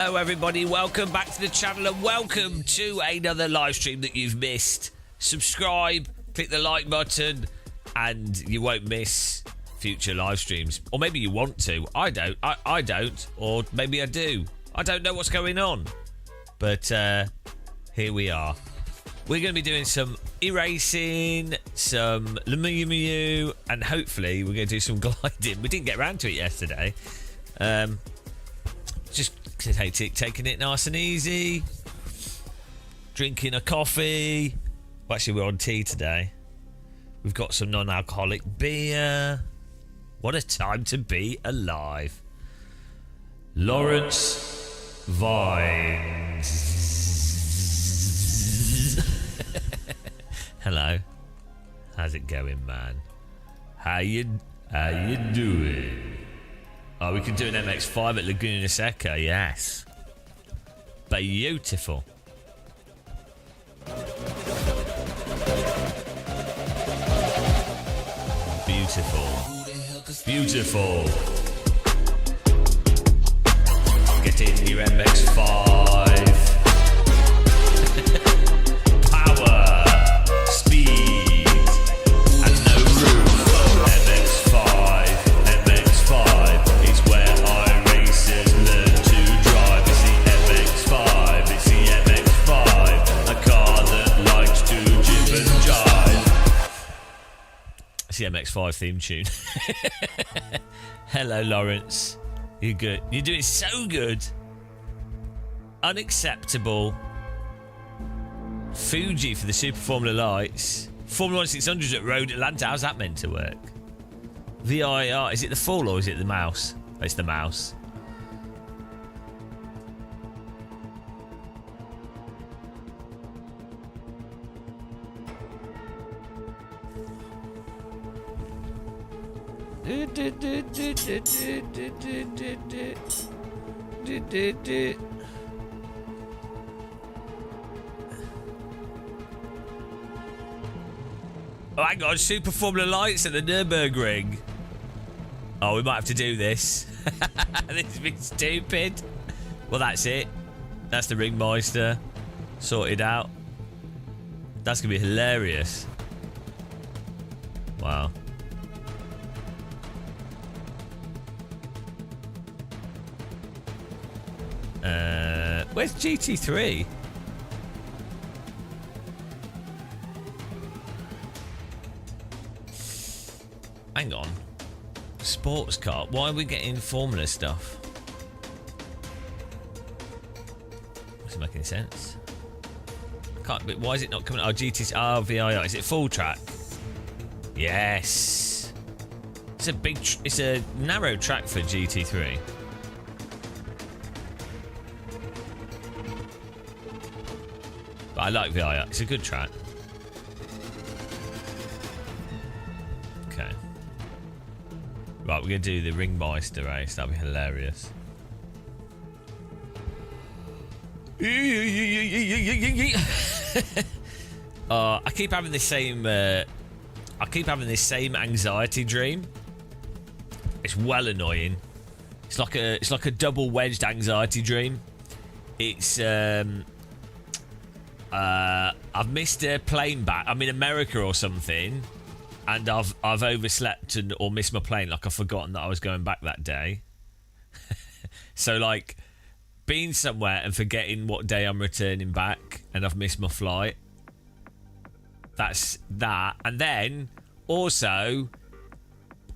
Hello everybody, welcome back to the channel and welcome to another live stream that you've missed. Subscribe, click the like button and you won't miss future live streams. Or maybe you want to. I don't. I don't. Or maybe I do. I don't know what's going on. But here we are. We're going to be doing some e-racing, some Lemieux, and hopefully we're going to do some gliding. We didn't get around to it yesterday. Just taking it nice and easy. Drinking a coffee. Well, actually, we're on tea today. We've got some non-alcoholic beer. What a time to be alive. Lawrence Vines. Hello. How's it going, man? How you doing? Oh, we can do an MX-5 at Laguna Seca, yes. Beautiful. Beautiful. Get in your MX-5. Power, speed, and no roof. MX-5 is where iRacers learn to drive. It's the MX-5, it's the MX-5, a car that likes to jib and jive. It's the MX-5 theme tune. Hello, Lawrence. You're good. You're doing so good. Unacceptable. Fuji for the Super Formula Lights. Formula 1 600 at Road Atlanta. How's that meant to work? VIR. Is it the full or is it the mouse? Oh, it's the mouse. Oh, hang on, Super Formula Lights at the Nurburgring. Oh, we might have to do this. This has been stupid. Well, that's it. That's the Ringmeister. Sorted out. That's going to be hilarious. Wow. Where's GT3? Hang on. Sports car. Why are we getting Formula stuff? Doesn't make any sense. Can't. But why is it not coming? Oh, GT. Oh, VIR. Is it full track? Yes. It's a big. It's a narrow track for GT3. But I like VIR. It's a good track. Okay. Right, we're going to do the Ringmeister race. That'll be hilarious. I keep having this same anxiety dream. It's well annoying. It's like a double wedged anxiety dream. It's I've missed a plane back. I'm in America or something, and I've overslept or missed my plane. Like I've forgotten that I was going back that day. So like being somewhere and forgetting what day I'm returning back, and I've missed my flight. That's that, and then also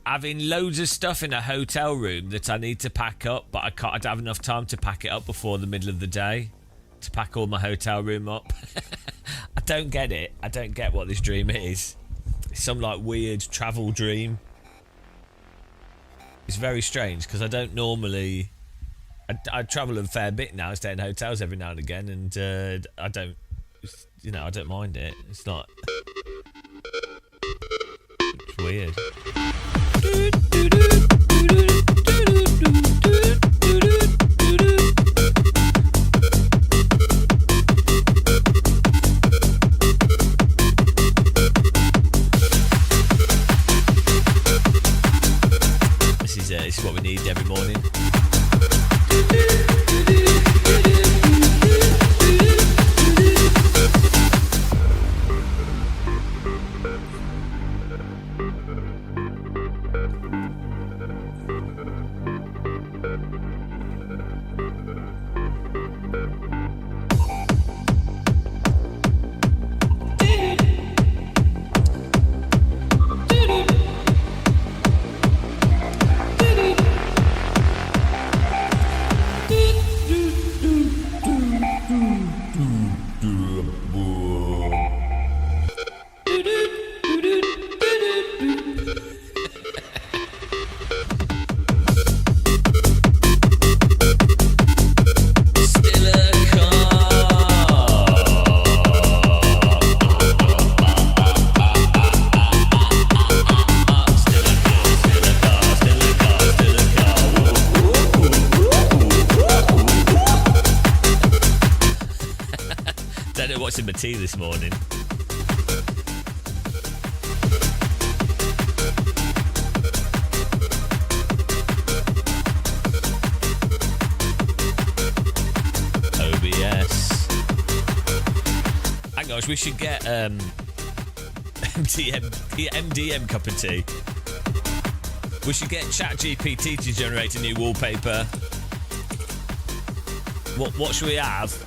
having loads of stuff in a hotel room that I need to pack up, but I don't have enough time to pack it up before the middle of the day. To pack all my hotel room up. I don't get it. I don't get what this dream is. It's some like weird travel dream. It's very strange because I don't normally. I travel a fair bit now. I stay in hotels every now and again, and I don't. You know, I don't mind it. It's not. It's weird. This is what we need every morning. don't know what's in my tea this morning. OBS. Hang on, we should get MDM cup of tea. We should get ChatGPT to generate a new wallpaper. What should we have?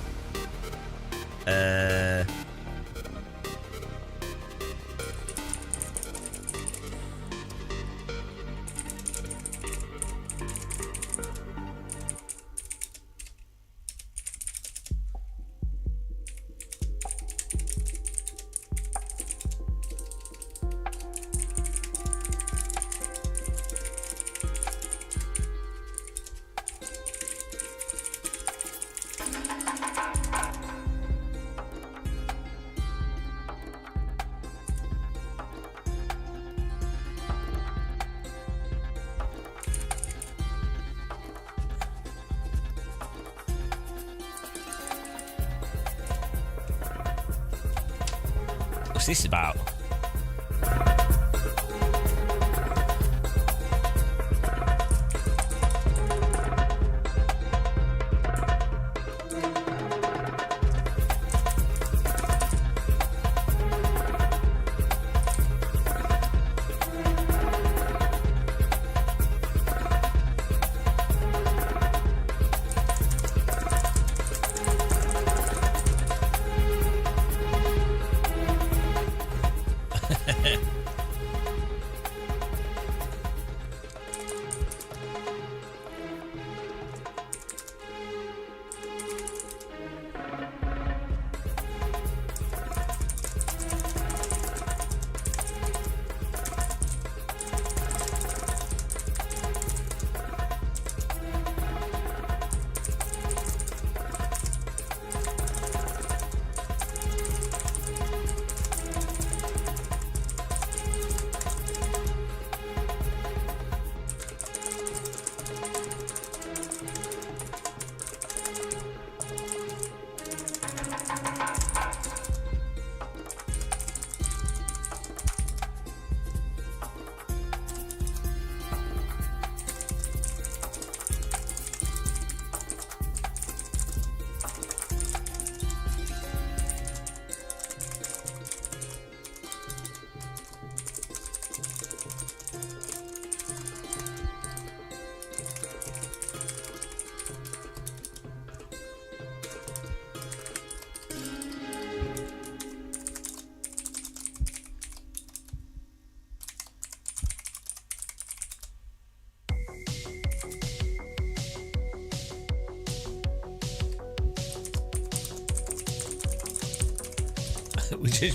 What's this about?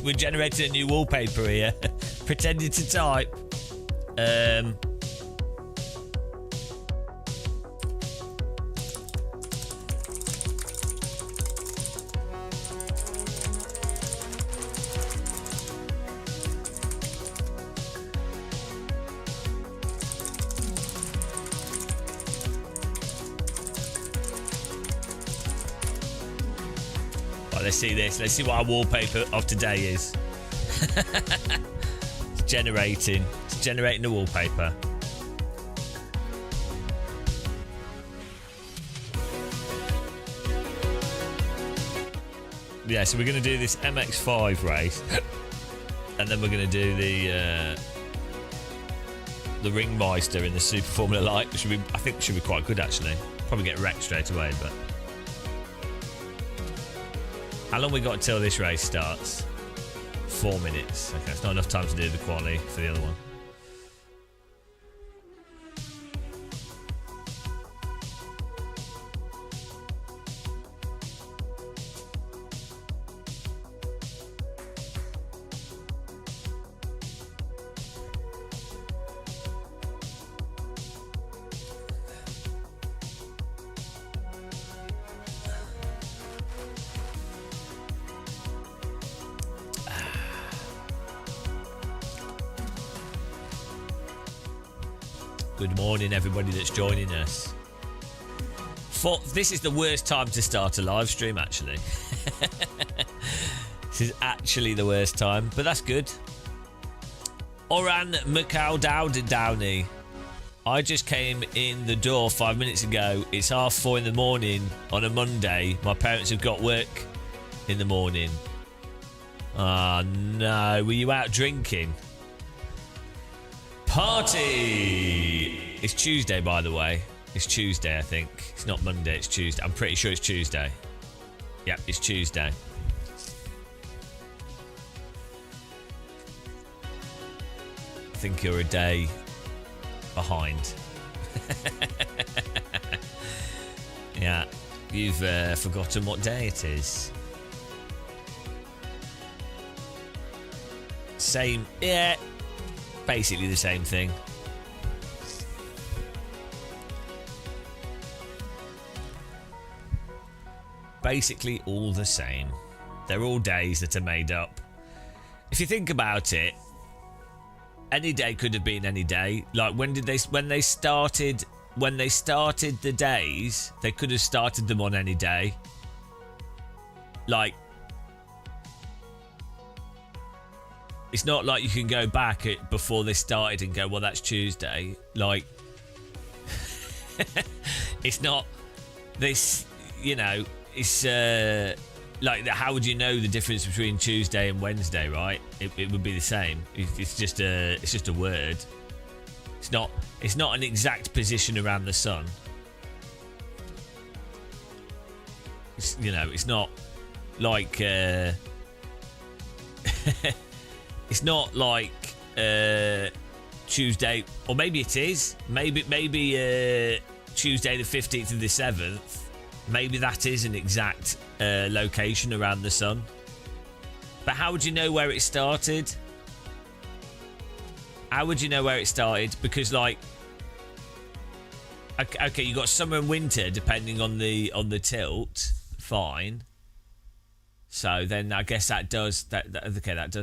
We're generating a new wallpaper here. Pretending to type. Let's see this. Let's see what our wallpaper of today is. It's generating. It's generating the wallpaper. Yeah, so we're going to do this MX5 race. And then we're going to do the Ringmeister in the Super Formula Light, which I think should be quite good, actually. Probably get wrecked straight away, but... How long we got till this race starts? 4 minutes. Okay, it's not enough time to do the quali for the other one. Good morning, everybody that's joining us. This is the worst time to start a live stream, actually. This is actually the worst time, but that's good. Oran McCowdowd Downey. I just came in the door 5 minutes ago. It's 4:30 in the morning on a Monday. My parents have got work in the morning. Oh no, were you out drinking? Party! It's Tuesday, by the way. It's Tuesday, I think. It's not Monday, it's Tuesday. I'm pretty sure it's Tuesday. Yep, it's Tuesday. I think you're a day behind. Yeah, you've forgotten what day it is. Same, yeah, basically the same thing. Basically all the same. They're all days that are made up. If you think about it, any day could have been any day. Like when they started the days, they could have started them on any day. Like, it's not like you can go back before they started and go, well, that's Tuesday. Like, it's not this, you know, it's like, how would you know the difference between Tuesday and Wednesday, right? It would be the same. It's just a word. It's not an exact position around the sun. It's, you know, it's not like it's not like Tuesday, or maybe it is. Maybe Tuesday the 15th of the 7th. Maybe that is an exact location around the sun. But how would you know where it started? How would you know where it started? Because, like, okay, you got summer and winter depending on the tilt. Fine. So then I guess that does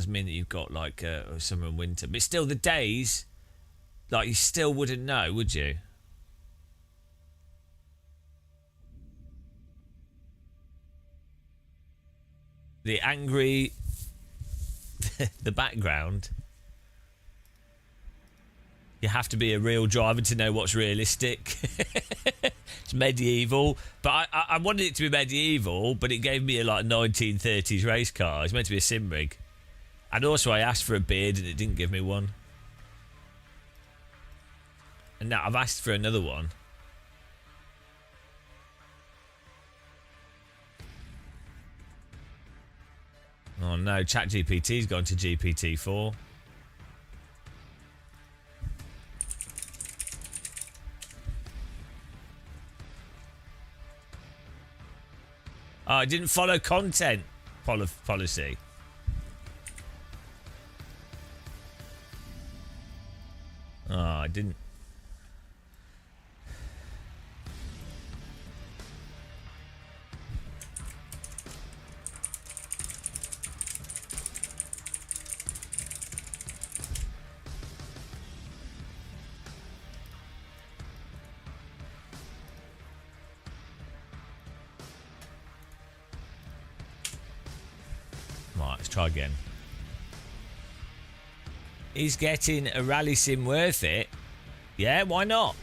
mean that you've got like summer and winter. But still, the days, like, you still wouldn't know, would you? The angry, the background. You have to be a real driver to know what's realistic. It's medieval, but I wanted it to be medieval, but it gave me a like 1930s race car. It's meant to be a sim rig, and also I asked for a beard and it didn't give me one. And now I've asked for another one. Oh no, ChatGPT's gone to GPT-4. Oh, I didn't follow content policy. Oh, I didn't. Right, let's try again. Is getting a rally sim worth it? Yeah, why not?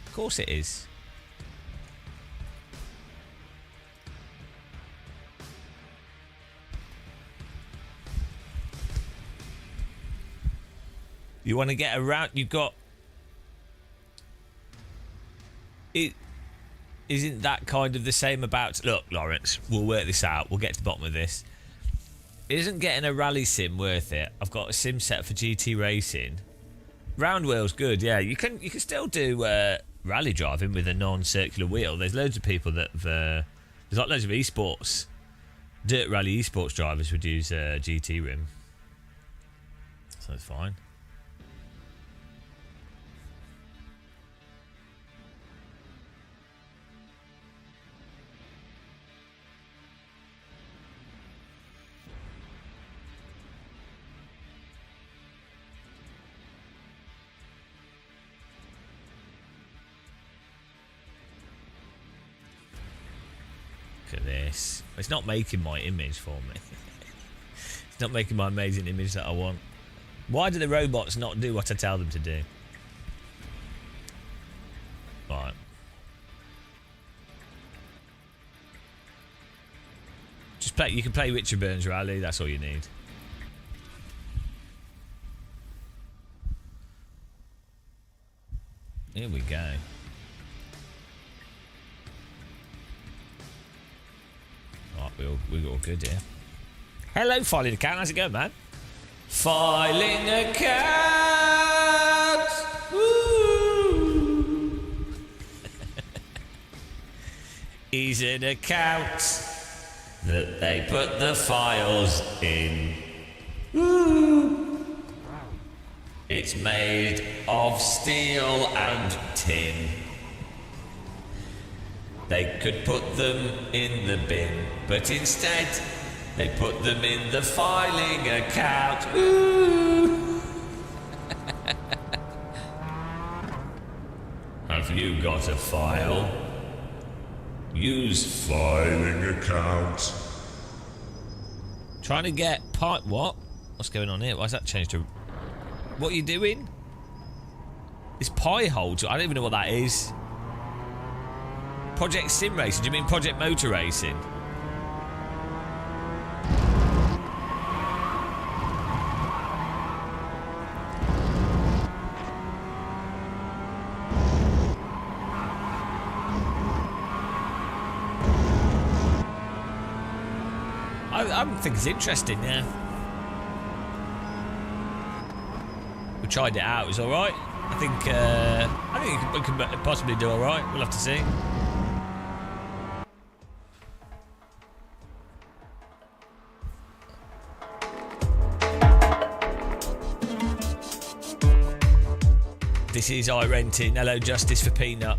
Of course it is. You want to get around, you've got... It isn't that kind of the same about... Look, Lawrence, we'll work this out. We'll get to the bottom of this. Isn't getting a rally sim worth it? I've got a sim set for GT racing. Round wheel's good, yeah. You can still do rally driving with a non-circular wheel. There's loads of people that have... there's like loads of esports. Dirt rally esports drivers would use a GT rim. So it's fine. at this. It's not making my image for me. It's not making my amazing image that I want. Why do the robots not do what I tell them to do? Right. Just play. You can play Richard Burns Rally. That's all you need. Here we go. Right, we're all good here. Hello, Filing Account. How's it going, man? Filing Account! Woo! He's an account that they put the files in. Woo! It's made of steel and tin. They could put them in the bin, but instead they put them in the filing account. Ooh. Have you got a file? Use filing account. Trying to get pipe. What? What's going on here? Why's that changed to? What are you doing? This pie hole. I don't even know what that is. Project Sim Racing. Do you mean Project Motor Racing? I think it's interesting, yeah. We tried it out, it was alright. I think it can possibly do alright. We'll have to see. This is iRenting. Hello, Justice for Peanut.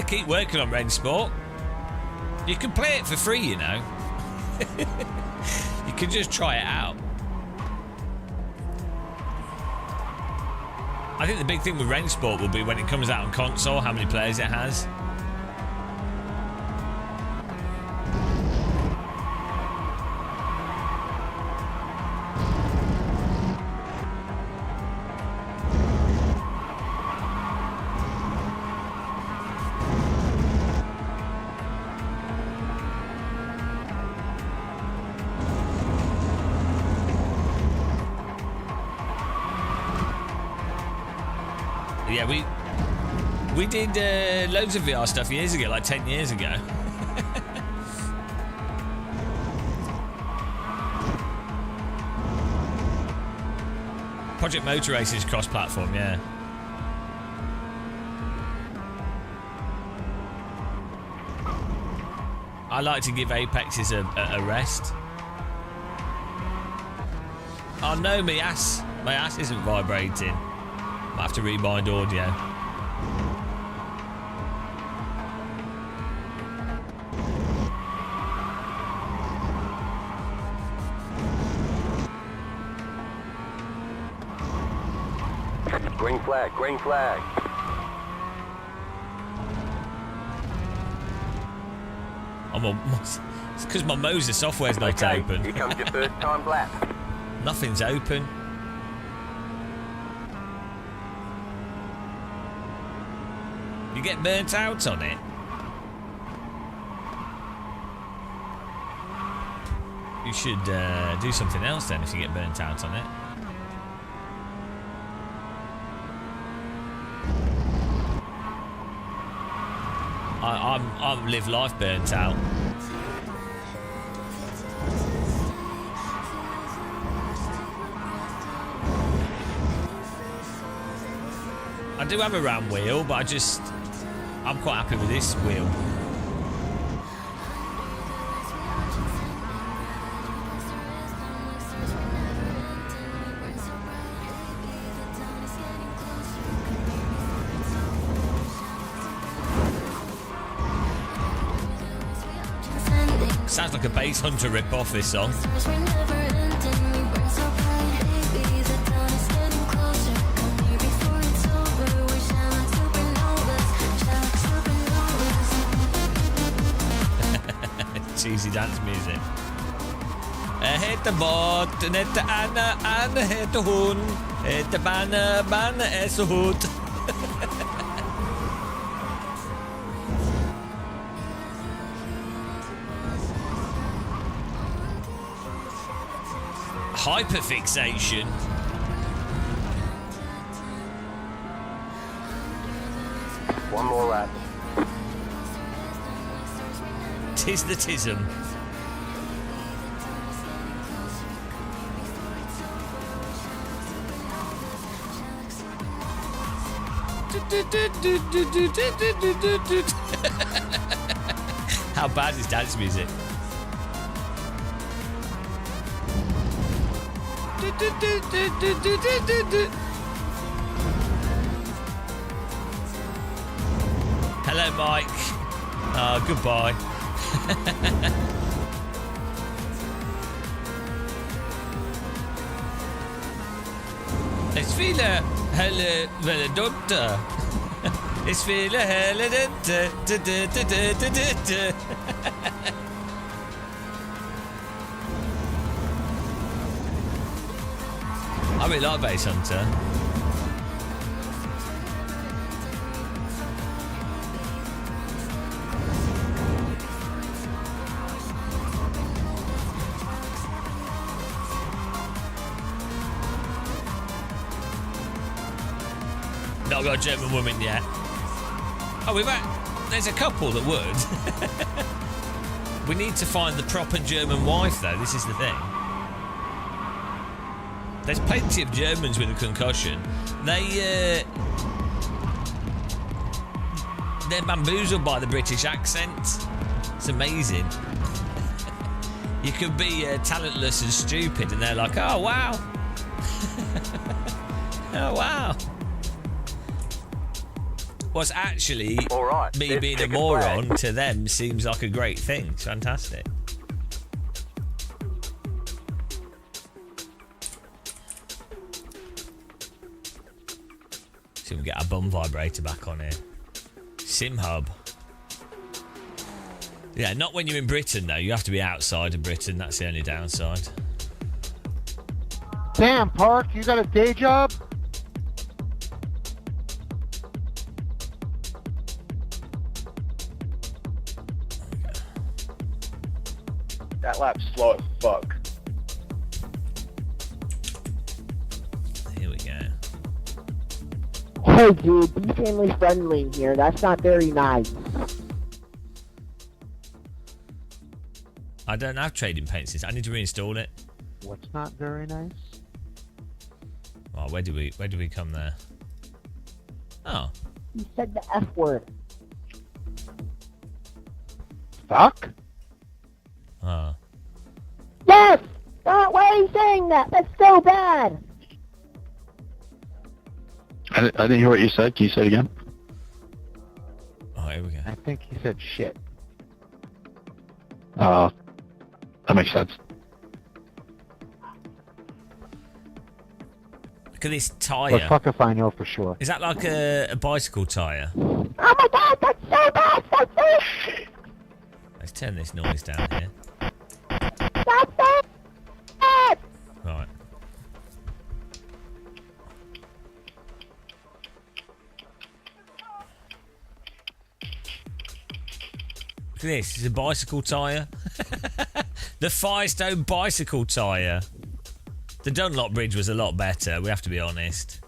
Keep working on Rensport. You can play it for free, you know. You can just try it out. I think the big thing with Rensport will be when it comes out on console, how many players it has. Yeah, we did loads of VR stuff years ago, like 10 years ago. Project Motor Race is cross-platform, yeah. I like to give Apexes a rest. Oh no, my ass isn't vibrating. I have to rebind audio. Green flag, green flag. It's because my Moser software's not open. Here comes your first time lap. Nothing's open. You get burnt out on it. You should do something else then if you get burnt out on it. I live life burnt out. I do have a round wheel, but I'm quite happy with this wheel. like a Base Hunter rip-off, this song. Cheesy dance music. Het de bot, net de Anne, het de hoen. Het de banne, is de hoed. Hyperfixation. One more lap. Tis the tism. How bad is dance music? Hello, Mike. Goodbye. Het is viele hele welle dokter. Het is viele hele dente. I really like Base Hunter. Not got a German woman yet. Oh, there's a couple that would. We need to find the proper German wife, though. This is the thing. There's plenty of Germans with a concussion. They're bamboozled by the British accent. It's amazing. You could be talentless and stupid, and they're like, oh, wow. Oh, wow. What's actually right, me being a moron to them seems like a great thing. It's fantastic. See if we can get our bum vibrator back on here. Sim Hub. Yeah, not when you're in Britain, though. You have to be outside of Britain. That's the only downside. Damn, Park, you got a day job? That lap's slow as fuck. Here we go. Hey dude, be family friendly here. That's not very nice. I don't have trading paints. I need to reinstall it. What's not very nice? Oh, where do we come there? Oh. You said the F word. Fuck? Oh. Yes! Why are you saying that? That's so bad! I didn't hear what you said. Can you say it again? Oh, here we go. I think he said shit. That makes sense. Look at this tyre. But fuck if I know for sure. Is that like a bicycle tyre? Oh my god, that's so bad! That's so Let's turn this noise down here. That's bad! Right. Look at this. It's a bicycle tyre. The Firestone bicycle tyre. The Dunlop Bridge was a lot better, we have to be honest.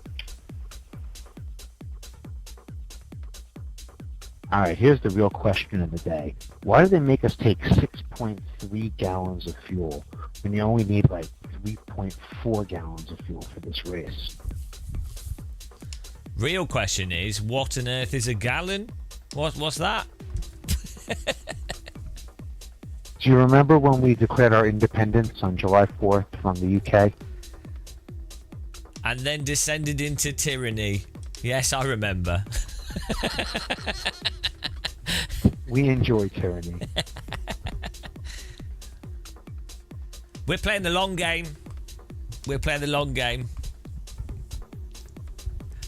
Alright, here's the real question of the day. Why do they make us take 6.3 gallons of fuel when you only need like 3.4 gallons of fuel for this race? Real question is, what on earth is a gallon? What's that? Do you remember when we declared our independence on July 4th from the UK? And then descended into tyranny. Yes, I remember. We enjoy tyranny. We're playing the long game. We're playing the long game.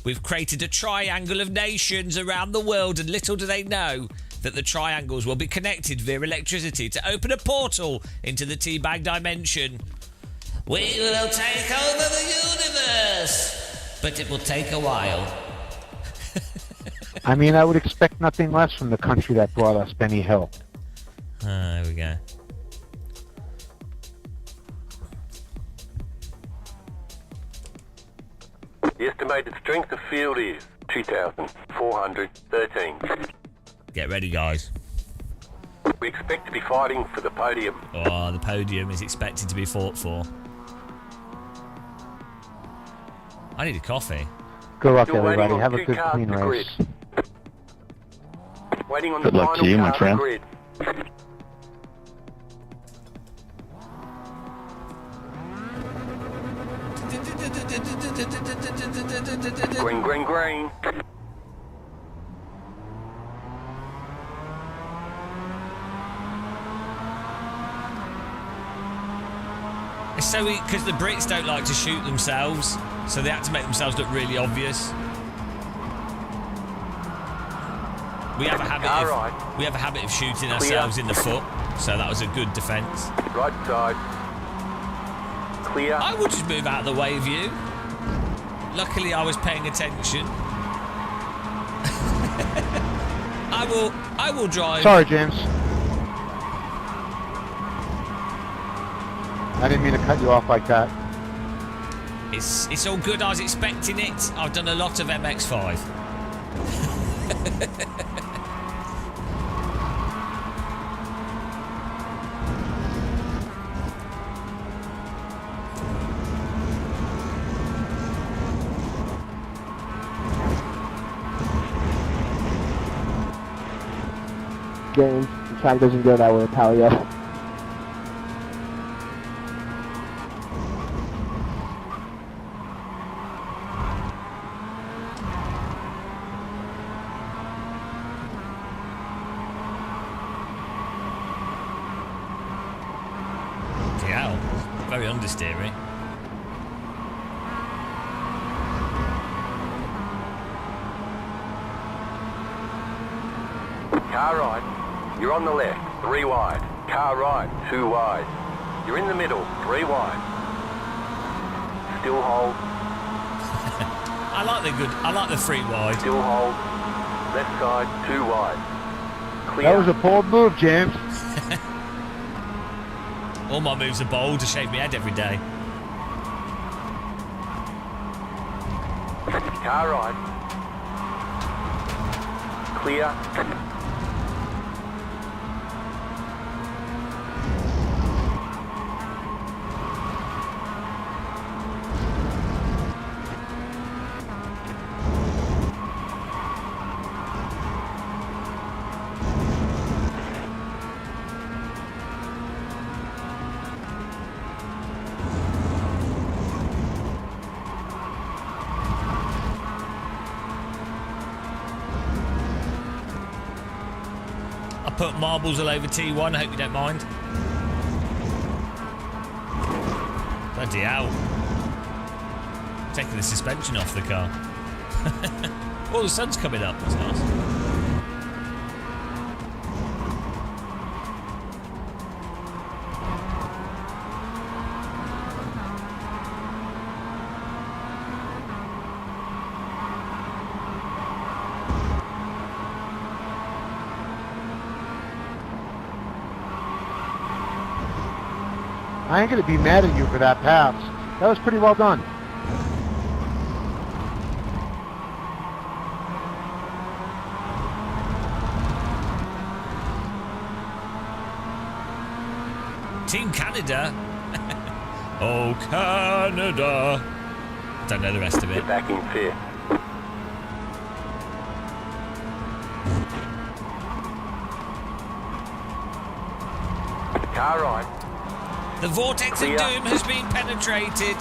We've created a triangle of nations around the world, and little do they know that the triangles will be connected via electricity to open a portal into the teabag dimension. We will take over the universe, but it will take a while. I mean, I would expect nothing less from the country that brought us Benny Hill. There we go. The estimated strength of field is 2,413. Get ready, guys. We expect to be fighting for the podium. Oh, the podium is expected to be fought for. I need a coffee. Good luck, Still waiting everybody. on Have a two good, cars clean to the race. grid. Waiting on Good the luck final to you, my car to the friend. grid. Green, green, green. It's so because the Brits don't like to shoot themselves, so they have to make themselves look really obvious. We have a habit of shooting ourselves in the foot, so that was a good defence. Right side. Clear. I will just move out of the way of you. Luckily, I was paying attention. I will drive. Sorry, James. I didn't mean to cut you off like that. It's all good. I was expecting it. I've done a lot of MX-5. James, the track doesn't go that way, Palio. Yeah, very understeery. Car right. You're on the left. 3 wide. Car right. 2 wide. You're in the middle. 3 wide. Still hold. I like the 3 wide. Still hold. Left side. 2 wide. Clear. That was a bold move, James. All my moves are bold to shave my head every day. Car right. Clear. I put marbles all over T1. I hope you don't mind. Bloody hell. Taking the suspension off the car. Oh, the sun's coming up. That's nice. I ain't gonna be mad at you for that pass. That was pretty well done. Team Canada. Oh, Canada. Don't know the rest of it. Get back in fifth. Car right. The vortex of Clear. doom has been penetrated.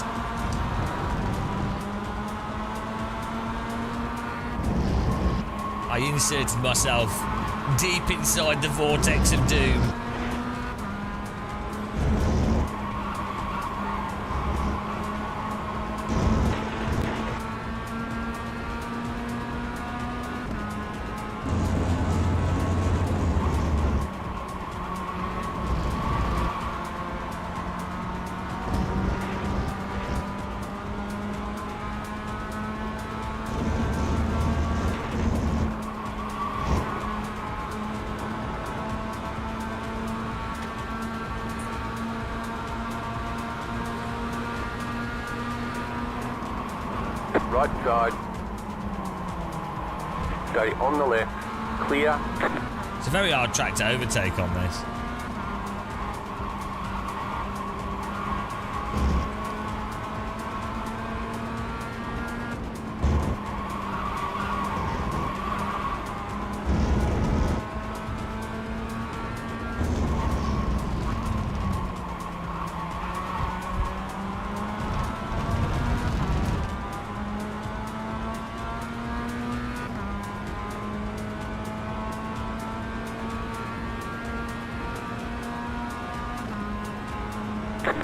I inserted myself deep inside the vortex of doom. right side. Stay on the left. Clear. It's a very hard track to overtake on this.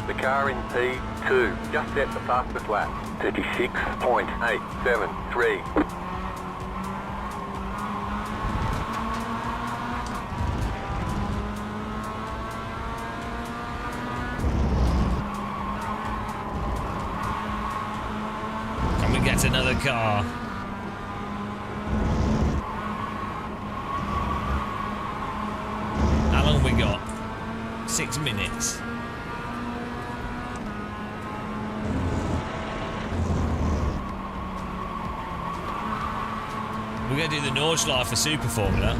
The car in P2 just set the fastest lap. 36.873. Can we get another car? How long have we got? 6 minutes. We're going to do the Nordschleife for Super Formula.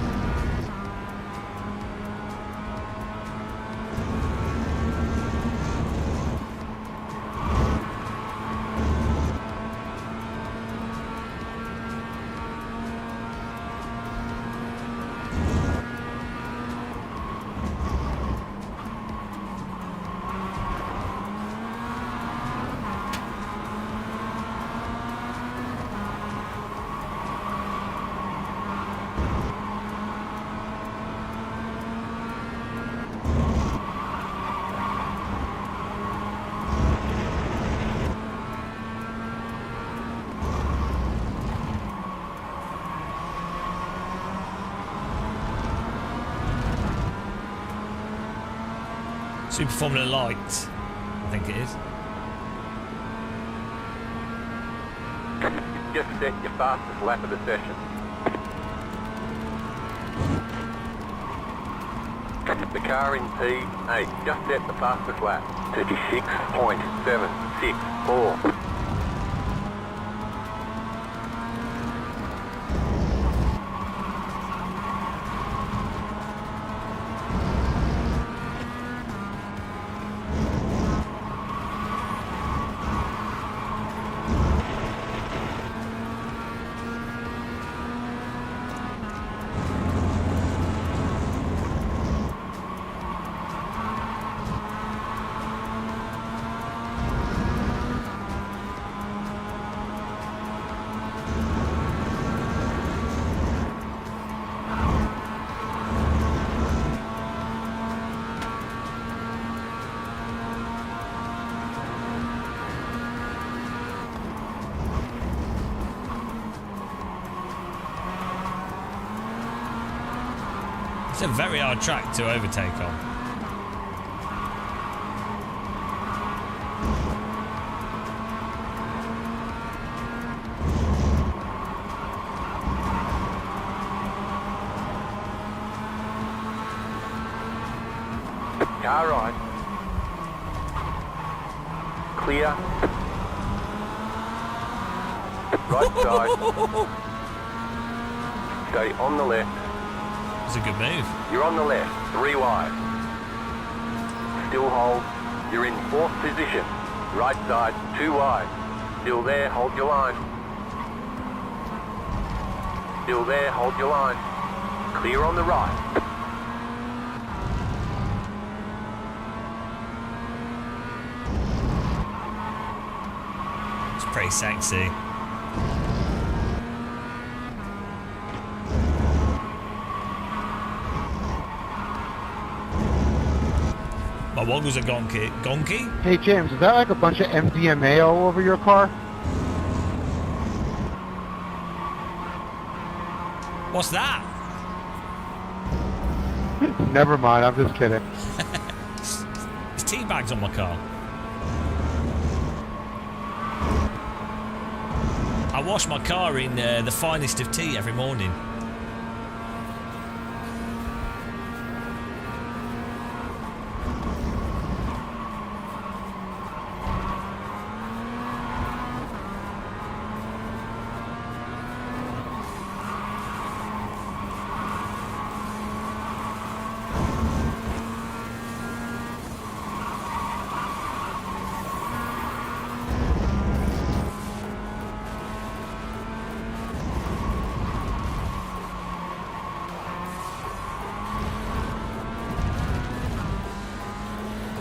Super Formula Light, I think it is. Just set your fastest lap of the session. The car in P8 just set the fastest lap. 36.764. It's a very hard track to overtake on. Car right. Clear. Right side. Stay on the left. It's a good move. You're on the left, 3 wide. Still hold. You're in 4th position. Right side, 2 wide. Still there, hold your line. Still there, hold your line. Clear on the right. It's pretty sexy. My woggles are gonky. Gonky? Hey James, is that like a bunch of MDMA all over your car? What's that? Never mind, I'm just kidding. There's tea bags on my car. I wash my car in the finest of tea every morning.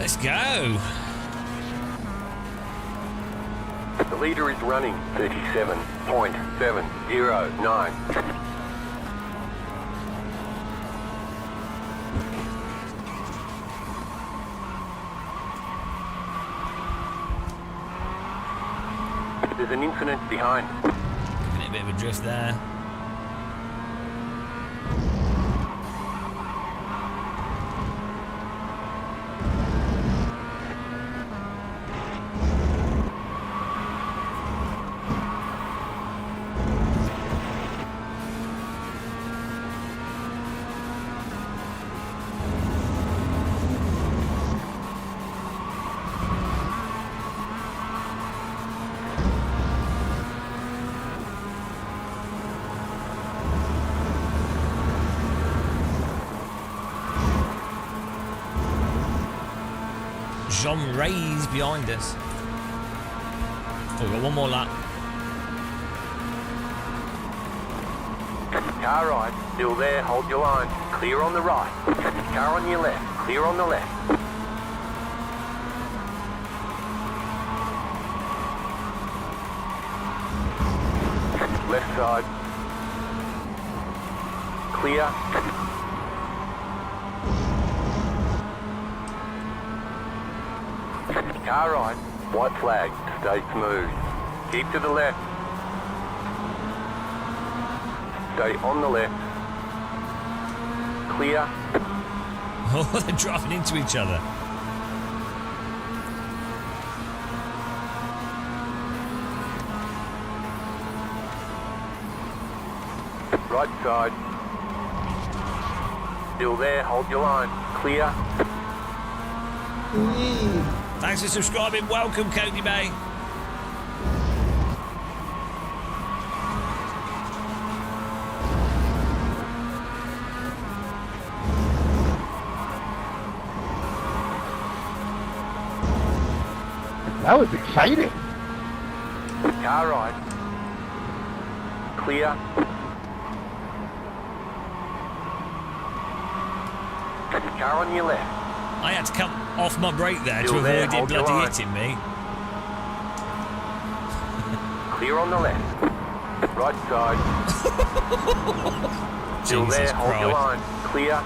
Let's go. The leader is running 37.709. There's an incident behind. Getting a bit of a drift there. Jean Ray's behind us. Oh, we've got one more lap. Car right, still there, hold your line. Clear on the right. Car on your left, clear on the left. Left side. Clear. Car right, white flag, stay smooth. Keep to the left. Stay on the left. Clear. Oh, they're driving into each other. Right side. Still there, hold your line. Clear. Thanks for subscribing. Welcome, Cody Bay. That was exciting. Car right. Clear. Car on your left. I had to come off my brake there Still to there, avoid it hold your bloody line. hitting me. Clear on the left. Right side. Still Jesus there, hold your Christ. line. Clear.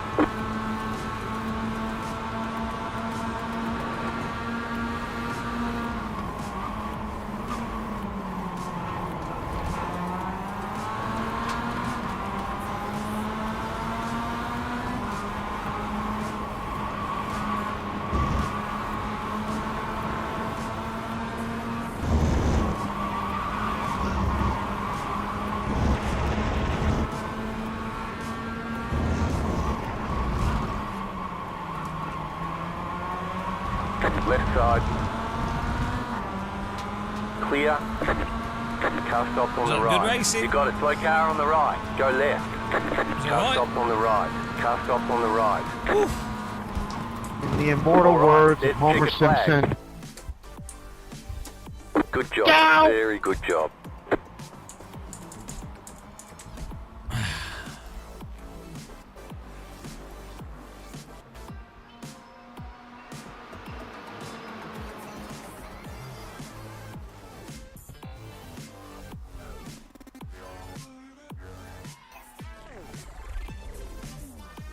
Left side. Clear. Car stopped on the Good right. racing. You got it. Slow car on the right. Go left. Is it Car right? stopped on the right. Car stopped on the right. In the immortal All right, words of let's Homer pick a flag. Simpson, Good job. Go! Very good job.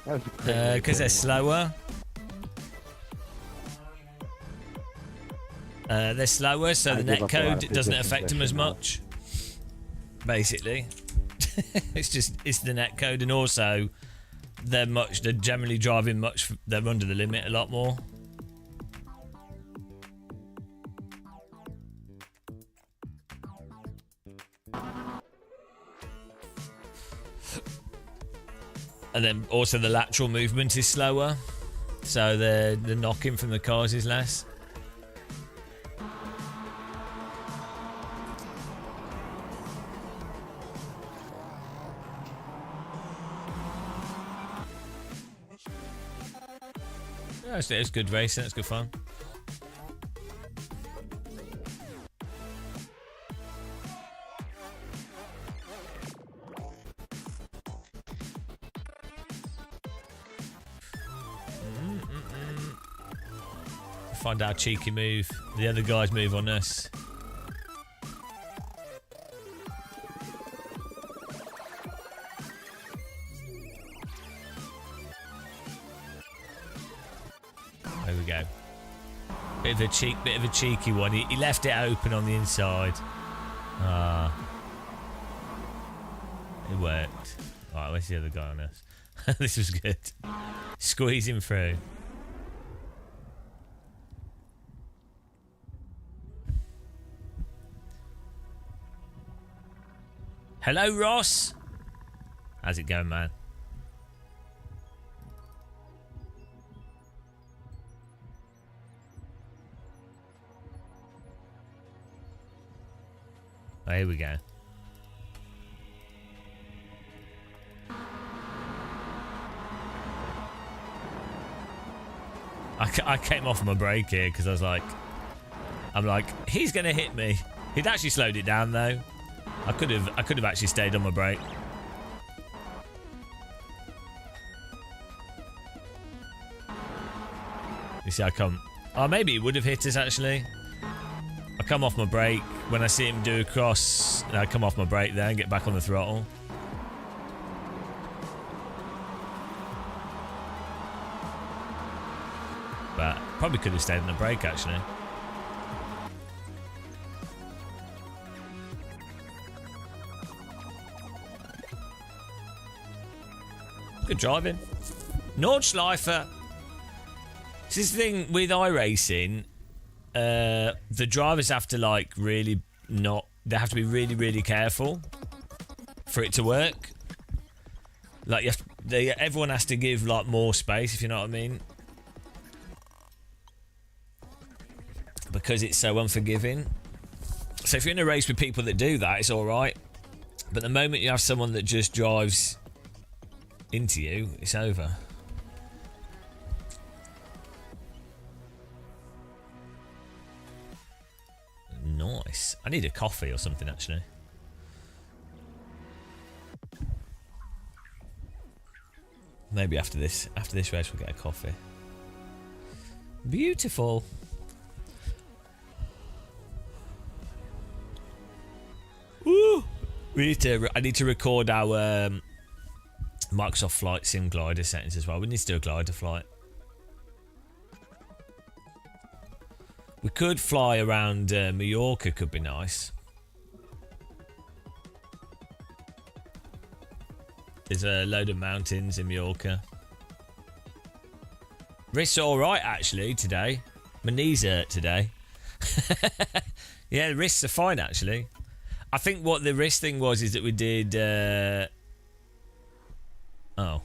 that was a great Because they're slower. They're slower, so I the give up a lot netcode of doesn't positions, affect them I as should know. much. Basically, it's the netcode, and also they're generally driving much. They're under the limit a lot more. And then also the lateral movement is slower, so the knocking from the cars is less. Yeah, it's good racing. It's good fun. Find our cheeky move. The other guys move on us. There we go. Bit of a cheeky one. He left it open on the inside. It worked. Right, where's the other guy on us? This was good. Squeeze him through. Hello, Ross. How's it going, man? Oh, here we go. I came off my brake here because I was like, he's gonna hit me. He'd actually slowed it down though. I could have actually stayed on my brake. You see, I come. Oh, maybe he would have hit us actually. I come off my brake when I see him do a cross. And I come off my brake there and get back on the throttle. But probably could have stayed on the brake actually. Good driving. Nordschleifer. This is the thing with iRacing. The drivers have to like really not. They have to be really, really careful for it to work. Like everyone has to give like more space, if you know what I mean, because it's so unforgiving. So if you're in a race with people that do that, it's all right. But the moment you have someone that just drives into you, it's over. Nice. I need a coffee or something actually. Maybe after this race we'll get a coffee. Beautiful. Woo! I need to record our Microsoft Flight Sim glider settings as well. We need to do a glider flight. We could fly around Mallorca, could be nice. There's a load of mountains in Mallorca. Wrists are alright actually today. My knees hurt today. Yeah, the wrists are fine actually. I think what the wrist thing was is that we did... Oh.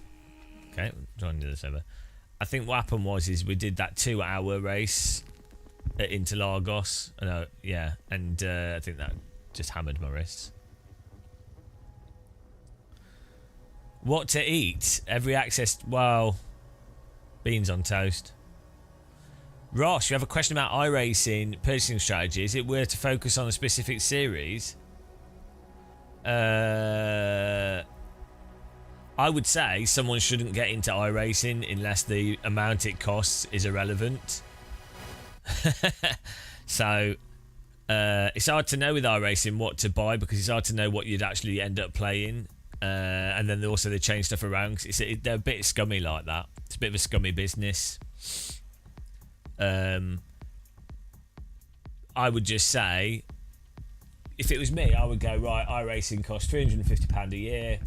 Okay, trying to do this over. I think what happened was is we did that 2-hour race at Interlagos. Yeah, and I think that just hammered my wrists. What to eat? Every access... Well, beans on toast. Ross, you have a question about iRacing purchasing strategy. Is it worth to focus on a specific series? I would say someone shouldn't get into iRacing unless the amount it costs is irrelevant. So it's hard to know with iRacing what to buy because it's hard to know what you'd actually end up playing. And then also they change stuff around because they're a bit scummy like that. It's a bit of a scummy business. I would just say, if it was me, I would go, right, iRacing costs £350 a year,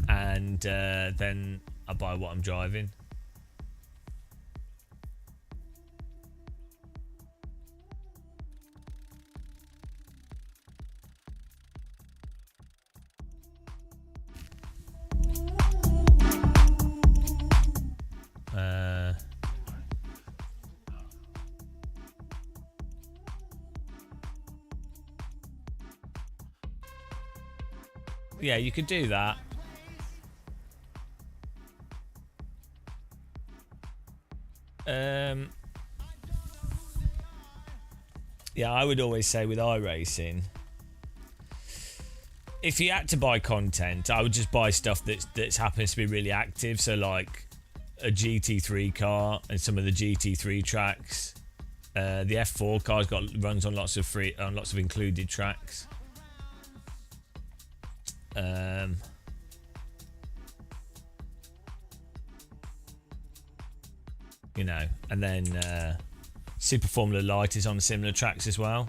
and then I buy what I'm driving. Yeah, you could do that. Yeah, I would always say with iRacing, if you had to buy content, I would just buy stuff that happens to be really active. So like a GT3 car and some of the GT3 tracks. The F4 car's runs on lots of included tracks. You know, and then Super Formula Light is on similar tracks as well.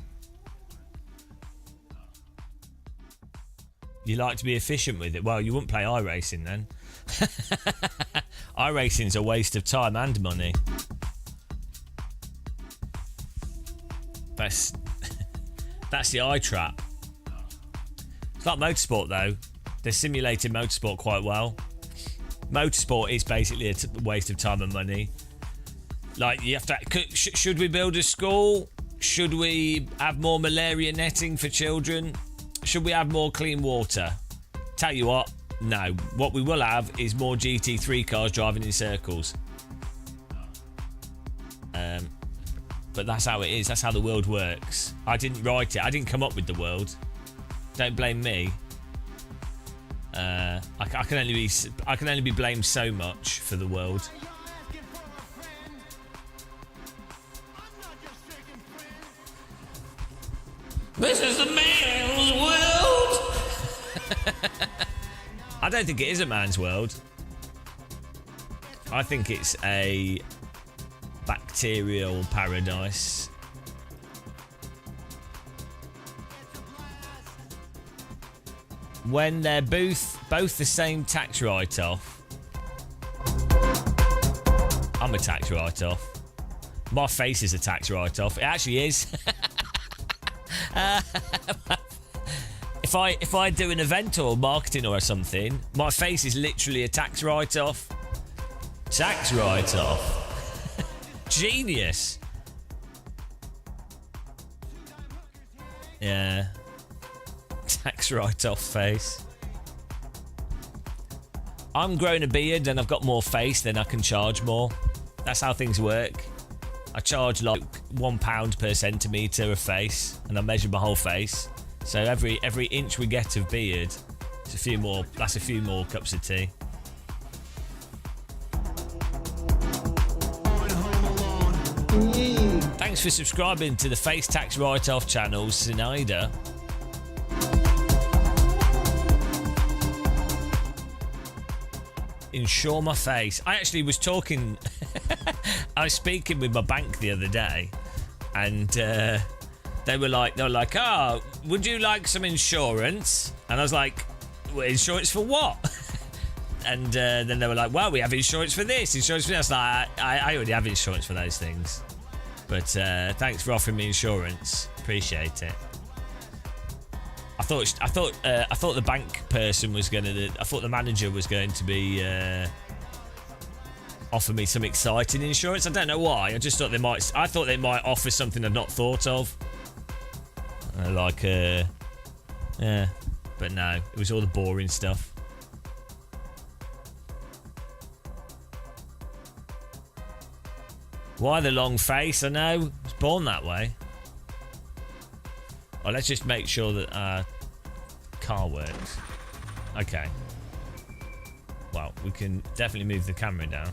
You like to be efficient with it. Well, you wouldn't play iRacing then. iRacing's a waste of time and money. That's the iTrap. It's like motorsport though. They're simulating motorsport quite well. Motorsport is basically a waste of time and money. Like, you have to. Should we build a school? Should we have more malaria netting for children? Should we have more clean water? Tell you what, no. What we will have is more GT3 cars driving in circles. But that's how it is. That's how the world works. I didn't write it. I didn't come up with the world. Don't blame me. I can only be blamed so much for the world. This is the man's world. I don't think it is a man's world. I think it's a bacterial paradise. When they're both the same tax write-off. I'm a tax write-off. My face is a tax write-off. It actually is. If I do an event or marketing or something, my face is literally a tax write-off. Tax write-off. Genius. Yeah. Tax write-off face. I'm growing a beard and I've got more face, then I can charge more. That's how things work. I charge like £1 per centimetre of face, and I measure my whole face. So every inch we get of beard, it's a few more. That's a few more cups of tea. Thanks for subscribing to the Face Tax Write-Off channel, Sinaida. Insure my face. I actually was talking. I was speaking with my bank the other day, and they were like, "Oh, would you like some insurance?" And I was like, well, "Insurance for what?" And then they were like, "Well, we have insurance for this, insurance for this." Like, I already have insurance for those things, but thanks for offering me insurance. Appreciate it. I thought the bank person was gonna. I thought the manager was going to be offer me some exciting insurance. I don't know why. I just thought they might. I thought they might offer something I'd not thought of. Yeah, but no, it was all the boring stuff. Why the long face? I know. I was born that way. Oh, let's just make sure that our car works. Okay. Well, we can definitely move the camera down.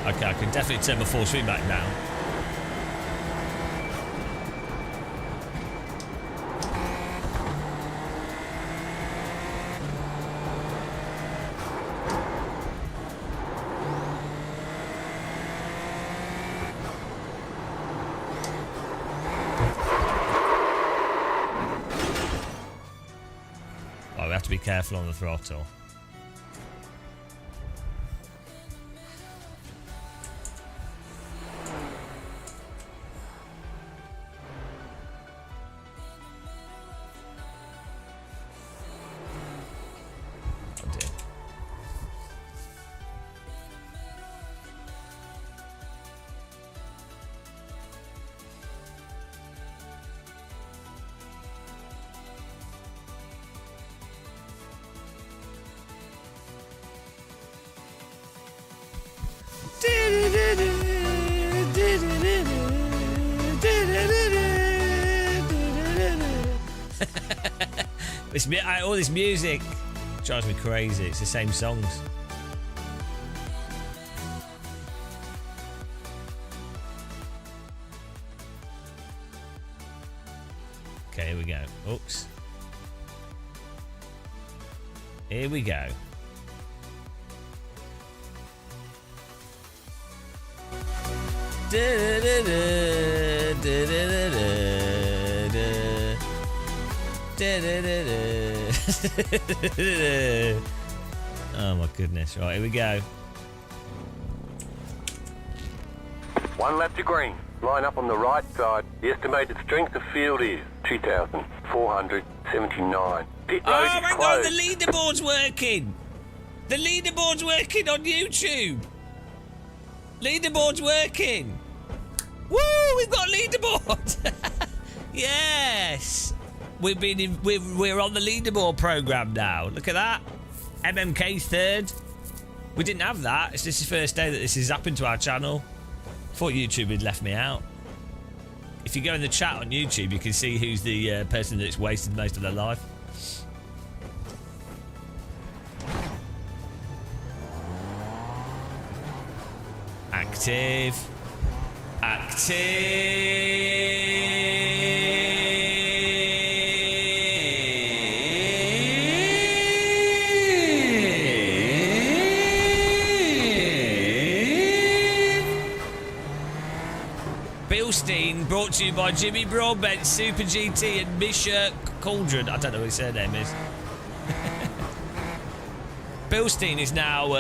Okay, I can definitely turn my full speed back now. Oh, we have to be careful on the throttle. All this music drives me crazy. It's the same songs. Okay, here we go. Oops. Here we go. Oh my goodness. Right, here we go. One lap to green. Line up on the right side. The estimated strength of field is 2,479. Pit road Oh is my god, closed. the leaderboard's working! The leaderboard's working on YouTube! Leaderboard's working! Woo! We've got a leaderboard! Yes! We're on the leaderboard program now. Look at that. MMK's third. We didn't have that. It's just the first day that this has happened to our channel. Thought YouTube had left me out. If you go in the chat on YouTube, you can see who's the person that's wasted most of their life. Active. Bilstein, brought to you by Jimmy Broadbent, Super GT, and Misha Cauldron. I don't know what his surname is. Bilstein is now.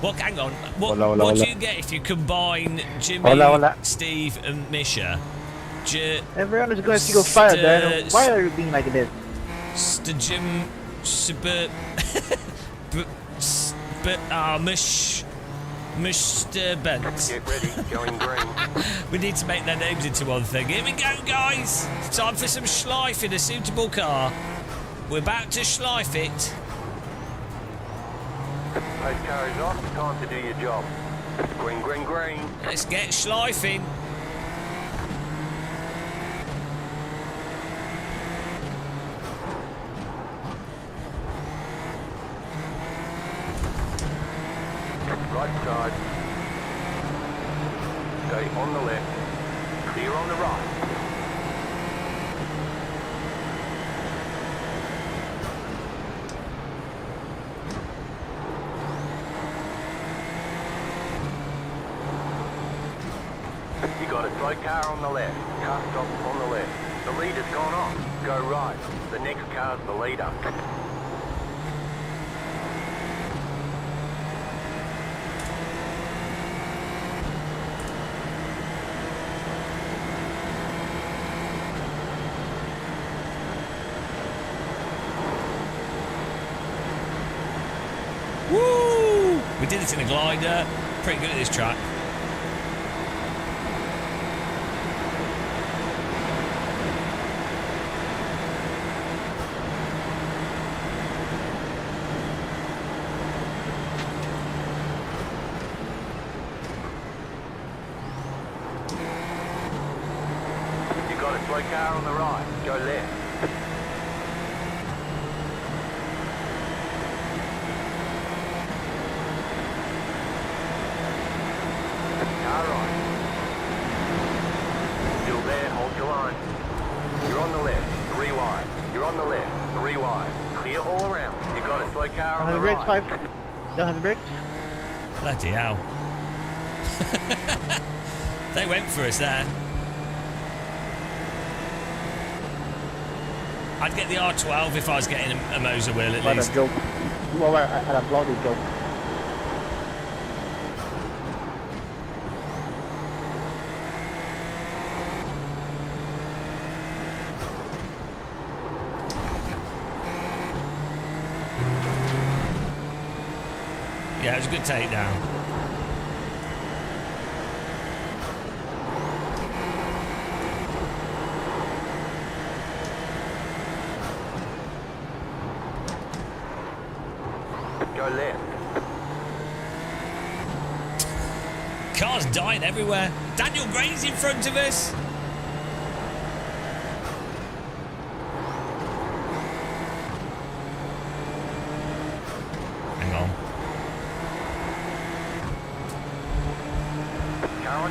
Hang on. What do you get if you combine Jimmy, Steve, and Misha? Everyone is going to go fire, Dan. Why are you being like this? Jim, Mr. Bent. Get ready, going green. We need to make their names into one thing. Here we go, guys. Time for some schleif in a suitable car. We're about to schleif it. Post car is off. Time to do your job. Green, green, green. Let's get schleifing. Right side. Stay on the left. Clear on the right. You got a slow car on the left. Car stops on the left. The leader's gone off. Go right. The next car's the leader. Woo! We did this in a glider. Pretty good at this track. You got a slow car on the right. Go left. Car right. Still there, hold your line. You're on the left, 3 wide. You're on the left, 3 wide. Clear all around. You got a slow car on the right. Don't have the brakes? Bloody hell. They went for us there. I'd get the R12 if I was getting a Moser wheel at What a least. joke. Well, I had a bloody joke. Yeah, it was a good takedown. Go left. Cars dying everywhere. Daniel Gray's in front of us.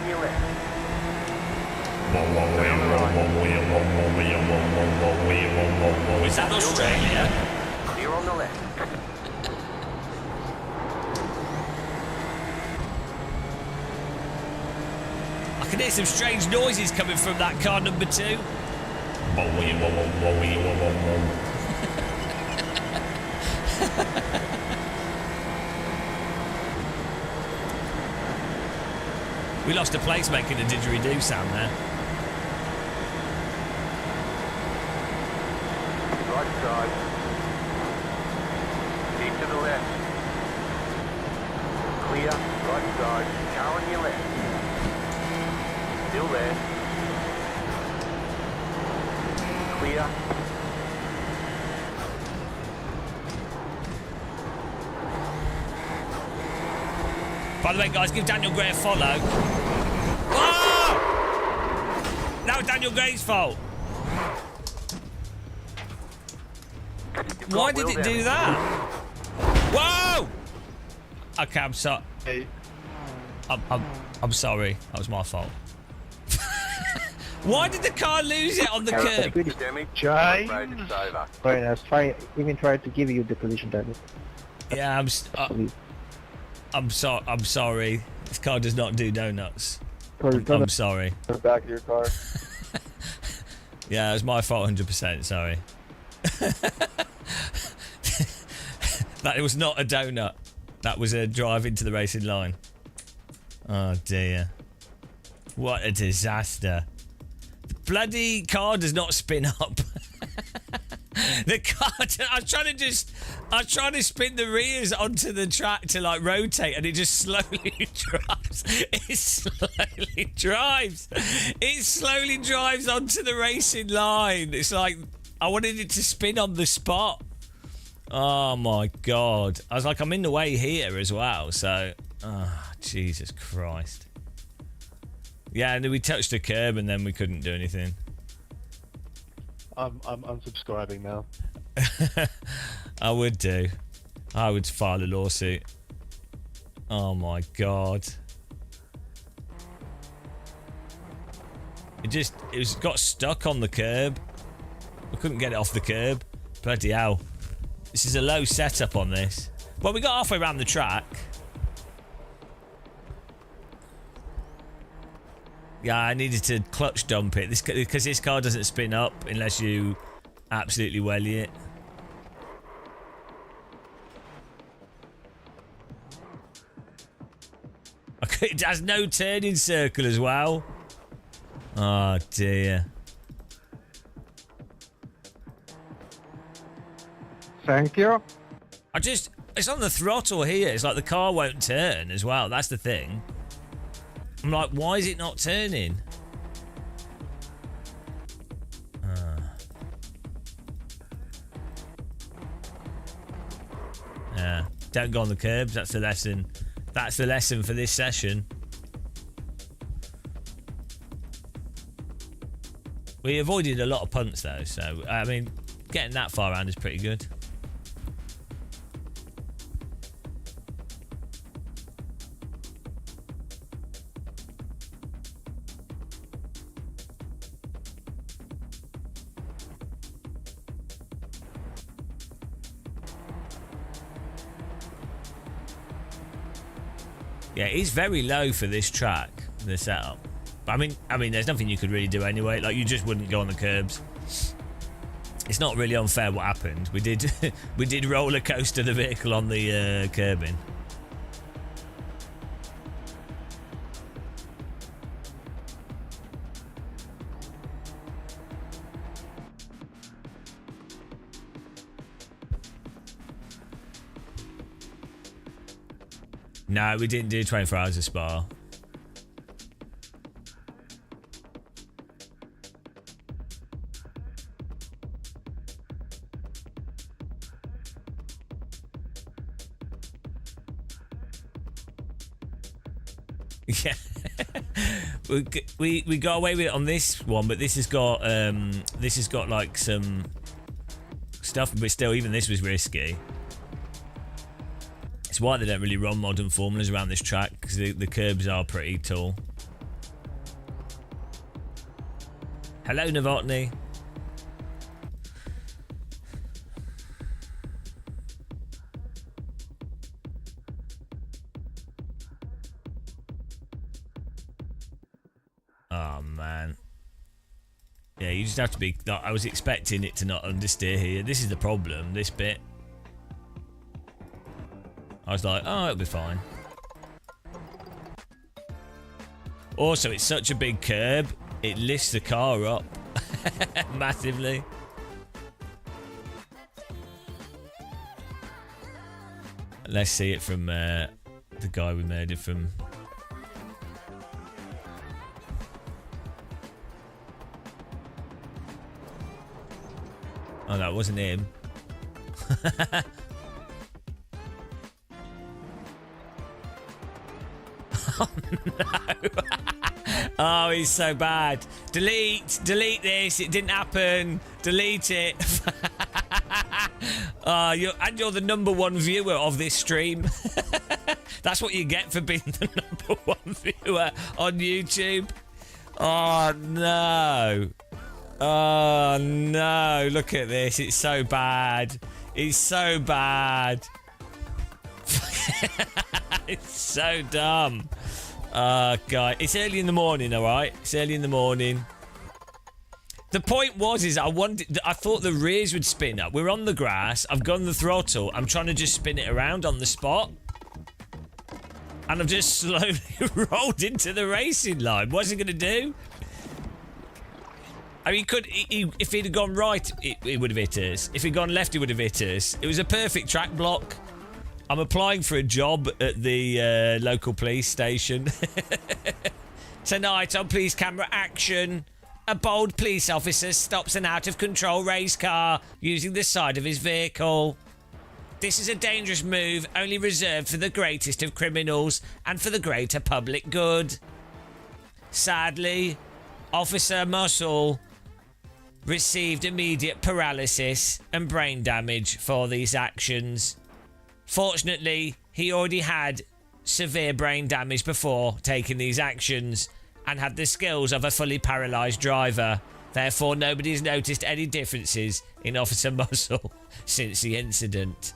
on your left. Is that Australia? Clear on the left. I can hear some strange noises coming from that car number 2. We lost a place making a didgeridoo sound there. Right side. Keep to the left. Clear. Right side. Car on your left. Still there. Clear. By the way, guys, give Daniel Gray a follow. Whoa! That was Daniel Gray's fault. Why did it do that? Whoa! Okay, I'm sorry. Hey, I'm sorry. That was my fault. Why did the car lose it on the curb? Damage. James. Road is over. Alright, I was even trying to give you the collision damage. Yeah, I'm sorry. This car does not do donuts. I'm sorry. the back of your car. Yeah, it was my fault 100%, sorry. That was not a donut. That was a drive into the racing line. Oh dear. What a disaster. The bloody car does not spin up. The car, I was trying to spin the rears onto the track to like rotate, and it just slowly drives. It slowly drives. It slowly drives onto the racing line. It's like I wanted it to spin on the spot. Oh my god! I was like, I'm in the way here as well. So, oh, Jesus Christ. Yeah, and then we touched the curb, and then we couldn't do anything. I'm unsubscribing now. I would do. I would file a lawsuit. Oh my god. It got stuck on the curb. I couldn't get it off the curb. Bloody hell. This is a low setup on this. Well, we got halfway around the track. Yeah, I needed to clutch dump it because this car doesn't spin up unless you absolutely welly it. Okay, it has no turning circle as well. Oh dear. Thank you. It's on the throttle here. It's like the car won't turn as well. That's the thing. I'm like, why is it not turning? Yeah, don't go on the curbs. That's the lesson. That's the lesson for this session. We avoided a lot of punts though, so I mean, getting that far around is pretty good. Yeah, it's very low for this track, the setup. But I mean, there's nothing you could really do anyway. Like, you just wouldn't go on the curbs. It's not really unfair what happened. We did roller coaster the vehicle on the curbing. No, we didn't do 24 hours of Spa. Yeah. we got away with it on this one, but this has got like some stuff, but still, even this was risky. It's why they don't really run modern formulas around this track, because the curbs are pretty tall. Hello, Novotny. Oh, man. Yeah, you just have to be... I was expecting it to not understeer here. This is the problem, this bit. I was like, oh, it'll be fine. Also, it's such a big curb, it lifts the car up massively. Let's see it from the guy we made it from. Oh, no, it wasn't him. Oh, no. Oh, he's so bad. Delete this. It didn't happen. Delete it. You're the #1 viewer of this stream. That's what you get for being the #1 viewer on YouTube. Oh, no. Oh, no. Look at this. It's so bad. It's so bad. It's so dumb. God. It's early in the morning, alright? It's early in the morning. The point was, I thought the rears would spin up. We're on the grass. I've gone the throttle. I'm trying to just spin it around on the spot. And I've just slowly rolled into the racing line. What's it going to do? I mean, if he'd have gone right, it would have hit us. If he'd gone left, it would have hit us. It was a perfect track block. I'm applying for a job at the local police station. Tonight on Police Camera Action, a bold police officer stops an out-of-control race car using the side of his vehicle. This is a dangerous move only reserved for the greatest of criminals and for the greater public good. Sadly, Officer Muscle received immediate paralysis and brain damage for these actions. Fortunately, he already had severe brain damage before taking these actions and had the skills of a fully paralysed driver. Therefore, nobody's noticed any differences in Officer Muscle since the incident.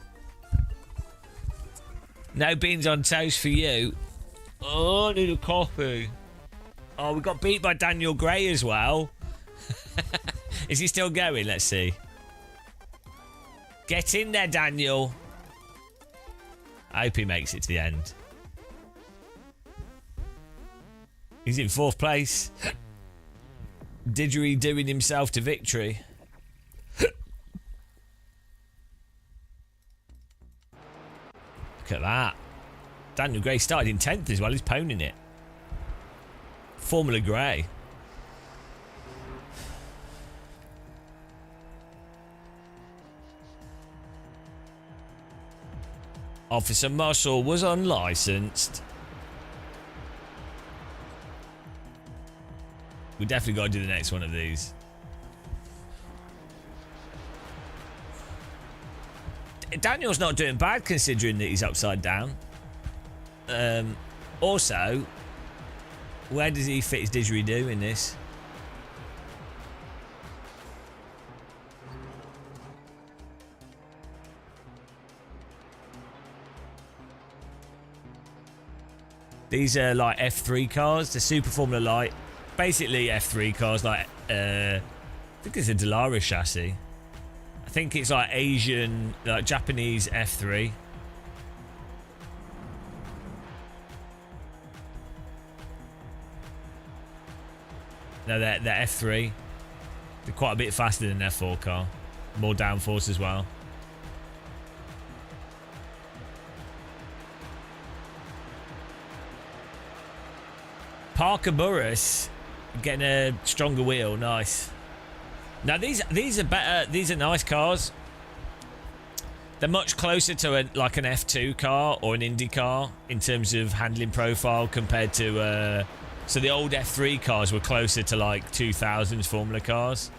No beans on toast for you. Oh, I need a coffee. Oh, we got beat by Daniel Gray as well. Is he still going? Let's see. Get in there, Daniel. I hope he makes it to the end. He's in 4th place. Didgeridooing himself to victory. Look at that. Daniel Gray started in 10th as well. He's ponying it. Formula Gray. Officer Muscle was unlicensed. We definitely got to do the next one of these. Daniel's not doing bad considering that he's upside down. Also, where does he fit his didgeridoo in this? These are like F3 cars, the Super Formula Light. Basically F3 cars like, I think it's a Dallara chassis. I think it's like Asian, like Japanese F3. No, they're F3. They're quite a bit faster than an F4 car. More downforce as well. Parker Burris getting a stronger wheel, nice. Now these are better. These are nice cars. They're much closer to like an F2 car or an Indy car in terms of handling profile compared to. So the old F3 cars were closer to like 2000s Formula cars.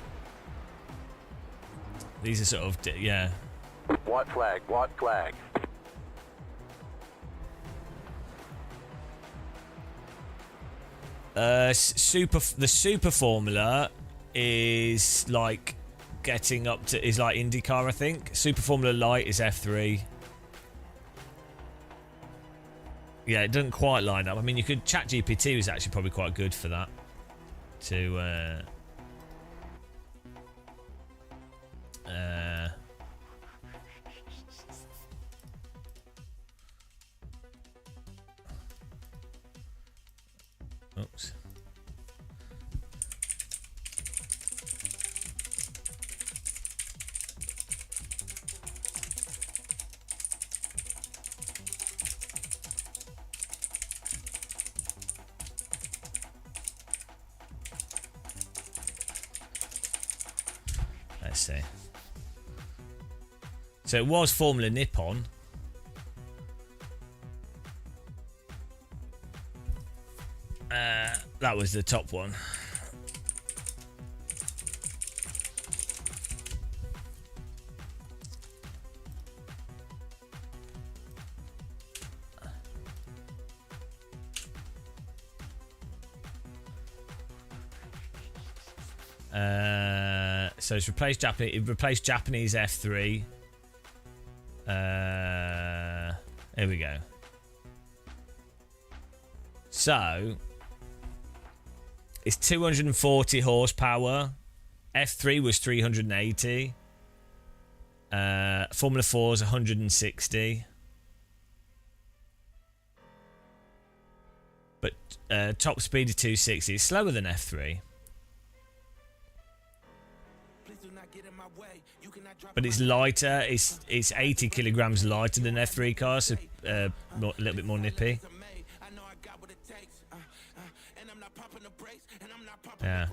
These are sort of yeah. White flag, white flag. The Super Formula is like getting up to is like IndyCar, I think. Super Formula Light is F3. Yeah, it doesn't quite line up. I mean, you could ChatGPT is actually probably quite good for that. To oops. Let's see. So it was Formula Nippon. That was the top one. So it's replaced Japanese. It replaced Japanese F3. Here we go. So it's 240 horsepower. F3 was 380. Formula 4 is 160. But top speed is 260. It's slower than F3. But it's lighter. It's 80 kilograms lighter than F3 cars, so a little bit more nippy. Yeah.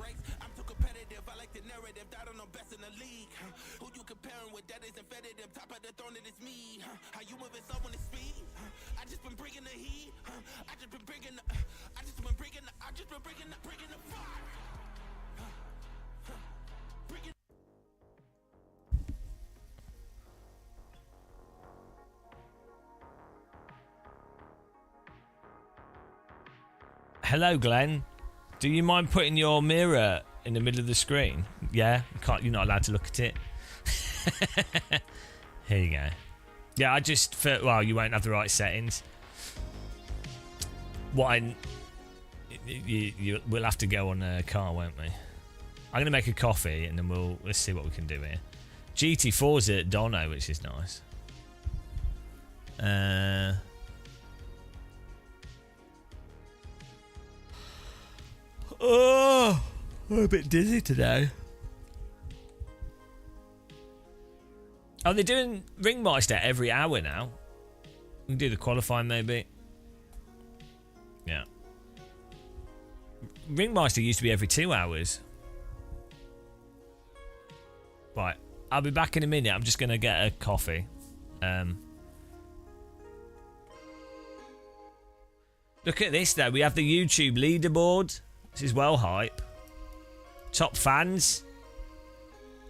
Hello, Glenn. Do you mind putting your mirror in the middle of the screen? Yeah, you're not allowed to look at it. Here you go. Yeah, well, you won't have the right settings. We'll have to go on a car, won't we? I'm gonna make a coffee and then let's see what we can do here. GT4's at Dono, which is nice. Oh, I'm a bit dizzy today. Oh, they're doing Ringmeister every hour now. We can do the qualifying maybe. Yeah. Ringmeister used to be every 2 hours. Right, I'll be back in a minute. I'm just going to get a coffee. Look at this though. We have the YouTube leaderboard. This is well hype. Top fans.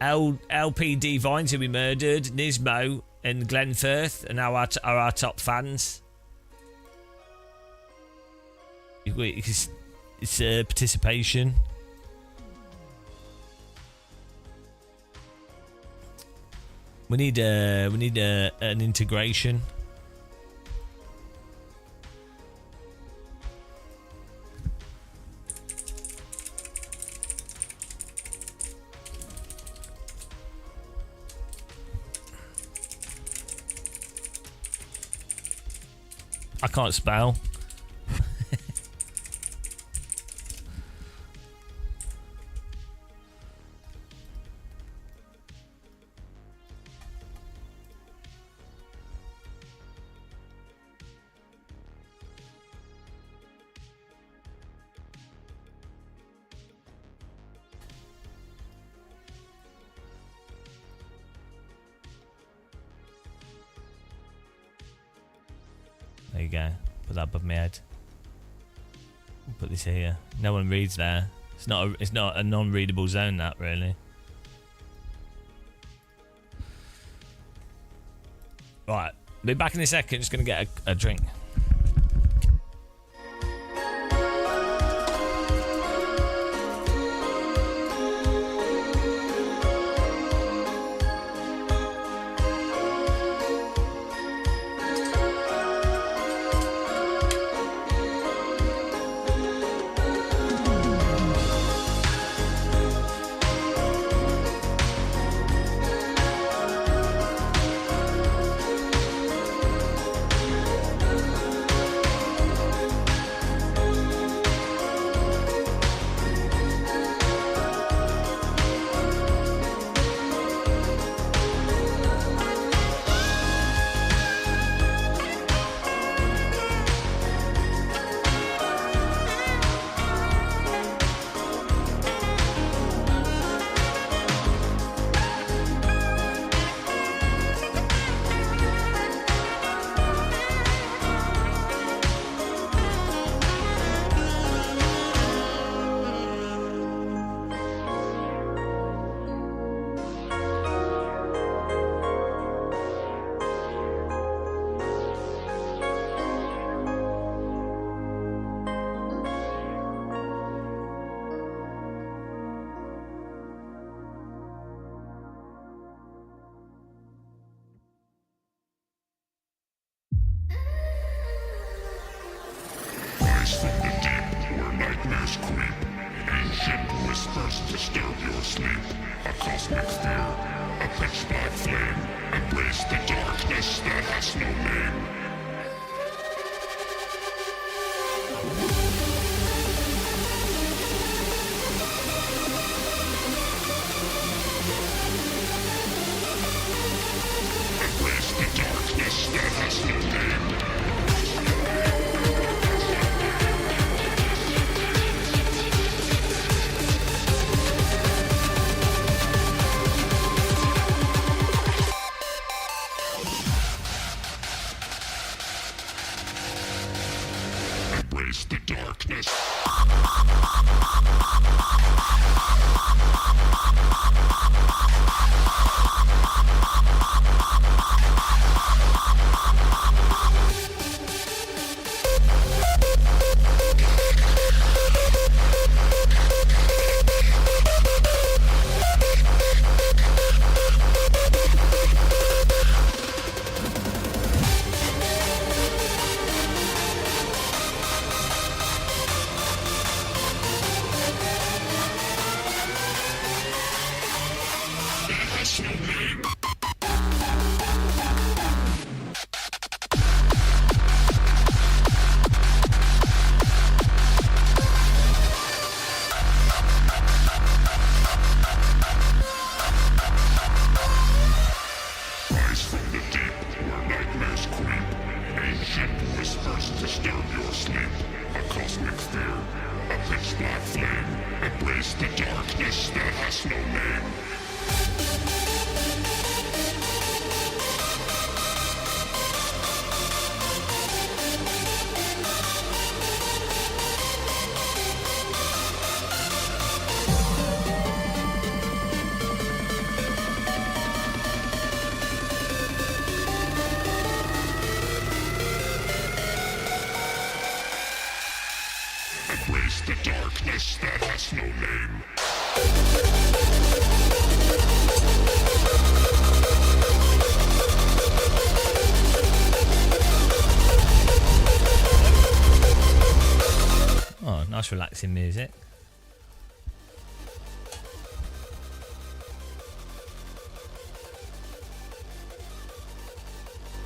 LPD Vines Who We Murdered, Nismo and Glenfirth are now our top fans. It's participation. We need an integration. I can't spell. There you go. Put that above my head. Put this here. No one reads there. It's not a non-readable zone, that really. Right. Be back in a second. Just gonna get a drink. nightmares creep. Ancient whispers disturb your sleep. A cosmic fear, a pitch black flame. Embrace the darkness that has no name. Embrace the darkness that has no name. Embrace the darkness. Rise from the deep where nightmares creep. Ancient whispers disturb your sleep. A cosmic fear, a pitch black flame. Embrace the darkness that has no name. Embrace the darkness that has no name. Oh, nice relaxing music.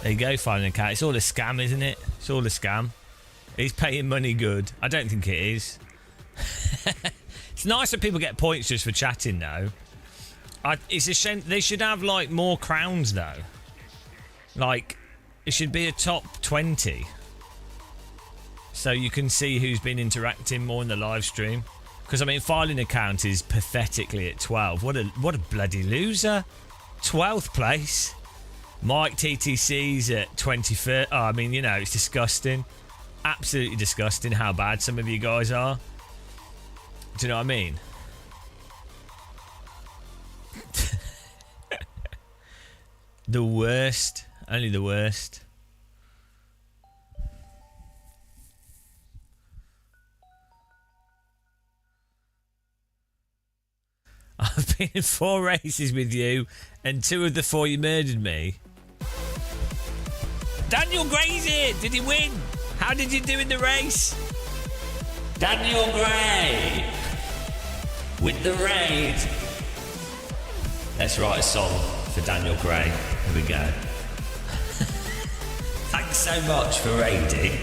There you go, finding a cat. It's all a scam, isn't it? It's all a scam. He's paying money good. I don't think it is. It's nice that people get points just for chatting, though. It's a shame. They should have, like, more crowns, though. Like, it should be a top 20. So you can see who's been interacting more in the live stream. Because, I mean, filing account is pathetically at 12. What a bloody loser. 12th place. Mike TTC's at 23rd. Oh, I mean, you know, it's disgusting. Absolutely disgusting how bad some of you guys are. Do you know what I mean? The worst. Only the worst. I've been in 4 races with you, and 2 of the 4 you murdered me. Daniel Gray's here! Did he win? How did you do in the race? Daniel Gray! With the raid. Let's write a song for Daniel Gray. Here we go. Thanks so much for raiding.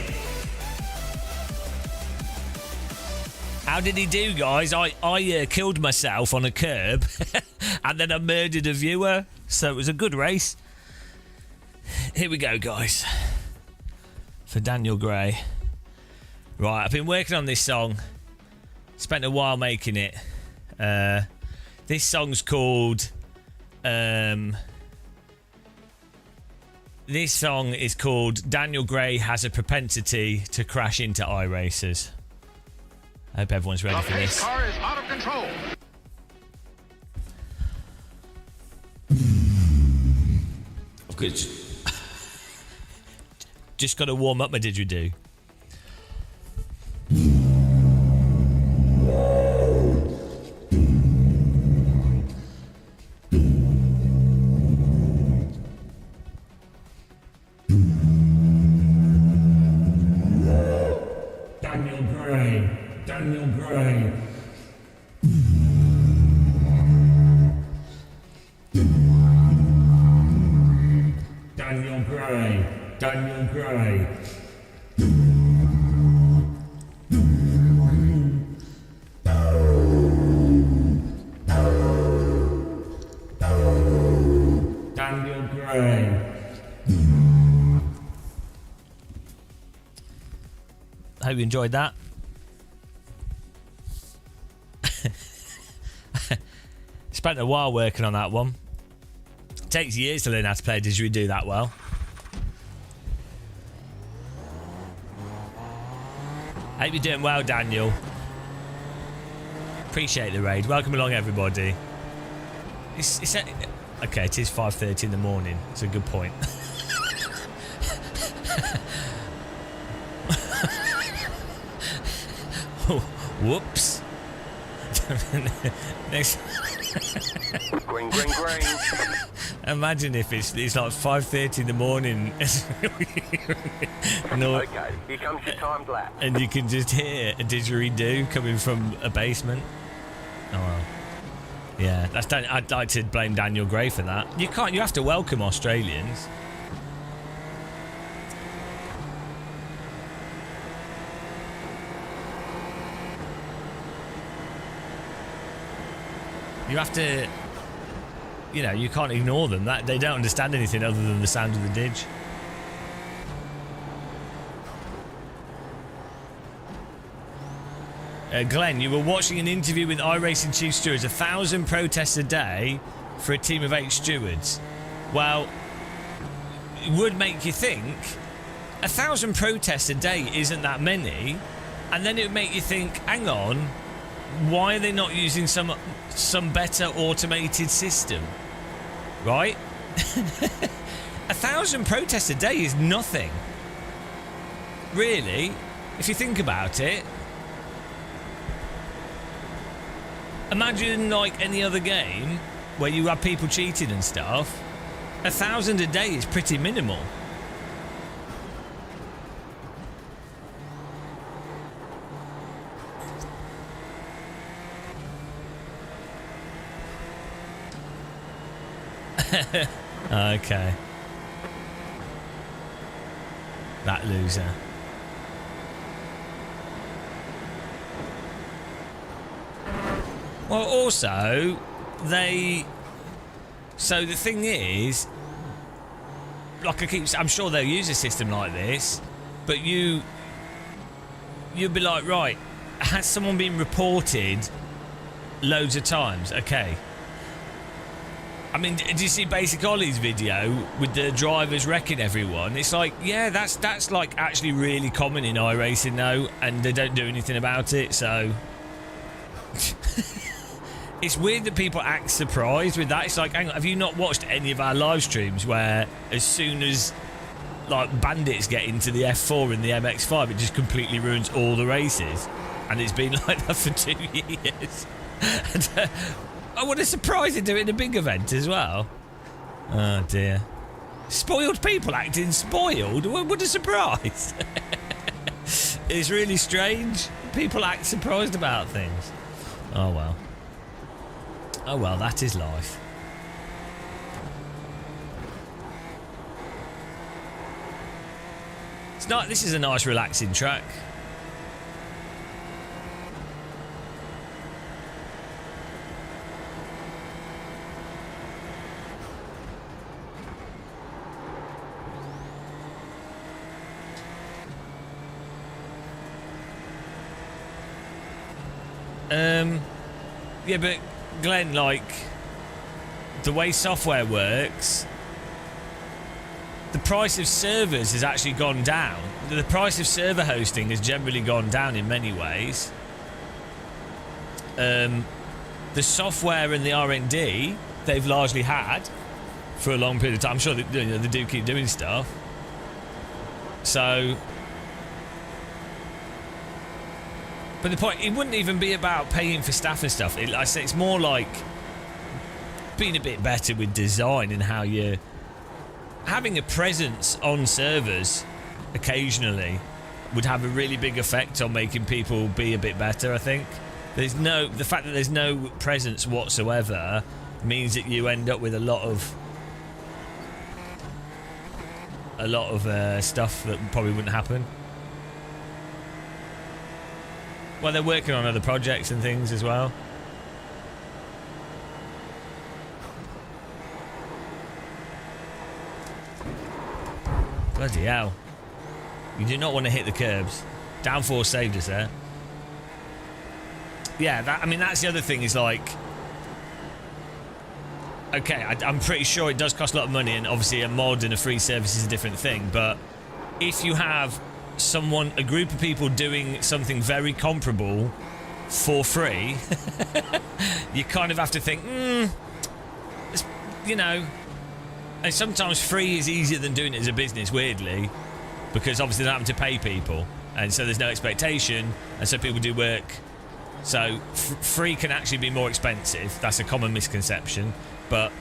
How did he do, guys? I killed myself on a curb and then I murdered a viewer, so it was a good race. Here we go, guys. For Daniel Gray. Right, I've been working on this song. Spent a while making it. This song's called... this song is called Daniel Gray Has a Propensity to Crash into iRacers. I hope everyone's ready for this. The car is out of control. Good. Just got to warm up my didgeridoo. Daniel Gray. Daniel Gray. Daniel Gray. Daniel Gray. Hope you enjoyed that. Spent a while working on that one. It takes years to learn how to play a didgeridoo that well. Hope you're doing well, Daniel. Appreciate the raid. Welcome along, everybody. Okay, it is 5:30 in the morning. It's a good point. Whoops. Next. Green, green, green. Imagine if it's like 5:30 in the morning. No, Okay, here comes your timed lap. and you can just hear a didgeridoo coming from a basement. Oh well. Yeah, I'd like to blame Daniel Gray for that. You can't. You have to welcome Australians. You have to, you know, you can't ignore them. That they don't understand anything other than the sound of the didge. Glenn, you were watching an interview with iRacing Chief Stewards. 1,000 protests a day for a team of 8 stewards. Well, it would make you think 1,000 protests a day isn't that many, and then it would make you think, hang on, why are they not using some better automated system? Right? 1,000 protests a day is nothing. Really, if you think about it. Imagine like any other game where you have people cheating and stuff. 1,000 a day is pretty minimal. Okay. That loser. Well, also, so the thing is, like I'm sure they'll use a system like this, but you'll be like, right, has someone been reported loads of times? Okay. I mean, did you see Basic Ollie's video with the drivers wrecking everyone? It's like, yeah, that's like actually really common in iRacing now, and they don't do anything about it, so... It's weird that people act surprised with that. It's like, hang on, have you not watched any of our live streams where as soon as like bandits get into the F4 and the MX5, it just completely ruins all the races? And it's been like that for 2 years. And, what a surprise to do it in a big event as well. Oh dear. Spoiled people acting spoiled? What a surprise. It's really strange. People act surprised about things. Oh well. Oh well, that is life. This is a nice relaxing track. Yeah, but Glenn, like, the way software works, the price of servers has actually gone down. The price of server hosting has generally gone down in many ways. The software and the R&D they've largely had for a long period of time. I'm sure that, you know, they do keep doing stuff. So... But the point, it wouldn't even be about paying for staff and stuff. I say it's more like being a bit better with design and how you're having a presence on servers occasionally. would have a really big effect on making people be a bit better. I think the fact that there's no presence whatsoever means that you end up with a lot of stuff that probably wouldn't happen. Well, they're working on other projects and things as well. Bloody hell. You do not want to hit the curbs. Downforce saved us there. Yeah, that's the other thing is like... Okay, I'm pretty sure it does cost a lot of money, and obviously a mod and a free service is a different thing, but if you have a group of people doing something very comparable for free, you kind of have to think, you know, and sometimes free is easier than doing it as a business, weirdly, because obviously they're not having to pay people, and so there's no expectation, and so people do work. So free can actually be more expensive. That's a common misconception, but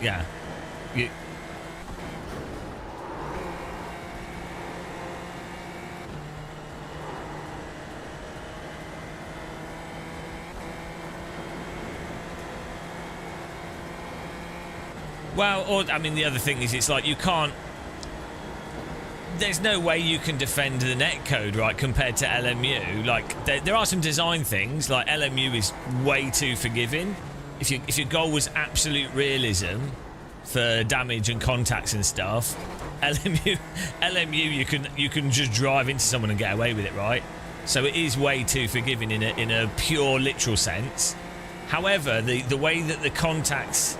yeah, well, or I mean, the other thing is, it's like you can't. There's no way you can defend the netcode, right, compared to LMU. Like, there are some design things, like LMU is way too forgiving. If your goal was absolute realism for damage and contacts and stuff, LMU you can just drive into someone and get away with it, right? So it is way too forgiving in a pure literal sense. However, the way that the contacts...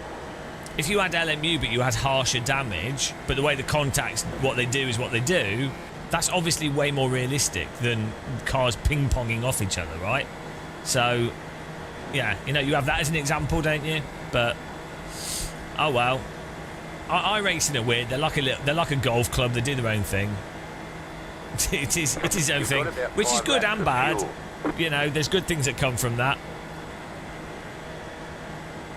If you had LMU but you had harsher damage, but the way the contacts, what they do is what they do, that's obviously way more realistic than cars ping-ponging off each other, right? So, yeah, you know, you have that as an example, don't you? But, oh well. iRacing are weird. They're like a golf club. They do their own thing. It is its own thing, which is good and bad. You know, there's good things that come from that.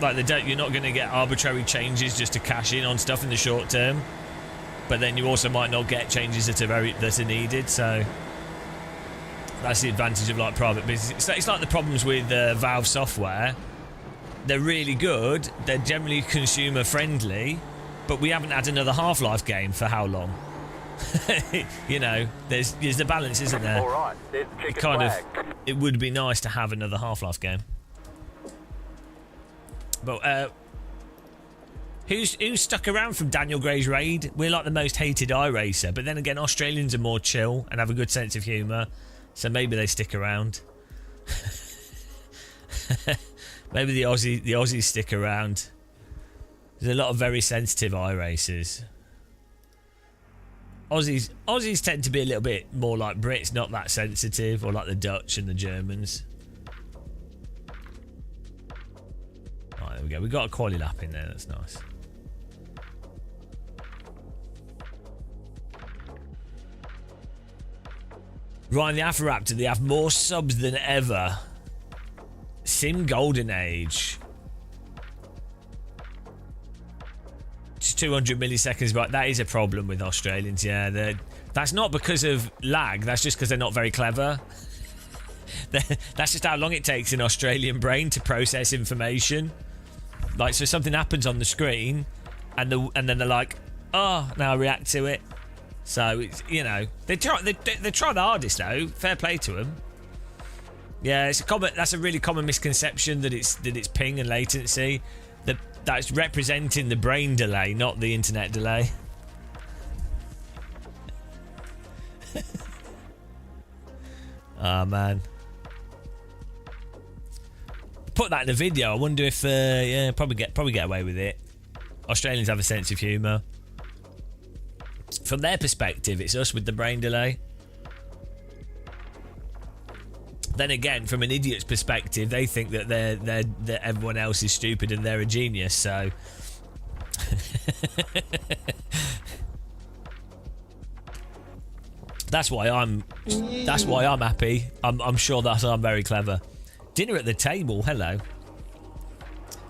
Like, you're not going to get arbitrary changes just to cash in on stuff in the short term, but then you also might not get changes that are needed. So that's the advantage of like private business. It's like the problems with Valve software. They're really good. They're generally consumer friendly, but we haven't had another Half-Life game for how long? You know, there's the balance, isn't there? All right, there's the chicken flag. It would be nice to have another Half-Life game. But who's stuck around from Daniel Gray's raid? We're like the most hated iRacer, but then again, Australians are more chill and have a good sense of humour, so maybe they stick around. Maybe the Aussies stick around. There's a lot of very sensitive iRacers. Aussies tend to be a little bit more like Brits, not that sensitive, or like the Dutch and the Germans. There we go. We got a quality lap in there. That's nice. Ryan the Afroraptor, they have more subs than ever. Sim Golden Age. Just 200 milliseconds, but that is a problem with Australians. Yeah, that's not because of lag. That's just because they're not very clever. That's just how long it takes an Australian brain to process information. Like, so something happens on the screen, and then they're like, "Oh, now I react to it." So it's, you know, they try the hardest though. Fair play to them. Yeah, that's a really common misconception that it's ping and latency. That's representing the brain delay, not the internet delay. Oh man. Put that in a video. I wonder if yeah, probably get away with it. Australians have a sense of humour. From their perspective, it's us with the brain delay. Then again, from an idiot's perspective, they think that that everyone else is stupid and they're a genius. So that's why I'm happy. I'm sure that I'm very clever. Dinner at the table. Hello.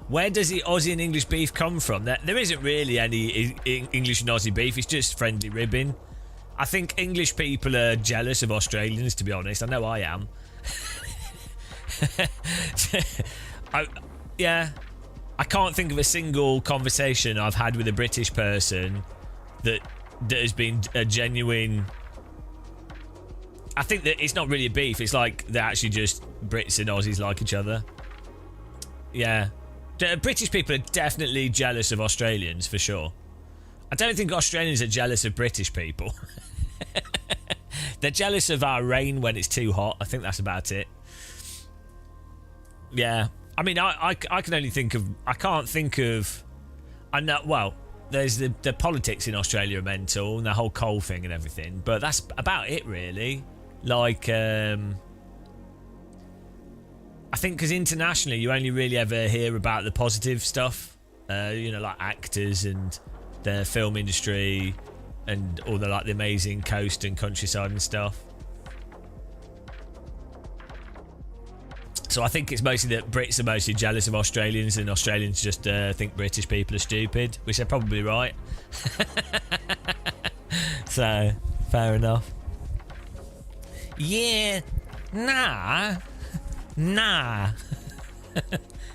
Where does the Aussie and English beef come from? There isn't really any English and Aussie beef. It's just friendly ribbing. I think English people are jealous of Australians, to be honest. I know I am. I can't think of a single conversation I've had with a British person that has been a genuine... I think that it's not really a beef. It's like they're actually just Brits and Aussies like each other. Yeah. British people are definitely jealous of Australians, for sure. I don't think Australians are jealous of British people. They're jealous of our rain when it's too hot. I think that's about it. Yeah. I mean, I can only think of... I can't think of... I know, well, there's the politics in Australia are mental and the whole coal thing and everything, but that's about it, really. Like, I think because internationally you only really ever hear about the positive stuff. You know, like actors and the film industry and all the, like, the amazing coast and countryside and stuff. So I think it's mostly that Brits are mostly jealous of Australians and Australians just think British people are stupid, which they're probably right. So, fair enough. Yeah, nah.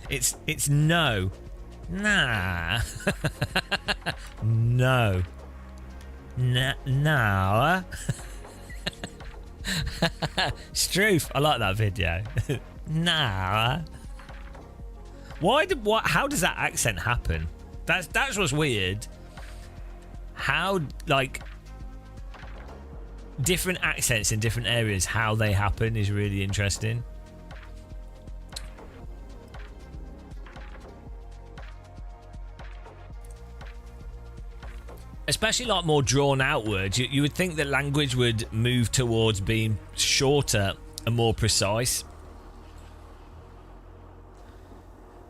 It's no. Nah. No. No. Struth. I like that video. Nah. How does that accent happen? That's what's weird. How, like, different accents in different areas, how they happen is really interesting. Especially like more drawn out words. You would think that language would move towards being shorter and more precise.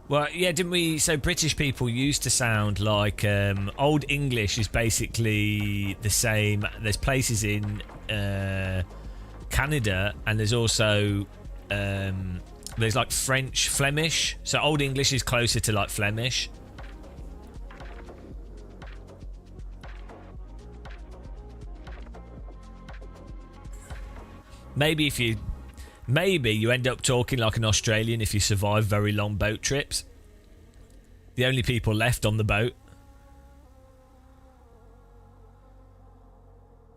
Well, yeah, didn't we? So British people used to sound like Old English is basically the same. There's places in Canada, and there's also there's like French Flemish. So Old English is closer to like Flemish. Maybe you end up talking like an Australian if you survive very long boat trips. The only people left on the boat.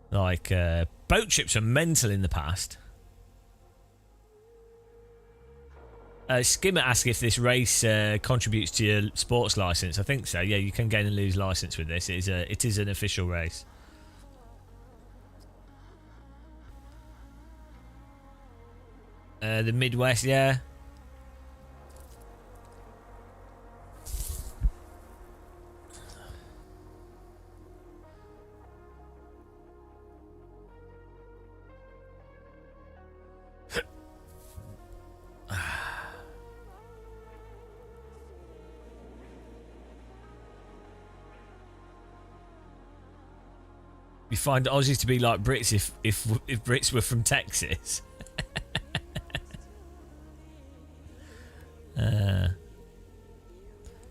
Like, boat trips are mental in the past. Skimmer asks if this race contributes to your sports license. I think so. Yeah, you can gain and lose license with this. It is an official race. The Midwest, yeah. You find Aussies to be like Brits if Brits were from Texas.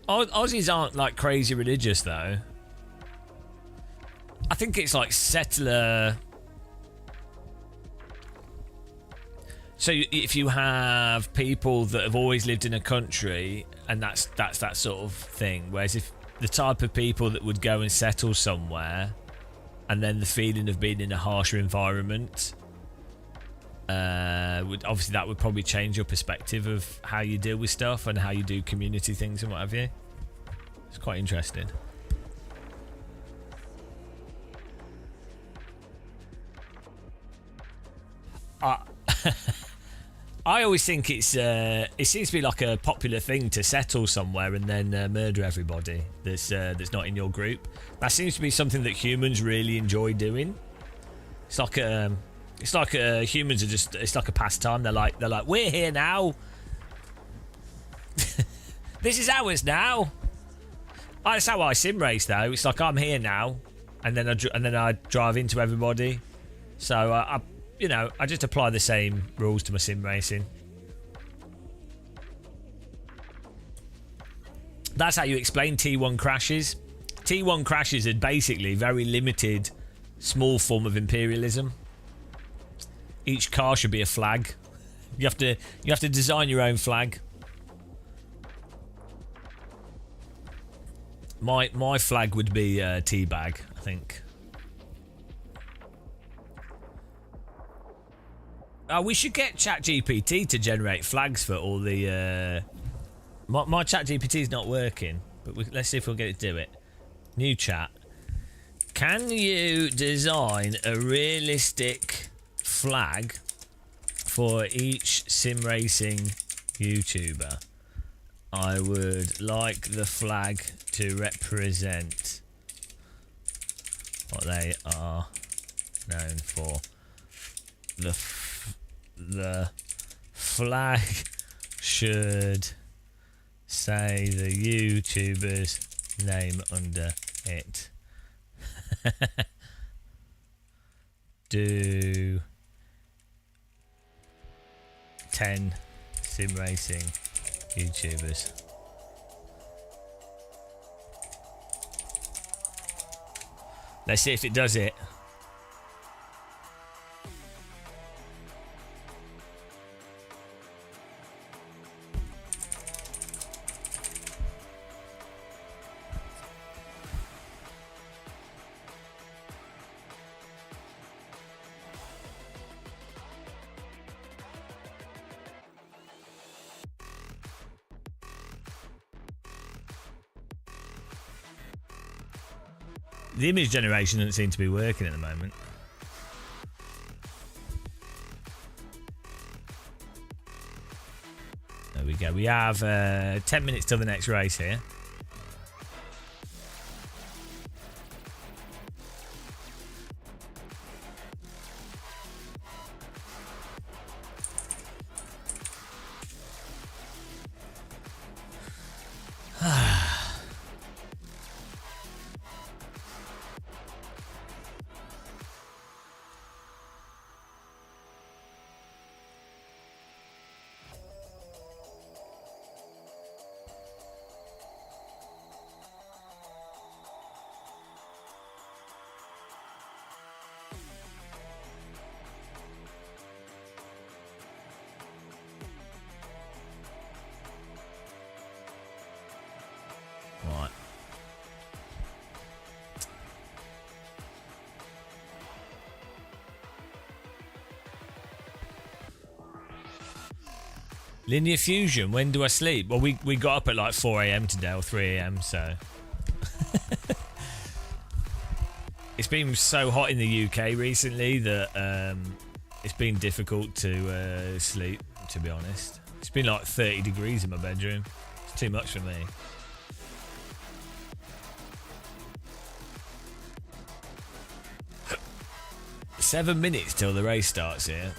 Aussies aren't like crazy religious though. I think it's like settler. So if you have people that have always lived in a country, and that's that sort of thing. Whereas if the type of people that would go and settle somewhere, and then the feeling of being in a harsher environment, obviously that would probably change your perspective of how you deal with stuff and how you do community things and what have you. It's quite interesting. I always think it seems to be like a popular thing to settle somewhere and then murder everybody that's not in your group. That seems to be something that humans really enjoy doing. It's like humans are just, it's like a pastime. They're like we're here now. This is ours now. That's how I sim race though. It's like I'm here now, and then I drive into everybody. So I just apply the same rules to my sim racing. That's how you explain T1 crashes. T1 crashes are basically very limited, small form of imperialism. Each car should be a flag. You have to design your own flag. My flag would be teabag, I think. We should get ChatGPT to generate flags for all the. My ChatGPT is not working, but let's see if we'll get it to do it. New chat. Can you design a realistic flag for each sim racing YouTuber? I would like the flag to represent what they are known for. The flag should say the YouTuber's name under it. Do 10 sim racing YouTubers. Let's see if it does it. The image generation doesn't seem to be working at the moment. There we go. We have 10 minutes till the next race here. Right. Linear Fusion, when do I sleep? Well, we got up at like 4 a.m. today, or 3 a.m, so... It's been so hot in the UK recently that it's been difficult to sleep, to be honest. It's been like 30 degrees in my bedroom. It's too much for me. Seven minutes till the race starts here.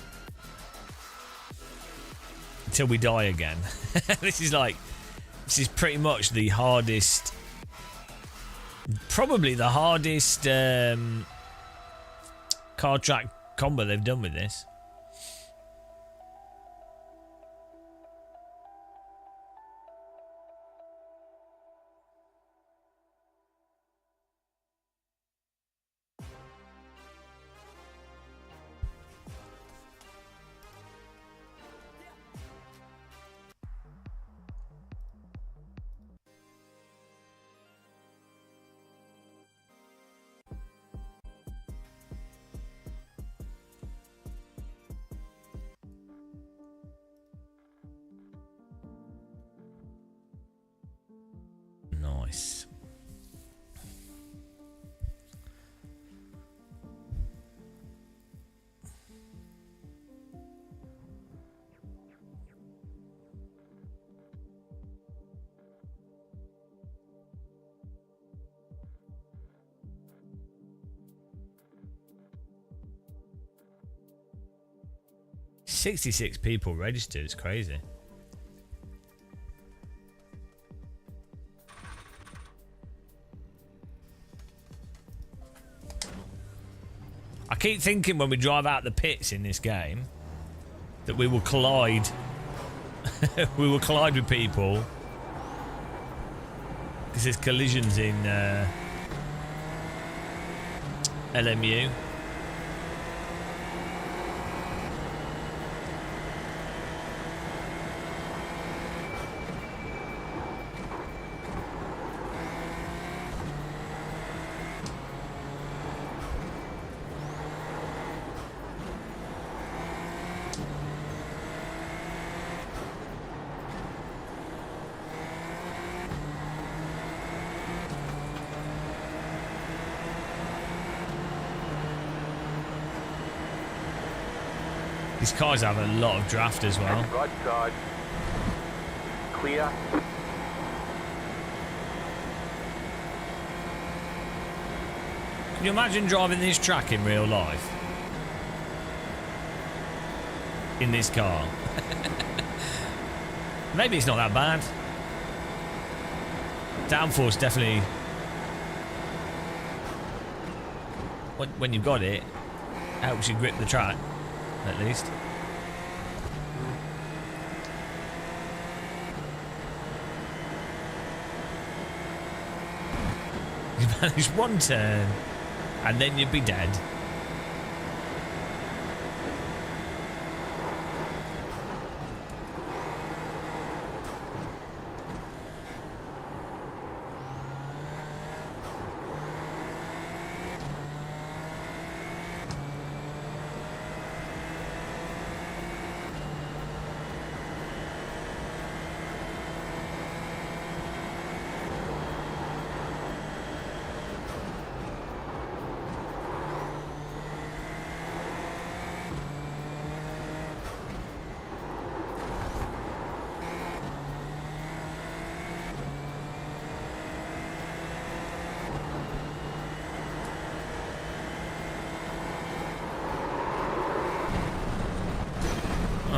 Until we die again. This is pretty much the hardest, probably the hardest car track combo they've done with this. Nice. $66 people registered. It's crazy. I keep thinking when we drive out the pits in this game that we will collide. We will collide with people because there's collisions in LMU. These cars have a lot of draft as well. Right side. Clear. Can you imagine driving this track in real life? In this car? Maybe it's not that bad. Downforce definitely... When you've got it, helps you grip the track, at least. You manage one turn, and then you'd be dead.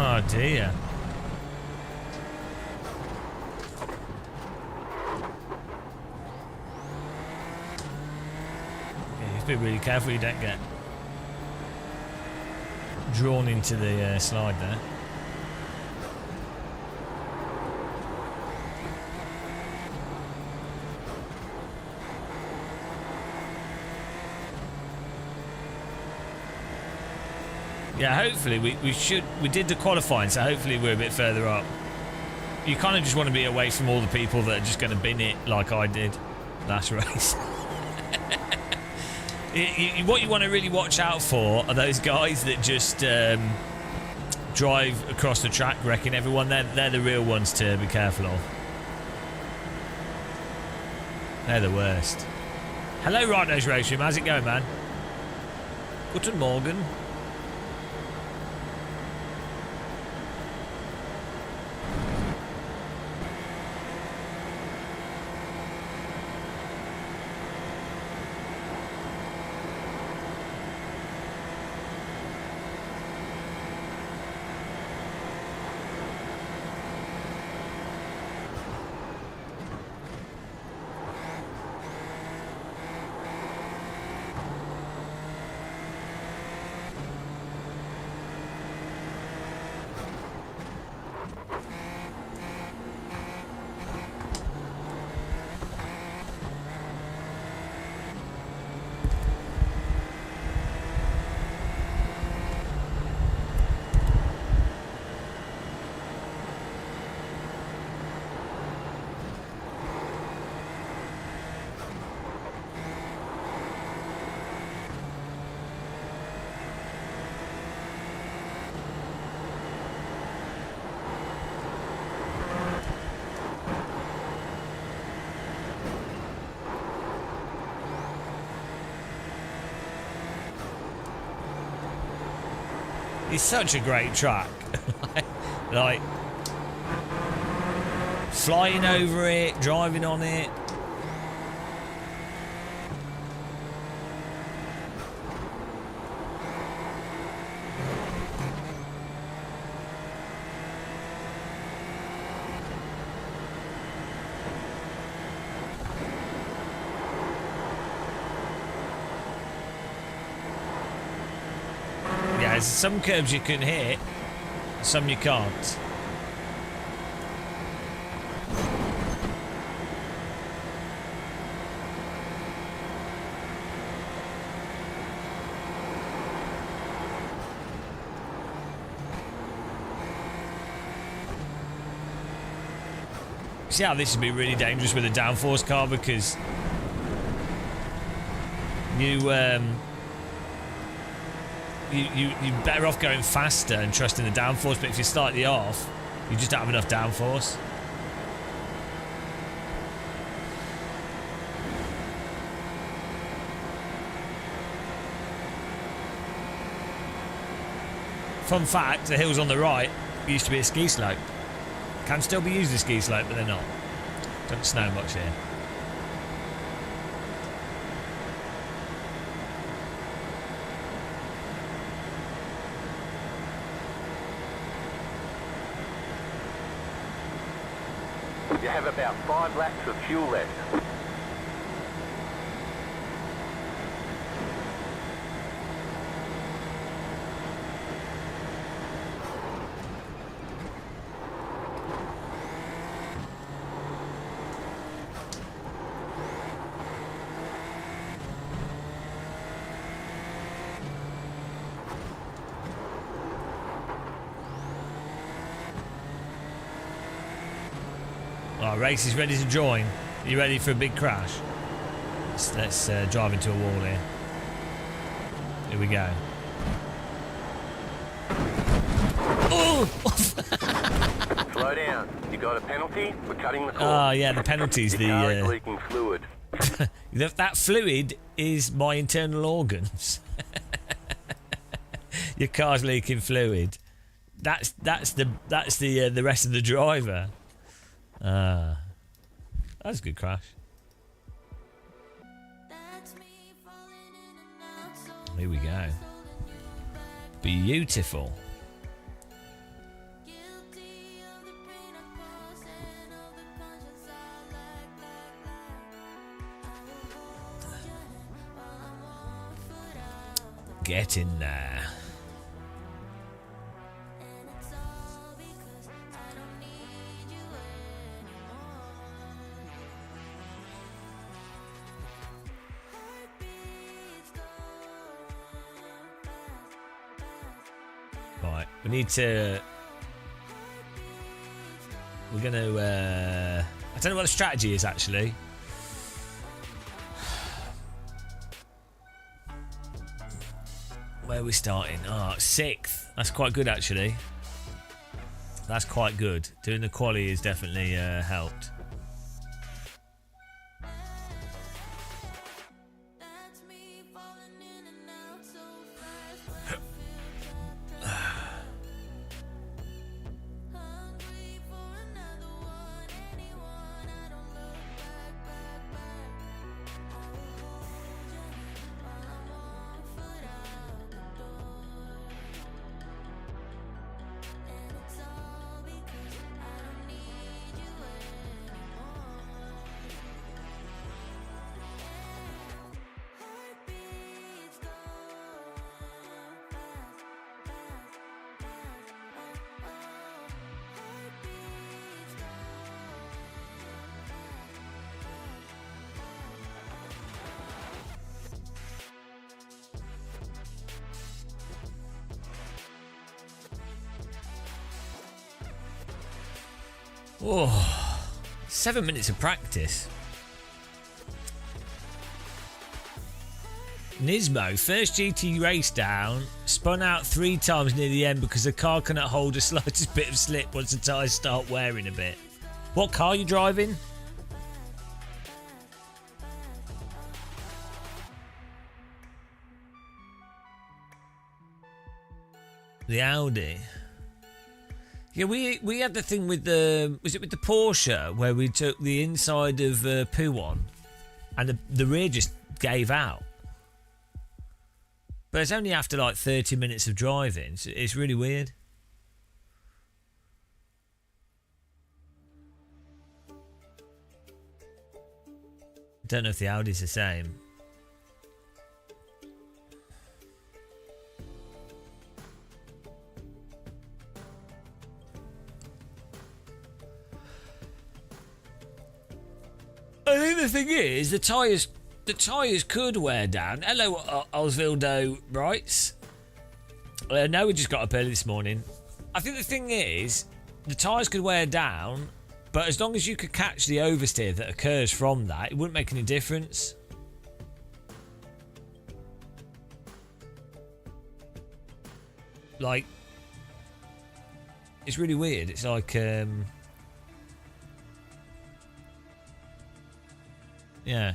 Oh dear. Yeah, you have to be really careful you don't get drawn into the slide there. Yeah, hopefully we did the qualifying, so hopefully we're a bit further up. You kind of just want to be away from all the people that are just going to bin it like I did last race. What you want to really watch out for are those guys that just drive across the track wrecking everyone. They're the real ones to be careful of. They're the worst. Hello, Right Nose Race Room. How's it going, man? Guten Morgen. It's such a great track. Like, flying over it, driving on it. There's some curves you can hit, some you can't. see how this would be really dangerous with a downforce car, because you're better off going faster and trusting the downforce, but if you're slightly off, you just don't have enough downforce. Fun fact, the hills on the right used to be a ski slope. Can still be used as a ski slope, but they're not. Don't snow much here. You have about 5 laps of fuel left. Our race is ready to join. Are you ready for a big crash? Let's drive into a wall here. Here we go. Oh! Slow down. You got a penalty for cutting the course. Oh, yeah, the penalty's Your car is leaking fluid. that fluid is my internal organs. Your car's leaking fluid. That's the rest of the driver. That was a good crash. Here we go. Beautiful. Get in there. Right, we need to... We're going to... I don't know what the strategy is, actually. Where are we starting? Oh, 6th. That's quite good, actually. That's quite good. Doing the quali has definitely helped. Oh, 7 minutes of practice. Nismo, first GT race down, spun out 3 times near the end because the car cannot hold the slightest bit of slip once the tyres start wearing a bit. What car are you driving? The Audi. Yeah, we had the thing with the... Was it with the Porsche where we took the inside of poo on and the rear just gave out? But it's only after like 30 minutes of driving. So it's really weird. Don't know if the Audi's the same. I think the thing is, the tyres could wear down. Hello, Osvaldo writes. No, we just got up early this morning. I think the thing is, the tyres could wear down But as long as you could catch the oversteer that occurs from that, it wouldn't make any difference. Like, it's really weird. It's like, yeah,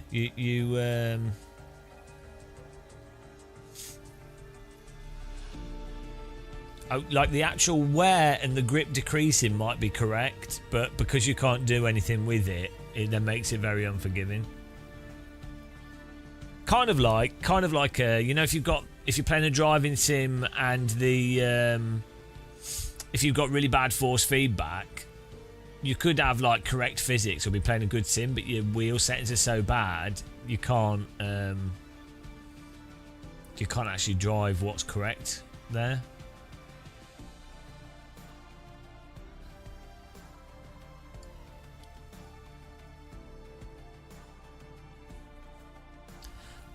like the actual wear and the grip decreasing might be correct, but because you can't do anything with it, it then makes it very unforgiving. Kind of like, you know, if you're playing a driving sim and if you've got really bad force feedback, you could have like correct physics or be playing a good sim, but your wheel settings are so bad you can't actually drive what's correct there.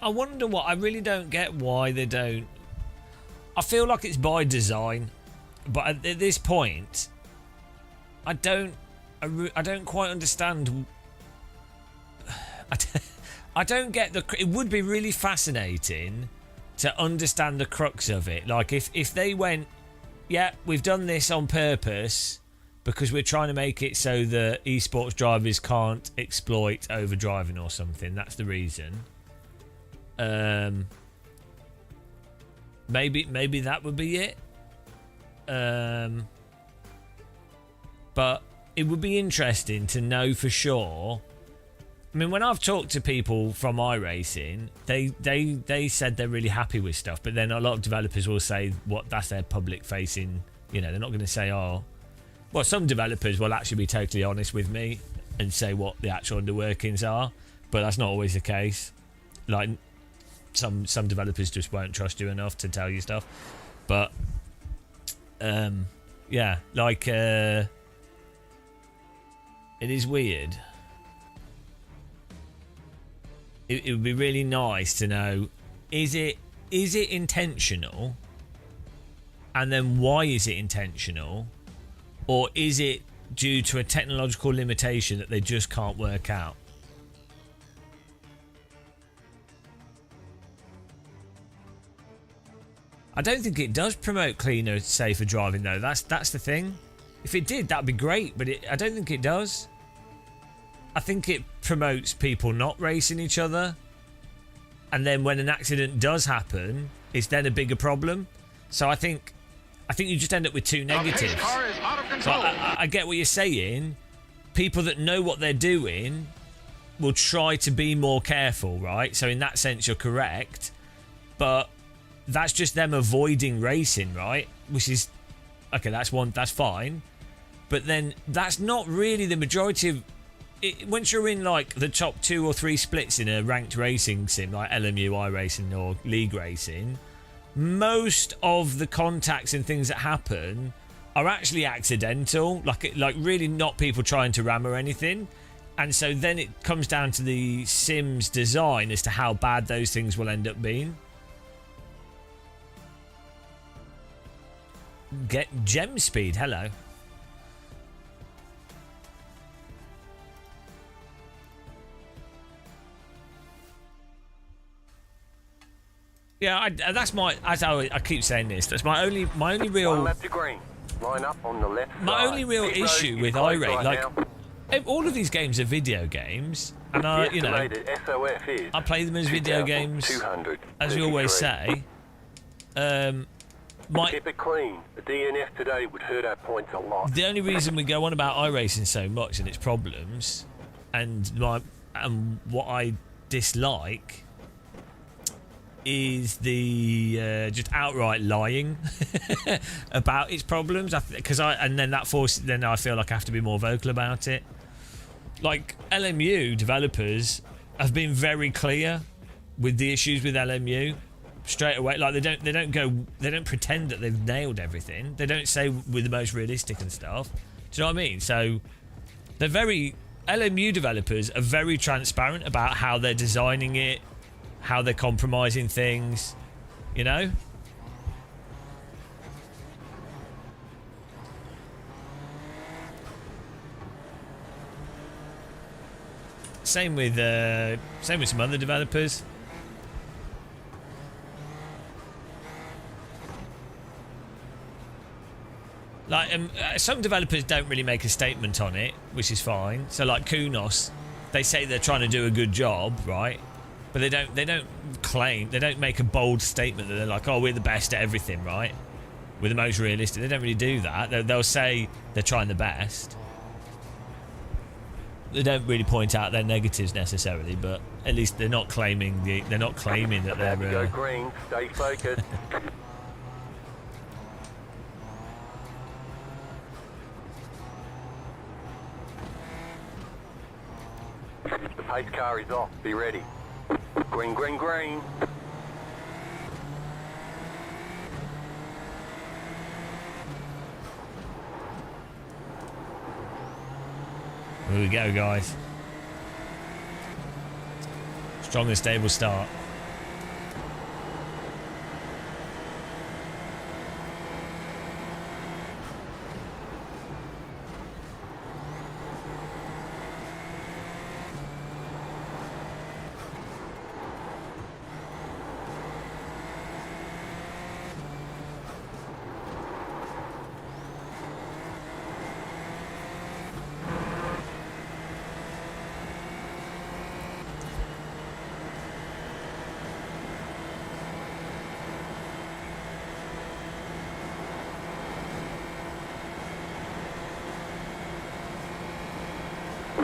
I wonder what, I really don't get why they don't. I feel like it's by design, but at this point, I don't quite understand. I don't get the. It would be really fascinating to understand the crux of it. Like if they went, yeah, we've done this on purpose because we're trying to make it so that esports drivers can't exploit overdriving or something. That's the reason. Maybe that would be it. But it would be interesting to know for sure. I mean, when I've talked to people from iRacing, they said they're really happy with stuff, but then a lot of developers will say that's their public facing, you know, they're not going to say, oh, well, some developers will actually be totally honest with me and say what the actual underworkings are, but that's not always the case. Like, some developers just won't trust you enough to tell you stuff. But yeah, like it is weird. It would be really nice to know, is it intentional, and then why is it intentional, or is it due to a technological limitation that they just can't work out? I don't think it does promote cleaner, safer driving though. That's the thing. If it did, that'd be great, but I don't think it does. I think it promotes people not racing each other, and then when an accident does happen, it's then a bigger problem. So I think you just end up with two negatives. So I get what you're saying. People that know what they're doing will try to be more careful, right? So in that sense, you're correct, but that's just them avoiding racing, right? Which is okay. That's fine, but then that's not really the majority of it. Once you're in like the top 2 or 3 splits in a ranked racing sim like LMU, iRacing, or League Racing, most of the contacts and things that happen are actually accidental, like really not people trying to ram or anything. And so then it comes down to the sim's design as to how bad those things will end up being. Get gem speed, hello. Yeah, that's my. As I keep saying this, that's my only real. One left to green. Line up on the left My side. only real Pit road issue is with closed iRate, right like now. all of these games are video games, and The you know, estimated SOF is I play them as video games, 2,233. as we always say. Keep it clean. The DNF today would hurt our points a lot. The only reason we go on about iRacing so much and its problems, and what I dislike, is the just outright lying about its problems. Then I feel like I have to be more vocal about it. Like LMU developers have been very clear with the issues with LMU straight away. Like they don't pretend that they've nailed everything. They don't say we're the most realistic and stuff. Do you know what I mean? So LMU developers are very transparent about how they're designing it, how they're compromising things, you know? Same with some other developers. Like some developers don't really make a statement on it, which is fine. So like Kunos, they say they're trying to do a good job, right? But they don't claim, they don't make a bold statement that they're like, oh, we're the best at everything, right? We're the most realistic. They don't really do that. They'll say they're trying the best. They don't really point out their negatives necessarily, but at least they're not claiming that they're. Go green. Stay focused. The pace car is off. Be ready. Green, green, green. Here we go, guys. Strong and stable start.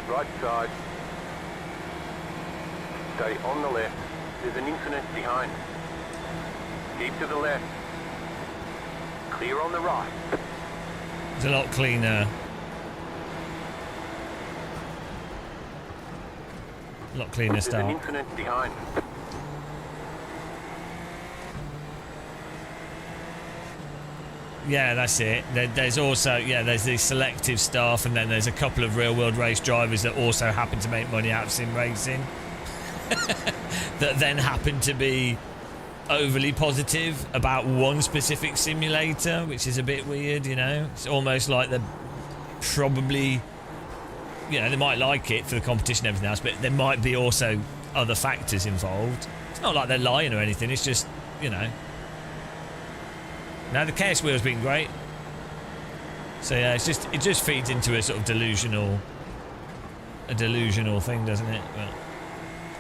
Right side. Stay on the left. There's an incident behind. Keep to the left. Clear on the right. It's a lot cleaner. A lot cleaner There's an start. incident behind. Yeah, that's it. There's also, there's the selective staff, and then there's a couple of real-world race drivers that also happen to make money out of sim racing. That then happen to be overly positive about one specific simulator, which is a bit weird, you know? It's almost like they're probably, they might like it for the competition and everything else, but there might be also other factors involved. It's not like they're lying or anything, it's just, Now the KS wheel's been great, so yeah, it just feeds into a sort of delusional thing, doesn't it?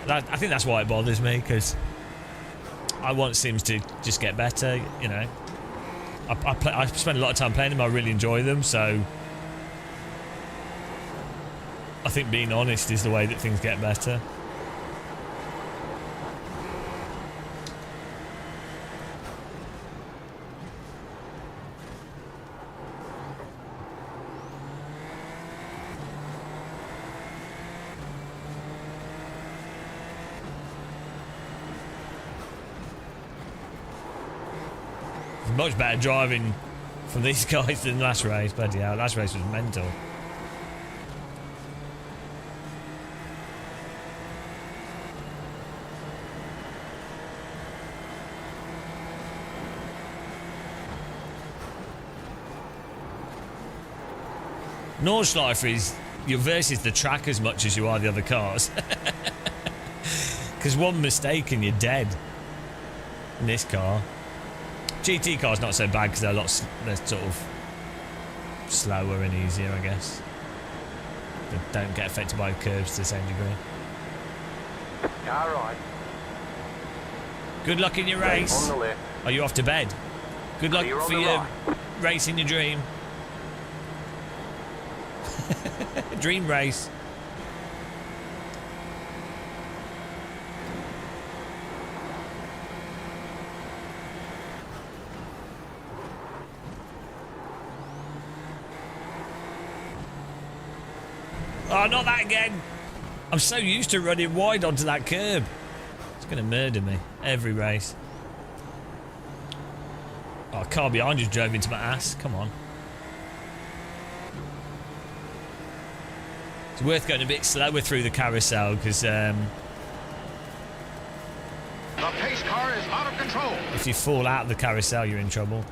But I think that's why it bothers me, because I want Sims to just get better. I spend a lot of time playing them. I really enjoy them, so I think being honest is the way that things get better. Much better driving from these guys than last race. Bloody hell, last race was mental. Nordschleifer is, you're versus the track as much as you are the other cars. Because one mistake and you're dead in this car. GT car's not so bad because they're sort of slower and easier, I guess. They don't get affected by curves to the same degree. Car right. Good luck in your race. On the left. Are you off to bed? Good luck Clear on for the your right. race in your dream. Dream race. Oh, not that again. I'm so used to running wide onto that curb. It's going to murder me every race. Oh, a car behind just drove into my ass. Come on. It's worth going a bit slower through the carousel because The pace car is out of control. if you fall out of the carousel, you're in trouble.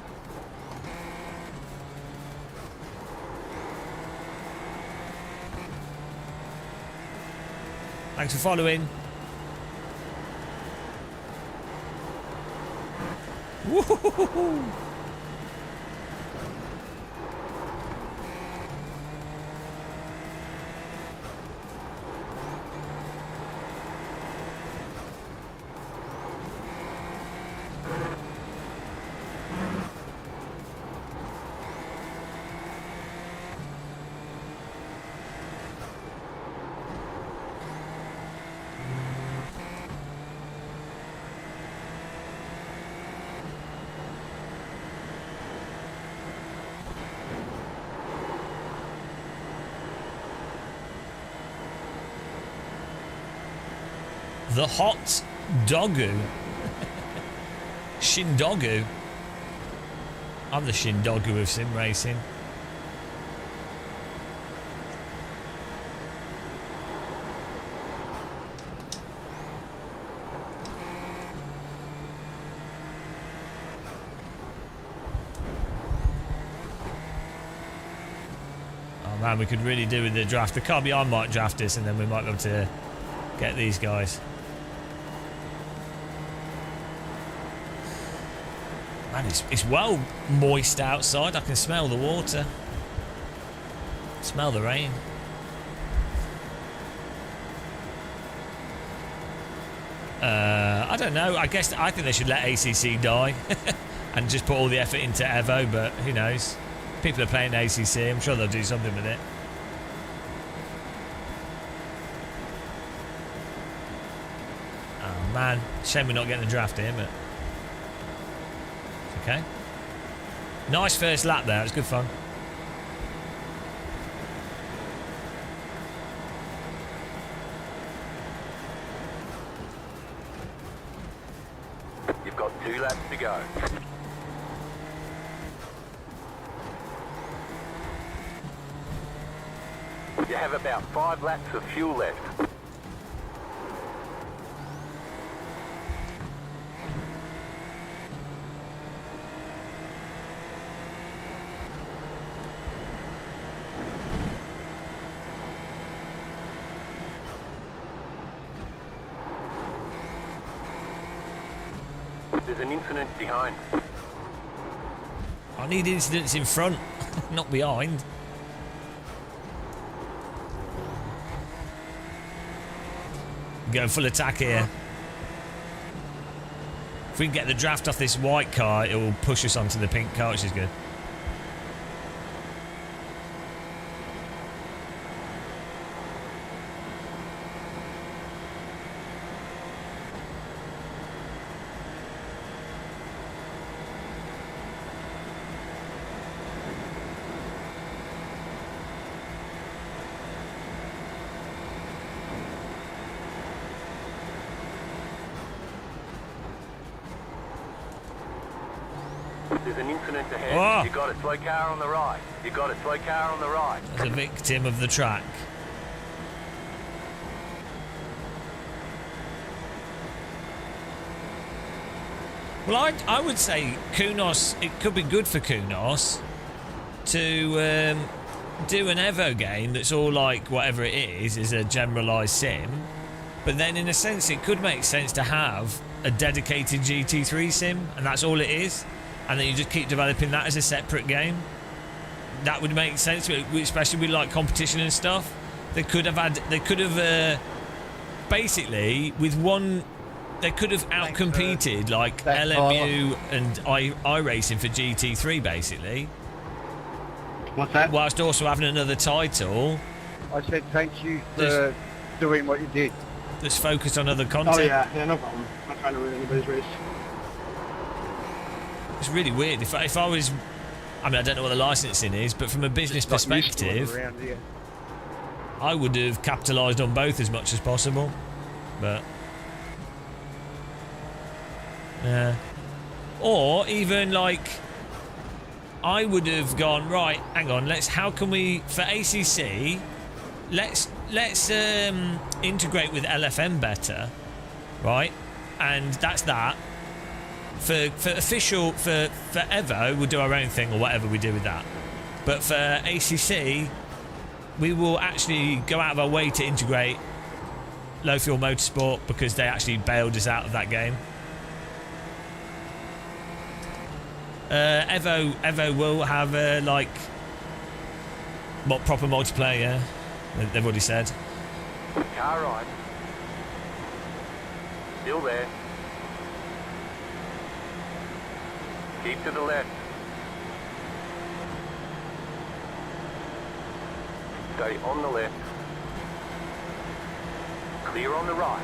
Thanks for following. Woo-hoo-hoo-hoo. The hot doggo. Shindogu. I'm the Shindogu of sim racing. Oh man, we could really do with the draft. The car behind might draft us and then we might be able to get these guys. Man, it's well moist outside. I can smell the water. Smell the rain. I don't know. I think they should let ACC die and just put all the effort into Evo, but who knows? People are playing ACC. I'm sure they'll do something with it. Oh man, shame we're not getting the draft here, but okay. Nice first lap there. It was good fun. You've got 2 laps to go. You have about 5 laps of fuel left. There's an incident behind. I need incidents in front, not behind. Going full attack here. If we can get the draft off this white car, it will push us onto the pink car, which is good. There's an incident ahead. Oh. You got a slow car on the right. You got a slow car on the right. As a victim of the track. Well, I would say Kunos, it could be good for Kunos to do an Evo game that's all like whatever it is a generalised sim. But then in a sense, it could make sense to have a dedicated GT3 sim, and that's all it is. And then you just keep developing that as a separate game. That would make sense, especially with like competition and stuff. They could have basically with one, they could have outcompeted like LMU and iRacing for GT3 basically. What's that? Whilst also having another title. I said thank you for doing what you did. That's focused on other content. Oh yeah, no problem. I'm not trying to ruin anybody's race. It's really weird. If I was, I mean, I don't know what the licensing is, but from a business perspective, I would have capitalised on both as much as possible. But yeah, or even like, I would have gone right. Hang on, how can we for ACC? Let's integrate with LFM better, right? And that's that. For official, for Evo, we'll do our own thing or whatever we do with that. But for ACC, we will actually go out of our way to integrate Low Fuel Motorsport because they actually bailed us out of that game. Evo will have like proper multiplayer. Yeah, they've already said. Car right. Still there. Keep to the left. Stay on the left. Clear on the right.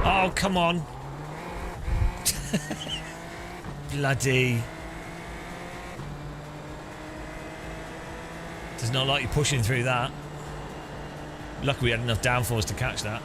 Oh, come on. Bloody. Does not like you pushing through that. Lucky we had enough downforce to catch that.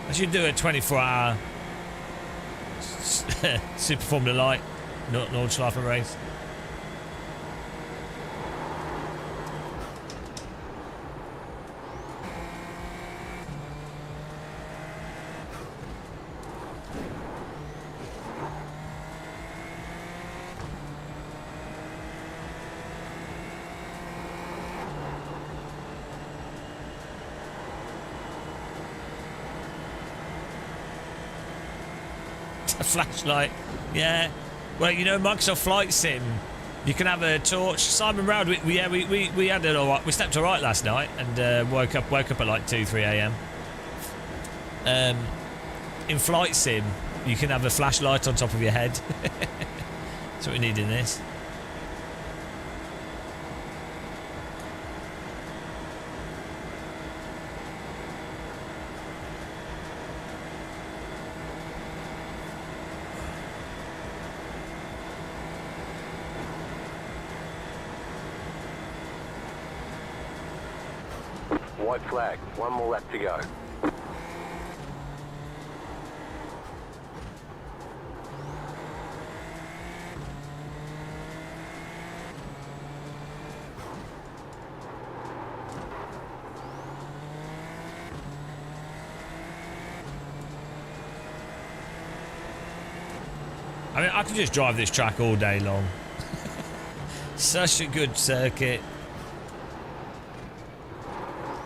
I should do a 24-hour Super Formula Light Nordschleife race. A flashlight, yeah. Well, you know, Microsoft Flight Sim, you can have a torch. Simon Round, we had it all right. We slept all right last night and woke up at like 2-3 a.m. In Flight Sim, you can have a flashlight on top of your head. That's what we need in this. White flag. One more lap to go. I mean, I could just drive this track all day long. Such a good circuit.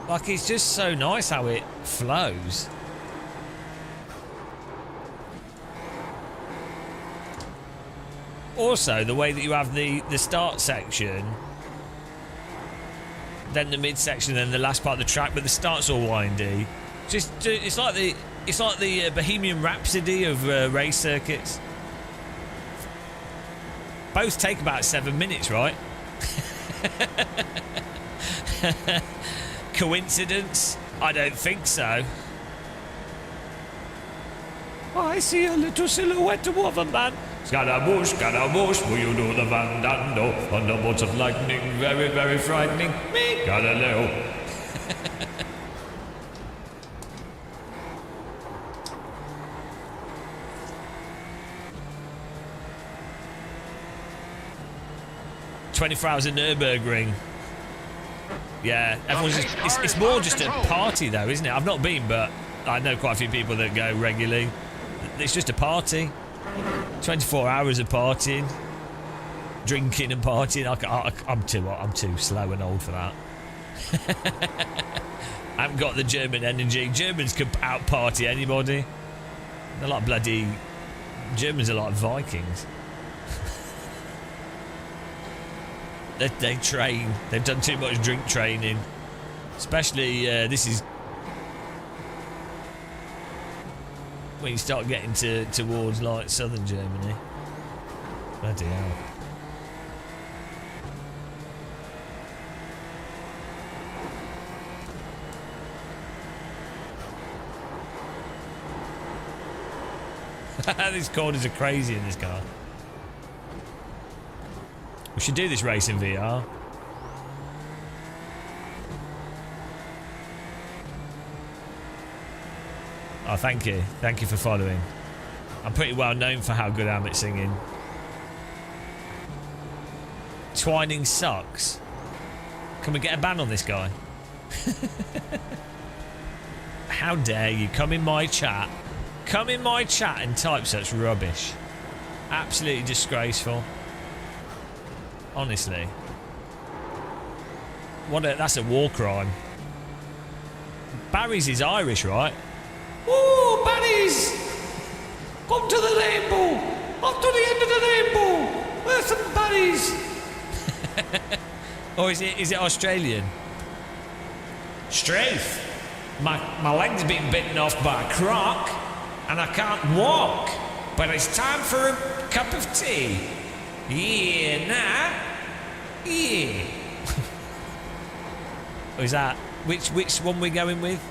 Like, it's just so nice how it flows. Also, the way that you have the start section, then the mid section, then the last part of the track, but the start's all windy. Just it's like the Bohemian Rhapsody of race circuits. Both take about 7 minutes, right? Coincidence? I don't think so. I see a little silhouette of a man. Scaramouche, will you do the vandando? Thunderbolts of lightning, very, very frightening. Me, Galileo. "24 hours at Nurburgring." Yeah, everyone's it's more just a party though, isn't it? I've not been, but I know quite a few people that go regularly. It's just a party. 24 hours of partying. drinking and partying. I'm too slow and old for that. I haven't got the German energy. Germans could out party anybody. They're like bloody. Germans are like Vikings. They train. They've done too much drink training. Especially this is when you start getting towards like southern Germany. Bloody hell. These corners are crazy in this car. We should do this race in VR. Oh, thank you. Thank you for following. I'm pretty well known for how good I am at singing. Twining sucks. Can we get a ban on this guy? How dare you come in my chat? Come in my chat and type such rubbish. Absolutely disgraceful. Honestly. That's a war crime. Barry's is Irish, right? Ooh, Barry's! Come to the rainbow! Up to the end of the rainbow! Where's some Barry's? Or is it Australian? Strafe! My leg's been bitten off by a croc and I can't walk, but it's time for a cup of tea. Yeah, nah. Yeah. Or is that which one we going with?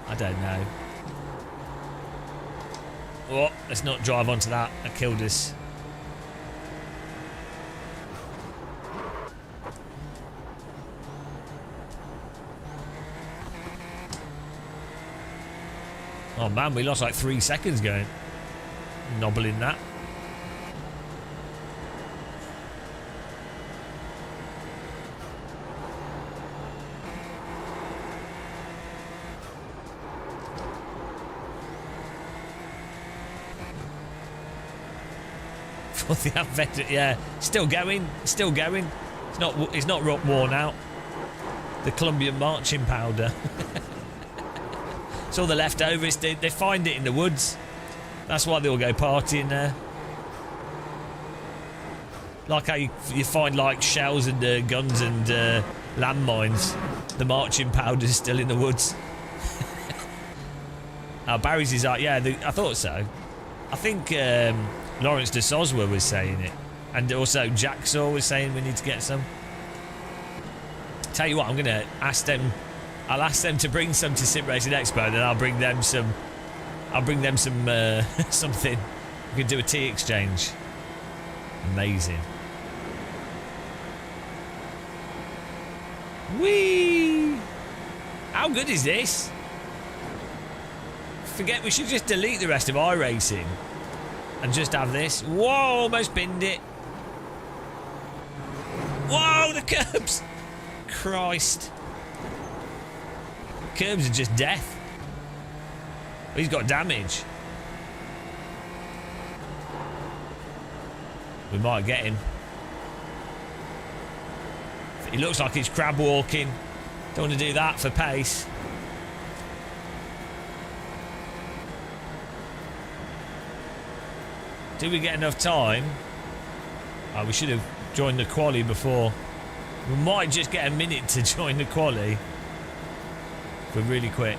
I don't know. Oh, let's not drive onto that. That killed us. Oh man, we lost like 3 seconds going. Nobbling that. For the advent, yeah, still going. It's not worn out. The Colombian marching powder. It's all the leftovers. They find it in the woods. That's why they all go partying there. Like how you find like shells and guns and landmines. The marching powder's still in the woods. Barry's is like, yeah, I thought so. I think Lawrence de Soswa was saying it. And also Jacksaw was saying we need to get some. Tell you what, I'm going to ask them. I'll ask them to bring some to Sim Racing Expo, and then I'll bring them some. Something. We can do a tea exchange. Amazing. Whee! How good is this? We should just delete the rest of iRacing and just have this. Whoa, almost binned it. Whoa, the curbs! Christ. Curbs are just death. He's got damage. We might get him. He looks like he's crab walking. Don't want to do that for pace. Do we get enough time? Oh, we should have joined the quali before. We might just get a minute to join the quali. We're really quick.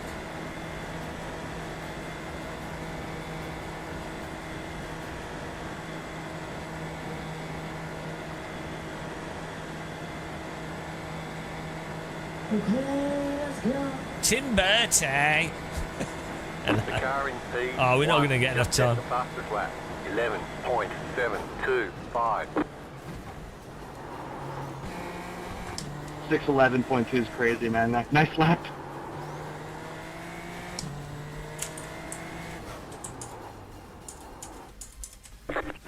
Tim Bertie. The car in P. Oh, we're not going to get enough time. The fastest lap. 11.725. 6:11.2 is crazy, man. Nice lap.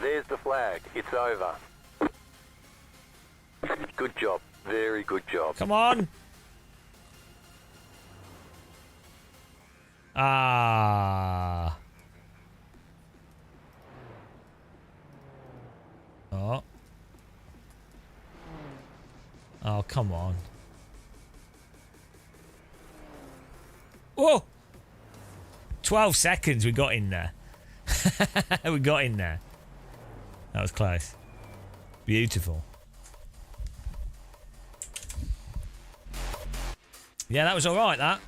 There's the flag. It's over. Good job. Very good job. Come on. Ah. Oh. Oh, come on. Whoa! 12 seconds we got in there. We got in there. That was close. Beautiful. Yeah, that was alright, that.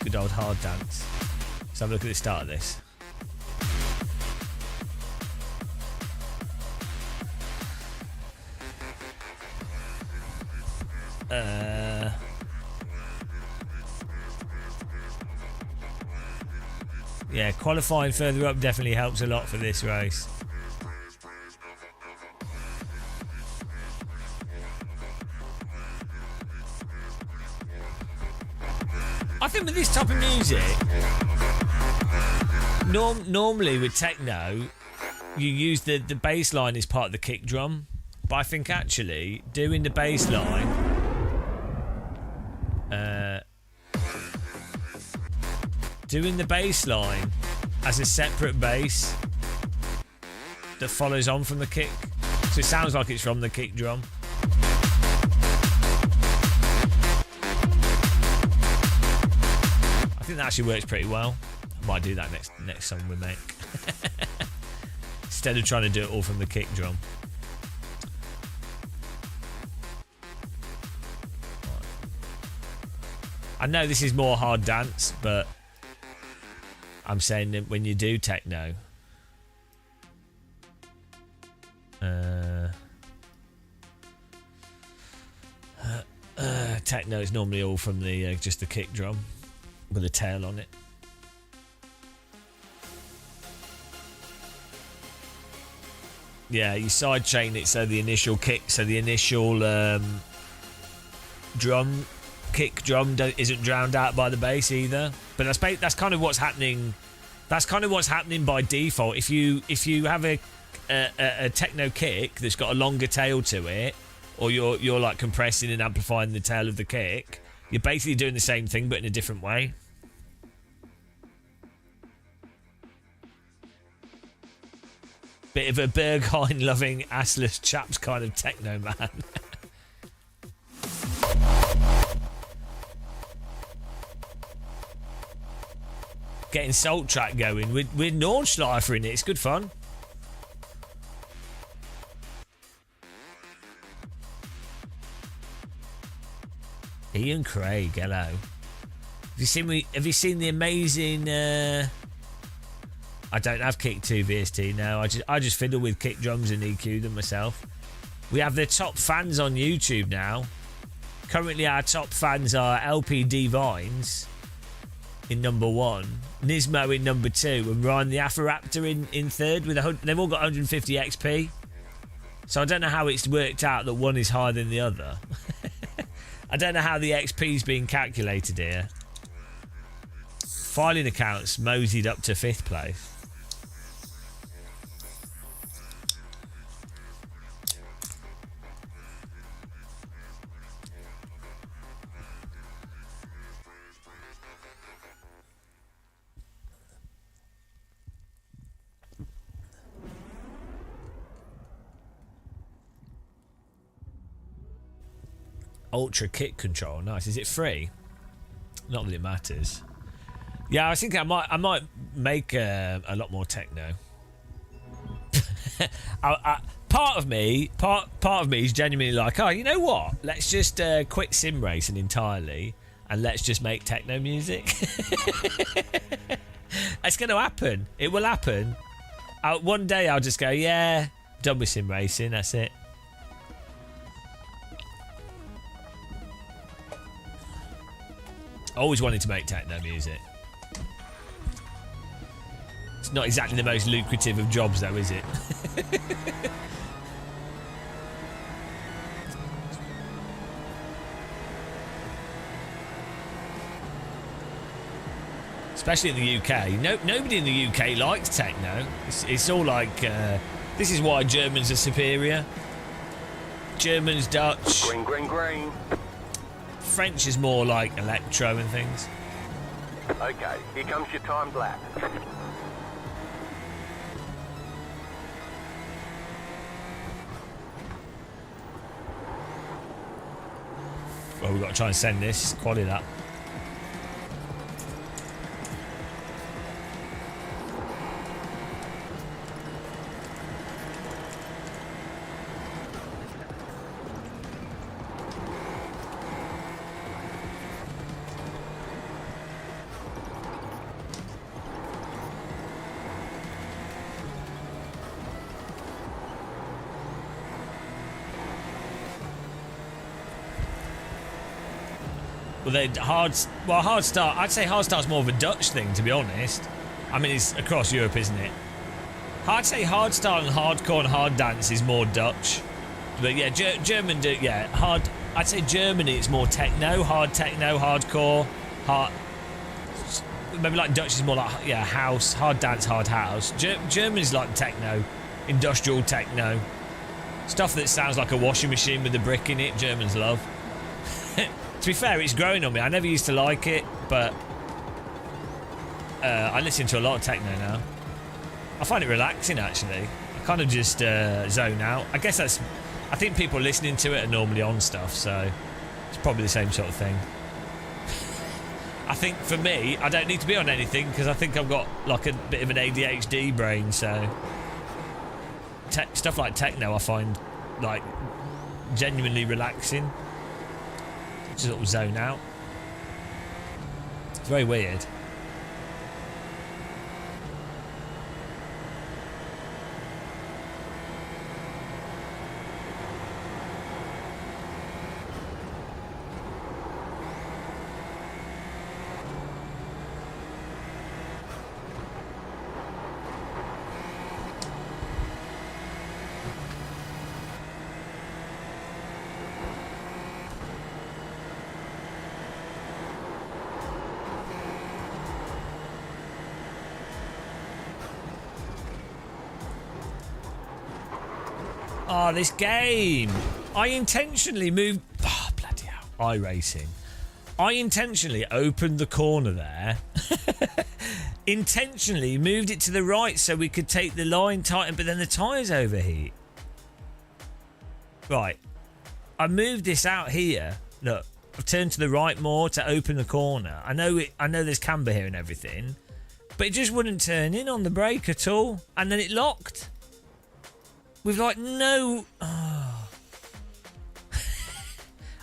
Good old hard dance. Let's have a look at the start of this. Yeah, qualifying further up definitely helps a lot for this race. I think with this type of music, normally with techno, you use the bass line as part of the kick drum. But I think actually doing the bass line, as a separate bass that follows on from the kick, so it sounds like it's from the kick drum. I think that actually works pretty well. I might do that next song we make. Instead of trying to do it all from the kick drum. I know this is more hard dance, but I'm saying that when you do techno, techno is normally all from the just the kick drum with a tail on it. Yeah, you sidechain it so the initial kick, so the initial kick drum isn't drowned out by the bass either. But that's kind of what's happening. That's kind of what's happening by default. If you have a techno kick that's got a longer tail to it, or you're like compressing and amplifying the tail of the kick, you're basically doing the same thing but in a different way. Bit of a Berghain loving assless chaps kind of techno man. Getting Salt Track going. We're Nordschleifer in it. It's good fun. Ian Craig, hello. Have you seen the amazing? I don't have Kick 2 VST now. I just fiddle with kick drums and EQ them myself. We have the top fans on YouTube now. Currently, our top fans are LPD Vines in number 1, Nismo in number 2, and Ryan the Afroraptor in third. They've all got 150 XP. So I don't know how it's worked out that one is higher than the other. I don't know how the XP is being calculated here. Filing accounts moseyed up to 5th place. Ultra kick control, nice. Is it free? Not that it matters. Yeah, I was thinking I might make a lot more techno. Part of me is genuinely like, oh, you know what? Let's just quit sim racing entirely and let's just make techno music. It's going to happen. It will happen. One day I'll just go, yeah, done with sim racing. That's it. Always wanted to make techno music. It's not exactly the most lucrative of jobs, though, is it? especially in the UK. Nobody in the UK likes techno. It's all like, this is why Germans are superior. Germans, Dutch. Green, green, green. French is more like electro and things. Okay, here comes your timed lap. Well, we've got to try and send this. Quality that. Well, hard start. I'd say hard start's more of a Dutch thing, to be honest. I mean, it's across Europe, isn't it? I'd say hard start and hardcore and hard dance is more Dutch. But yeah, German do, yeah, hard. I'd say Germany it's more techno, hardcore, hard. Maybe like Dutch is more like, yeah, house, hard dance, hard house. Germany's like techno, industrial techno. Stuff that sounds like a washing machine with a brick in it, Germans love. To be fair, it's growing on me. I never used to like it, but I listen to a lot of techno now. I find it relaxing, actually. I kind of just zone out. I guess that's... I think people listening to it are normally on stuff, so it's probably the same sort of thing. I think for me, I don't need to be on anything because I think I've got like a bit of an ADHD brain, so... stuff like techno I find like genuinely relaxing. Just sort of zone out. It's very weird. Oh, this game. I intentionally moved... Oh, bloody hell. iRacing. I intentionally opened the corner there. Intentionally moved it to the right so we could take the line tighten, but then the tyres overheat. Right. I moved this out here. Look, I've turned to the right more to open the corner. I know there's camber here and everything, but it just wouldn't turn in on the brake at all. And then it locked. With like no... Oh.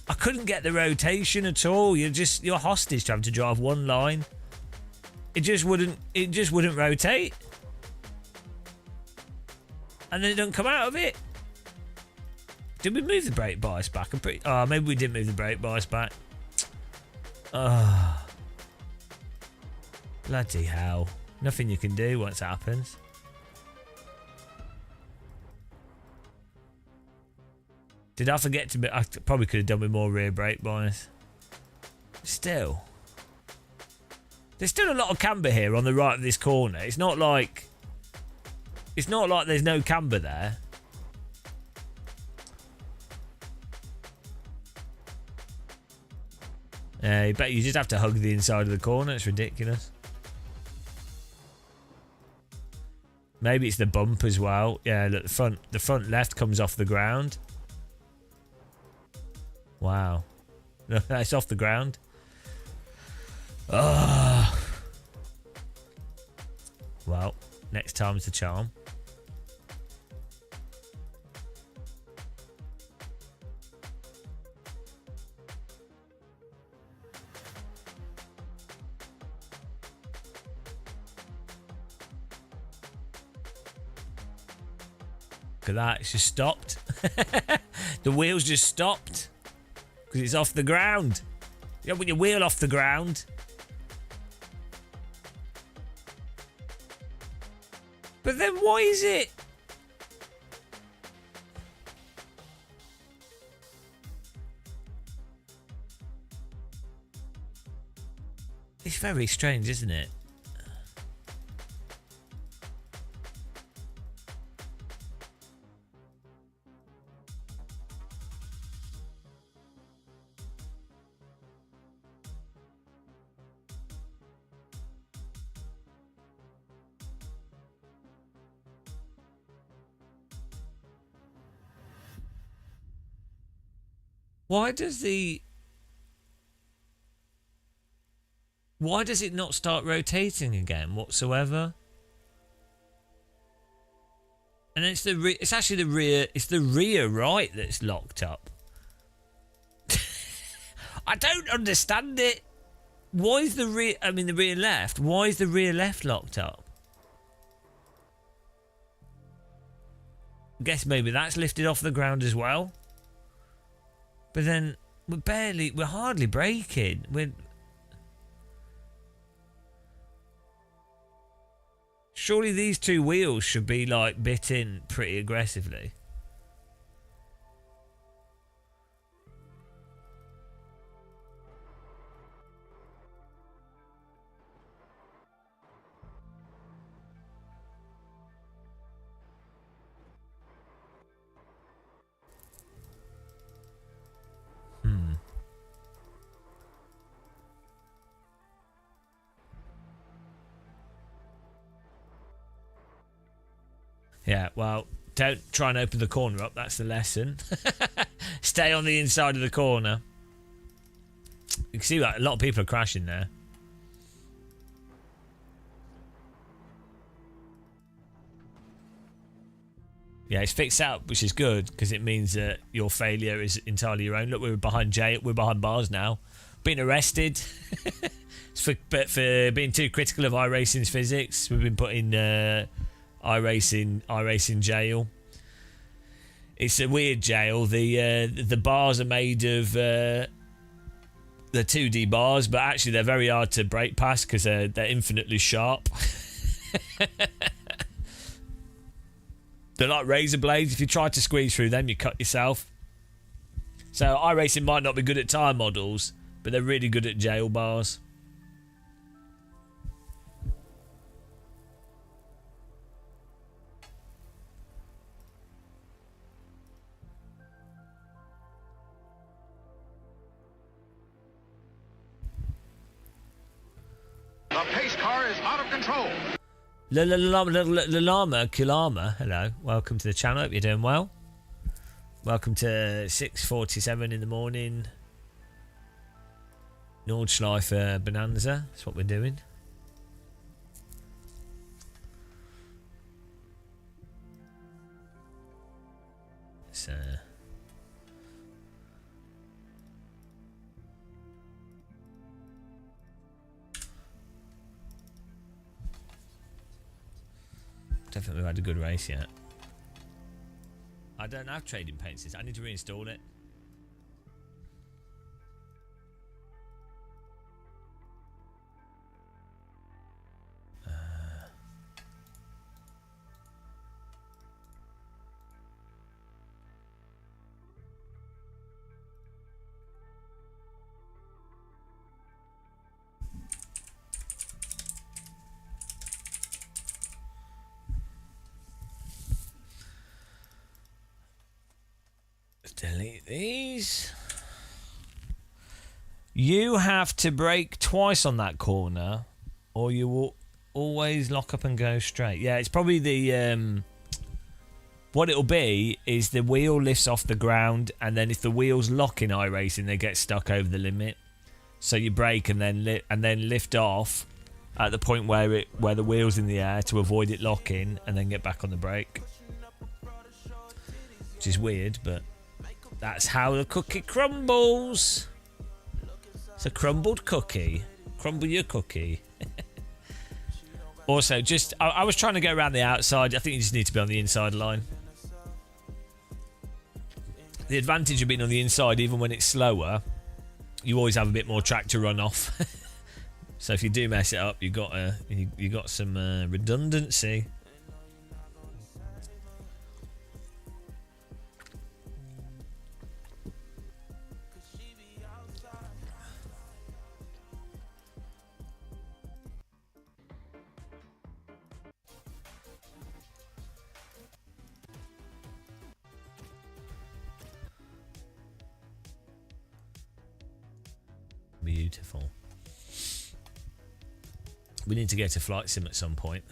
I couldn't get the rotation at all. You're hostage to having to drive one line. It just wouldn't rotate. And then it doesn't come out of it. Did we move the brake bias back? Maybe we didn't move the brake bias back. Oh. Bloody hell. Nothing you can do once it happens. Did I forget to... I probably could have done with more rear brake bias. Still. There's still a lot of camber here on the right of this corner. It's not like there's no camber there. I bet you just have to hug the inside of the corner. It's ridiculous. Maybe it's the bump as well. Yeah, look, the front left comes off the ground. Wow. It's off the ground. Oh. Well, next time's the charm. Look at that, it's just stopped. The wheels just stopped. Because it's off the ground. You don't put your wheel off the ground. But then why is it? It's very strange, isn't it? Why does it not start rotating again whatsoever? And it's it's actually the rear. It's the rear right that's locked up. I don't understand it. Why is the rear? I mean, the rear left. Why is the rear left locked up? I guess maybe that's lifted off the ground as well. But then we're hardly braking. Surely these two wheels should be like bit in pretty aggressively. Yeah, well, don't try and open the corner up. That's the lesson. Stay on the inside of the corner. You can see that a lot of people are crashing there. Yeah, it's fixed out, which is good because it means that your failure is entirely your own. Look, we're behind bars now, being arrested. for being too critical of iRacing's physics. We've been put in iRacing jail. It's a weird jail. The bars are made of the 2D bars, but actually they're very hard to break past because they're infinitely sharp. They're like razor blades. If you try to squeeze through them, you cut yourself. So iRacing might not be good at tire models, but they're really good at jail bars. The pace car is out of control. Lalama Kulama, hello. Welcome to the channel. Hope you're doing well. Welcome to 6:47 in the morning. Nordschleife Bonanza. That's what we're doing. It's don't think we've had a good race yet. I don't have trading paints. I need to reinstall it. Delete these. You have to brake twice on that corner or you will always lock up and go straight. Yeah, it's probably the what it'll be is the wheel lifts off the ground, and then if the wheels lock in iRacing, they get stuck over the limit. So you brake and then lift off at the point where the wheel's in the air to avoid it locking, and then get back on the brake. Which is weird, but that's how the cookie crumbles. It's a crumbled cookie. Crumble your cookie. Also, I was trying to go around the outside. I think you just need to be on the inside line. The advantage of being on the inside, even when it's slower, you always have a bit more track to run off. So if you do mess it up, you got some redundancy. Beautiful. We need to get a flight sim at some point.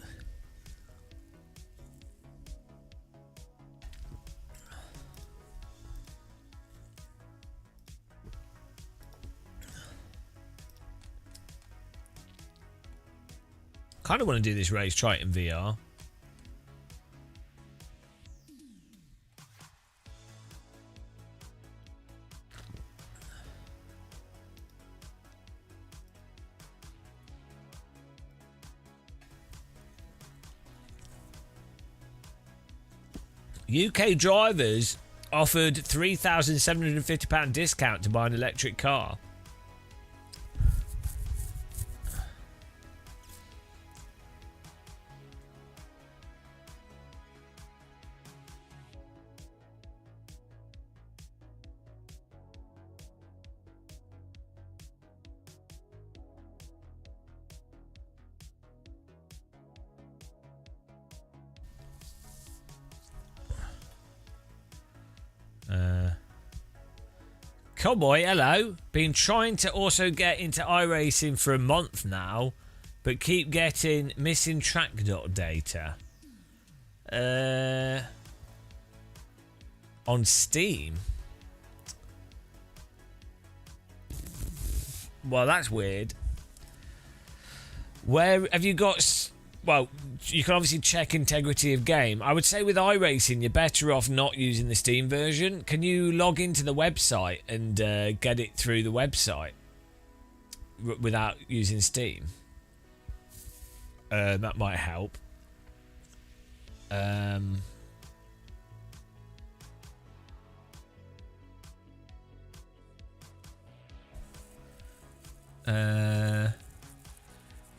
Kind of want to do this race, try it in VR. UK drivers offered £3,750 discount to buy an electric car. Cowboy, hello. Been trying to also get into iRacing for a month now, but keep getting missing track data. On Steam. Well, that's weird. Where have you got? Well, you can obviously check integrity of game. I would say with iRacing, you're better off not using the Steam version. Can you log into the website and get it through the website without using Steam? That might help.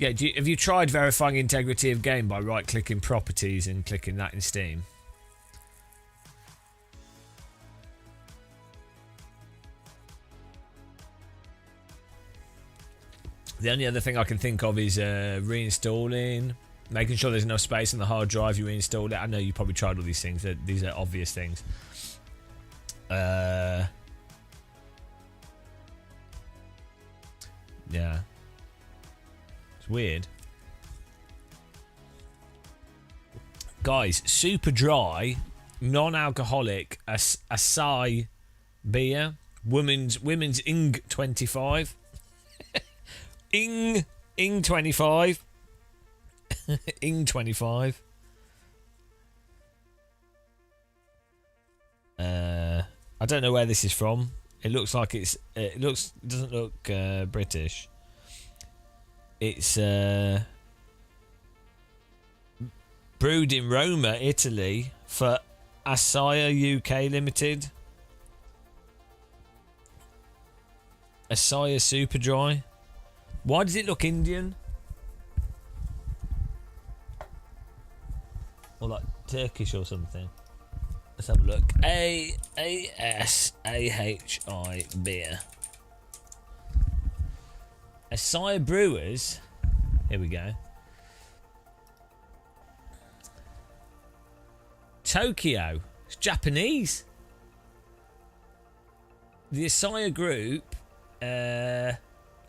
Yeah, have you tried verifying integrity of game by right-clicking properties and clicking that in Steam? The only other thing I can think of is reinstalling, making sure there's enough space on the hard drive you reinstalled it. I know you probably tried all these things. These are obvious things. Yeah. Weird. Guys, super dry, non-alcoholic acai beer, women's Ing 25. Ing 25. Ing 25. I don't know where this is from. It looks like doesn't look British. It's brewed in Roma, Italy for Acai UK Limited. Acai Super Dry. Why does it look Indian? Or like Turkish or something. Let's have a look. A-S-A-H-I beer. Acai Brewers. Here we go. Tokyo. It's Japanese. The Acai Group,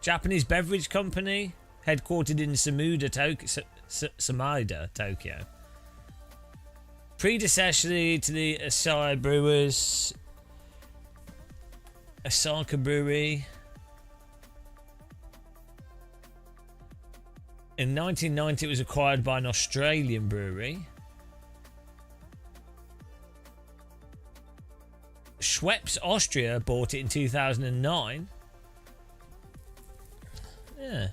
Japanese beverage company, headquartered in Sumida, Tokyo. Predecessor to the Acai Brewers, Osaka Brewery. In 1990, it was acquired by an Australian brewery. Schweppes Austria bought it in 2009. Yeah.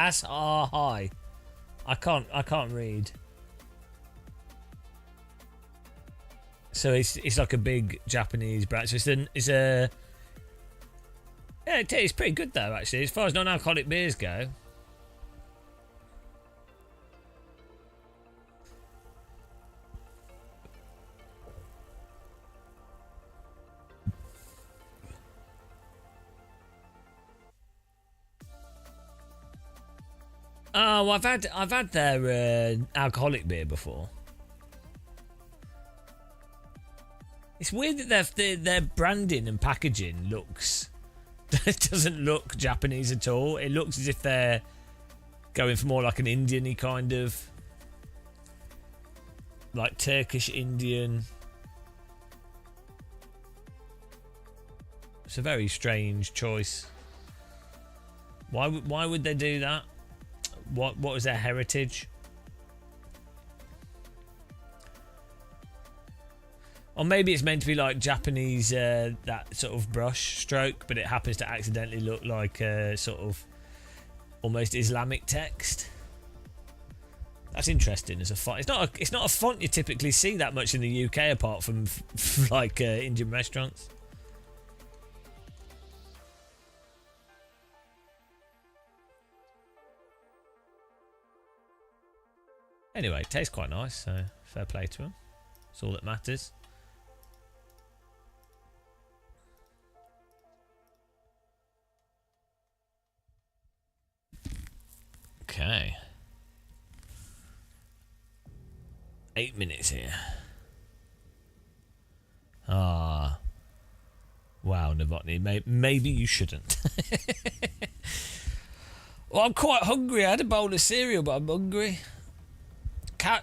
High. I can't read. So it's like a big Japanese brand. So it's a yeah, it's pretty good though actually as far as non-alcoholic beers go. Oh, I've had their alcoholic beer before. It's weird that their branding and packaging looks doesn't look Japanese at all. It looks as if they're going for more like an Indian-y kind of, like Turkish Indian. It's a very strange choice. Why would they do that? What was their heritage? Or maybe it's meant to be like Japanese, that sort of brush stroke, but it happens to accidentally look like a sort of almost Islamic text. That's interesting as a font. It's not a font you typically see that much in the UK, apart from like Indian restaurants. Anyway, it tastes quite nice, so fair play to them. That's all that matters. Okay. 8 minutes here. Ah. Wow, Novotny. Maybe you shouldn't. Well, I'm quite hungry. I had a bowl of cereal, but I'm hungry.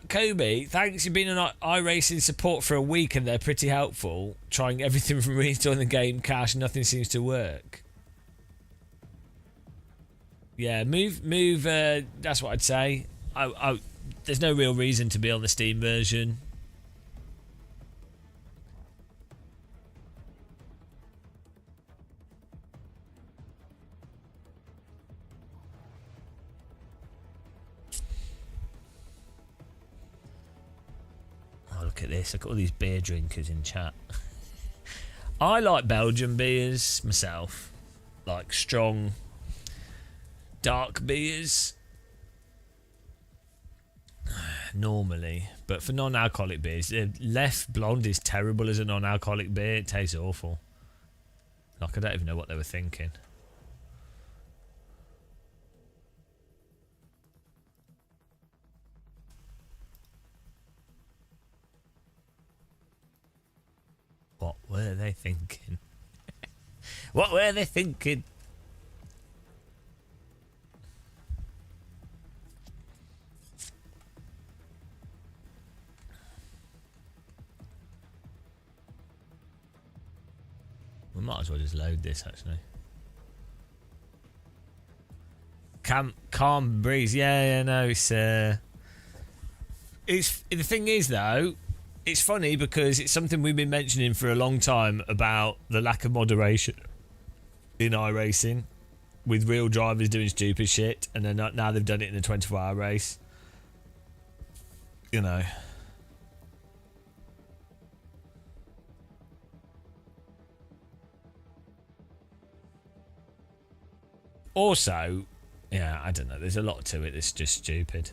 Kobe, thanks. You've been on iRacing support for a week and they're pretty helpful. Trying everything from reinstalling the game, cache, nothing seems to work. Yeah, move. That's what I'd say. There's no real reason to be on the Steam version. Oh, look at this. Look at all these beer drinkers in chat. I like Belgian beers myself. Like strong, dark beers. Normally. But for non-alcoholic beers, Left Blonde is terrible as a non-alcoholic beer. It tastes awful. Like, I don't even know what they were thinking. What were they thinking? What were they thinking? We might as well just load this, actually. Calm breeze. Yeah, no, it's the thing is, though, it's funny because it's something we've been mentioning for a long time about the lack of moderation in iRacing, with real drivers doing stupid shit, and then now they've done it in a 24-hour race. You know. Also, yeah, I don't know. There's a lot to it that's just stupid.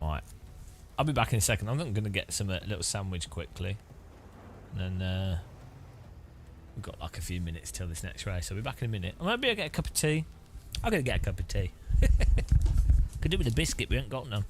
Right, I'll be back in a second. I'm going to get some little sandwich quickly, and then we've got like a few minutes till this next race. I'll be back in a minute. Maybe I'll get a cup of tea. I'm going to get a cup of tea. Could do with a biscuit. We ain't got none.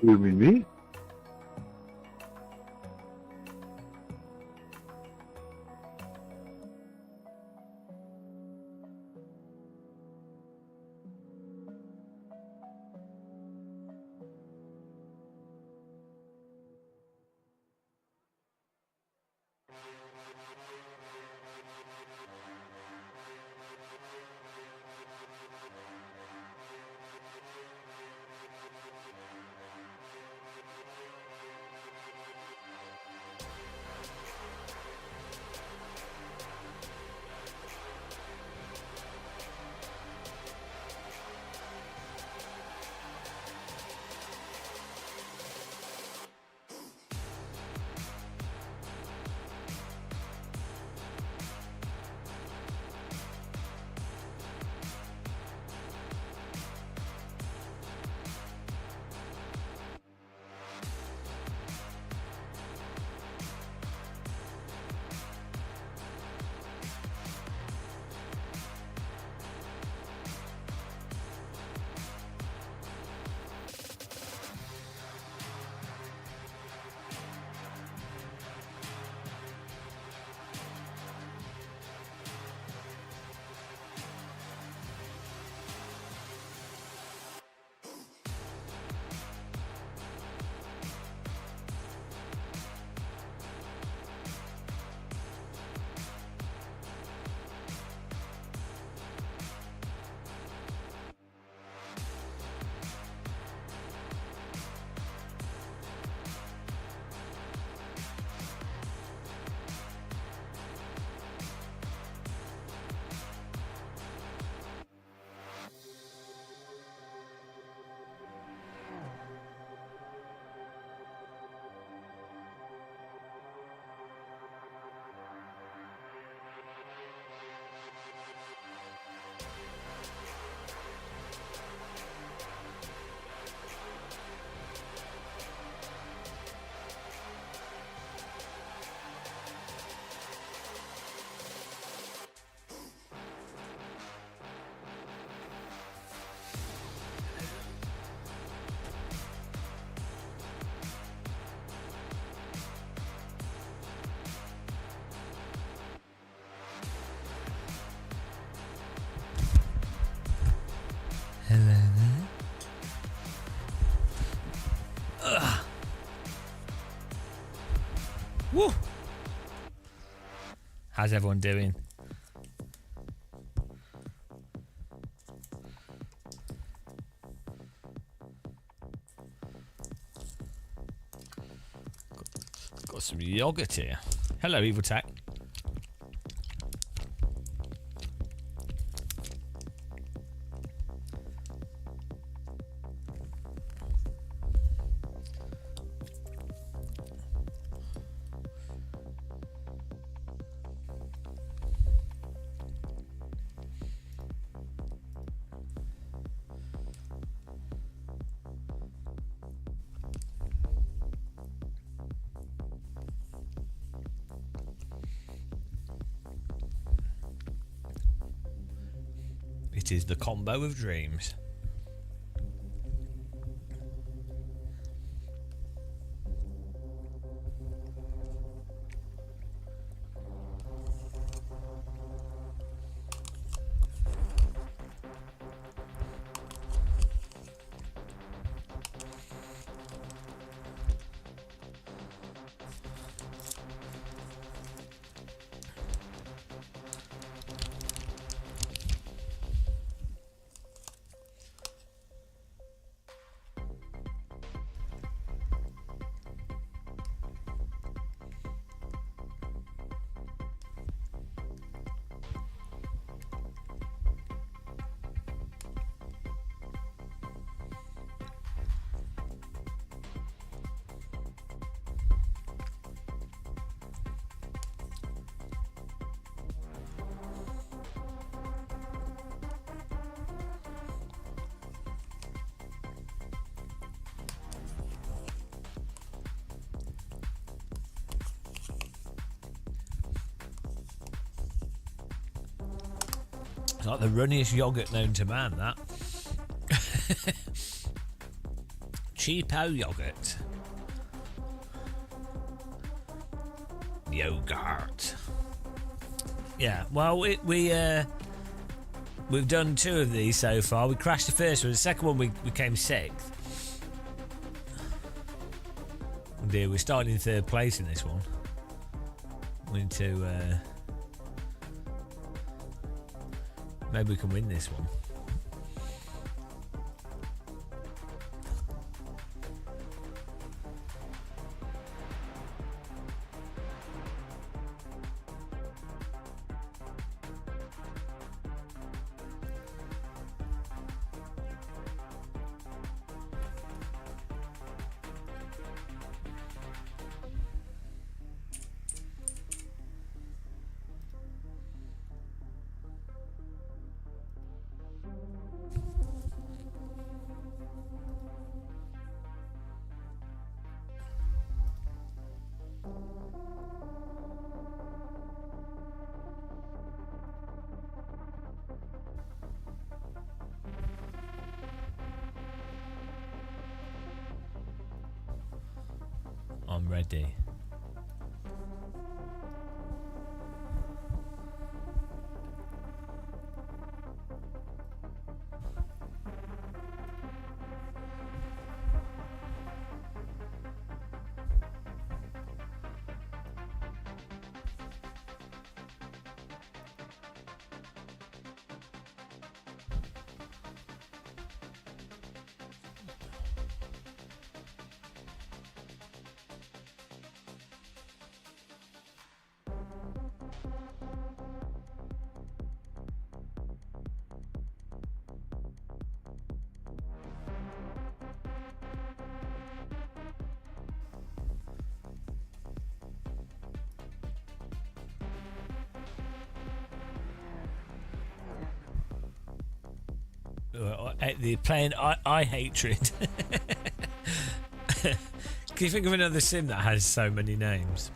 You mean me? Hello there. Ugh. Woo! How's everyone doing? Got some yogurt here. Hello, Evil Tech. It is the combo of dreams. It's like the runniest yogurt known to man, that. Cheapo yogurt. Yogurt. Yeah, well, we've done 2 of these so far. We crashed the first one. The second one we came 6th. Oh dear, we're starting in 3rd place in this one. We need to... maybe we can win this one. I'm ready. The playing I hatred. Can you think of another sim that has so many names?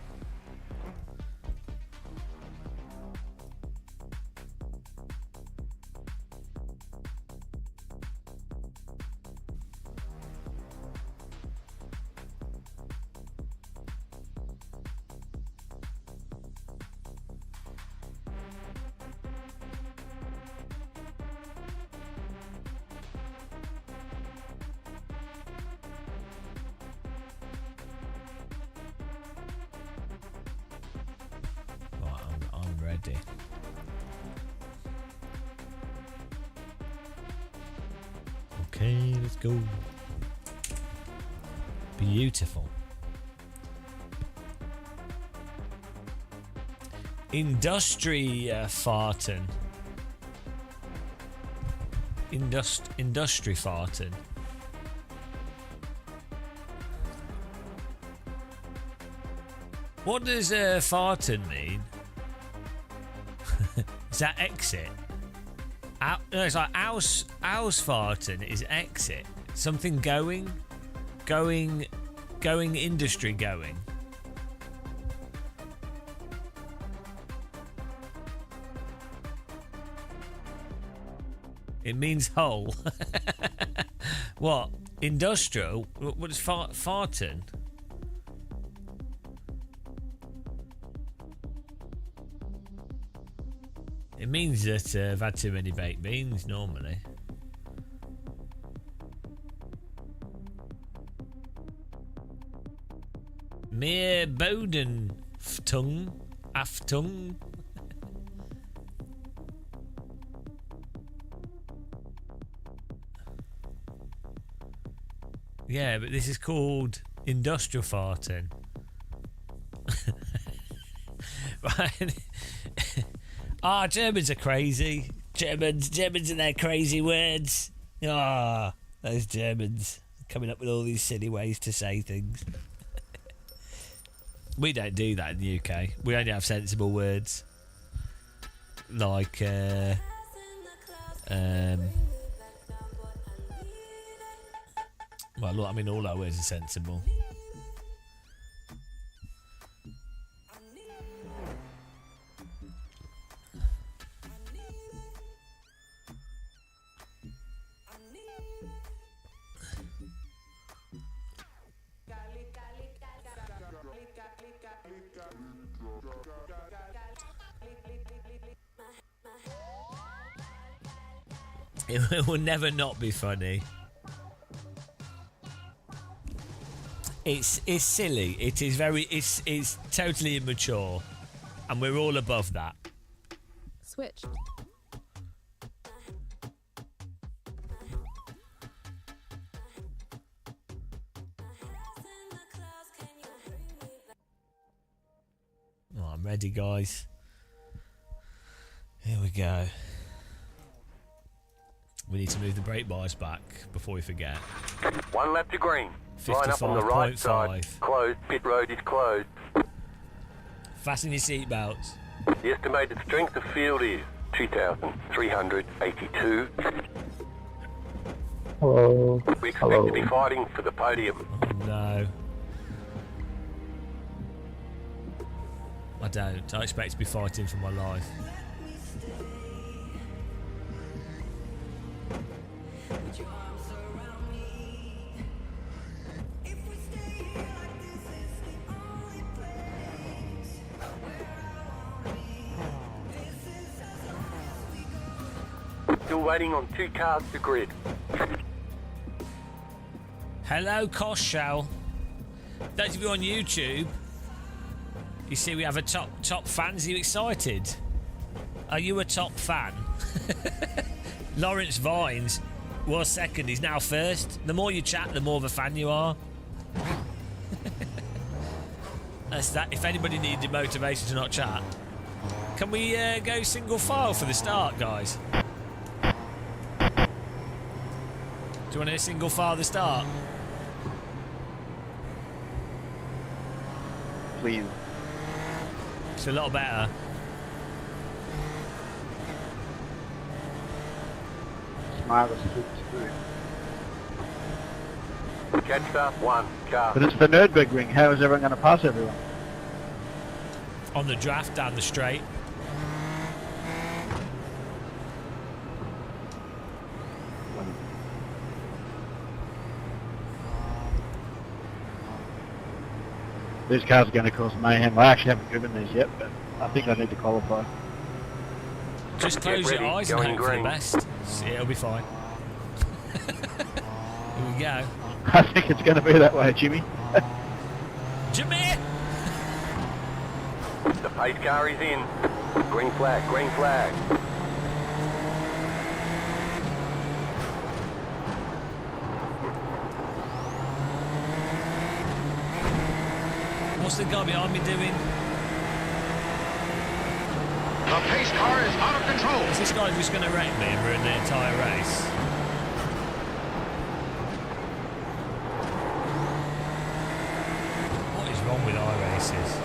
Ready. Okay, let's go. Beautiful. Industry farting. Industry farting. What does farting mean? Is that exit? No, it's like Ausfarten is exit. Something going, industry going. It means whole. What? Industrial? What is farten? It means that I've had too many baked beans normally. Meer Boden Aftung. Yeah, but this is called industrial farting. Right. Germans are crazy. Germans and their crazy words. Those Germans coming up with all these silly ways to say things. We don't do that in the UK. We only have sensible words. Like, well, look, I mean, all our words are sensible. It will never not be funny. It's silly. It is very. It's totally immature, and we're all above that. Switch. Oh, I'm ready, guys. Here we go. We need to move the brake bars back before we forget. 1 lap to green. Line up on the right side. 55.5. Closed. Pit road is closed. Fasten your seatbelts. The estimated strength of field is 2,382. Hello. We expect to be fighting for the podium. Oh no. I don't. I expect to be fighting for my life. Still waiting on 2 cars to grid. Hello, Kosh Shell. Those of you on YouTube, you see we have a top fan. Are you excited? Are you a top fan? Lawrence Vines was second. He's now first. The more you chat, the more of a fan you are. That's that. If anybody needed motivation to not chat, can we go single file for the start, guys? Do you want a single file the start? Please. It's a lot better. Smile is good too. Catch up 1 car. But it's the Nurburgring. How is everyone going to pass everyone? On the draft down the straight. These cars are going to cause mayhem. I actually haven't driven these yet, but I think I need to qualify. Just close your eyes and going hope for the green. best. See, it'll be fine. Here we go. I think it's going to be that way, Jimmy. Jimmy! The pace car is in. Green flag, green flag. What's the guy behind me doing? The pace car is out of control. Is this guy just going to wreck me and ruin the entire race? What is wrong with iRaces?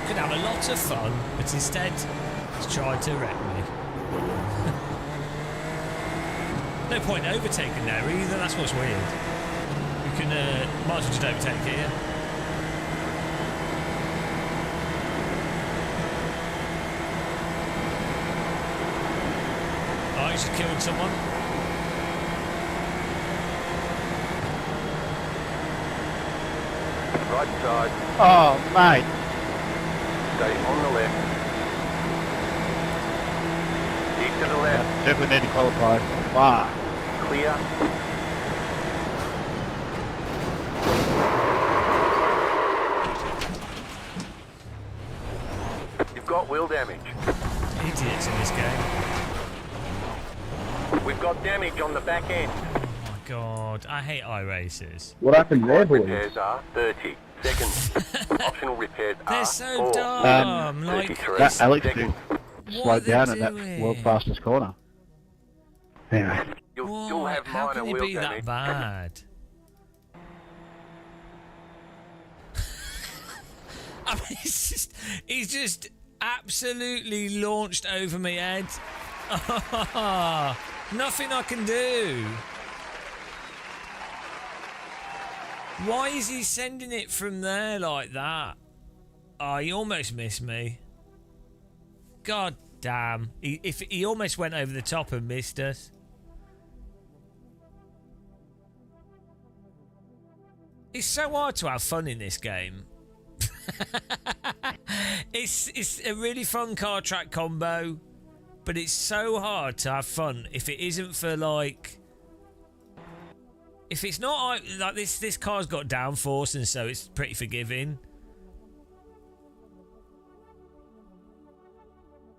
Could have a lot of fun, but instead it's tried to wreck me. No point overtaking there either, that's what's weird. You can, might as well just overtake it, yeah? Oh, he's just killed someone. Right side. Oh, mate. Stay on the left. Keep to the left. Definitely need to qualify. Wow. Clear. You've got wheel damage. Idiots in this game. We've got damage on the back end. Oh my god, I hate iRaces. What happened there, boys? Repairs are 30 seconds. Optional repairs are They're so 4. dumb. Like, 33 That Alex seconds. dude What slowed are they down in that doing? world fastest corner. Anyway. You'll still what? have How minor can it wheel be damage. that bad? I mean, he's just absolutely launched over my head. Nothing I can do. Why is he sending it from there like that? Oh, he almost missed me. God damn. He almost went over the top and missed us. It's so hard to have fun in this game. It's a really fun car track combo, But it's so hard to have fun if it isn't for like... If it's not like this car's got downforce and so it's pretty forgiving.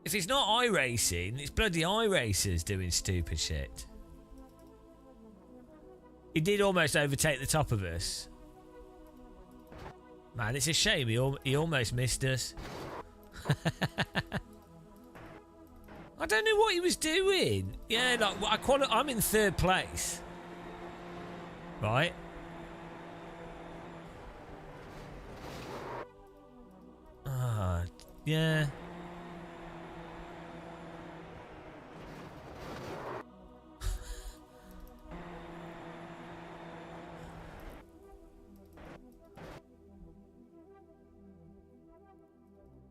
If it's not iRacing, it's bloody iRacers doing stupid shit. He did almost overtake the top of us. Man, it's a shame he almost missed us. I don't know what he was doing. Yeah, like I'm in 3rd place. Right? Yeah.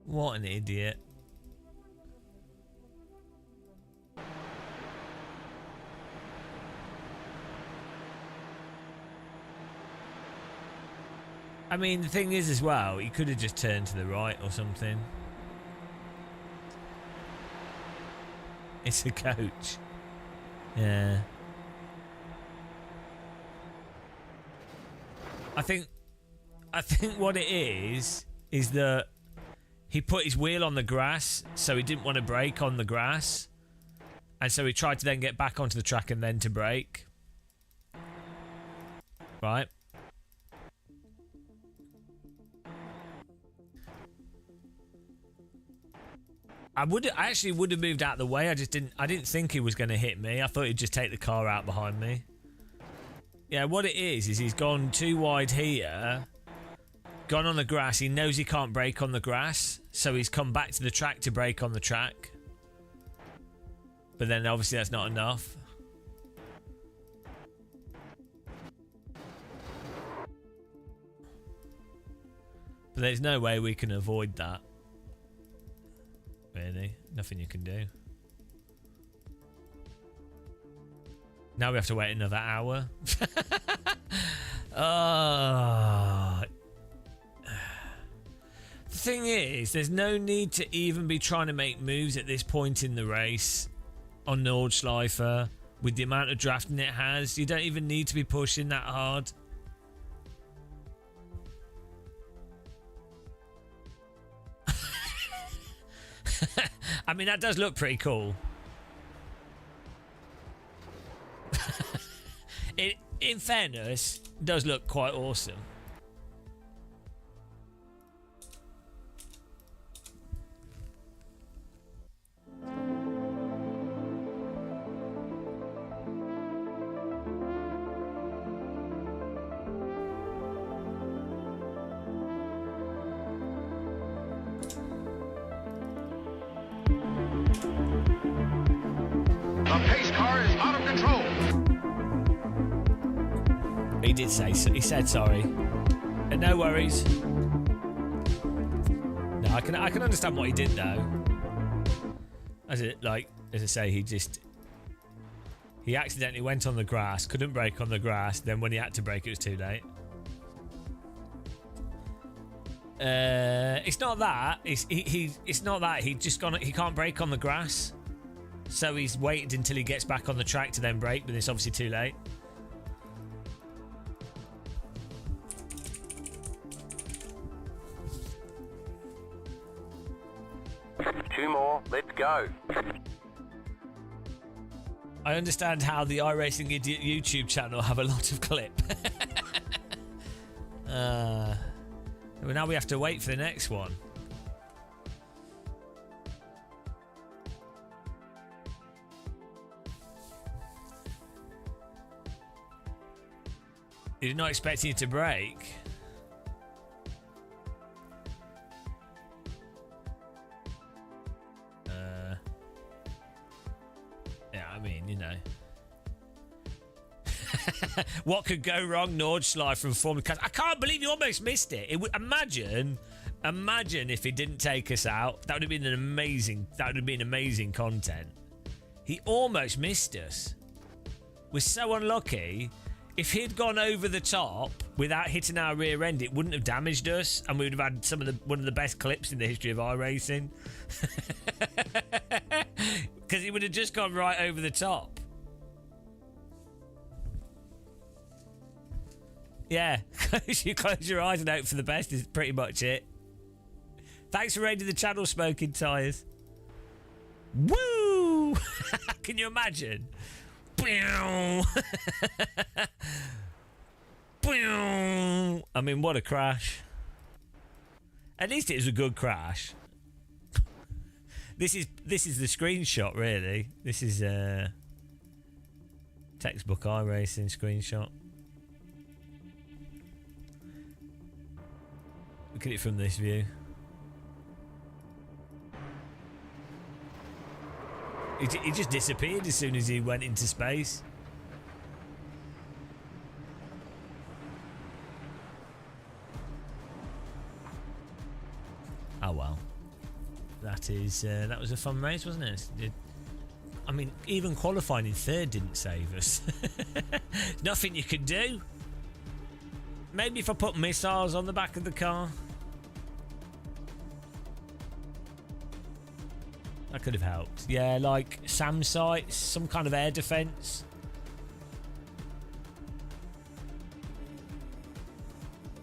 What an idiot. I mean, the thing is as well, he could have just turned to the right or something. It's a coach. Yeah. I think what it is that he put his wheel on the grass, so he didn't want to brake on the grass. And so he tried to then get back onto the track and then to brake. Right? I actually would have moved out of the way. I didn't think he was going to hit me. I thought he'd just take the car out behind me. Yeah, what it is he's gone too wide here. Gone on the grass. He knows he can't brake on the grass. So he's come back to the track to brake on the track. But then obviously that's not enough. But there's no way we can avoid that. Really? Nothing you can do. Now we have to wait another hour. Oh. The thing is, there's no need to even be trying to make moves at this point in the race on Nordschleifer with the amount of drafting it has. You don't even need to be pushing that hard. I mean, that does look pretty cool. It, in fairness, does look quite awesome. The pace car is out of control. He did say so. He said sorry. And no worries. No, I can understand what he did though. As I say, he accidentally went on the grass, couldn't brake on the grass. Then when he had to brake, it was too late. It's not that. It's not that. He can't brake on the grass. So he's waited until he gets back on the track to then brake, but it's obviously too late. Two more, let's go. I understand how the iRacing Idiot YouTube channel have a lot of clip. Well, now we have to wait for the next one. You're not expecting it to break. Yeah, I mean, you know. What could go wrong? Nordschleifer from Formula Cars. I can't believe you almost missed it. Imagine if he didn't take us out. That would have been amazing content. He almost missed us. We're so unlucky. If he'd gone over the top without hitting our rear end, it wouldn't have damaged us, and we would have had one of the best clips in the history of iRacing. Because it would have just gone right over the top. Yeah, close your eyes and hope for the best is pretty much it. Thanks for raiding the channel, Smoking Tires. Woo! Can you imagine? I mean, what a crash. At least it was a good crash. This is the screenshot, really. This is textbook iRacing screenshot. Look at it from this view. He just disappeared as soon as he went into space. Oh well. That was a fun race, wasn't it? I mean, even qualifying in third didn't save us. Nothing you could do. Maybe if I put missiles on the back of the car. That could have helped. Yeah, like SAM sights, some kind of air defense.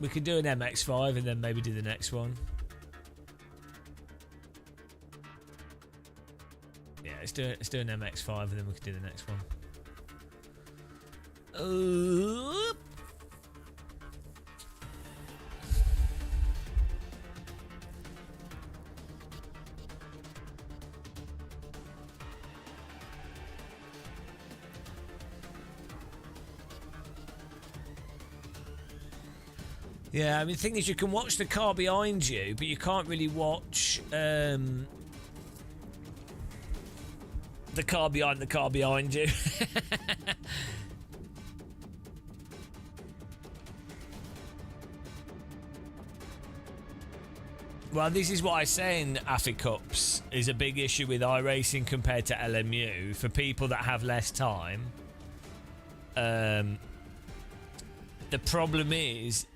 We could do an MX-5 and then maybe do the next one. Yeah, let's do an MX-5 and then we could do the next one. Yeah, I mean, the thing is, you can watch the car behind you, but you can't really watch the car behind you. Well, this is what I say in AFI Cups is a big issue with iRacing compared to LMU. For people that have less time, the problem is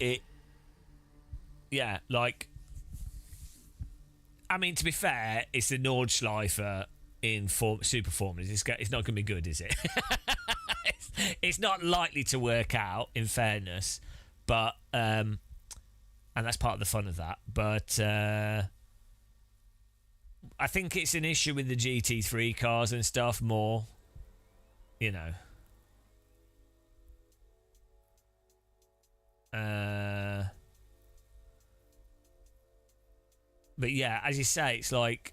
yeah, like, I mean, to be fair, it's the Nordschleifer in Super Formulas. It's not going to be good, is it? it's not likely to work out, in fairness, but and that's part of the fun of that. But I think it's an issue with the GT3 cars and stuff more, you know. But yeah, as you say, it's like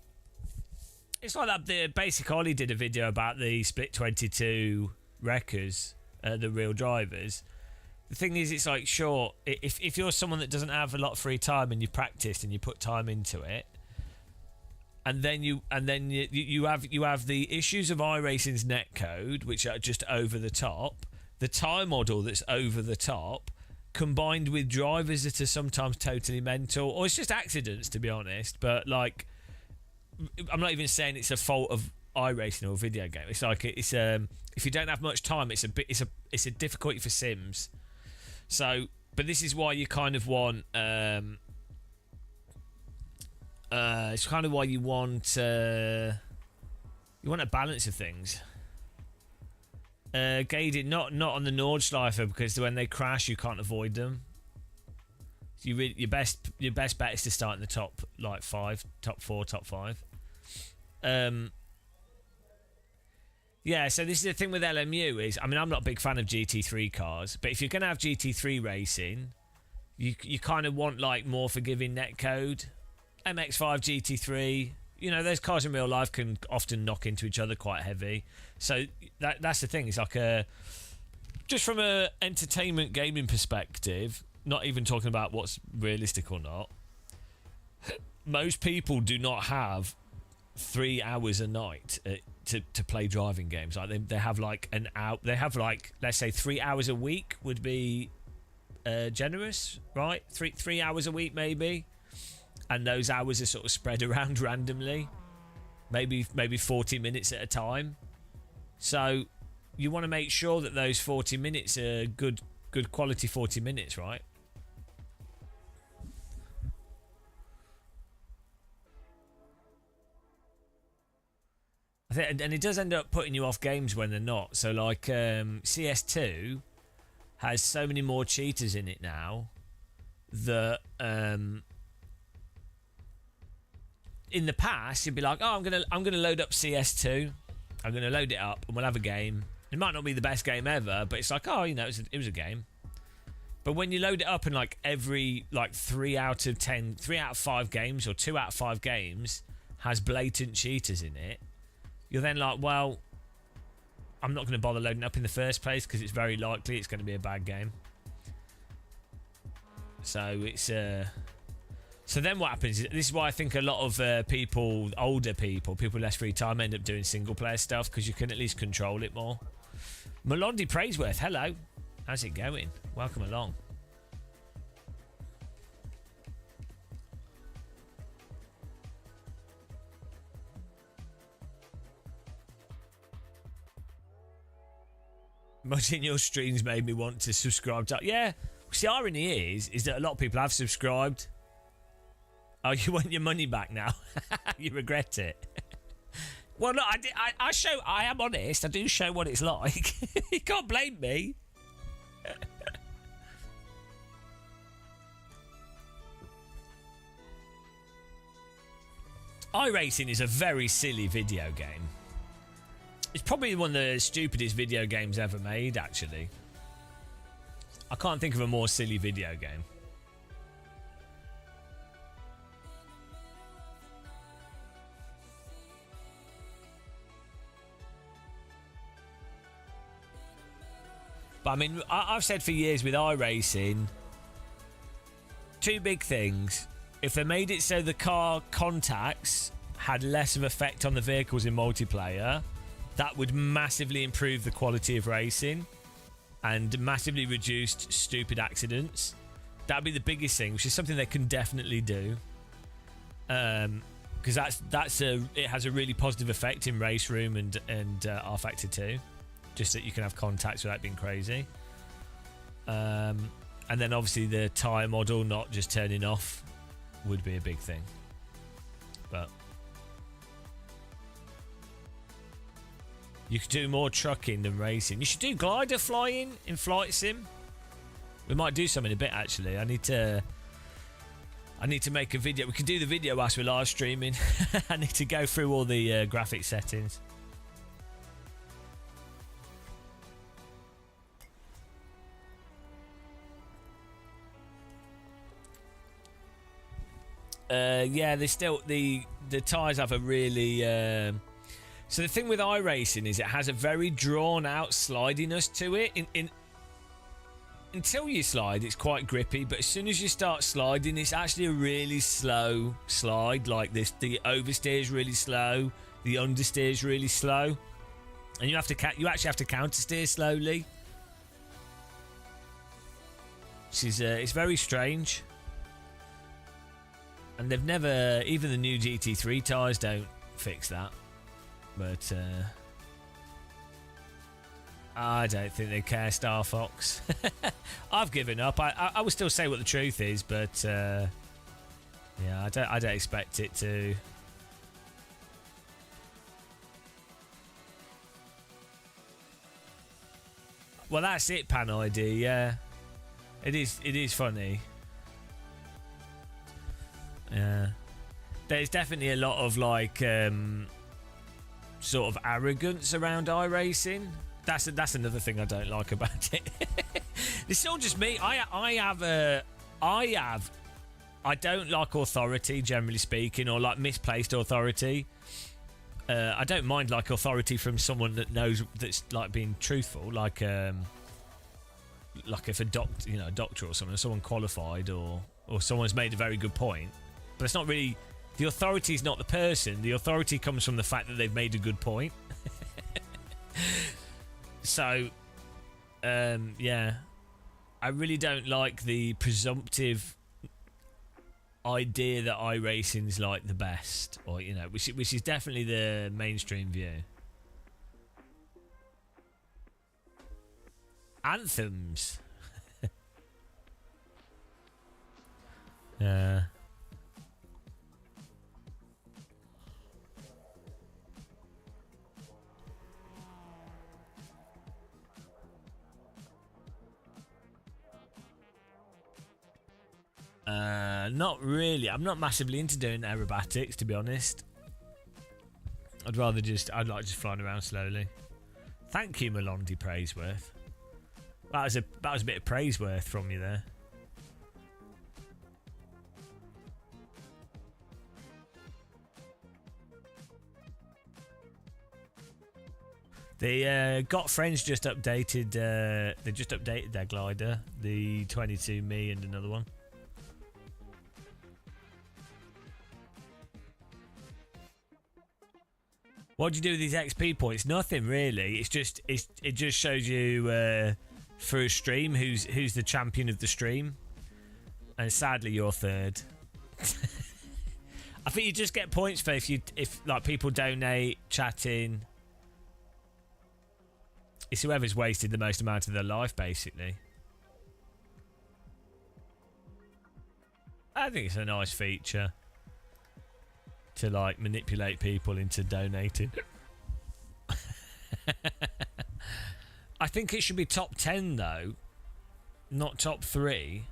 that. The Basic Ollie did a video about the Split 22 wreckers, the real drivers. The thing is, it's like, sure, if you're someone that doesn't have a lot of free time and you practiced and you put time into it, and then you have the issues of iRacing's netcode, which are just over the top, the time model that's over the top, combined with drivers that are sometimes totally mental, or it's just accidents, to be honest. But like, I'm not even saying it's a fault of iRacing or a video game. It's like if you don't have much time, it's a difficulty for sims. So, but this is why you kind of want it's kind of why you want a balance of things. Gated, not on the Nordschleifer, because when they crash, you can't avoid them. So your best bet is to start in the top like 5, top 4, top 5. Yeah, so this is the thing with LMU is, I mean, I'm not a big fan of GT3 cars, but if you're going to have GT3 racing, you kind of want like more forgiving netcode. MX-5, GT3, you know, those cars in real life can often knock into each other quite heavy. So that's the thing. It's like just from a entertainment gaming perspective, not even talking about what's realistic or not, most people do not have 3 hours a night to play driving games. Like they have like an hour. They have like, let's say 3 hours a week would be generous, right? Three hours a week maybe. And those hours are sort of spread around randomly, maybe 40 minutes at a time. So you want to make sure that those 40 minutes are good quality 40 minutes, right? I And it does end up putting you off games when they're not. So like CS2 has so many more cheaters in it now that in the past you'd be like, oh, I'm gonna load up CS2, I'm gonna load it up and we'll have a game. It might not be the best game ever, but it's like, oh, you know, it was a game. But when you load it up and like every like 3 out of 5 games or 2 out of 5 games has blatant cheaters in it, you're then like, well, I'm not going to bother loading up in the first place because it's very likely it's going to be a bad game. So it's so then what happens is, this is why I think a lot of people, older people with less free time, end up doing single player stuff because you can at least control it more. Melondi Praiseworth, hello. How's it going? Welcome along. Watching your streams made me want to subscribe to... Yeah, the irony is that a lot of people have subscribed. Oh, you want your money back now? You regret it. Well, look, I am honest. I do show what it's like. You can't blame me. iRacing is a very silly video game. It's probably one of the stupidest video games ever made, actually. I can't think of a more silly video game. But I mean, I've said for years with iRacing, 2 big things. If they made it so the car contacts had less of effect on the vehicles in multiplayer, that would massively improve the quality of racing and massively reduce stupid accidents. That'd be the biggest thing, which is something they can definitely do. Because it has a really positive effect in Race Room and R Factor 2. Just that you can have contacts without being crazy. And then obviously the tyre model not just turning off would be a big thing. But you could do more trucking than racing. You should do glider flying in Flight Sim. We might do some in a bit, actually. I need to make a video. We can do the video whilst we're live streaming. I need to go through all the graphic settings. Yeah, they still the tyres have a really. So the thing with iRacing is it has a very drawn out slidiness to it. Until you slide, it's quite grippy, but as soon as you start sliding, it's actually a really slow slide. Like this, the oversteer is really slow, the understeer is really slow, and you actually have to countersteer slowly. It's very strange. And they've never, even the new GT3 tyres don't fix that. But I don't think they care, Star Fox. I've given up. I will still say what the truth is, but yeah, I don't expect it to. Well, that's it, Pan ID. Yeah, it is funny. Yeah, there's definitely a lot of like sort of arrogance around iRacing. That's another thing I don't like about it. It's not just me. I don't like authority, generally speaking, or like misplaced authority. I don't mind like authority from someone that knows, that's like being truthful, like if a doctor or someone qualified or someone's made a very good point. But it's not really, the authority is not the person. The authority comes from the fact that they've made a good point. So, yeah, I really don't like the presumptive idea that iRacing's like the best, or which is definitely the mainstream view. Anthems. Yeah. Not really. I'm not massively into doing aerobatics, to be honest. I'd like just flying around slowly. Thank you, Melondi Praiseworth. That was a bit of Praiseworth from you there. The Got Friends just updated. They just updated their glider, the 22 me and another one. What do you do with these XP points? Nothing really. It just shows you for a stream who's the champion of the stream, and sadly you're third. I think you just get points for if like people donate, chatting. It's whoever's wasted the most amount of their life, basically. I think it's a nice feature to like manipulate people into donating. I think it should be top 10 though, not top 3.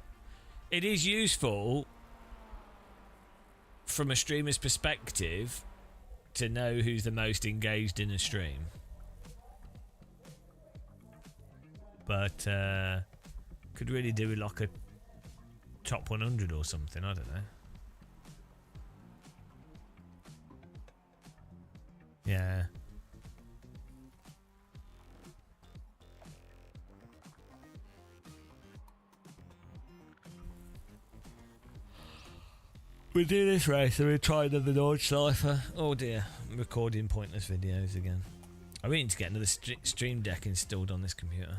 It is useful from a streamer's perspective to know who's the most engaged in a stream. But could really do with like a top 100 or something, I don't know. Yeah. We do this race and we try another Nordschleifer. Oh dear, I'm recording pointless videos again. I really need to get another stream deck installed on this computer.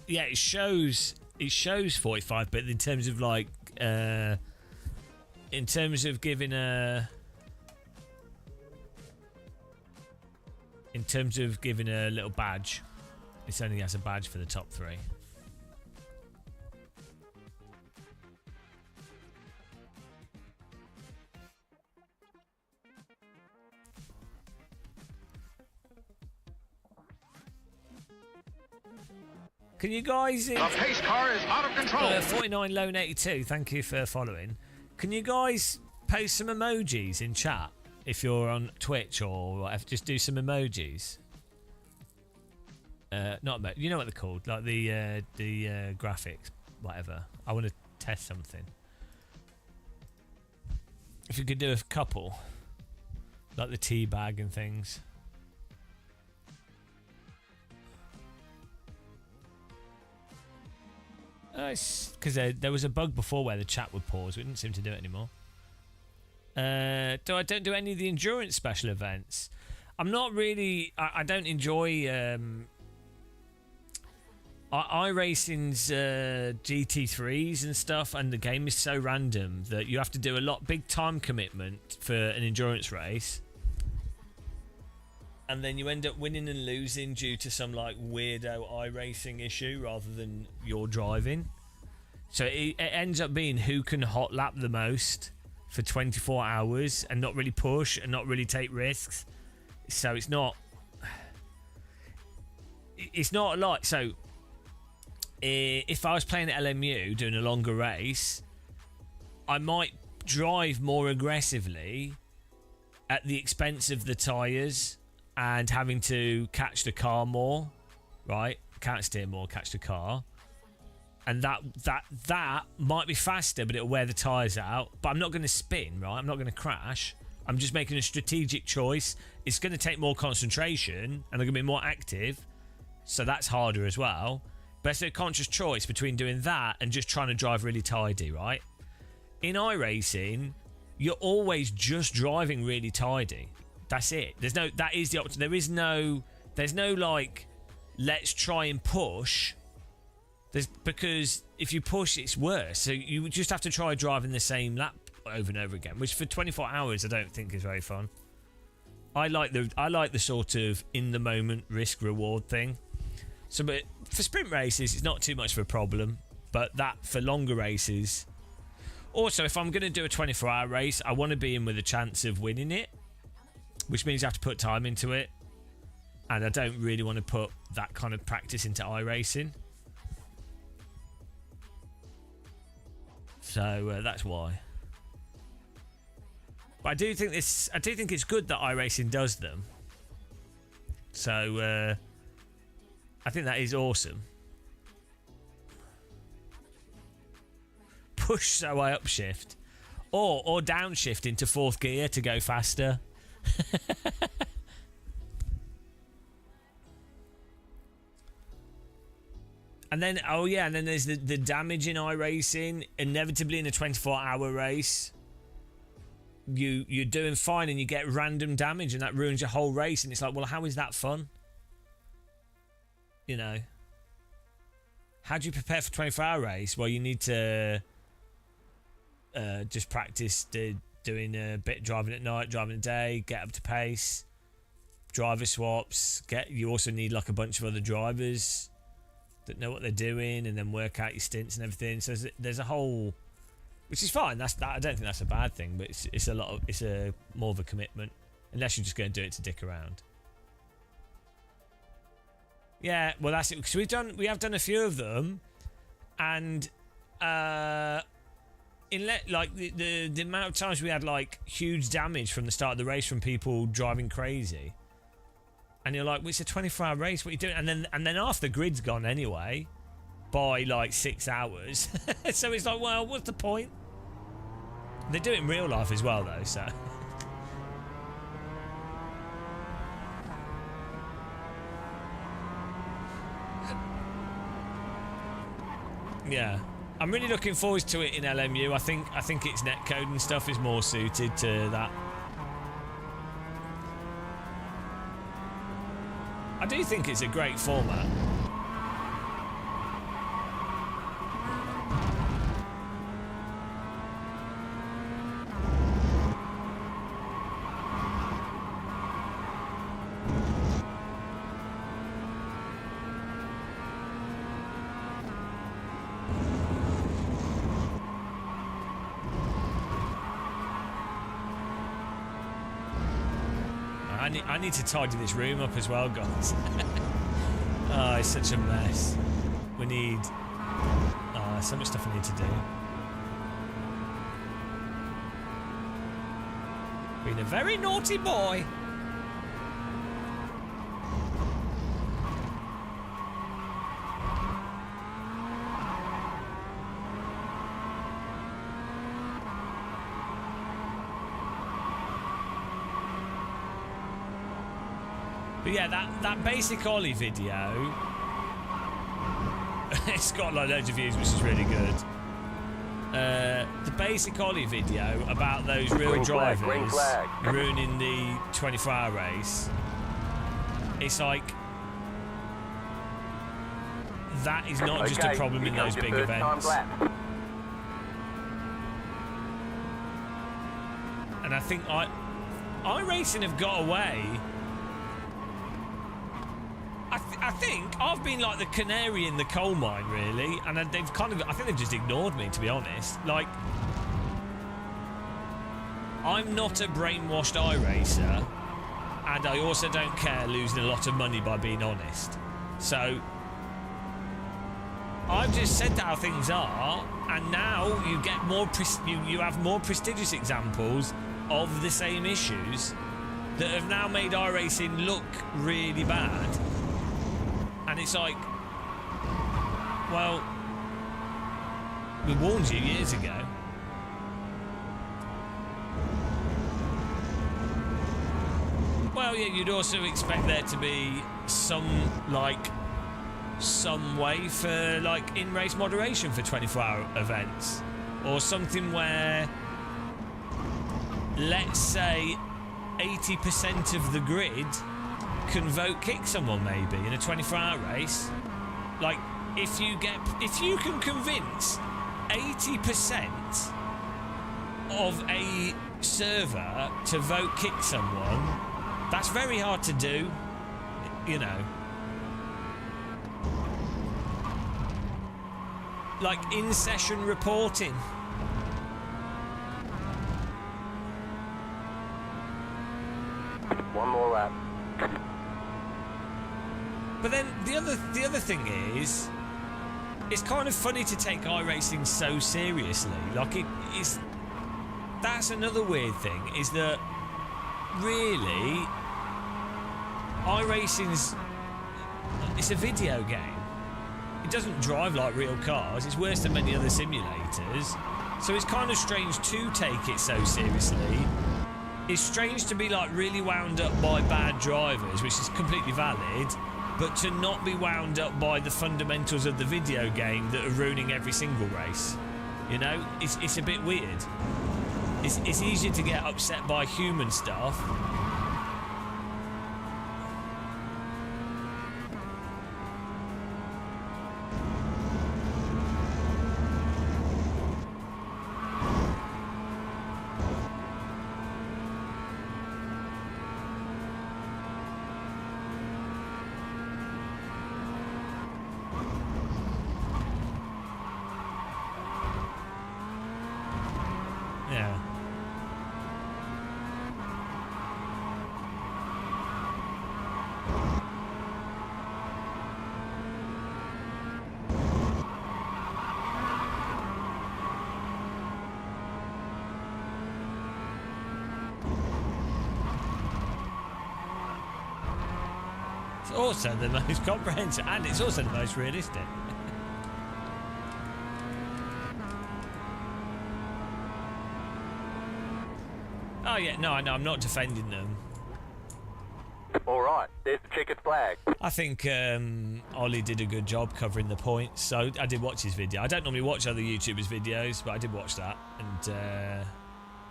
Yeah, it shows 45, but in terms of like in terms of giving a little badge, it only has a badge for the top 3. Can you guys... The pace car is out of control. 49 Lone 82, thank you for following. Can you guys post some emojis in chat if you're on Twitch or whatever? Just do some emojis. Not you know what they're called, like the graphics, whatever. I want to test something. If you could do a couple, like the tea bag and things. Because there was a bug before where the chat would pause. We didn't seem to do it anymore. I don't do any of the endurance special events. I'm not really... I don't enjoy iRacing's GT3s and stuff, and the game is so random that you have to do a big time commitment for an endurance race. And then you end up winning and losing due to some like weirdo iRacing issue rather than your driving. So it ends up being who can hot lap the most for 24 hours and not really push and not really take risks. So it's not like... So if I was playing at LMU doing a longer race, I might drive more aggressively at the expense of the tyres and having to catch the car more, right? Can't steer more, catch the car. And that might be faster, but it'll wear the tyres out. But I'm not going to spin, right? I'm not going to crash. I'm just making a strategic choice. It's going to take more concentration, and I'm going to be more active. So that's harder as well. But it's a conscious choice between doing that and just trying to drive really tidy, right? In iRacing, you're always just driving really tidy. That's it. That is the option. There's no like, let's try and push. Because if you push, it's worse. So you just have to try driving the same lap over and over again, which for 24 hours I don't think is very fun. I like the sort of in the moment risk reward thing. So, but for sprint races, it's not too much of a problem. But that for longer races. Also, if I'm going to do a 24-hour race, I want to be in with a chance of winning it. which means you have to put time into it. And I don't really want to put that kind of practice into iRacing. So that's why. But I do think it's good that iRacing does them. So I think that is awesome. Push so I upshift. Or downshift into 4th gear to go faster. And then, and then there's the damage in iRacing. Inevitably in a 24-hour race, you're doing fine and you get random damage and that ruins your whole race. And it's like, well, how is that fun? You know? How do you prepare for a 24-hour race? Well, you need to just practice doing a bit driving at night, driving at day, get up to pace, driver swaps. You also need like a bunch of other drivers that know what they're doing, and then work out your stints and everything. So there's a whole, which is fine. I don't think that's a bad thing, but it's more of a commitment, unless you're just going to do it to dick around. Yeah, well that's it, because we have done a few of them, and the amount of times we had like huge damage from the start of the race from people driving crazy. And you're like, well, it's a 24-hour race. What are you doing? And then half the grid's gone anyway, by like 6 hours. So it's like, well, what's the point? They do it in real life as well, though. So yeah, I'm really looking forward to it in LMU. I think its netcode and stuff is more suited to that. I do think it's a great format. I need to tidy this room up as well, guys. Oh, it's such a mess. We need... so much stuff I need to do. Been a very naughty boy. But yeah, that basic Ollie video, it's got like loads of views, which is really good. The basic Ollie video about those real drivers ruining the 24-hour race. It's like, that is not just a problem in those big events. And I think iRacing have got away. I think I've been like the canary in the coal mine, really, and I think they've just ignored me, to be honest. Like, I'm not a brainwashed iRacer, and I also don't care losing a lot of money by being honest. So I've just said how things are, and now you get you have more prestigious examples of the same issues that have now made iRacing look really bad. And it's like, well, we warned you years ago. Well, yeah, you'd also expect there to be some way for like in-race moderation for 24-hour events, or something where, let's say, 80% of the grid can vote kick someone, maybe in a 24-hour race. Like, if you can convince 80% of a server to vote kick someone, that's very hard to do, you know. Like in-session reporting. But then the other thing is, it's kind of funny to take iRacing so seriously. Like it is. That's another weird thing, is that really iRacing's, it's a video game. It doesn't drive like real cars. It's worse than many other simulators. So it's kind of strange to take it so seriously. It's strange to be like really wound up by bad drivers, which is completely valid, but to not be wound up by the fundamentals of the video game that are ruining every single race. You know, it's a bit weird. It's easier to get upset by human stuff. Yeah. It's also the most comprehensive, and it's also the most realistic. Oh yeah, no, I know, I'm not defending them. All right, there's the checkered flag. I think Ollie did a good job covering the points, so I did watch his video. I don't normally watch other YouTubers' videos, but I did watch that, and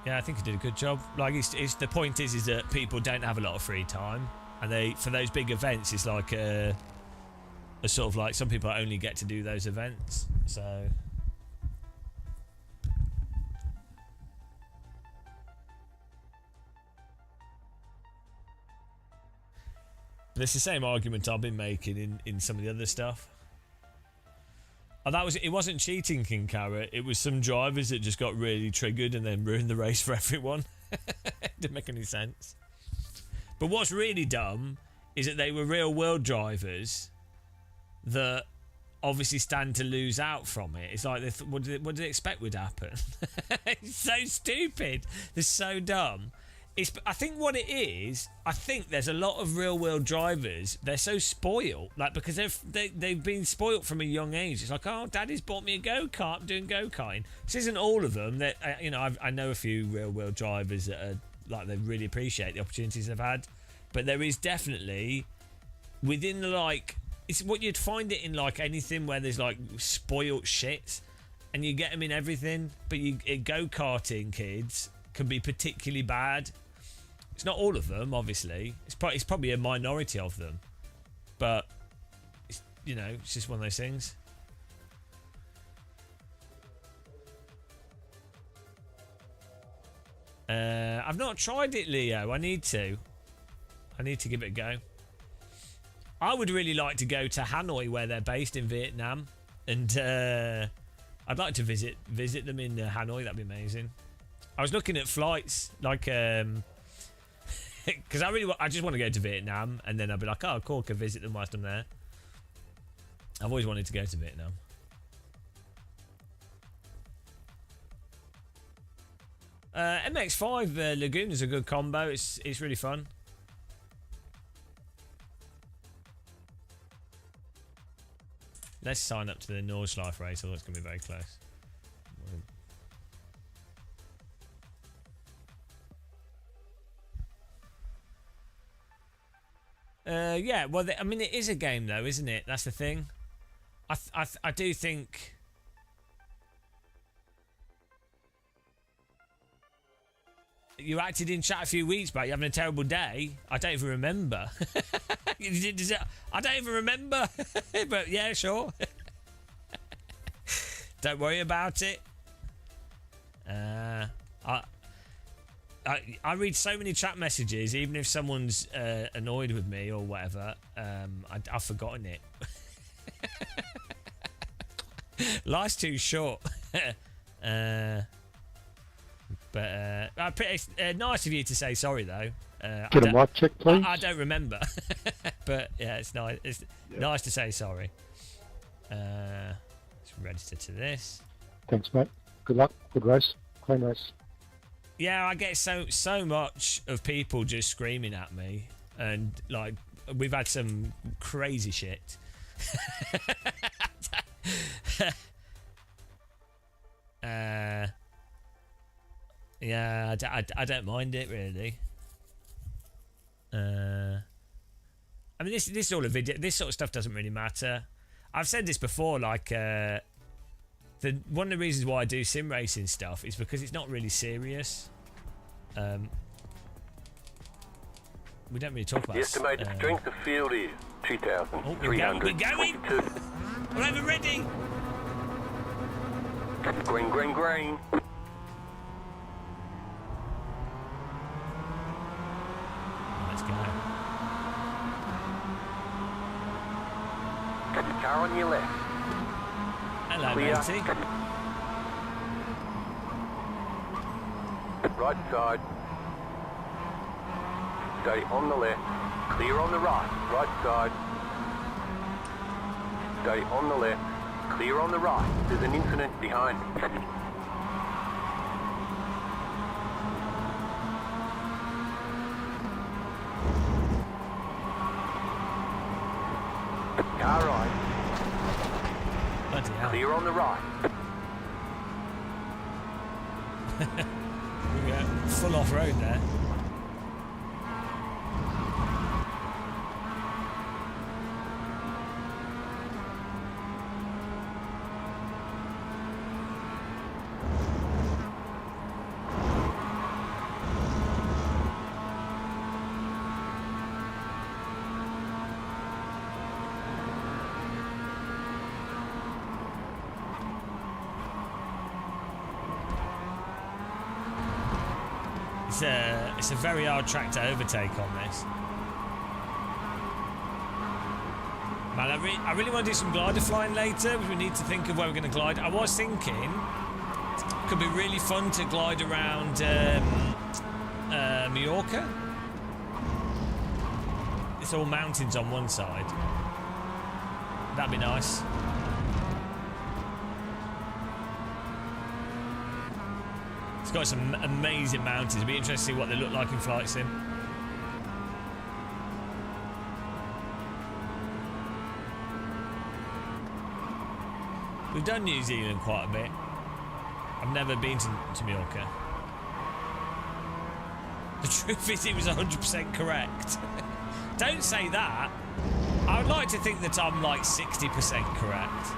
yeah, I think he did a good job. Like, it's the point is that people don't have a lot of free time, and for those big events, it's like a sort of like some people only get to do those events, so. But it's the same argument I've been making in some of the other stuff. Oh, it wasn't cheating, King Carrot. It was some drivers that just got really triggered and then ruined the race for everyone. It didn't make any sense. But what's really dumb is that they were real world drivers that obviously stand to lose out from it. It's like, what did they expect would happen? It's so stupid. They're so dumb. I think what it is, I think there's a lot of real world drivers, they're so spoiled, like, because they've been spoiled from a young age. It's like, oh, daddy's bought me a go-kart, I'm doing go-karting. This isn't all of them. That you know, I know a few real world drivers that are like, they really appreciate the opportunities they've had, but there is definitely within the, like, it's what you'd find it in like anything where there's like spoiled shits, and you get them in everything, but go-karting kids can be particularly bad. It's not all of them, obviously. It's probably a minority of them, but it's, you know, it's just one of those things. I've not tried it, Leo. I need to give it a go. I would really like to go to Hanoi, where they're based in Vietnam, and I'd like to visit them in Hanoi. That'd be amazing. I was looking at flights, like, because I just want to go to Vietnam, and then I'll be like, oh, cool, I can visit them whilst I'm there. I've always wanted to go to Vietnam. MX-5 Laguna is a good combo. It's really fun. Let's sign up to the Nordschleife race, although it's going to be very close. Yeah, well, I mean, it is a game, though, isn't it? That's the thing. I do think... You acted in chat a few weeks back. You're having a terrible day. I don't even remember. I don't even remember. But yeah, sure. Don't worry about it. I read so many chat messages, even if someone's annoyed with me or whatever, I've forgotten it. Life's too short. But it's nice of you to say sorry, though. Get a what check, please? I don't remember, but yeah, it's nice. It's nice to say sorry. Let's register to this. Thanks, mate. Good luck. Good race. Clean race. Yeah, I get so much of people just screaming at me, and like we've had some crazy shit. Yeah, I don't mind it really. I mean, this is all a video. This sort of stuff doesn't really matter. I've said this before. Like, one of the reasons why I do sim racing stuff is because it's not really serious. We don't really talk about. The estimated strength of field is 2,322. We're over ready. Green, green, green. Let's go. Car on your left. Hello, Clear. matey. Right side. Stay on the left. Clear on the right. Right side. Stay on the left. Clear on the right. There's an incident behind. Car right. Bloody hell. Clear on the right. We were full off road there. It's a very hard track to overtake on this. Man, I really want to do some glider flying later. We need to think of where we're going to glide. I was thinking it could be really fun to glide around Mallorca. It's all mountains on one side. That'd be nice. It's got some amazing mountains. It'd be interesting to see what they look like in Flight Sim. We've done New Zealand quite a bit. I've never been to Mallorca. The truth is, it was 100% correct. Don't say that. I would like to think that I'm like 60% correct.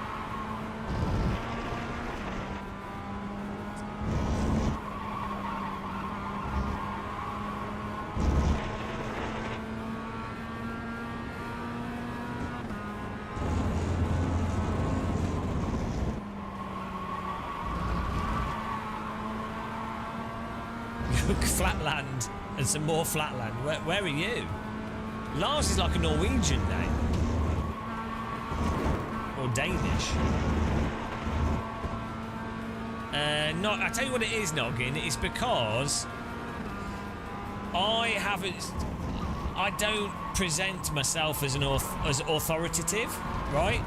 Flatland and some more flatland. Where are you? Lars is like a Norwegian name. Or Danish. No, I tell you what it is, Noggin. It's because I don't present myself as as authoritative, right?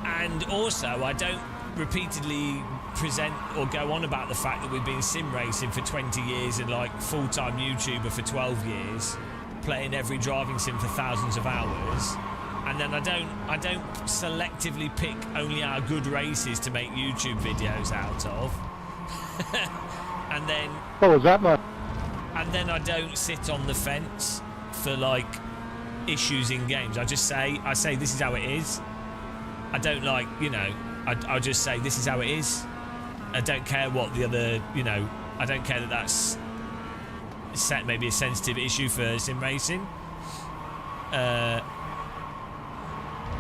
And also I don't repeatedly present or go on about the fact that we've been sim racing for 20 years and like full-time YouTuber for 12 years, playing every driving sim for thousands of hours, and then I don't selectively pick only our good races to make YouTube videos out of. And then What was that, man? and then I don't sit on the fence for like issues in games. I say this is how it is. I don't like, I'll just say this is how it is. I don't care what the other, I don't care that that's maybe a sensitive issue for sim racing.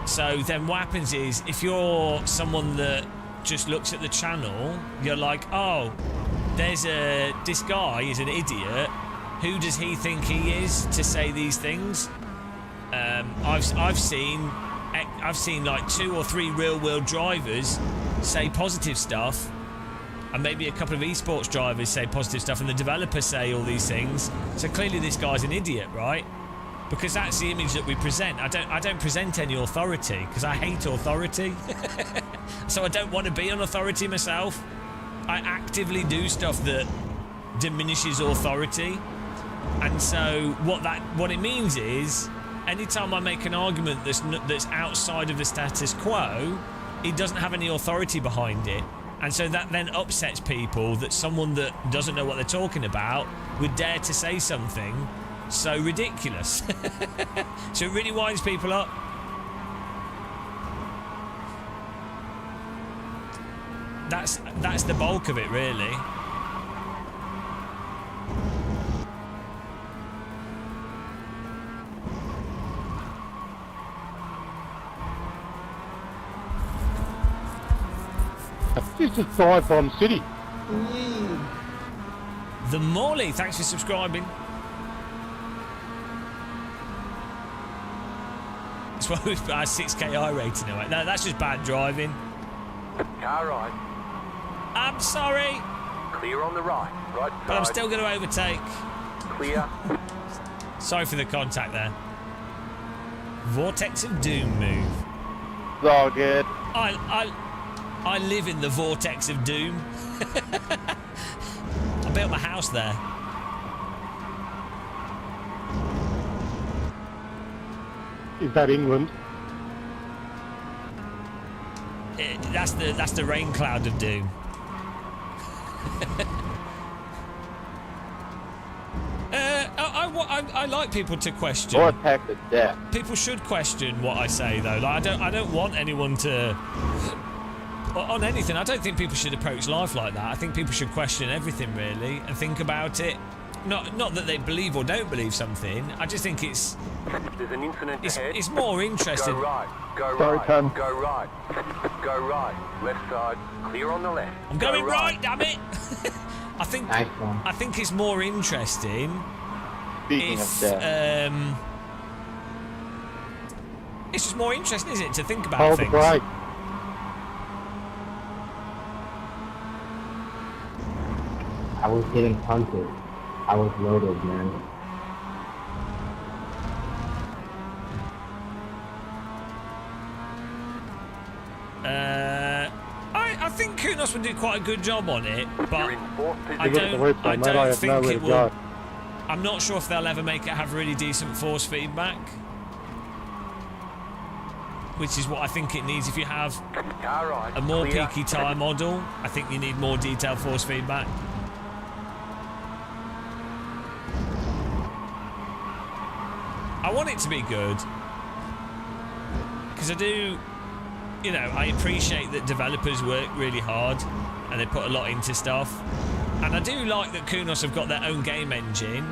So then what happens is, if you're someone that just looks at the channel, you're like, oh, this guy is an idiot. Who does he think he is to say these things? I've seen like 2 or 3 real world drivers say positive stuff and maybe a couple of esports drivers say positive stuff, and the developers say all these things. So clearly, this guy's an idiot, right? Because that's the image that we present. I don't present any authority because I hate authority. So I don't want to be an authority myself. I actively do stuff that diminishes authority. And so what it means is, anytime I make an argument that's outside of the status quo, it doesn't have any authority behind it. And so that then upsets people that someone that doesn't know what they're talking about would dare to say something so ridiculous. So it really winds people up. That's the bulk of it, really. This is Dive Bomb City. The Morley, thanks for subscribing. That's why we've got our 6KI rating away. No, that's just bad driving. Car right. I'm sorry. Clear on the right. Right side. But I'm still going to overtake. Clear. Sorry for the contact there. Vortex of Doom move. It's all good. I live in the Vortex of Doom. I built my house there. Is that England? That's the rain cloud of doom. I like people to question. Vortex of death. People should question what I say, though. Like, I don't want anyone to on anything. I don't think people should approach life like that. I think people should question everything, really, and think about it. Not that they believe or don't believe something. I just think There's an incident ahead. it's more interesting. Go right. Go Sorry, right. Tom. Go right. Go right. Left side. Clear on the left. I'm going right, damn it. I think Nice one. I think it's more interesting Speaking if of death. it's just more interesting, isn't it, to think about Hold the things. brake. I was getting punted. I was loaded, man. I think Kunos would do quite a good job on it, but You're in fourth position. I don't think nowhere it to will. go. I'm not sure if they'll ever make it have really decent force feedback, which is what I think it needs. If you have Car right. a more Clear. peaky tire model, I think you need more detailed force feedback. I want it to be good because I do, you know, I appreciate that developers work really hard and they put a lot into stuff, and I do like that Kunos have got their own game engine,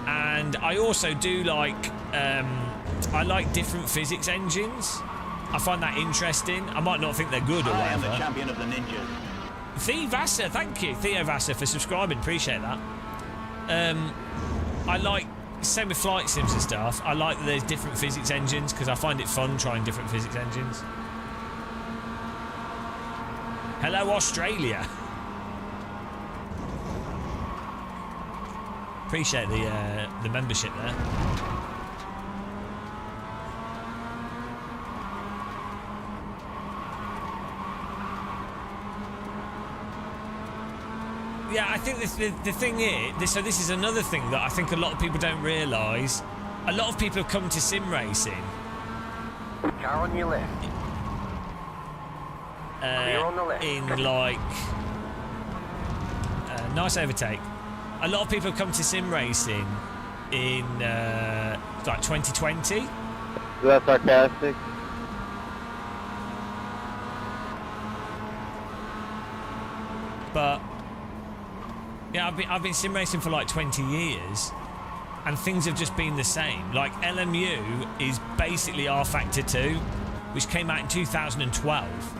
and I also do like I like different physics engines. I find that interesting. I might not think they're good or I am whatever. the champion of the ninjas. Theo Vassar, thank you, Theo Vassar, for subscribing. Appreciate that. I like, same with flight sims and stuff. I like that there's different physics engines because I find it fun trying different physics engines. Hello, Australia. Appreciate the membership there. Yeah, I think the thing is, so this is another thing that I think a lot of people don't realise. A lot of people have come to sim racing Car on your left. Clear on the left. in like nice overtake. A lot of people have come to sim racing in like 2020. Is that sarcastic? But yeah, I've been sim racing for like 20 years, and things have just been the same. Like LMU is basically R Factor 2, which came out in 2012.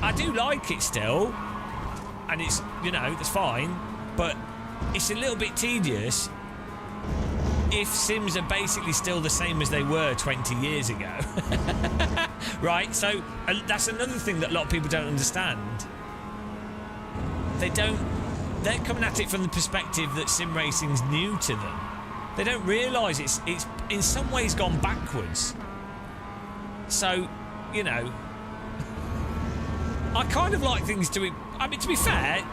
I do like it still, and it's, you know, it's fine, but it's a little bit tedious if sims are basically still the same as they were 20 years ago. Right? So that's another thing that a lot of people don't understand. they don't. They're coming at it from the perspective that sim racing's new to them. They don't realise it's in some ways gone backwards. So, you know, I kind of like things to be. I mean, to be fair,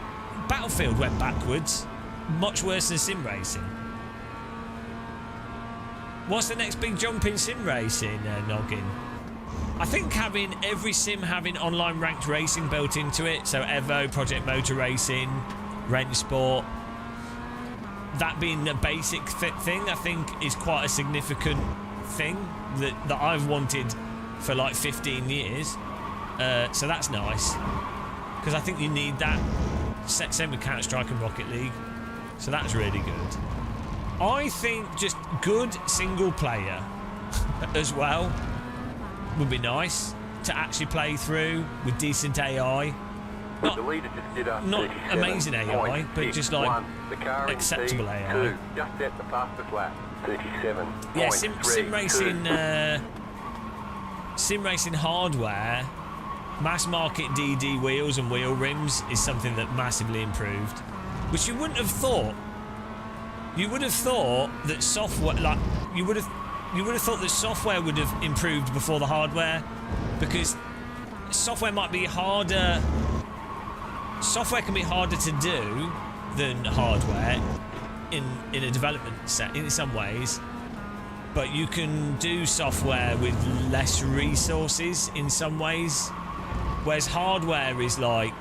Battlefield went backwards, much worse than sim racing. What's the next big jump in sim racing, Noggin? I think having every sim having online ranked racing built into it, so Evo, Project Motor Racing, Rent Sport, that being a basic thing, I think is quite a significant thing that I've wanted for like 15 years. So that's nice, because I think you need that. Same with Counter-Strike and Rocket League, so that's really good. I think just good single player as well would be nice to actually play through with decent AI. Not amazing AI, but just like acceptable AI. Just at the fastest lap. 37. Yeah, sim racing hardware, mass market DD wheels and wheel rims is something that massively improved, which you wouldn't have thought. You would have thought that software, like you would have thought that software would have improved before the hardware, because software might be harder. Software can be harder to do than hardware in a development set in some ways, but you can do software with less resources in some ways, whereas hardware is like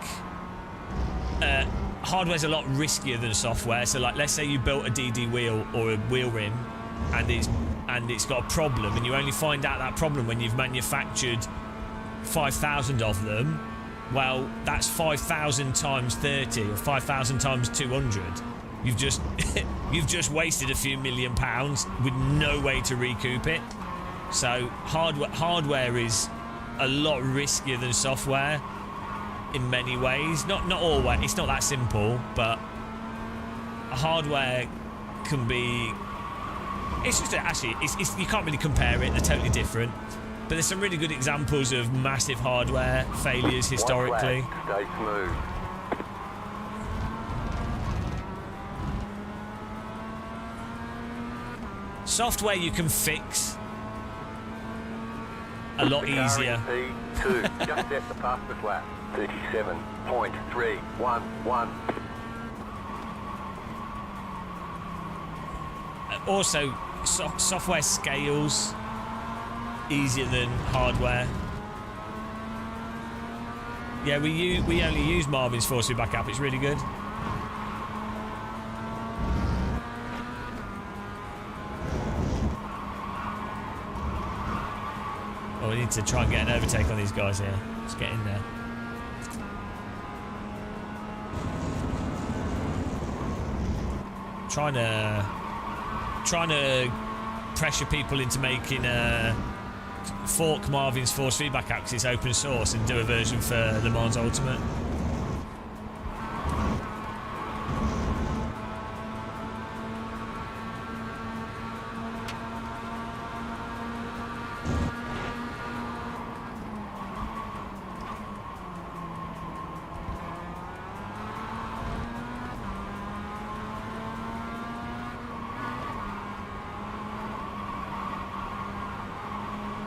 hardware's a lot riskier than software. So like, let's say you built a DD wheel or a wheel rim and it's got a problem, and you only find out that problem when you've manufactured 5,000 of them. Well, that's 5,000 times 30 or 5,000 times 200. You've just wasted a few £1 million with no way to recoup it. So hardware is a lot riskier than software in many ways. Not always. It's not that simple, but hardware can be. It's just actually it's you can't really compare it. They're totally different. But there's some really good examples of massive hardware failures historically. Stay smooth. Software you can fix a lot easier. P2, just at the fastest lap. 37.311. Also, software scales easier than hardware. Yeah, we only use Marvin's force feedback app. It's really good. Oh, we need to try and get an overtake on these guys here. Let's get in there. Trying to pressure people into making fork Marvin's force feedback app because it's open source, and do a version for Le Mans Ultimate.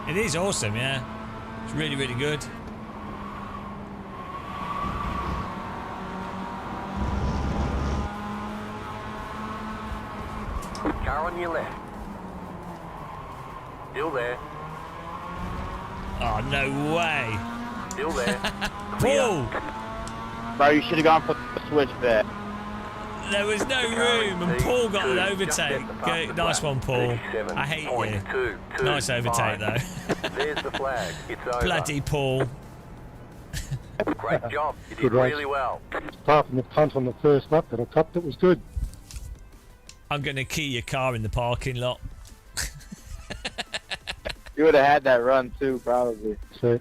It is awesome, yeah. It's really, really good. Car on your left. Still there. Oh, no way. Still there. Paul! Bro, you should have gone for the switch there. There was no room, and Paul got an overtake. Nice one, Paul. I hate you. Nice overtake, though. There's the flag. It's over. Bloody Paul. Great job. You did Good race. really well. Apart from the punt on the first lap that I topped, it was good. I'm going to key your car in the parking lot. You would have had that run too, probably. So,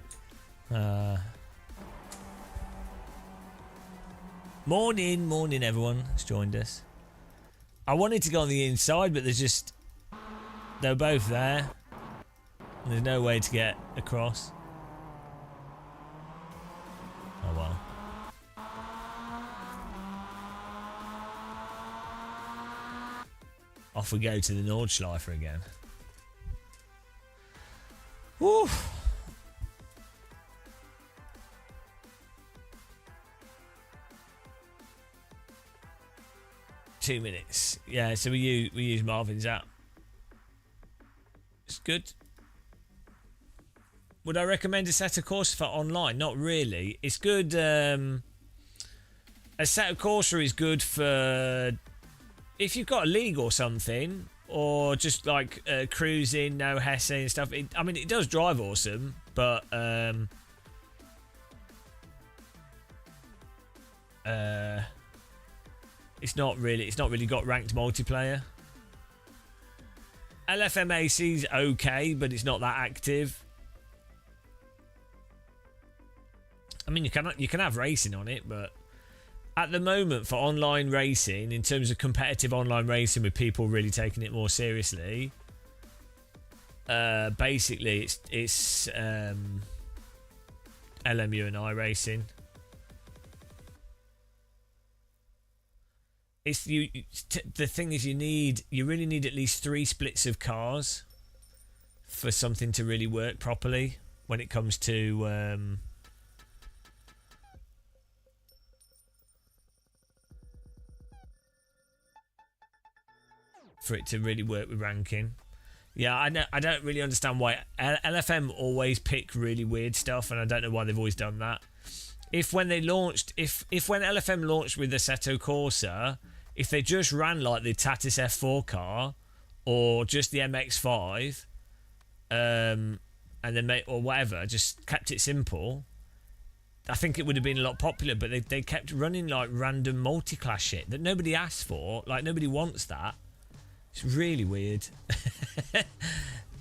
Morning, everyone has joined us. I wanted to go on the inside, but they're both there. And there's no way to get across. Oh well. off we go to the Nordschleifer again. Woo! Two minutes. Yeah, so we use Marvin's app. It's good. Would I recommend Assetto Corsa for online? Not really. It's good. Assetto Corsa is good for if you've got a league or something, or just like cruising, no Hesse and stuff. I mean, it does drive awesome, but it's not really got ranked multiplayer. LFMAC's okay, but it's not that active. I mean, you can have racing on it, but at the moment for online racing, in terms of competitive online racing with people really taking it more seriously, basically it's LMU and I racing. The thing is, you really need at least 3 splits of cars for something to really work properly when it comes to for it to really work with ranking. Yeah, I don't really understand why LFM always pick really weird stuff, and I don't know why they've always done that. If when LFM launched with the Assetto Corsa, if they just ran like the Tatis F4 car or just the MX-5, and then or whatever, just kept it simple, I think it would have been a lot popular. But they kept running like random multi-class shit that nobody asked for. Like, nobody wants that. It's really weird.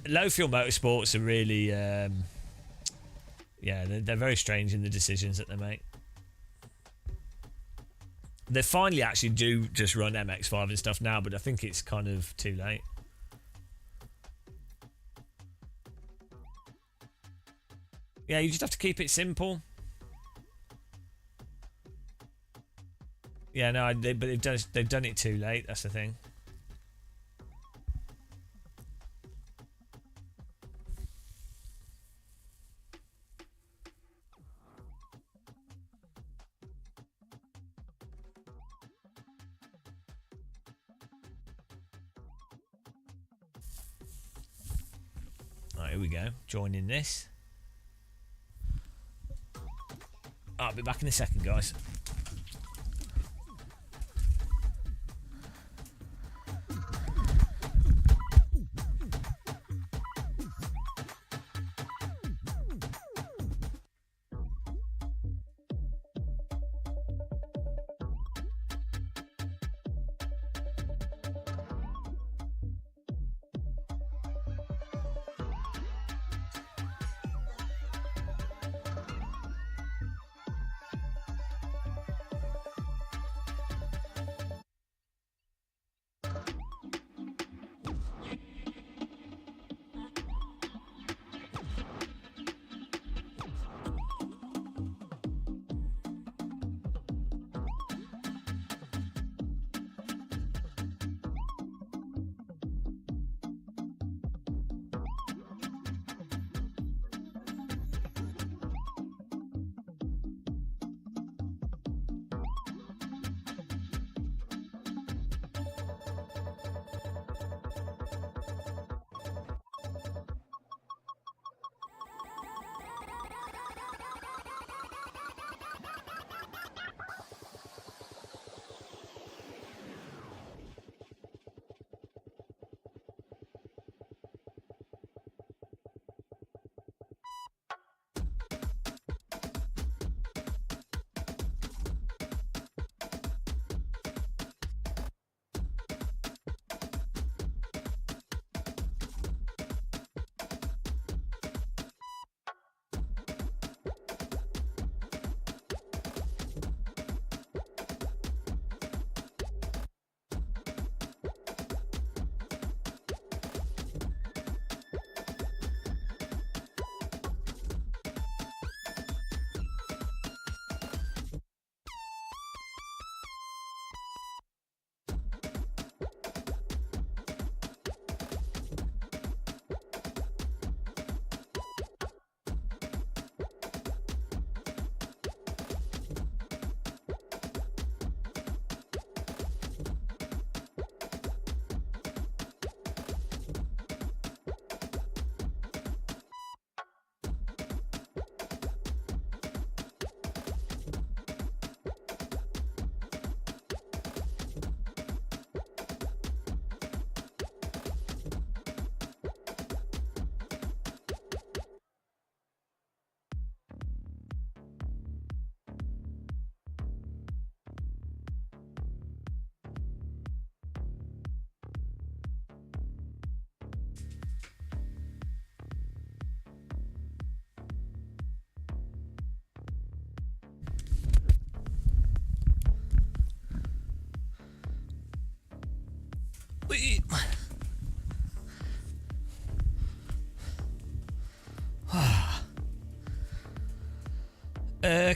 Low fuel motorsports are really they're very strange in the decisions that they make. They finally actually do just run MX-5 and stuff now, but I think it's kind of too late. Yeah, you just have to keep it simple. Yeah, no, but they've done it too late. That's the thing. Right, here we go. Joining this. I'll be back in a second, guys.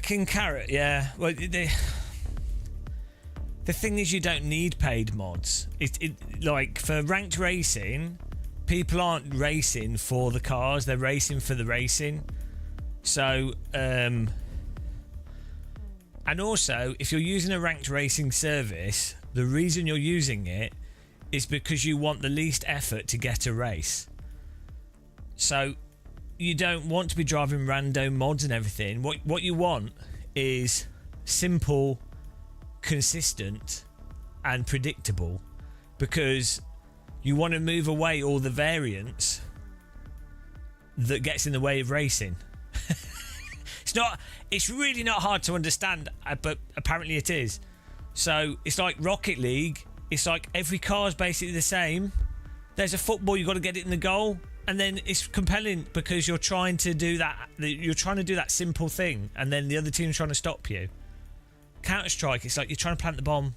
King Carrot, yeah. Well, the thing is, you don't need paid mods. Like for ranked racing, people aren't racing for the cars; they're racing for the racing. So, and also, if you're using a ranked racing service, the reason you're using it is because you want the least effort to get a race. So, you don't want to be driving random mods and everything. What you want is simple, consistent, and predictable, because you want to move away all the variance that gets in the way of racing. It's really not hard to understand, but apparently it is. So it's like Rocket League. It's like every car is basically the same. There's a football, you've got to get it in the goal, and then it's compelling because you're trying to do that. You're trying to do that simple thing, and then the other team's trying to stop you. Counter-Strike, it's like you're trying to plant the bomb.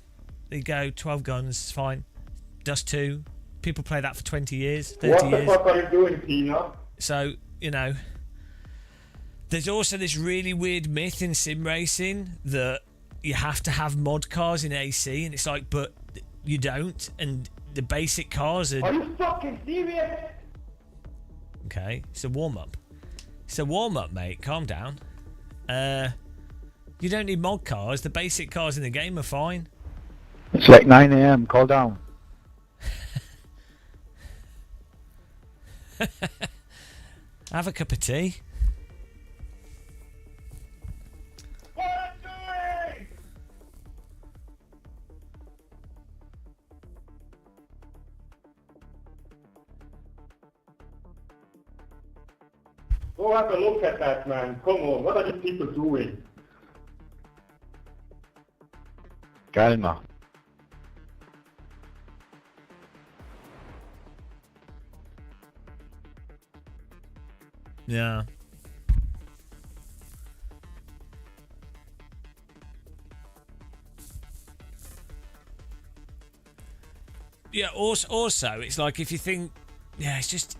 There you go, 12 guns, it's fine. Dust 2. People play that for 20 years, 30 years. What the fuck are you doing, Tina? So, you know, there's also this really weird myth in sim racing that you have to have mod cars in AC, and it's like, but you don't, and the basic cars are... Are you fucking serious? Okay, it's a warm-up. It's a warm-up, mate. Calm down. You don't need mod cars. The basic cars in the game are fine. It's like 9 a.m. Call down. Have a cup of tea. What are you doing? Go have a look at that, man. Come on, what are these people doing? Calma. Yeah. Yeah, also, it's like if you think, yeah, it's just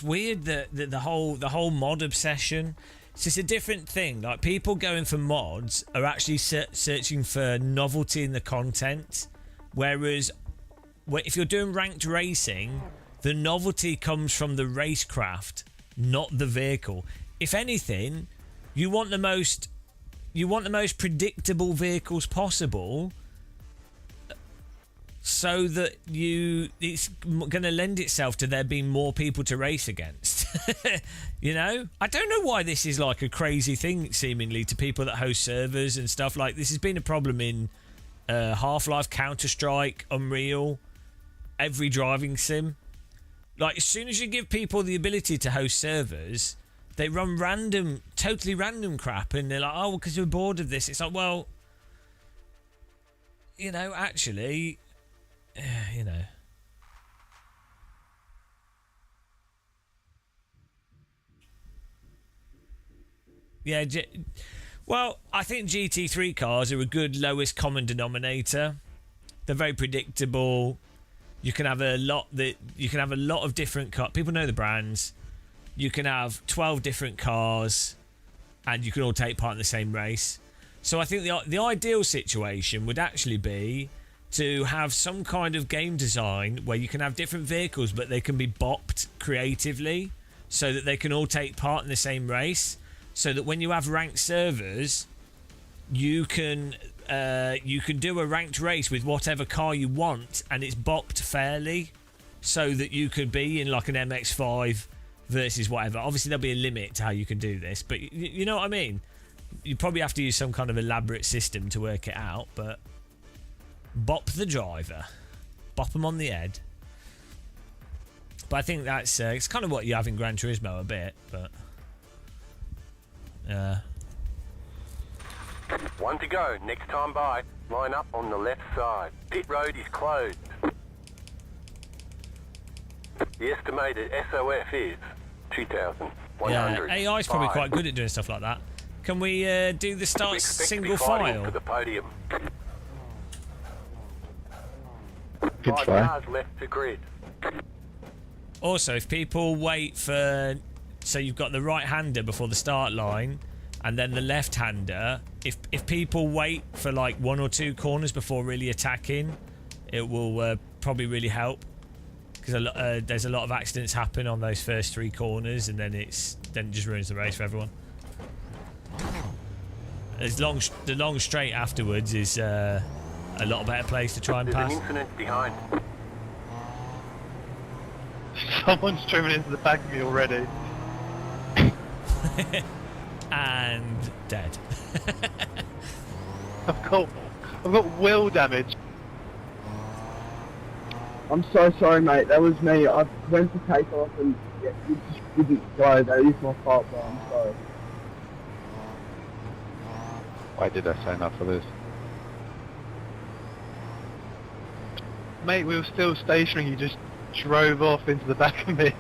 weird that the whole mod obsession. It's just a different thing. Like, people going for mods are actually searching for novelty in the content, whereas if you're doing ranked racing, the novelty comes from the racecraft, not the vehicle. If anything, you want the most predictable vehicles possible, so that it's going to lend itself to there being more people to race against. You know, I don't know why this is like a crazy thing seemingly to people that host servers and stuff. Like, this has been a problem in Half-Life, Counter-Strike, Unreal, every driving sim. Like, as soon as you give people the ability to host servers, they run totally random crap, and they're like, oh, because we're bored of this. It's like, well, you know, actually, you know. Yeah, well, I think GT3 cars are a good lowest common denominator. They're very predictable. You can have a lot of different cars. People know the brands. You can have 12 different cars, and you can all take part in the same race. So I think the ideal situation would actually be to have some kind of game design where you can have different vehicles, but they can be bopped creatively so that they can all take part in the same race. So that when you have ranked servers, you can do a ranked race with whatever car you want, and it's bopped fairly, so that you could be in like an MX-5 versus whatever. Obviously, there'll be a limit to how you can do this, but you know what I mean? You probably have to use some kind of elaborate system to work it out, but bop the driver. Bop them on the head. But I think that's it's kind of what you have in Gran Turismo a bit, but... One to go. Next time by, line up on the left side. Pit road is closed. The estimated SOF is 2,100. Yeah, AI is probably quite good at doing stuff like that. Can we do the start single file? For the podium. Good 5 try. cars left to grid. Also, if people wait for... So you've got the right-hander before the start line, and then the left-hander, if people wait for like 1 or 2 corners before really attacking, it will probably really help, because there's a lot of accidents happen on those first 3 corners, and then it just ruins the race for everyone. The long straight afterwards is a lot better place to try and pass. There's an incident behind. Someone's driven into the back of me already. And dead. I've got wheel damage. I'm so sorry, mate. That was me. I went to take off and it just didn't go. That is my fault, bro. I'm sorry. Why did I sign up for this? Mate, we were still stationary. You just drove off into the back of me.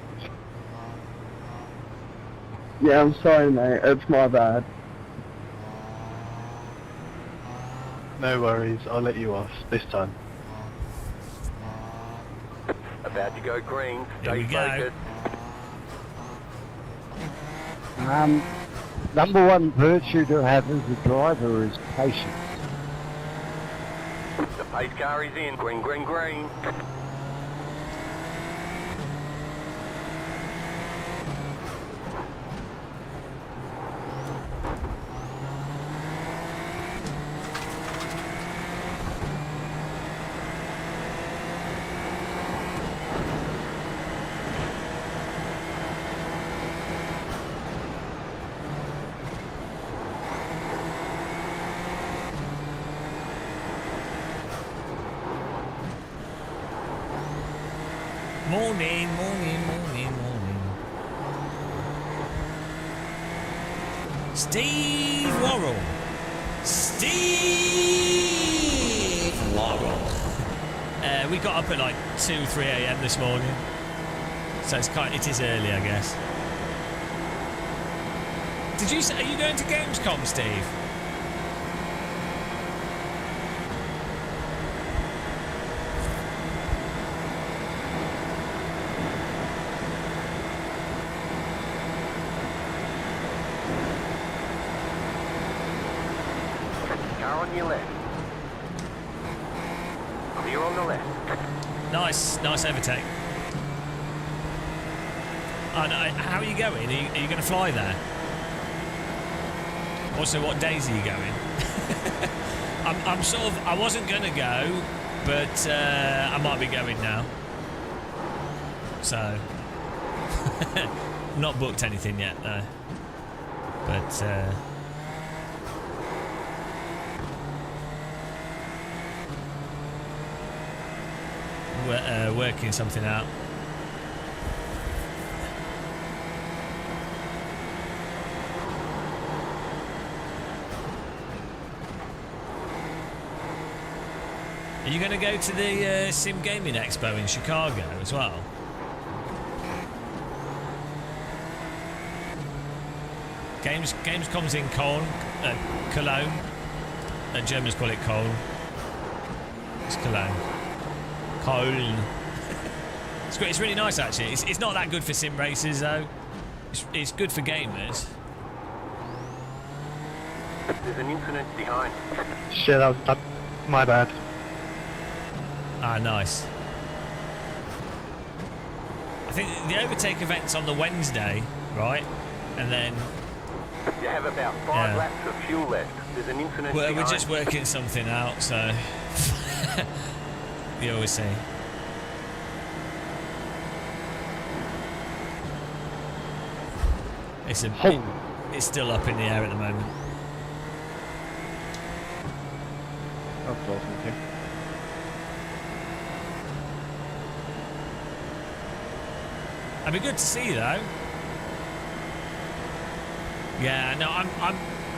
Yeah, I'm sorry, mate. It's my bad. No worries. I'll let you off this time. About to go green. Here we Stay go. focused. Number one virtue to have as a driver is patience. The pace car is in. Green, green, green. Morning. Steve Worrell. We got up at like 2-3 a.m. this morning, so it is early, I guess. Did you say, are you going to Gamescom, Steve? Car on your left. Clear on the left. Nice overtake. And how are you going? Are you going to fly there? Also, what days are you going? I wasn't going to go, but I might be going now. So, not booked anything yet, though. But, working something out. Are you going to go to the Sim Gaming Expo in Chicago as well? Gamescom's in Cologne. Germans call it Cologne. It's Cologne. Cologne. It's great. It's really nice, actually. It's not that good for sim racers, though. It's good for gamers. There's an incident behind. Shit, that was my bad. Ah, nice. I think the overtake event's on the Wednesday, right? And then You have about 5 laps of fuel left. There's an incident behind. we're just working something out, so you always see. It's still up in the air at the moment. That's awesome, okay. It'd be good to see, though. Yeah, no,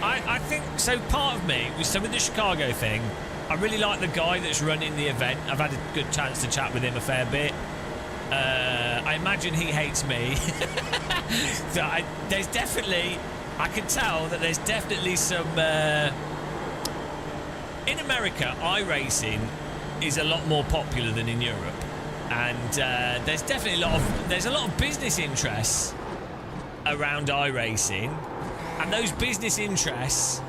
I think so. Part of me was with the Chicago thing. I really like the guy that's running the event. I've had a good chance to chat with him a fair bit. I imagine he hates me. So there's definitely, I can tell that there's definitely some. In America, iRacing is a lot more popular than in Europe, and there's definitely a lot of business interests around iRacing. And those business interests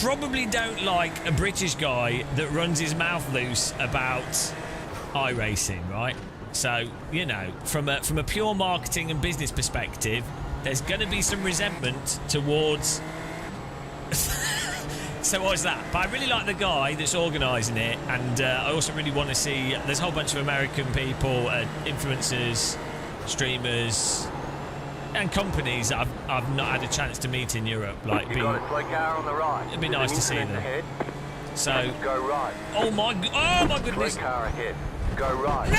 probably don't like a British guy that runs his mouth loose about iRacing, right? So, you know, from a pure marketing and business perspective, there's going to be some resentment towards... So what's that? But I really like the guy that's organising it, and I also really want to see... There's a whole bunch of American people, influencers, streamers, and companies that I've not had a chance to meet in Europe. Like, You've got a slow car on the right. It'd be nice to see them. Ahead. So... Go right. Oh my goodness! Slow car ahead. Go right.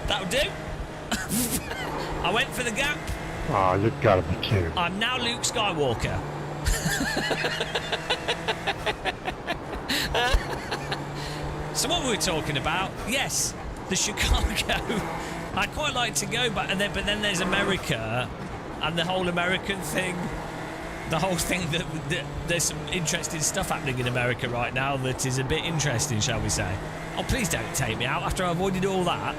That'll do. I went for the gap. Oh, you've got to be kidding. I'm now Luke Skywalker. So what were we talking about? Yes, the Chicago. I'd quite like to go, but then there's America, and the whole American thing. The whole thing that there's some interesting stuff happening in America right now that is a bit interesting, shall we say? Oh, please don't take me out after I avoided all that.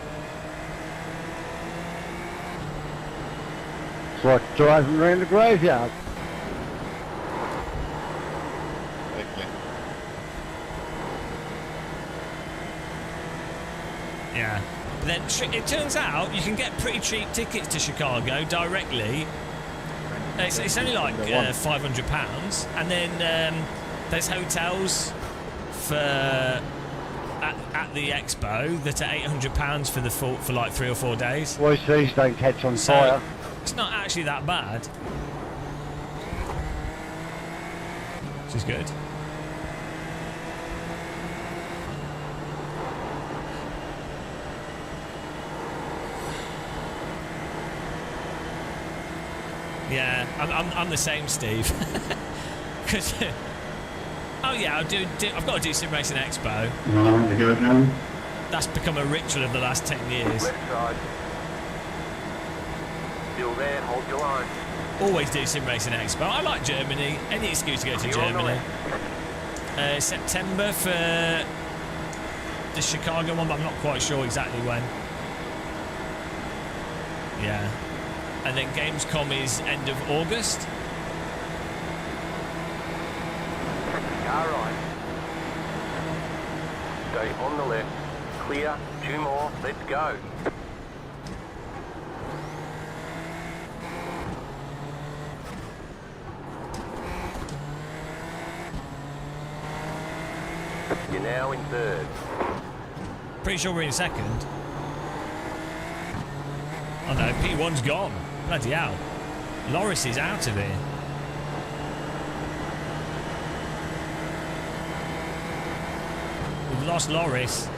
It's like driving around the graveyard. Yeah. But then it turns out you can get pretty cheap tickets to Chicago directly. It's only like £500, and then there's hotels at the expo that are £800 for like 3 or 4 days. Boys, these don't catch on So fire. it's not actually that bad, which is good. Yeah, I'm the same, Steve. Because oh yeah, I've got to do Sim Racing Expo. That's become a ritual of the last 10 years. Left side. Still there. Hold your line. Always do Sim Racing Expo. I like Germany. Any excuse to go to You're on the Germany. left. September for the Chicago one, but I'm not quite sure exactly when. Yeah. And then Gamescom is end of August. Car right. Stay on the left. Clear. 2 more. Let's go. You're now in third. Pretty sure we're in second. Oh no, P1's gone. Bloody hell. Loris is out of here. We've lost Loris.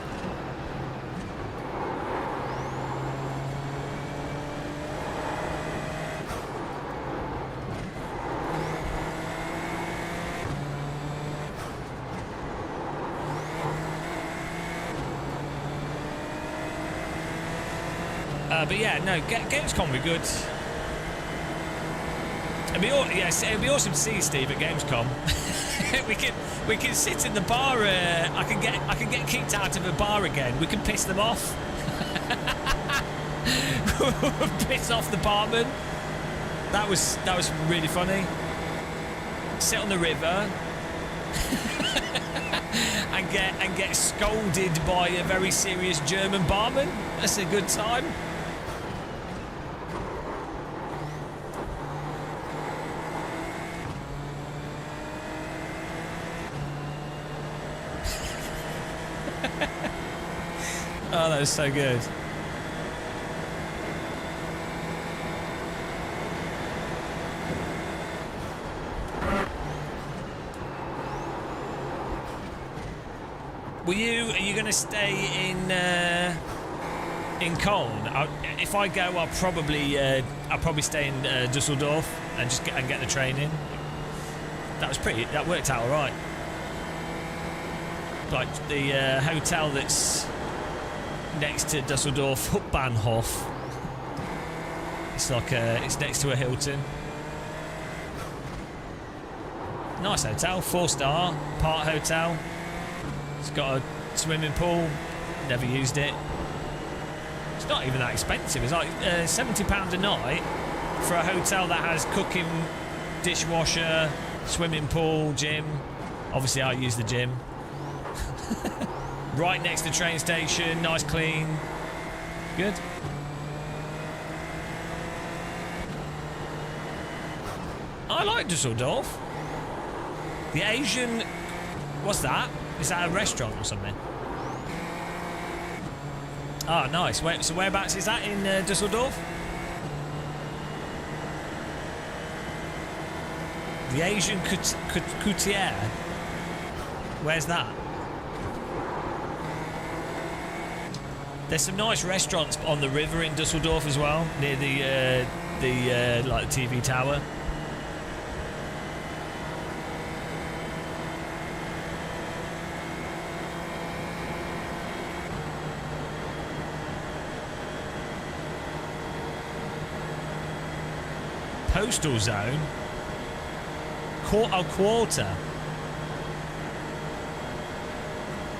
But yeah, no, Gamescom would be good. It'd be awesome to see you, Steve, at Gamescom. we can sit in the bar. I can get kicked out of a bar again. We can piss them off. Piss off the barman. That was really funny. Sit on the river and get scolded by a very serious German barman. That's a good time. Oh, that was so good. Are you going to stay in Cologne? If I go, I'll probably stay in Dusseldorf and just get the train in. That worked out all right. Like the hotel that's next to Dusseldorf Hauptbahnhof. It's next to a Hilton. Nice hotel, 4-star, part hotel. It's got a swimming pool. Never used it. It's not even that expensive. It's like £70 a night for a hotel that has cooking, dishwasher, swimming pool, gym. Obviously, I use the gym. Right next to the train station, nice, clean. Good. I like Dusseldorf. The Asian... What's that? Is that a restaurant or something? Oh, nice. So whereabouts is that in Dusseldorf? The Asian Coutier. Where's that? There's some nice restaurants on the river in Dusseldorf as well, near the like TV tower. Postal zone. Quarter.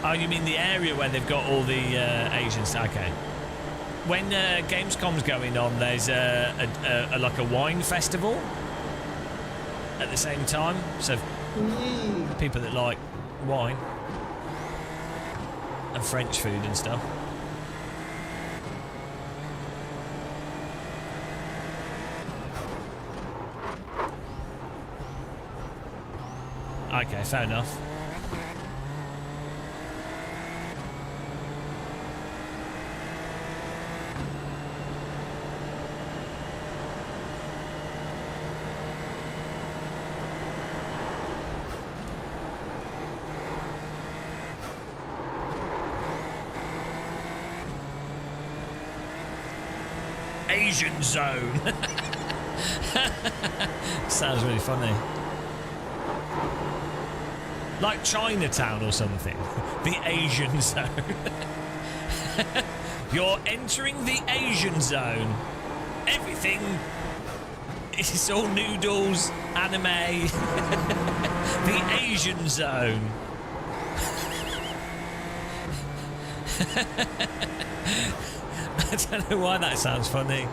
Oh, you mean the area where they've got all the Asians? Okay. When Gamescom's going on, there's like a wine festival at the same time. So people that like wine and French food and stuff. Okay, fair enough. Asian zone. Sounds really funny. Like Chinatown or something. The Asian zone. You're entering the Asian zone. Everything is all noodles, anime. The Asian zone. I don't know why that sounds funny.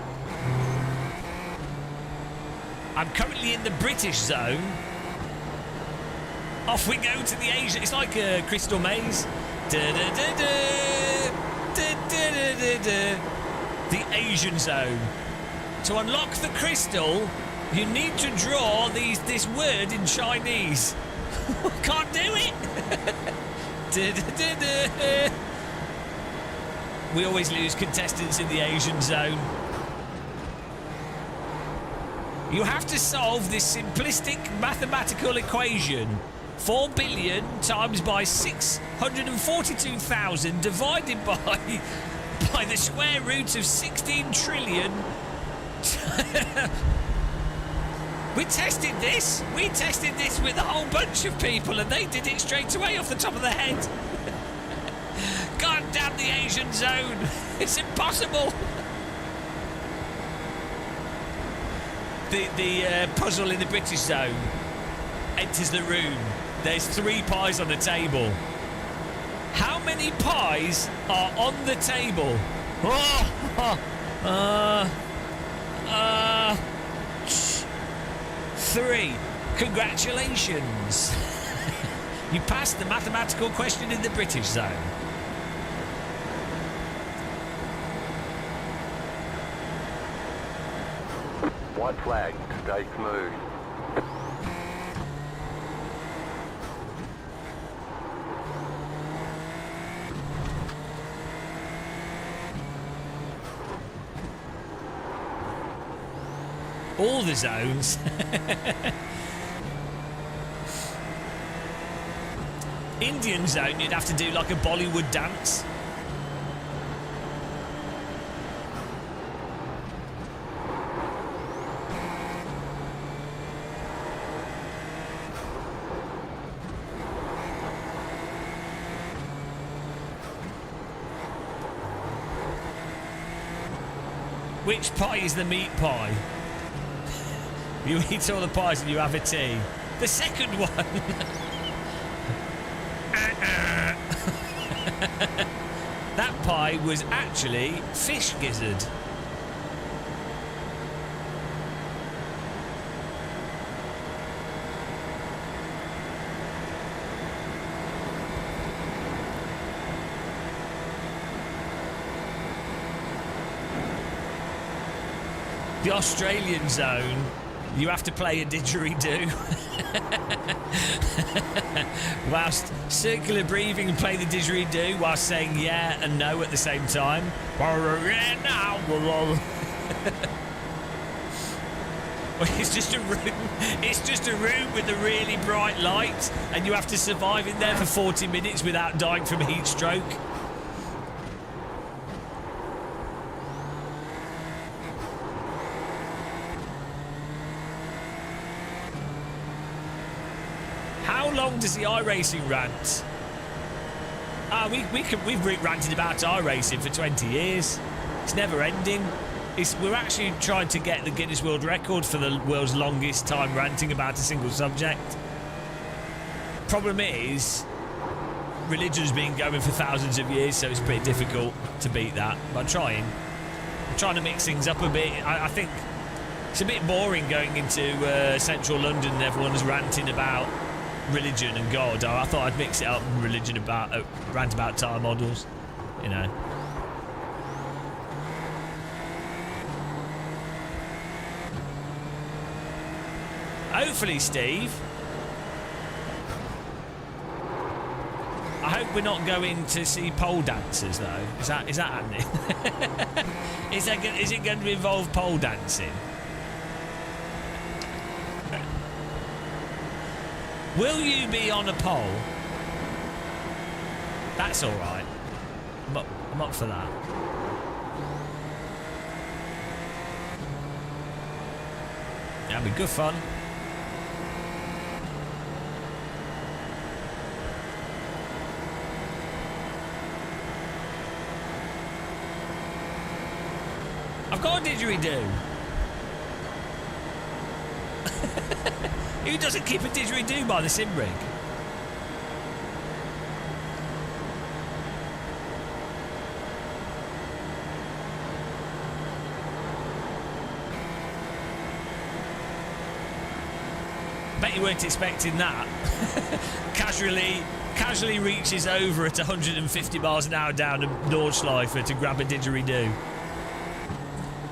I'm currently in the British zone. Off we go to the Asian. It's like a crystal maze. The Asian zone. To unlock the crystal, you need to draw this word in Chinese. Can't do it. We always lose contestants in the Asian zone. You have to solve this simplistic mathematical equation. 4 billion times by 642,000 divided by the square root of 16 trillion. We tested this with a whole bunch of people and they did it straight away off the top of their head. God damn the Asian zone. It's impossible. The puzzle in the British zone enters the room. There's 3 pies on the table. How many pies are on the table? 3. Congratulations. You passed the mathematical question in the British zone. White flag, stay smooth. All the zones. Indian zone, you'd have to do like a Bollywood dance. Which pie is the meat pie? You eat all the pies and you have a tea. The second one. That pie was actually fish gizzard. The Australian zone, you have to play a didgeridoo. Whilst circular breathing and play the didgeridoo whilst saying yeah and no at the same time. Yeah, now. It's just a room. It's just a room with a really bright light, and you have to survive in there for 40 minutes without dying from heat stroke. How long does the iRacing rant? We've ranted about iRacing for 20 years. It's never ending. We're actually trying to get the Guinness World Record for the world's longest time ranting about a single subject. Problem is, religion's been going for thousands of years, so it's pretty difficult to beat that. But I'm trying to mix things up a bit. I think it's a bit boring going into central London and everyone's ranting about religion and God. I thought I'd mix it up and rant about tire models, you know. Hopefully, Steve. I hope we're not going to see pole dancers, though. Is that happening? Is it going to involve pole dancing? Will you be on a pole? That's all right. I'm up for that. That'd be good fun. I've got a didgeridoo. Who doesn't keep a didgeridoo by the sim rig? Bet you weren't expecting that. Casually reaches over at 150 miles an hour down a Nordschleifer to grab a didgeridoo.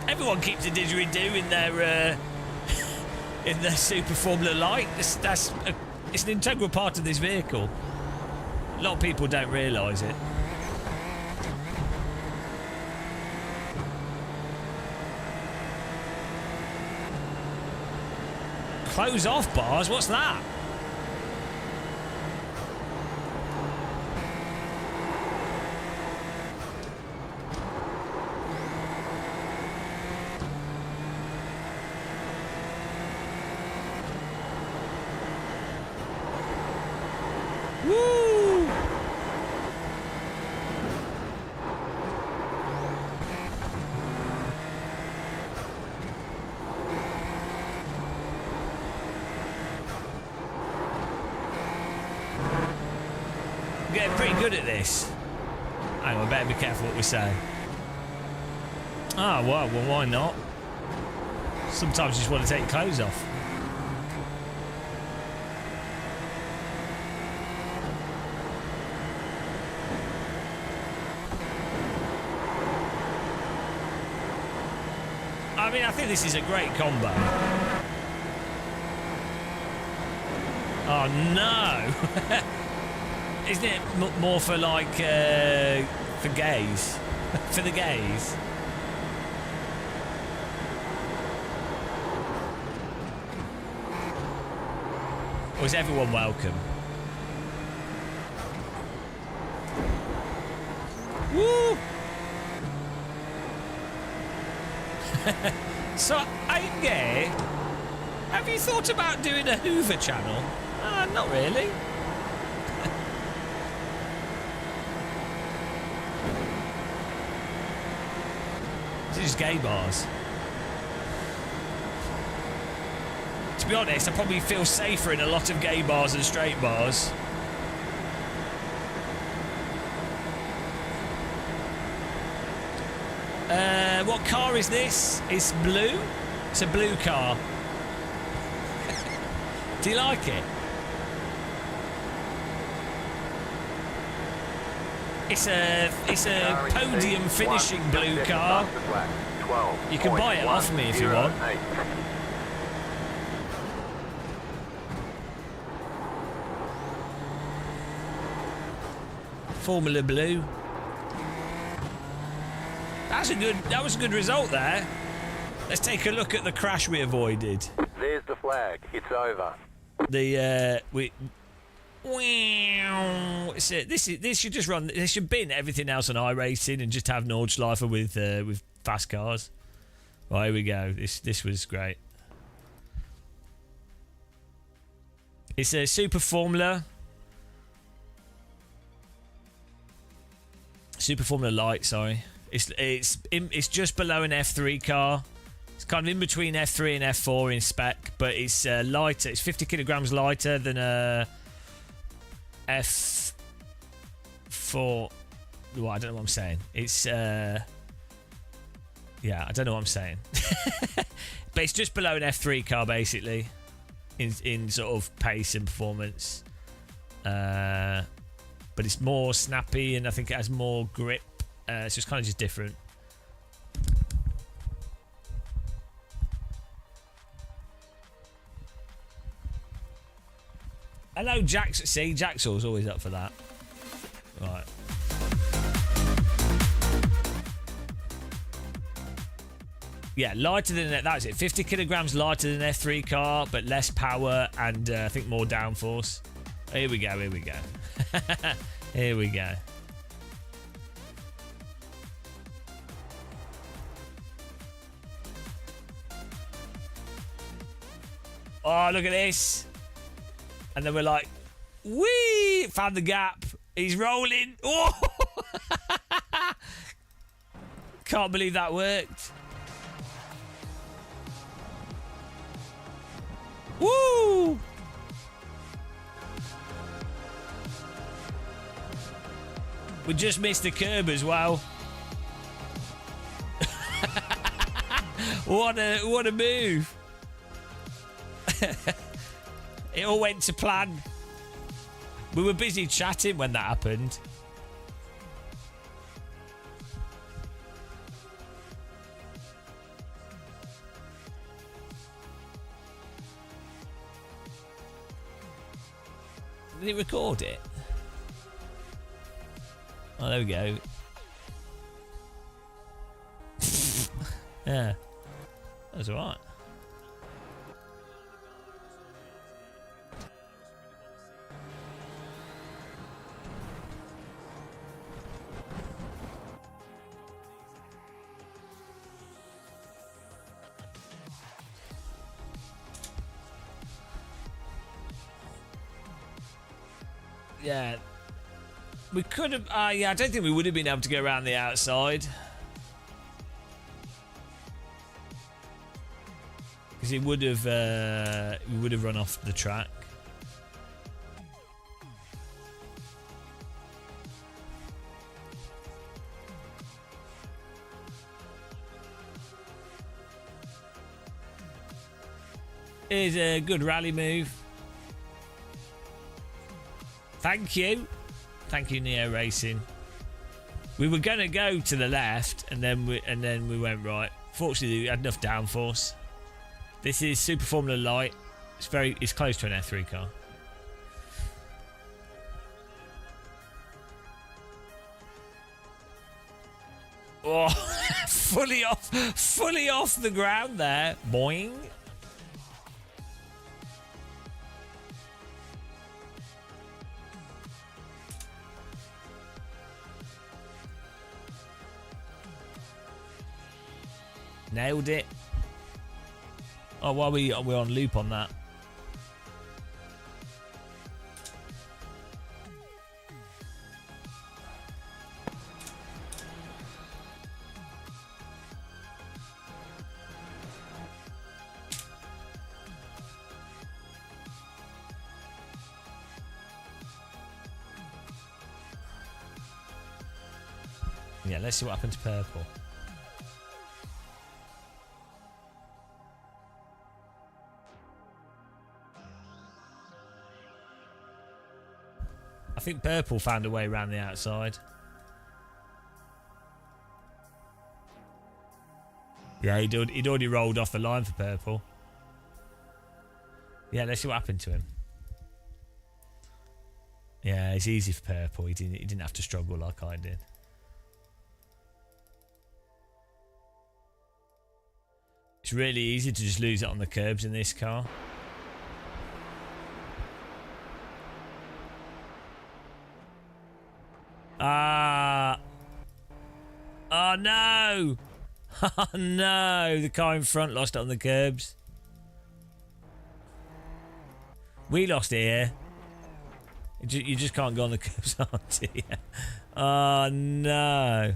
Everyone keeps a didgeridoo in their Super Formula Light. It's an integral part of this vehicle. A lot of people don't realise it. Close off bars? What's that? Woo! I'm getting pretty good at this. Hang on, I better be careful what we say. Ah, well, why not? Sometimes you just want to take your clothes off. I mean, I think this is a great combo. Oh no! Isn't it more for like for gays? For the gays? Or is everyone welcome? Woo! So, I'm gay. Have you thought about doing a Hoover channel? Not really. This is gay bars. To be honest, I probably feel safer in a lot of gay bars than straight bars. What car is this? It's blue? It's a blue car. Do you like it? It's a podium finishing blue car. 12. You can buy it off me if you want. Formula Blue. That was a good result there. Let's take a look at the crash we avoided. There's the flag. It's over. This should just run. This should bin everything else on iRacing and just have Nordschleifer with fast cars. Right, here we go. This was great. It's a Super Formula. Super Formula Light, sorry. It's just below an F3 car. It's kind of in between F3 and F4 in spec, but it's lighter. It's 50 kilograms lighter than a F4. Well, I don't know what I'm saying. It's yeah, I don't know what I'm saying. But it's just below an F3 car basically, in sort of pace and performance. But it's more snappy and I think it has more grip. So it's kind of just different. Hello, Jax. See, Jaxall's always up for that. Right. Yeah, lighter than that. That's it. 50 kilograms lighter than an F3 car, but less power and I think more downforce. Here we go. Here we go. Here we go. Oh, look at this. And then we're like, whee! Found the gap. He's rolling. Oh! Can't believe that worked. Woo! We just missed the curb as well. What a move. It all went to plan. We were busy chatting when that happened. Did it record it? Oh, there we go. Yeah. That was alright. Yeah. We could have... yeah, I don't think we would have been able to go around the outside. Because it would have... we would have run off the track. Here's a good rally move. Thank you. Thank you, Neo Racing. We were going to go to the left and then we went right. Fortunately, we had enough downforce. This is Super Formula Light. It's close to an F3 car. Oh, fully off the ground there. Boing. Nailed it. Oh, why we're on loop on that. Yeah, let's see what happened to purple. I think purple found a way around the outside. Yeah, he'd already rolled off the line for purple. Yeah, let's see what happened to him. Yeah, it's easy for purple. He didn't have to struggle like I did. It's really easy to just lose it on the curbs in this car. Oh no! Oh no! The car in front lost it on the curbs. We lost it here. You just can't go on the curbs, aren't you? Oh no!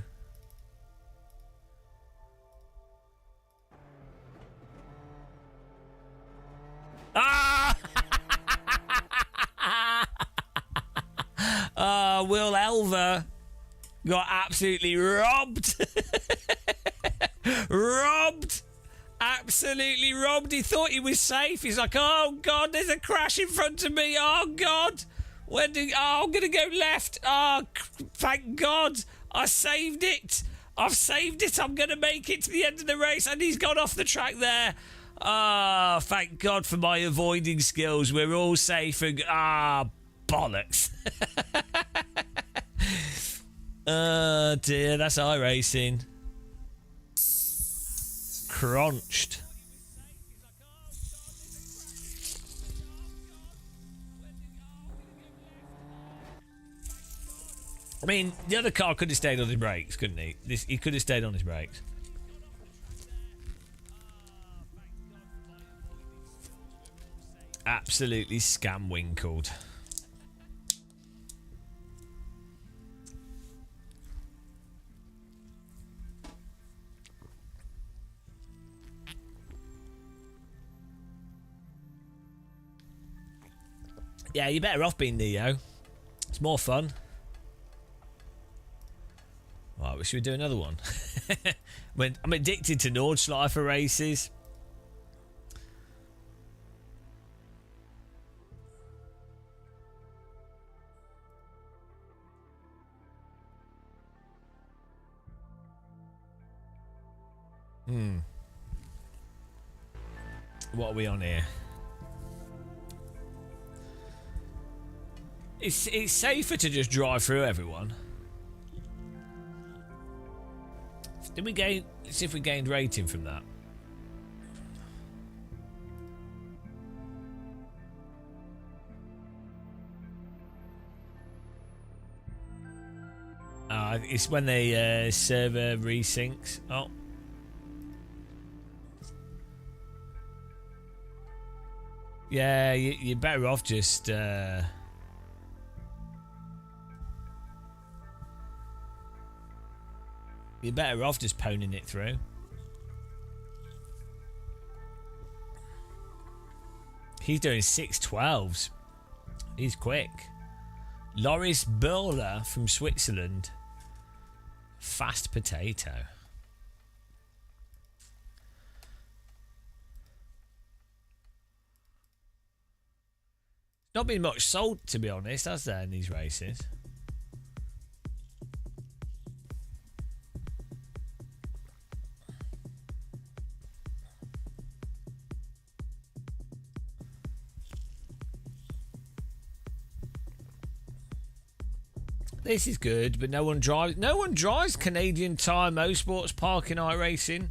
Ah! Oh, Will Elver got absolutely robbed. Robbed. Absolutely robbed. He thought he was safe. He's like, oh God, there's a crash in front of me. Oh God. I'm going to go left. Oh, thank God. I saved it. I've saved it. I'm going to make it to the end of the race. And he's gone off the track there. Ah, thank God for my avoiding skills. We're all safe. And bollocks. Oh dear, that's iRacing. Crunched. I mean, the other car could have stayed on his brakes, couldn't he? He could have stayed on his brakes. Absolutely scam-winkled. Yeah, you're better off being Neo. It's more fun. Right, should we do another one? I'm addicted to Nordschleifer races. What are we on here? It's safer to just drive through everyone. Did we gain? Let's see if we gained rating from that. It's when the server resyncs. Oh. Yeah, you're better off just... You're better off just poning it through. He's doing 612s. He's quick. Loris Burler from Switzerland. Fast potato. Not been much sold, to be honest, has there, in these races? This is good, but no one drives. No one drives Canadian Tire Motorsports Park in iRacing.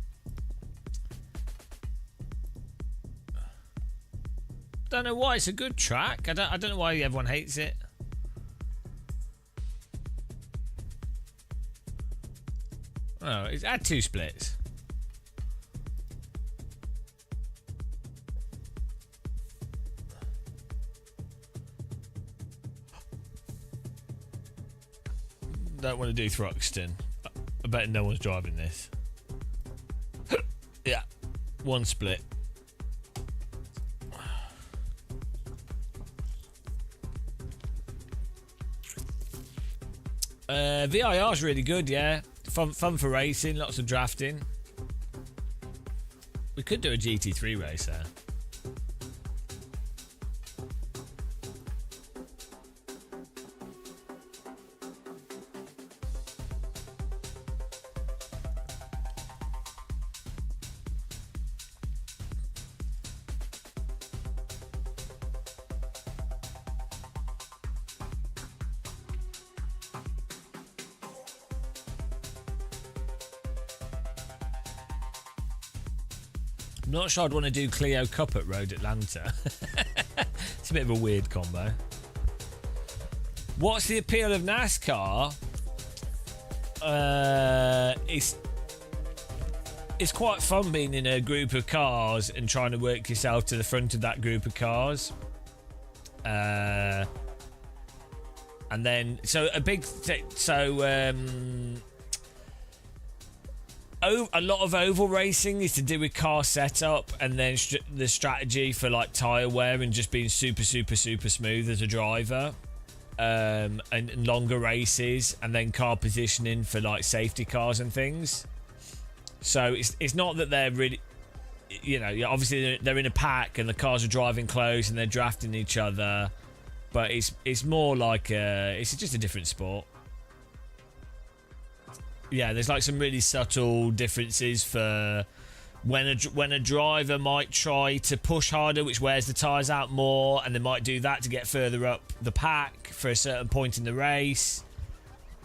Don't know why. It's a good track. I don't know why everyone hates it. Oh, it's had 2 splits. Don't want to do Thruxton. I bet no one's driving this. Yeah, 1 split. VIR's really good, yeah. Fun for racing, lots of drafting. We could do a GT3 race there. I'm not sure I'd want to do Clio Cup at Road Atlanta. It's a bit of a weird combo. What's the appeal of NASCAR? It's quite fun being in a group of cars and trying to work yourself to the front of that group of cars. And then, so a big thing, a lot of oval racing is to do with car setup and then the strategy for like tyre wear and just being super smooth as a driver. And longer races and then car positioning for like safety cars and things. So it's not that they're really, you know, obviously they're in a pack and the cars are driving close and they're drafting each other, but it's more like it's just a different sport. Yeah, there's like some really subtle differences for when a driver might try to push harder, which wears the tyres out more, and they might do that to get further up the pack for a certain point in the race,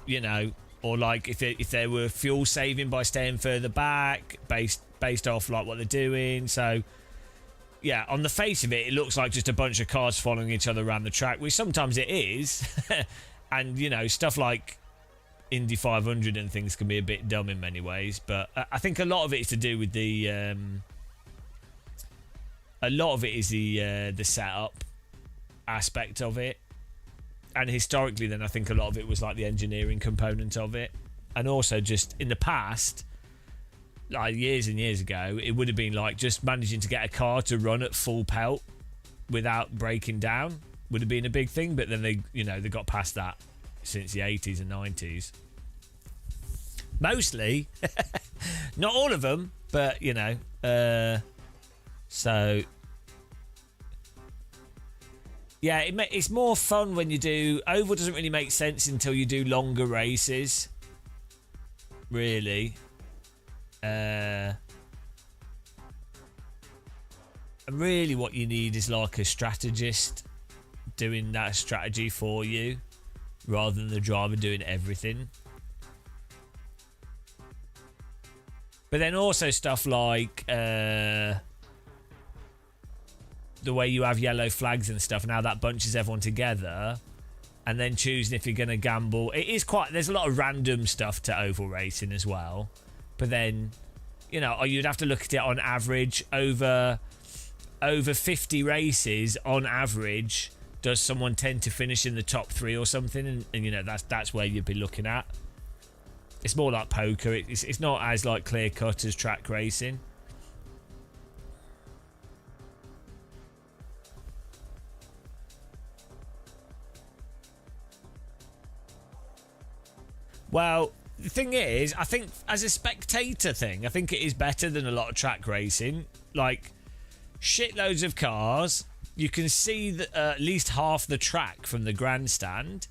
you know, or like if they were fuel saving by staying further back based off like what they're doing. So yeah, on the face of it, it looks like just a bunch of cars following each other around the track, which sometimes it is. And you know, stuff like Indy 500 and things can be a bit dumb in many ways, but I think a lot of it is to do with the setup aspect of it, and historically then I think a lot of it was like the engineering component of it, and also just in the past, like years and years ago, it would have been like just managing to get a car to run at full pelt without breaking down would have been a big thing, but then they got past that since the 80s and 90s. Mostly. Not all of them, but, you know. So... yeah, it's more fun when you do... Oval doesn't really make sense until you do longer races. Really. And really what you need is like a strategist doing that strategy for you, rather than the driver doing everything. But then also stuff like the way you have yellow flags and stuff, and how that bunches everyone together, and then choosing if you're going to gamble. There's a lot of random stuff to oval racing as well. But then, you know, you'd have to look at it on average. Over 50 races on average, does someone tend to finish in the top 3 or something? And you know, that's where you'd be looking at. It's more like poker. It's not as like clear cut as track racing. Well, the thing is, I think as a spectator thing, I think it is better than a lot of track racing. Like, shitloads of cars. You can see at least half the track from the grandstand.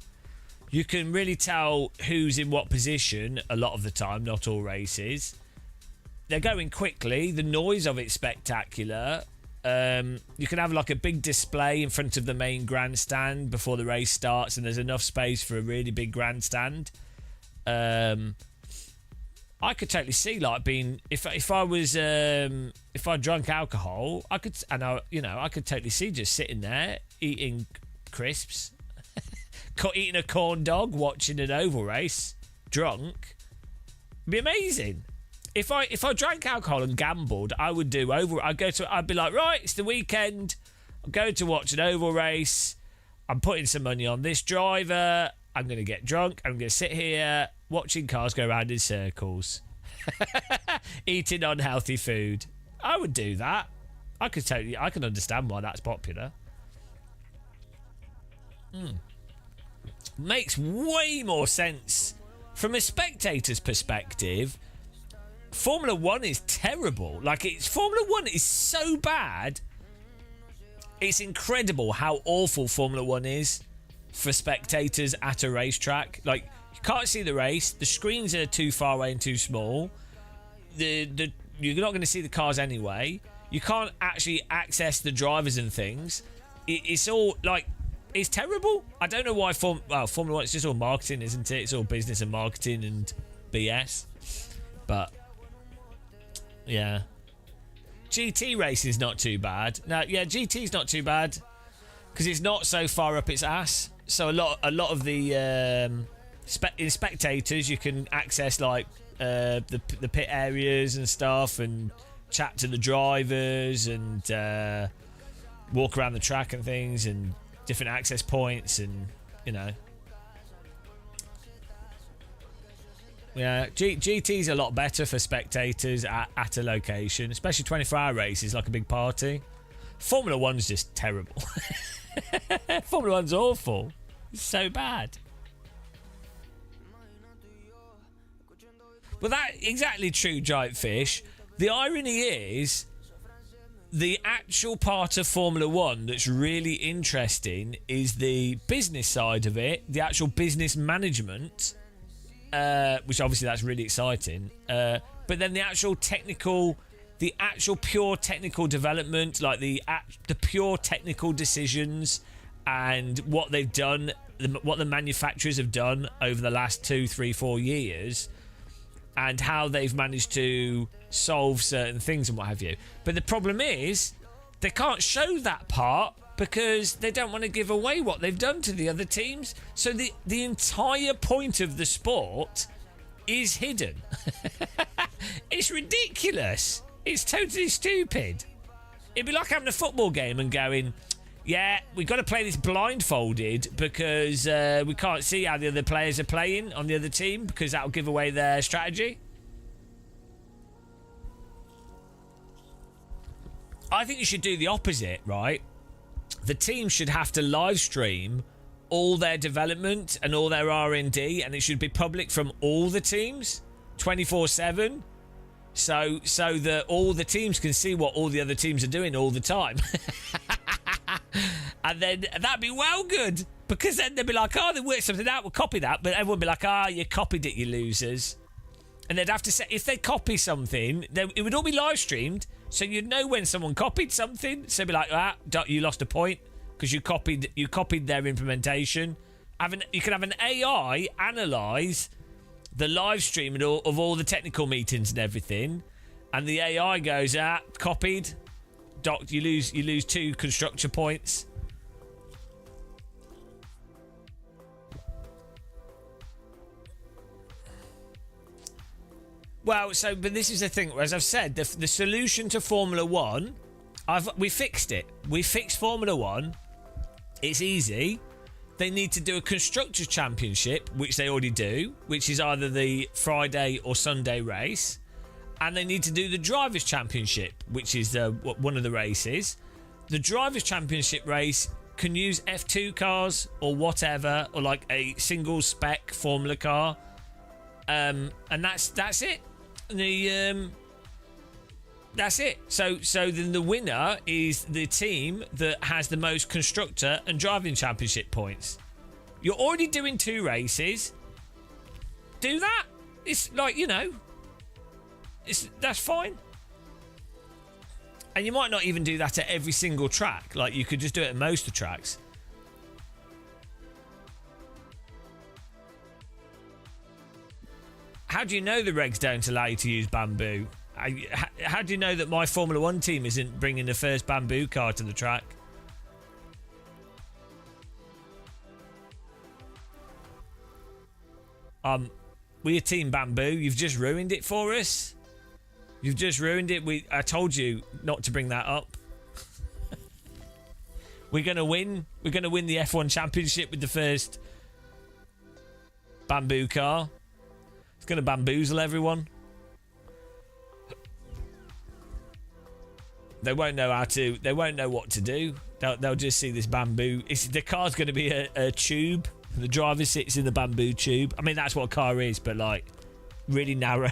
You can really tell who's in what position a lot of the time, not all races. They're going quickly. The noise of it's spectacular. You can have like a big display in front of the main grandstand before the race starts, and there's enough space for a really big grandstand. I could totally see like being if I drank alcohol, I could totally see just sitting there eating crisps, eating a corn dog, watching an oval race, drunk. It'd be amazing. If I drank alcohol and gambled, I would do oval. I'd be like, right, it's the weekend. I'm going to watch an oval race. I'm putting some money on this driver. I'm going to get drunk. I'm going to sit here watching cars go around in circles, eating unhealthy food. I would do that. I can understand why that's popular. Makes way more sense from a spectator's perspective. Formula 1 is terrible. Formula 1 is so bad. It's incredible how awful Formula 1 is for spectators at a racetrack. Like, you can't see the race. The screens are too far away and too small. You're not going to see the cars anyway. You can't actually access the drivers and things. It's all like, it's terrible. I don't know why Formula 1, it's just all marketing, isn't it? It's all business and marketing and BS. But yeah, GT racing's not too bad. Now, yeah, GT's not too bad because it's not so far up its ass. So a lot of the in spectators, you can access like the pit areas and stuff, and chat to the drivers, and walk around the track and things, and different access points, and you know. Yeah, GT's a lot better for spectators at a location, especially 24-hour races, like a big party. Formula 1's just terrible. Formula 1's awful. It's so bad. Well, that exactly true, Giant Fish. The irony is, the actual part of Formula 1 that's really interesting is the business side of it, the actual business management, which obviously that's really exciting. But then the actual pure technical development, like the pure technical decisions and what they've done, what the manufacturers have done over the last 2, 3, 4 years, and how they've managed to solve certain things and what have you. But the problem is, they can't show that part because they don't want to give away what they've done to the other teams. So the entire point of the sport is hidden. It's ridiculous. It's totally stupid. It'd be like having a football game and going, yeah, we've got to play this blindfolded because we can't see how the other players are playing on the other team because that'll give away their strategy. I think you should do the opposite, right? The team should have to live stream all their development and all their R&D, and it should be public from all the teams 24/7, so that all the teams can see what all the other teams are doing all the time. And then that'd be well good, because then they'd be like, oh, they worked something out, we'll copy that. But everyone would be like, ah, you copied it, you losers. And they'd have to say, if they copy something, then it would all be live streamed, so you'd know when someone copied something. So it'd be like, ah, you lost a point because you copied their implementation. You can have an AI analyze the live stream of all the technical meetings and everything, and the AI goes, copied. Doc, you lose 2 constructor points. Well, but this is the thing. As I've said, the solution to Formula 1, we fixed it. We fixed Formula 1. It's easy. They need to do a Constructors' Championship, which they already do, which is either the Friday or Sunday race. And they need to do the Drivers' Championship, which is one of the races. The Drivers' Championship race can use F2 cars or whatever, or like a single spec Formula car. And that's it. That's it. So then the winner is the team that has the most constructor and driving championship points. You're already doing 2 races. Do that. It's like, you know, that's fine. And you might not even do that at every single track. Like, you could just do it at most of the tracks. How do you know the regs don't allow you to use bamboo? How do you know that my Formula 1 team isn't bringing the first bamboo car to the track? We're Team Bamboo. You've just ruined it for us. You've just ruined it. I told you not to bring that up. We're gonna win. We're gonna win the F1 Championship with the first bamboo car. It's gonna bamboozle everyone. They won't know how to. They won't know what to do. They'll just see this bamboo. The car's going to be a tube. The driver sits in the bamboo tube. I mean, that's what a car is, but like really narrow.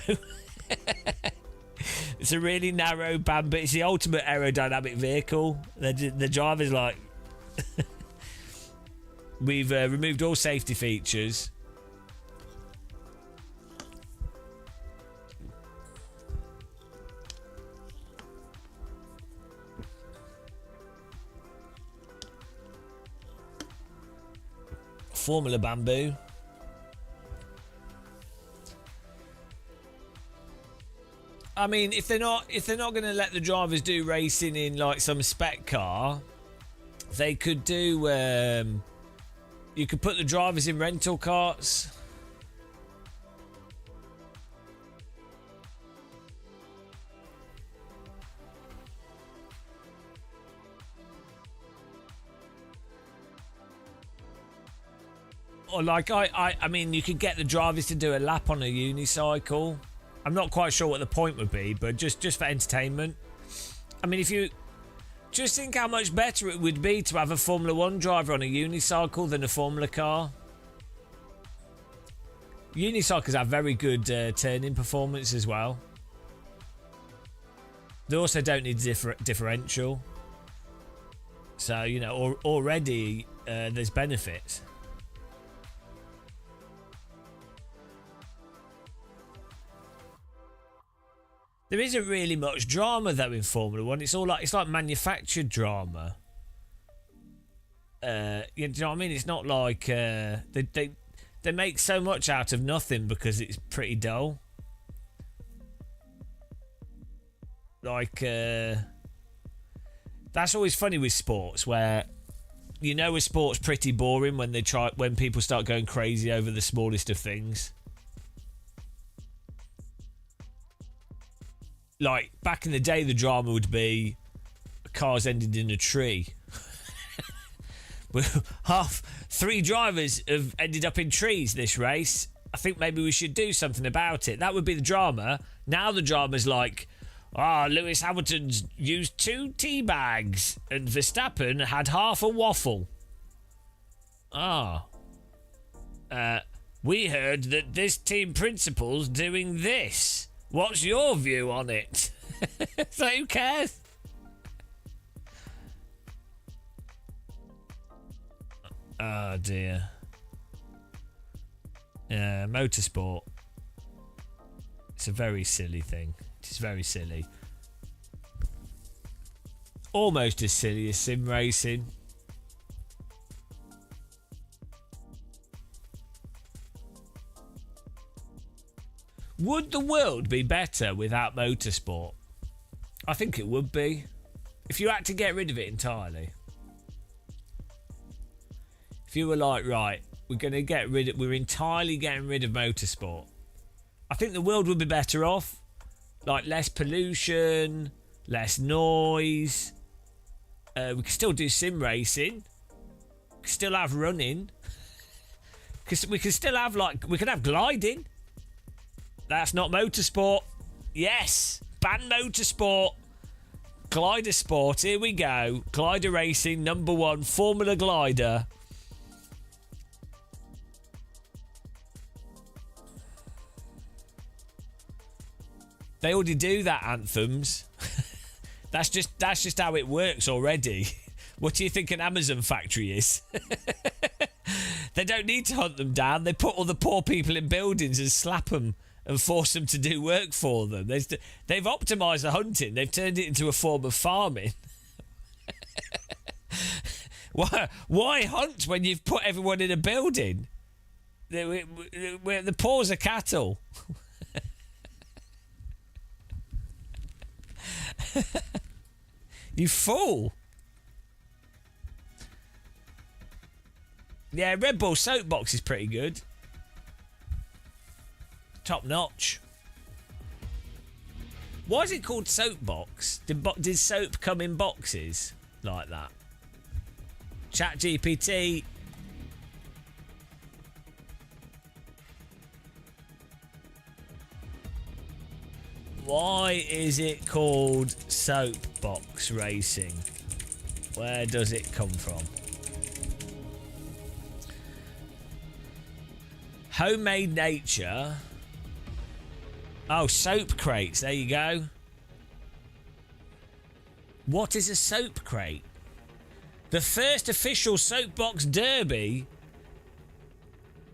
It's a really narrow bamboo. It's the ultimate aerodynamic vehicle. The driver's like, we've removed all safety features. Formula bamboo. I mean, if they're not going to let the drivers do racing in like some spec car, they could do. You could put the drivers in rental carts. Or like I mean, you could get the drivers to do a lap on a unicycle. I'm not quite sure what the point would be, but just for entertainment. I mean, if you just think how much better it would be to have a Formula 1 driver on a unicycle than a Formula car. Unicycles have very good turning performance as well. They also don't need differential. So, you know, already there's benefits. There isn't really much drama though in Formula 1. It's like manufactured drama. You know what I mean? It's not like they make so much out of nothing because it's pretty dull. Like that's always funny with sports where you know a sport's pretty boring when people start going crazy over the smallest of things. Like, back in the day, the drama would be cars ended in a tree. Three drivers have ended up in trees this race. I think maybe we should do something about it. That would be the drama. Now the drama's like, Lewis Hamilton's used 2 tea bags and Verstappen had half a waffle. We heard that this team principal's doing this. What's your view on it? So who cares? Oh dear. Yeah, motorsport. It's a very silly thing. It's very silly. Almost as silly as sim racing. Would the world be better without motorsport? I think it would be. If you had to get rid of it entirely. If you were like, right, we're entirely getting rid of motorsport. I think the world would be better off. Like less pollution, less noise. We could still do sim racing. We could still have running. Because we could still have we could have gliding. That's not motorsport. Yes, ban motorsport. Glider sport, here we go. Glider racing, number 1, Formula Glider. They already do that, Anthems. That's just how it works already. What do you think an Amazon factory is? They don't need to hunt them down. They put all the poor people in buildings and slap them and force them to do work for them. They've optimised the hunting. They've turned it into a form of farming. Why hunt when you've put everyone in a building? The paws are cattle. You fool. Yeah, Red Bull Soapbox is pretty good. Top notch. Why is it called Soapbox? Did soap come in boxes like that? ChatGPT. Why is it called Soapbox Racing? Where does it come from? Homemade nature. Oh, soap crates. There you go. What is a soap crate? The first official Soapbox Derby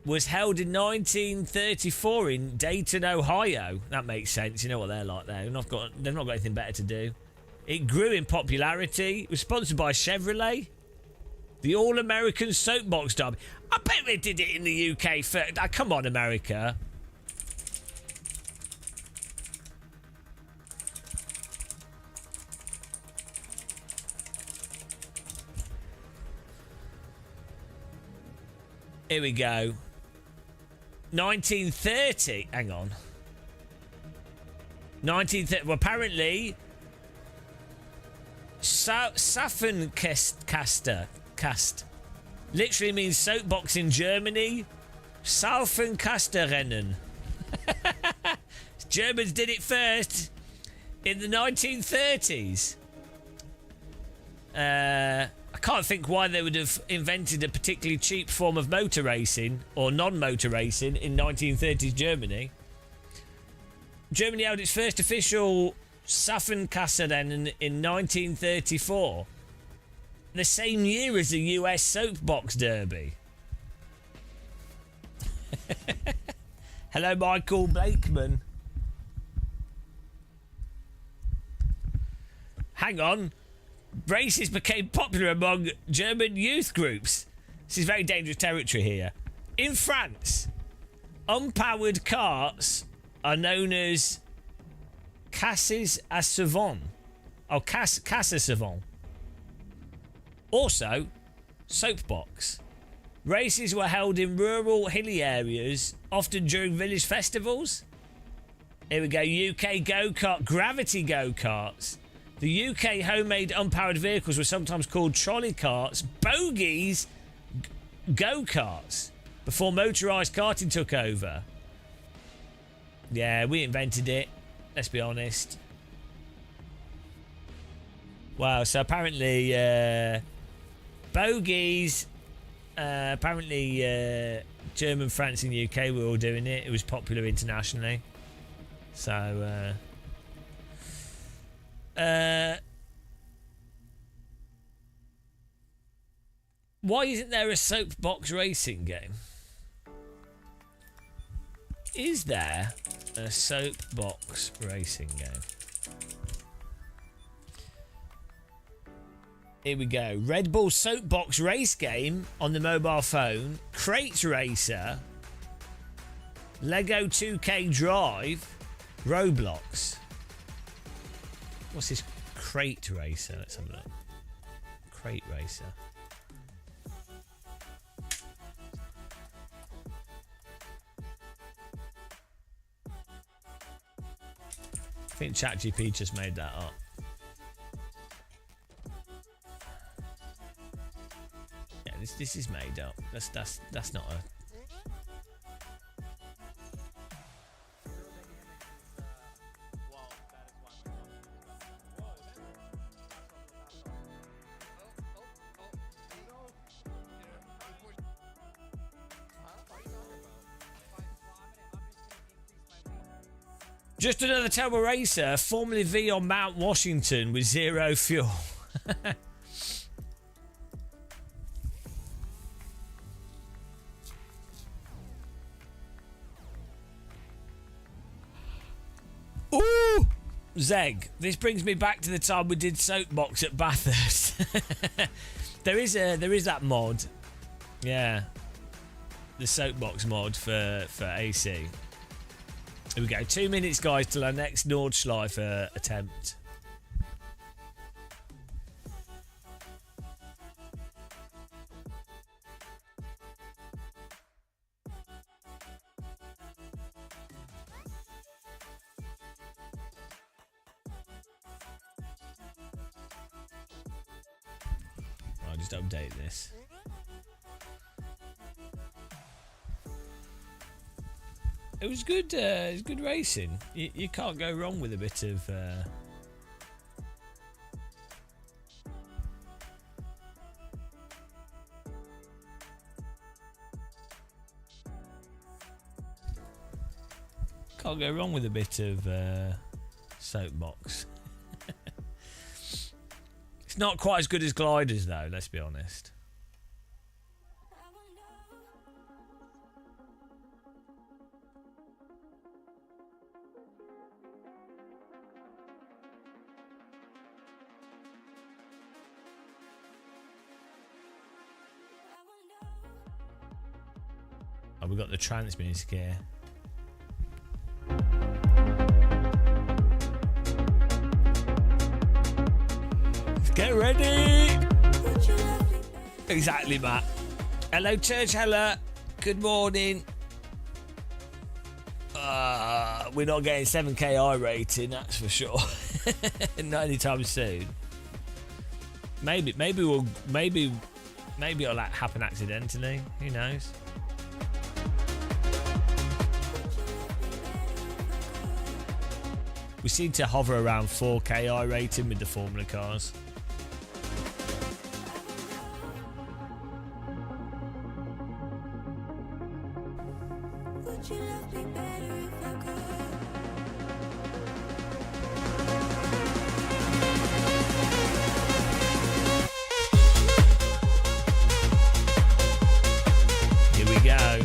was held in 1934 in Dayton, Ohio. That makes sense. You know what they're like there. They've not got anything better to do. It grew in popularity. It was sponsored by Chevrolet. The All-American Soapbox Derby. I bet they did it in the UK first. Come on, America. Here we go. 1930. Hang on. 1930. Well, apparently, Saffenkaster literally means soapbox in Germany. Saffenkasterrennen. Germans did it first in the 1930s. I can't think why they would have invented a particularly cheap form of motor racing or non-motor racing in 1930s Germany. Germany held its first official Saffenkasterrennen in 1934, the same year as the US Soapbox Derby. Hello, Michael Blakeman. Hang on. Races became popular among German youth groups. This is very dangerous territory here. In France, unpowered carts are known as casses à savon. Oh, casse à savon. Also, soapbox. Races were held in rural, hilly areas, often during village festivals. Here we go. UK go-kart, gravity go-karts. The UK homemade unpowered vehicles were sometimes called trolley carts, bogies, go-karts, before motorised karting took over. Yeah, we invented it. Let's be honest. Wow, so apparently bogies, apparently German, France and UK were all doing it. It was popular internationally. So why isn't there a soapbox racing game? Is there a soapbox racing game? Here we go. Red Bull soapbox race game on the mobile phone. Crate Racer. Lego 2K Drive. Roblox. What's this Crate Racer? Let's have a look. Crate Racer. I think ChatGPT just made that up. Yeah, this is made up. That's not a. Just another terrible racer, Formula V on Mount Washington with zero fuel. Ooh! Zeg, this brings me back to the time we did soapbox at Bathurst. there is that mod. Yeah. The soapbox mod for AC. Here we go. 2 minutes, guys, till our next Nordschleife attempt. I'll just update this. It was good. It was good racing. You can't go wrong with a bit of. Can't go wrong with a bit of soapbox. It's not quite as good as gliders, though. Let's be honest. Oh, we got the trance music here. Let's get ready. Exactly, Matt. Hello, Church Hella. Good morning. We're not getting 7KI rating, that's for sure. Not anytime soon. Maybe it'll happen accidentally. Who knows? We seem to hover around 4KI rating with the Formula cars. Here we go.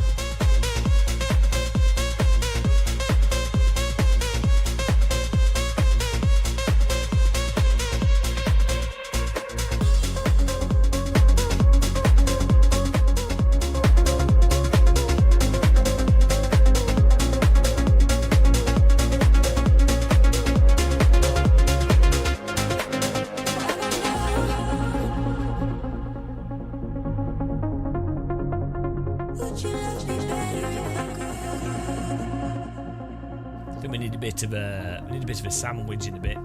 I think we need a bit of a sandwich in a bit.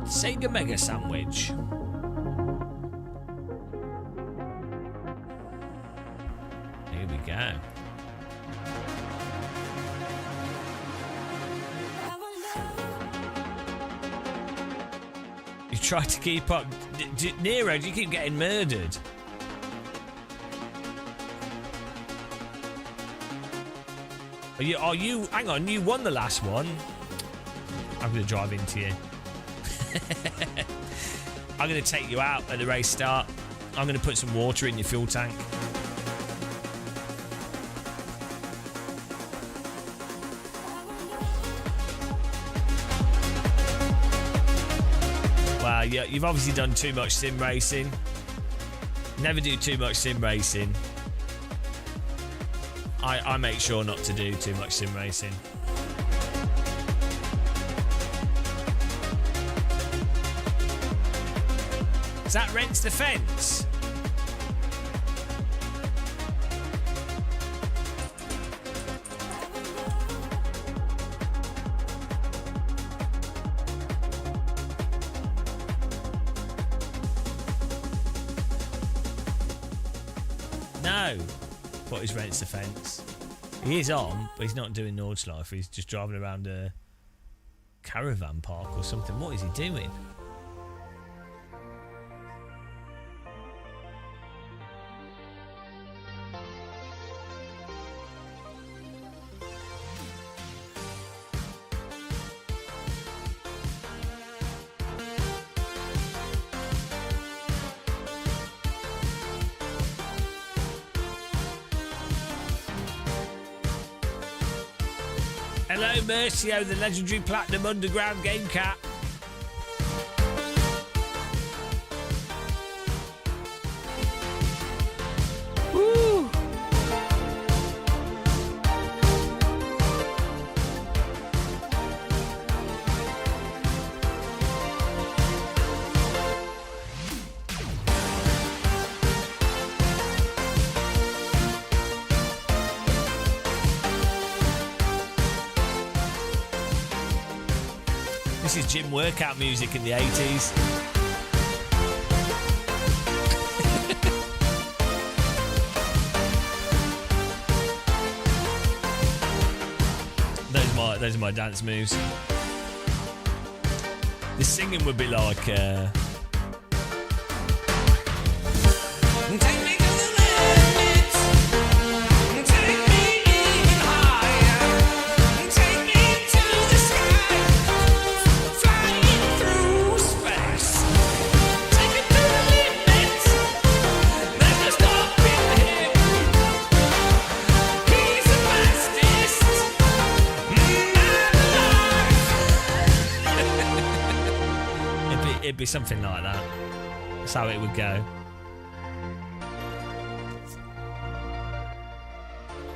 Sega Mega Sandwich. Here we go. You try to keep up. Nero, you keep getting murdered. Are you? Hang on, you won the last one. I'm going to drive into you. I'm going to take you out at the race start. I'm going to put some water in your fuel tank. Well, yeah, you've obviously done too much sim racing. Never do too much sim racing. I make sure not to do too much sim racing. Is that Rents the Fence? No. What is Rents the Fence? He is on, but he's not doing Nordschleife. He's just driving around a caravan park or something. What is he doing? Hello, Mercio, the legendary Platinum Underground game cat. Woo! This is gym workout music in the 80s. Those are my dance moves. The singing would be like take me to the limits. Take me even higher. Take me to the sky. Flying through space. Take me to the limits. Never stopping him. He's the fastest man alive. It'd be something like that. That's how it would go.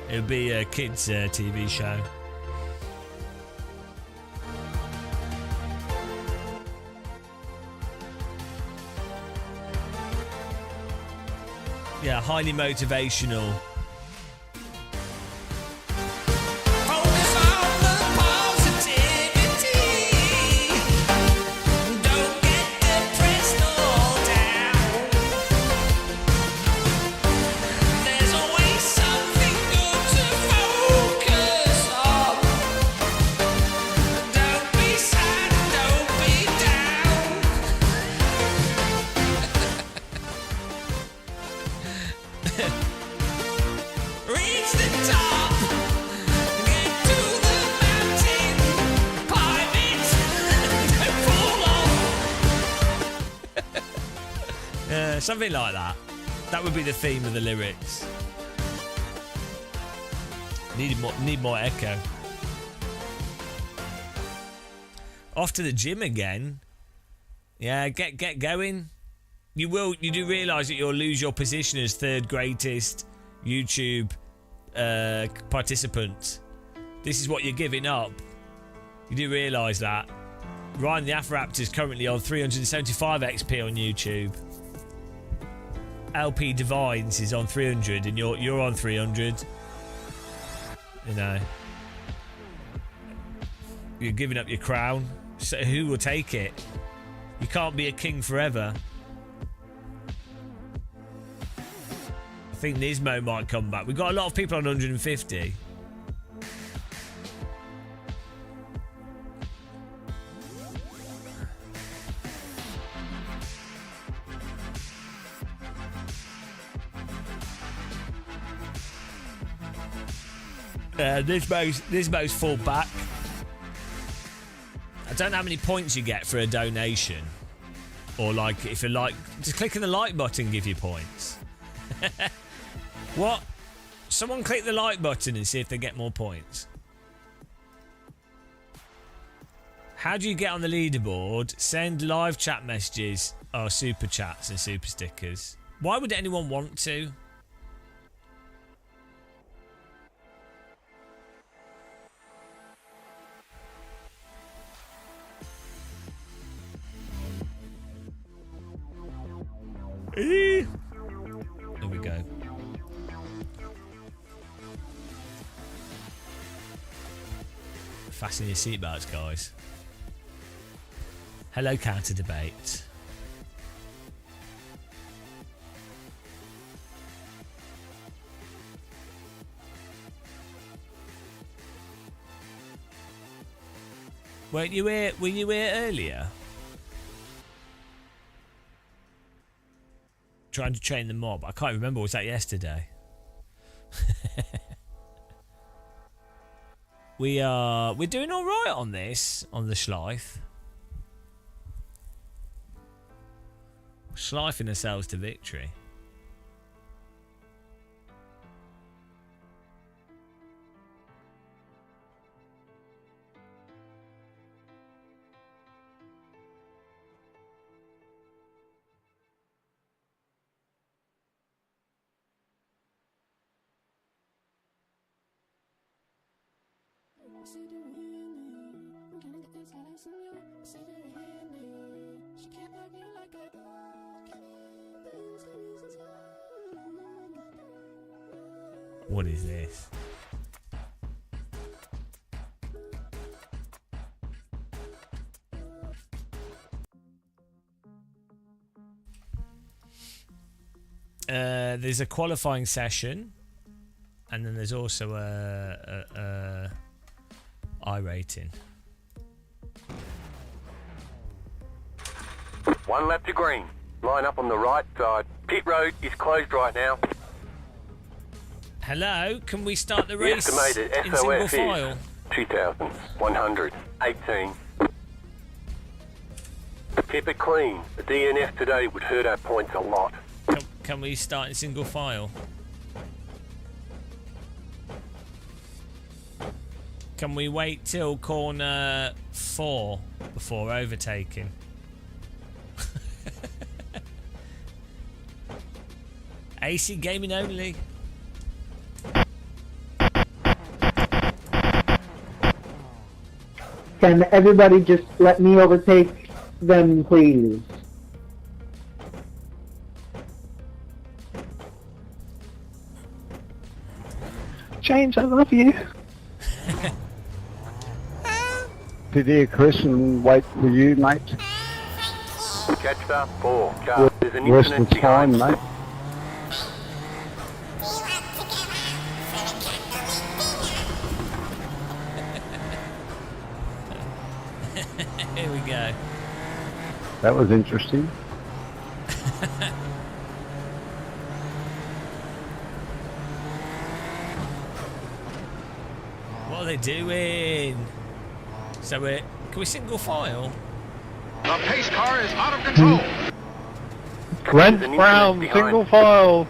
It would be a kids' TV show. Yeah, highly motivational. Something like that. That would be the theme of the lyrics. Need more echo. Off to the gym again. Yeah, get going. You do realise that you'll lose your position as third greatest YouTube participant. This is what you're giving up. You do realise that. Ryan the Afraptor is currently on 375 XP on YouTube. LP Divines is on 300 and you're on 300. You know. You're giving up your crown. So who will take it? You can't be a king forever. I think Nismo might come back. We've got a lot of people on 150. Nismo's full back. I don't know how many points you get for a donation. Or like, if you like, just clicking the like button give you points. What? Someone click the like button and see if they get more points. How do you get on the leaderboard? Send live chat messages or super chats and super stickers. Why would anyone want to? There we go. Fasten your seatbelts, guys. Hello, Counter Debate. Were you here earlier? Trying to train the mob. I can't remember. Was that yesterday? We're doing all right on this, on the Schleif. Schleifing ourselves to victory. What is this? There's a qualifying session, and then there's also a I rating. One lap to green. Line up on the right side. Pit road is closed right now. Hello, can we start the race estimated in single SOS file? is 2,118. Keep it clean. The DNF today would hurt our points a lot. Can we start in single file? Can we wait till corner 4 before overtaking? AC gaming only. Can everybody just let me overtake them, please? James, I love you. Sit here, Chris, and wait for you, mate. Catch that 4. Car. There's an Rest incident the time, behind. mate. Here we go. That was interesting. What are they doing? So can we single file? The pace car is out of control. Brent There's an Brown, incident behind. single file.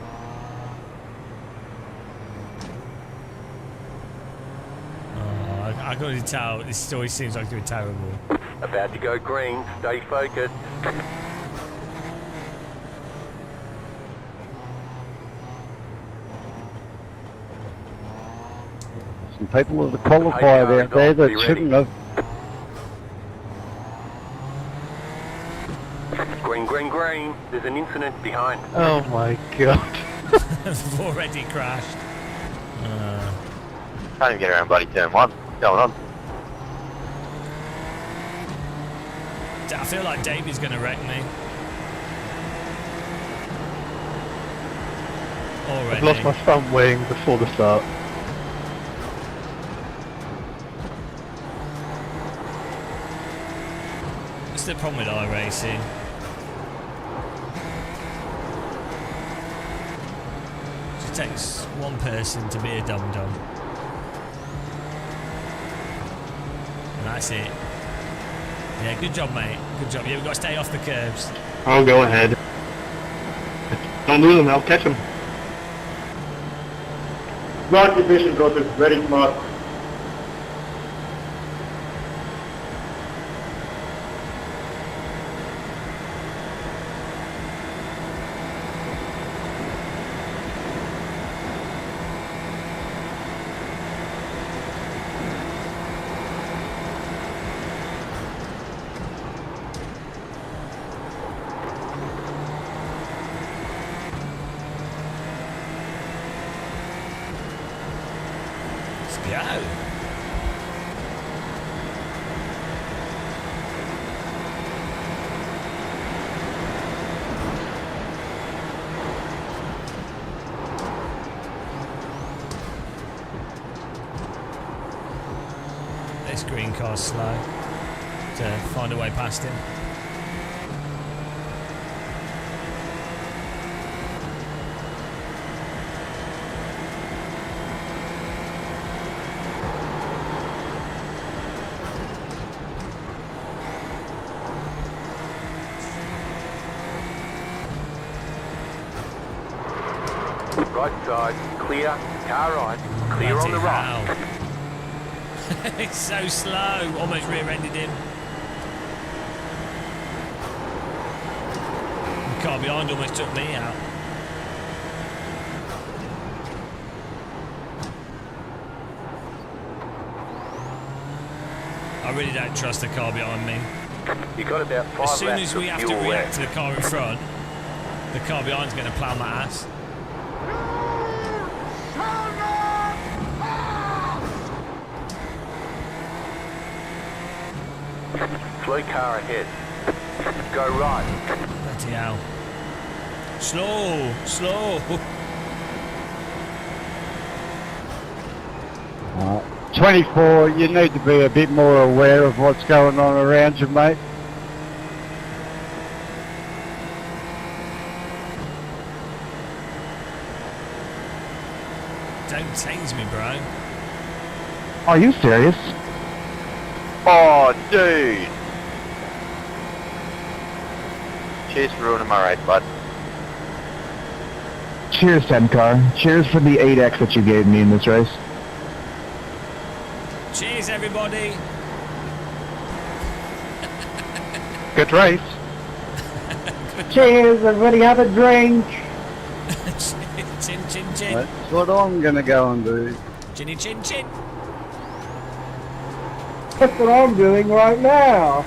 Oh, I can already tell. This story seems like it's going to be terrible. About to go green. Stay focused. Some people that are qualified Hey, out there that be ready. shouldn't have. Green, green, green. There's an incident behind. Oh my god. They've already crashed. Can't even get around bloody turn 1. What's going on? I feel like Davey's going to wreck me. Already. I've lost my front wing before the start. What's the problem with iRacing? It takes one person to be a dum-dum. And that's it. Yeah, good job, mate. Good job. Yeah, we've got to stay off the curbs. I'll go ahead. Don't lose them, I'll catch them. Right division, brother. Very smart. Let's go. This green car's slow to find a way past him. Right side, clear. Car right, clear on the right. Bloody hell. It's so slow. Almost rear-ended him. The car behind almost took me out. I really don't trust the car behind me. You got about 5 As soon laps as of we have to fuel react left. to the car in front, the car behind's going to plough my ass. Slow car ahead. Go right. Bloody hell. Slow, slow. 24, you need to be a bit more aware of what's going on around you, mate. Don't tase me, bro. Are you serious? Oh, dude! Cheers for ruining my race, bud. Cheers, Car. Cheers for the 8x that you gave me in this race. Cheers, everybody. Good race. Cheers, everybody have a drink. Chin, chin, chin. That's what I'm gonna go and do. Chinny, chin, chin. That's what I'm doing right now.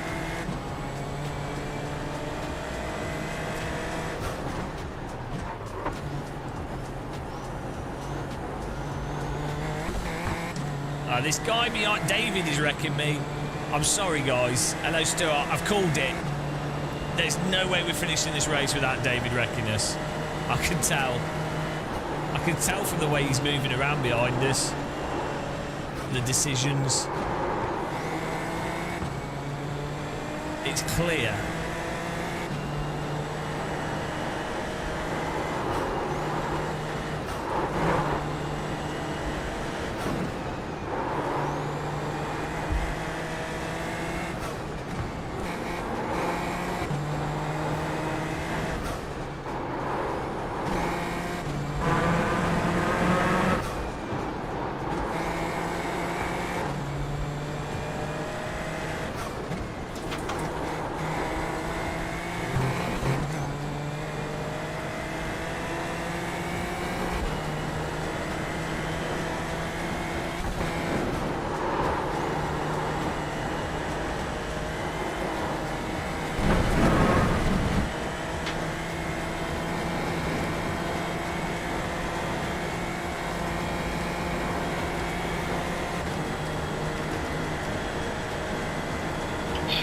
This guy behind David is wrecking me. I'm sorry, guys. Hello, Stuart. I've called it. There's no way we're finishing this race without David wrecking us. I can tell. I can tell from the way he's moving around behind us. The decisions. It's clear.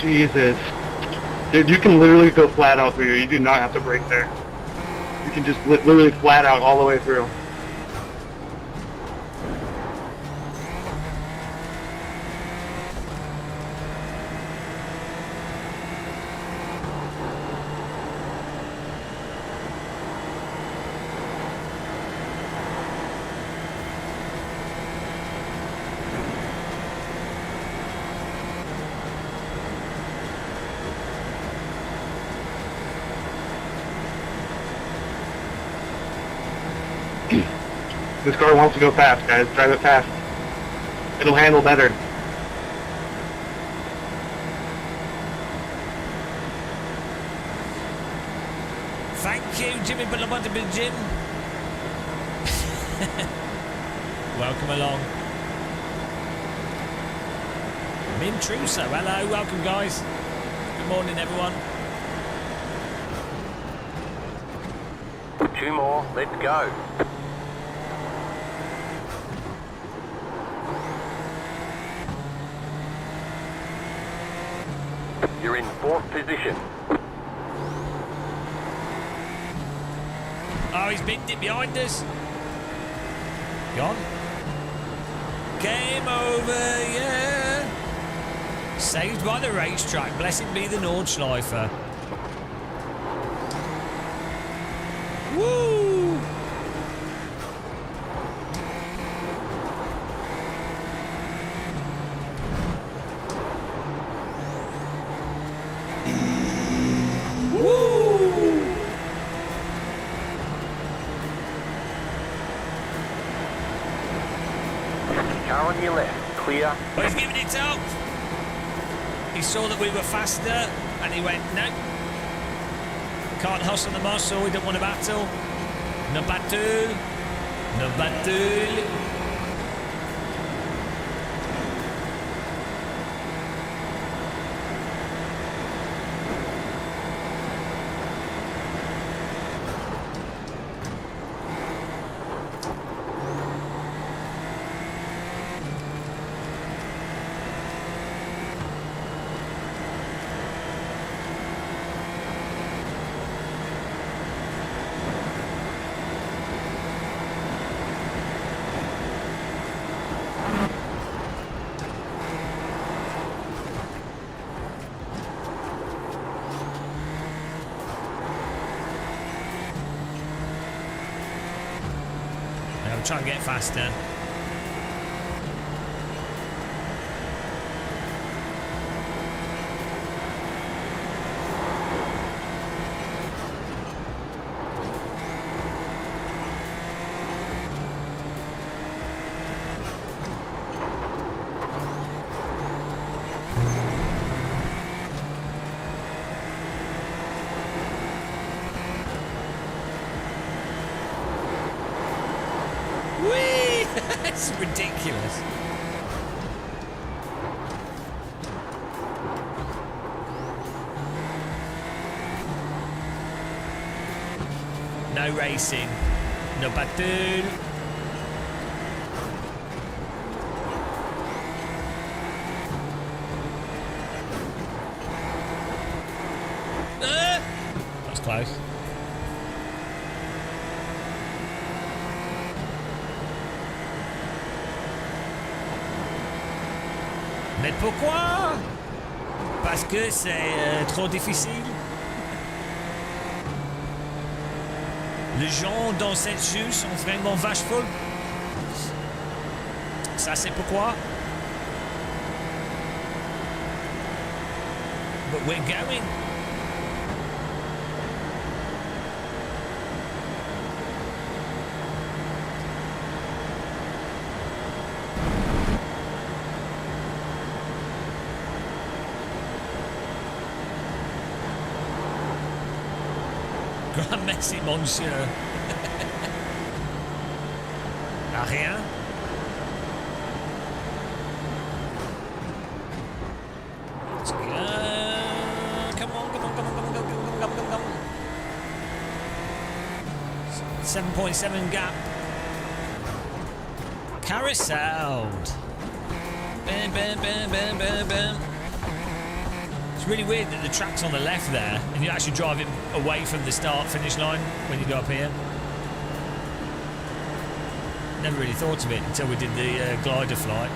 Jesus. Dude, you can literally go flat out through here. You do not have to brake there. You can just literally flat out all the way through. This car wants to go fast, guys. Drive it fast. It'll handle better. Thank you, Jimmy Billabutterby Jim. Welcome along. Min Truso, hello, welcome guys. Good morning everyone. 2 more, let's go. You're in 4th position. Oh, he's binned it behind us. Gone. Game over, yeah. Saved by the racetrack. Blessed be the Nordschleifer. Woo! Car on your left, clear. Oh, he's giving it up. He saw that we were faster and he went, no. Can't hustle the muscle, we don't want to battle. No battle. No battle. I'll try and get faster. It's ridiculous. No racing. No battle. close. Mais pourquoi? Parce que c'est trop difficile. Les gens dans cette rue sont vraiment vacheful. Ça c'est pourquoi. But we're going. Grand merci, monsieur. Ah, rien? Let's go. Come on, come on, come on, come on, come on, come on, come on, come on. 7.7 gap. Carousel. Bam, bam, bam, bam, bam, bam. It's really weird that the track's on the left there and you're actually driving away from the start-finish line when you go up here. Never really thought of it until we did the glider flight.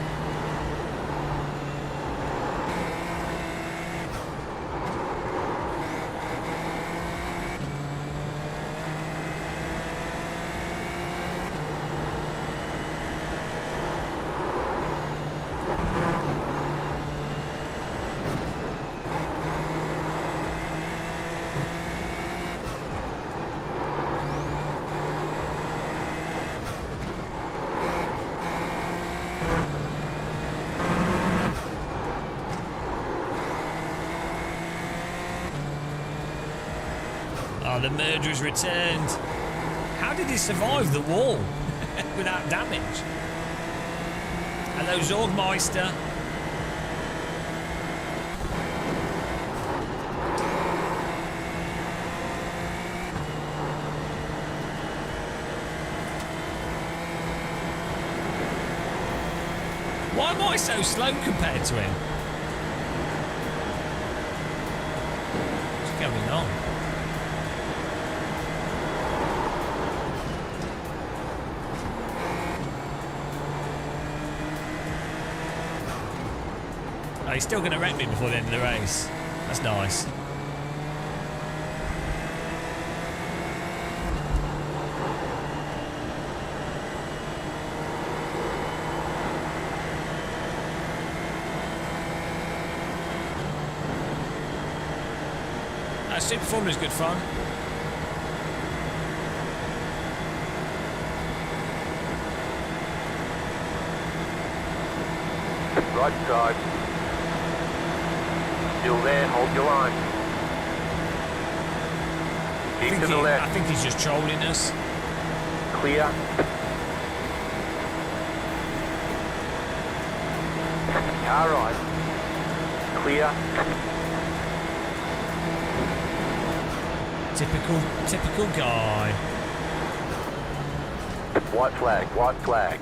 Oh, the murderer's returned. How did he survive the wall without damage? Hello, Zorgmeister. Why am I so slow compared to him? What's going on? Oh, he's still going to wreck me before the end of the race. That's nice. Super Formula is good fun. Right side. Still there, hold your line. Keep to the left. I think he's just trolling us. Clear. Car right. Clear. Typical guy. White flag, white flag.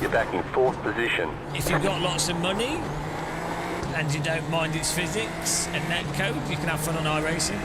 You're back in fourth position. If you've got lots of money and you don't mind its physics and netcode, you can have fun on iRacing.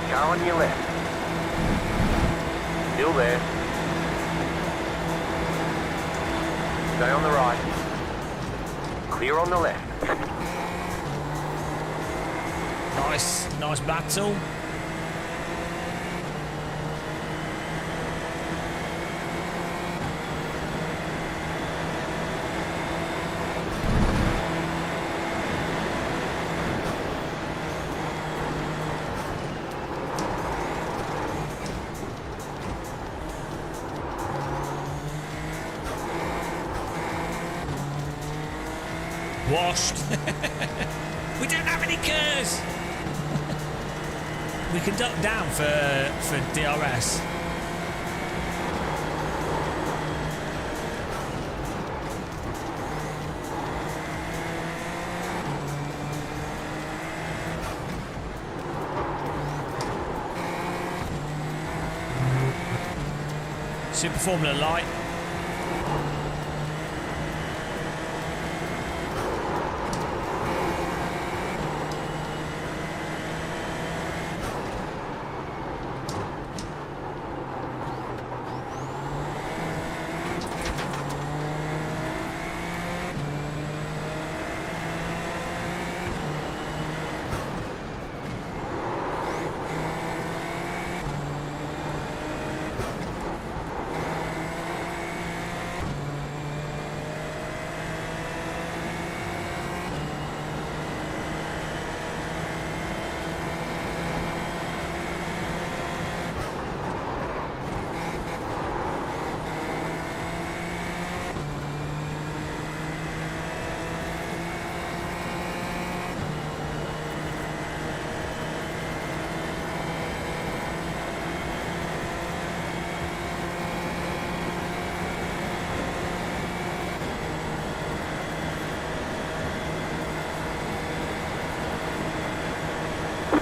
Car on your left. Still there. Stay on the right. Clear on the left. Nice battle. Washed. We don't have any curs. We can duck down for DRS. Super Formula Light.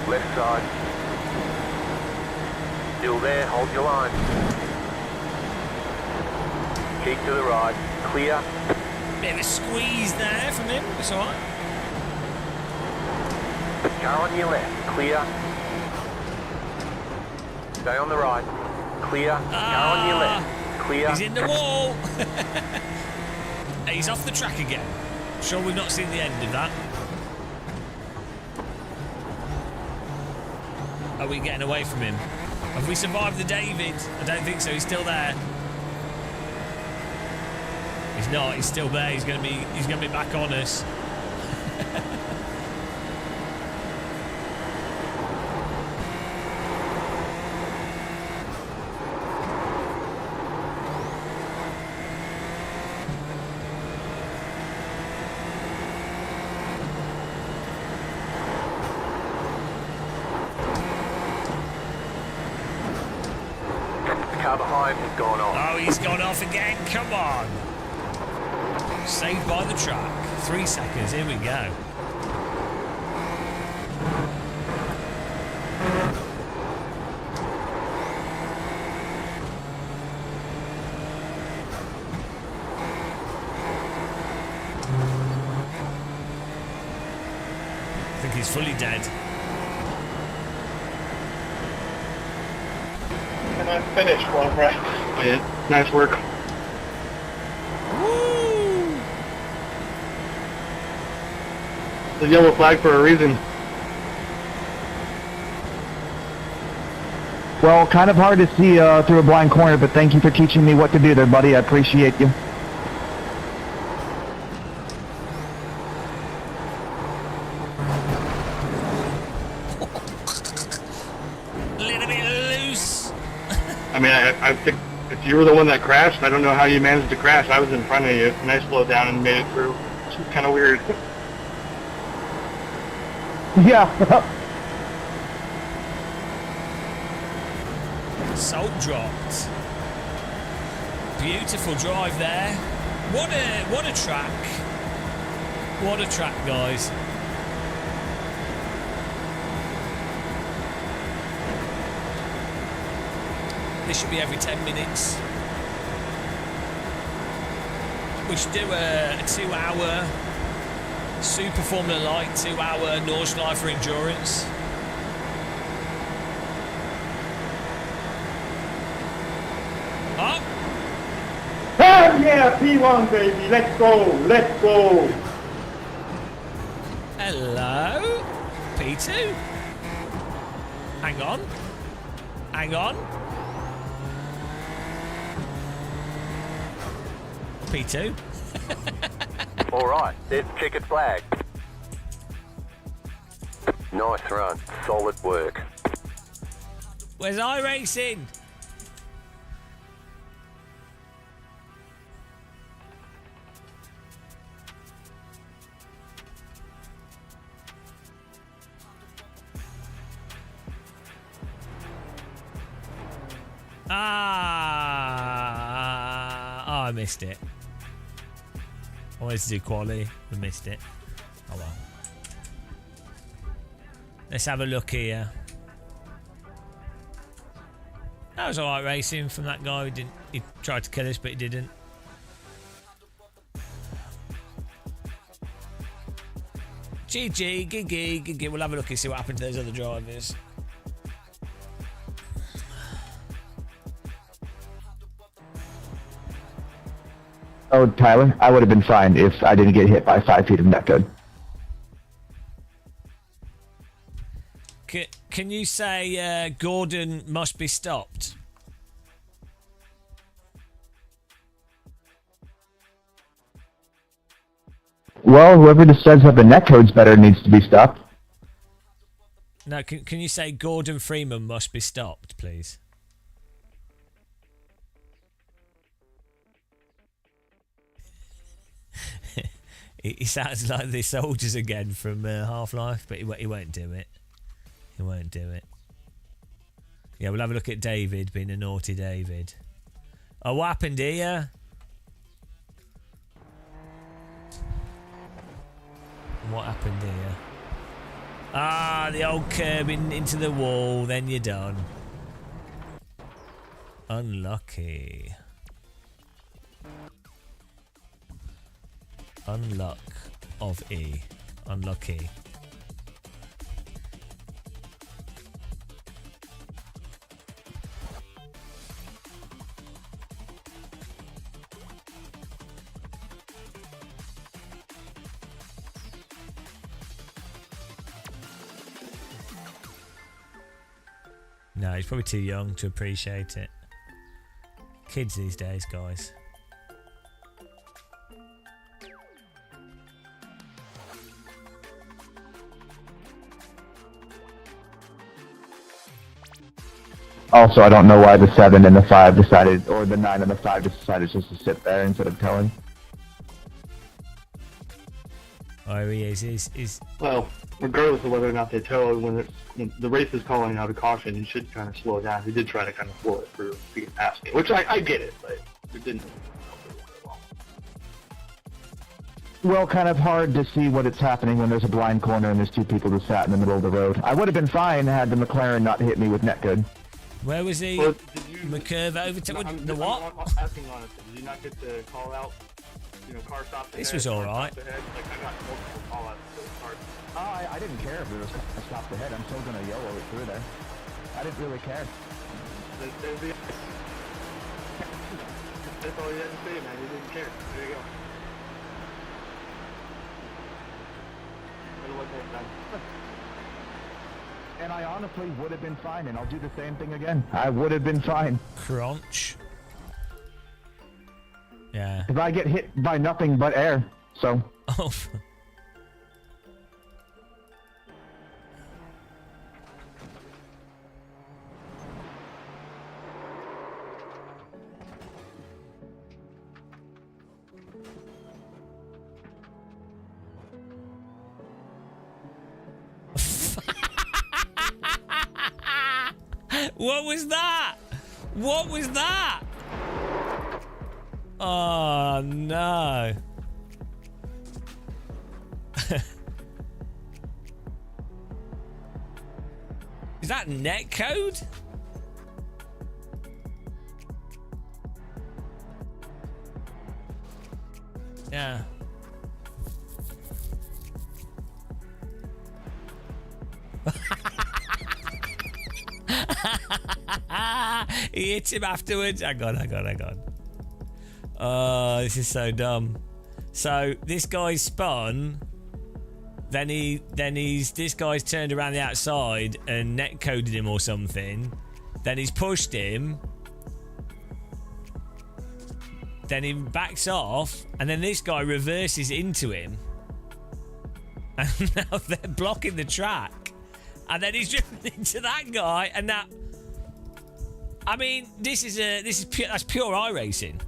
Left side. Still there, hold your line. Keep to the right, clear. Bit of a squeeze there from him, it's alright. Car on your left, clear. Stay on the right, clear. Car on your left, clear. He's in the wall. He's off the track again. Sure we've not seen the end of that. Are we getting away from him? Have we survived the David? I don't think so. He's still there. He's not. He's still there. He's gonna be back on us. Car behind has gone off. Oh, he's gone off again. Come on. Saved by the track. 3 seconds. Here we go. I think he's fully dead. And I finished one, right? Oh, yeah. Nice work. Woo! The yellow flag for a reason. Well, kind of hard to see through a blind corner, but thank you for teaching me what to do there, buddy. I appreciate you. A little bit loose. I mean, I think if you were the one that crashed, I don't know how you managed to crash. I was in front of you, and I slowed down and made it through. It's kind of weird. Yeah. Salt dropped. Beautiful drive there. What a track. What a track, guys. This should be every 10 minutes. We should do a 2-hour Super Formula Light, 2-hour Nordschleifer Endurance. Oh! Hell yeah, P1 baby, let's go, let's go. Hello? P2? Hang on. Hang on. P2? Alright, there's the checkered flag. Nice run, solid work. Where's iRacing? Ah! Oh, I missed it. I wanted to do quali. I missed it. Oh well. Let's have a look here. That was alright racing from that guy who didn't. He tried to kill us, but he didn't. GG, GG. We'll have a look and see what happened to those other drivers. Oh, Tyler, I would have been fine if I didn't get hit by 5 feet of net code. Can you say Gordon must be stopped? Well, whoever just says that the net code's better needs to be stopped. No, can you say Gordon Freeman must be stopped, please? He sounds like the soldiers again from Half-Life, but he won't do it. He won't do it. Yeah, we'll have a look at David being a naughty David. Oh, what happened here? What happened here? Ah, the old curb into the wall, then you're done. Unlucky. Unluck of E. Unlucky. No, he's probably too young to appreciate it. Kids these days, guys. Also, I don't know why the 7 and the 5 decided, or the 9 and the 5 decided just to sit there instead of towing. Oh, he is. He's Well, regardless of whether or not they tow, when the race is calling out a caution, you should kind of slow down. He did try to kind of slow it through to get past me, which I get it, but it didn't. Well, kind of hard to see what it's happening when there's a blind corner and there's 2 people who sat in the middle of the road. I would have been fine had the McLaren not hit me with net good. Where was he? Well, did you, McCurve over to the what? I'm asking honestly, did you not get the call out? You know, car stopped ahead. This was all right. Like, I got multiple call outs to the car. Oh, I didn't care if it was stopped ahead. I'm still going to yellow it through there. I didn't really care. That's all you had to say, man. You didn't care. There you go. Better look next time. And I honestly would have been fine, and I'll do the same thing again. I would have been fine. Crunch. Yeah. If I get hit by nothing but air, so... Oh. What was that? What was that? Oh no. Is that netcode? Yeah. He hits him afterwards. Hang on. Oh, this is so dumb. So this guy's spun. Then this guy's turned around the outside and net coded him or something. Then he's pushed him. Then he backs off, and then this guy reverses into him. And now they're blocking the track. And then he's driven into that guy, and now, I mean, that's pure iRacing.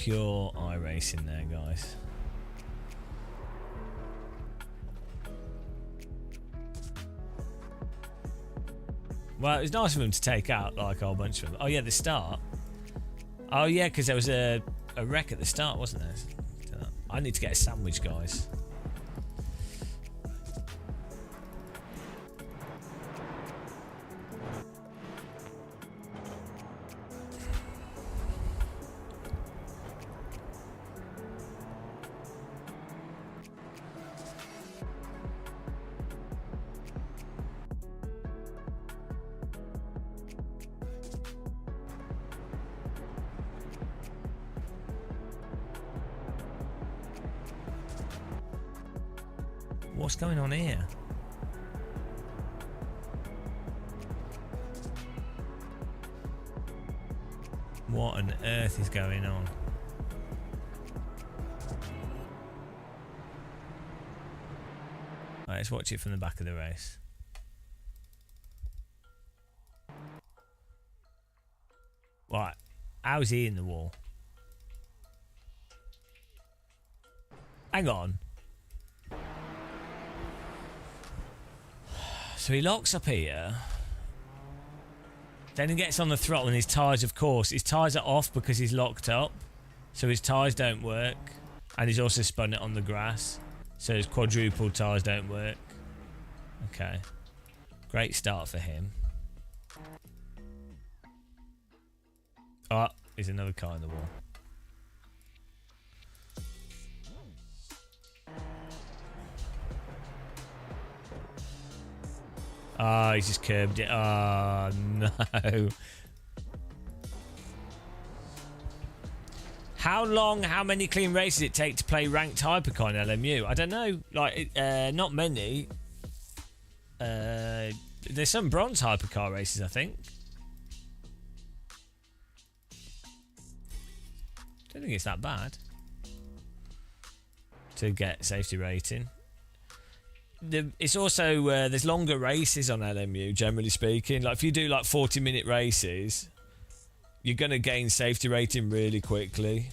pure iRacing there, guys. Well, it was nice of him to take out like a whole bunch of them. Oh yeah, the start. Oh yeah, because there was a wreck at the start, wasn't there? I need to get a sandwich, guys. What's going on here? What on earth is going on? Right, let's watch it from the back of the race. Right, how's he in the wall? Hang on. So he locks up here. Then he gets on the throttle and his tyres, of course, his tyres are off because he's locked up. So his tyres don't work. And he's also spun it on the grass. So his quadruple tyres don't work. Okay. Great start for him. Oh, there's another car in the wall. Oh, he's just curbed it. Oh, no. How many clean races it take to play ranked hypercar in LMU? I don't know. Like, not many. There's some bronze hypercar races, I think. Don't think it's that bad to get safety rating. It's also there's longer races on LMU, generally speaking. Like if you do like 40-minute races, you're gonna gain safety rating really quickly.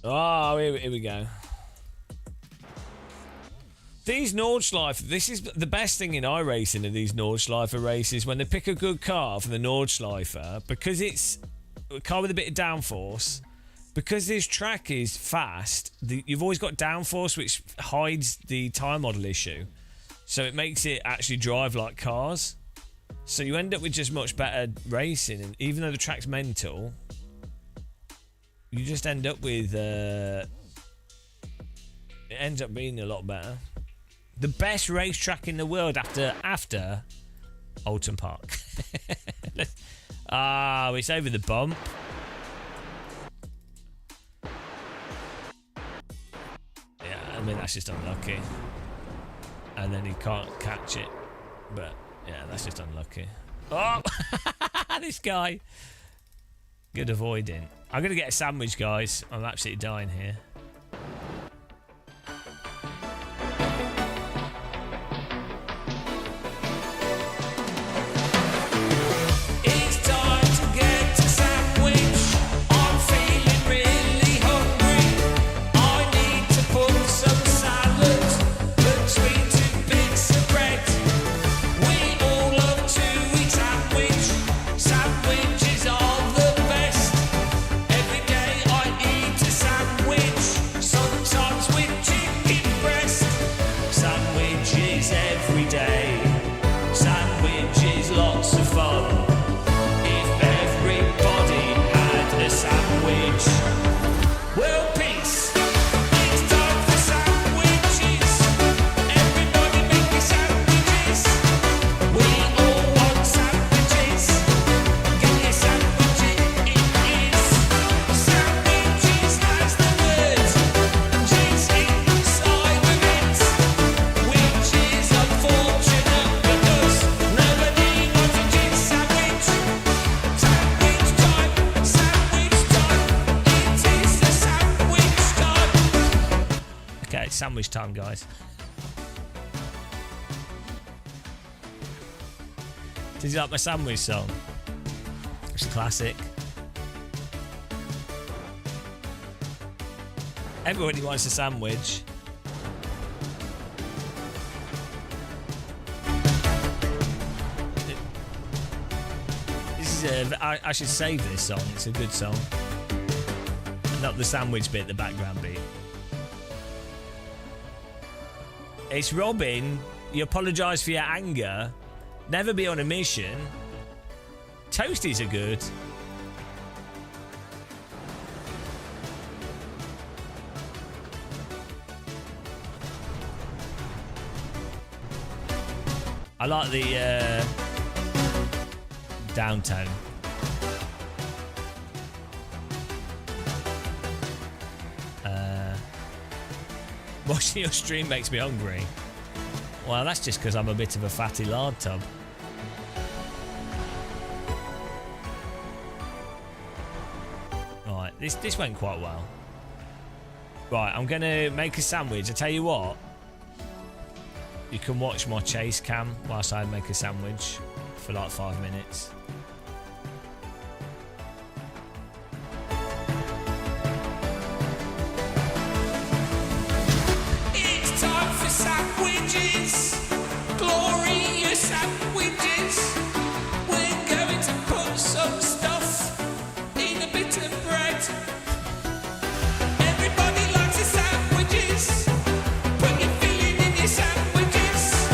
Oh, here we go. These Nordschleife, this is the best thing in iRacing of these Nordschleife races. When they pick a good car for the Nordschleife, because it's a car with a bit of downforce, because this track is fast, you've always got downforce, which hides the tyre model issue. So it makes it actually drive like cars. So you end up with just much better racing. And even though the track's mental, you just end up with... it ends up being a lot better. The best racetrack in the world after Alton Park. Ah, it's over the bump. Yeah, I mean, that's just unlucky. And then he can't catch it. But, yeah, that's just unlucky. Oh! This guy. Good avoiding. I'm going to get a sandwich, guys. I'm absolutely dying here. Sandwich time, guys. Did you like my sandwich song? It's a classic. Everybody wants a sandwich. This is I should save this song. It's a good song. Not the sandwich bit, the background beat. It's Robin. You apologise for your anger. Never be on a mission. Toasties are good. I like the downtown. Watching your stream makes me hungry. Well, that's just because I'm a bit of a fatty lard tub. Right, this went quite well. Right, I'm going to make a sandwich. I tell you what. You can watch my chase cam whilst I make a sandwich for like 5 minutes. It's time for sandwiches, glorious sandwiches. We're going to put some stuff in a bit of bread. Everybody likes the sandwiches. Put your filling in your sandwiches.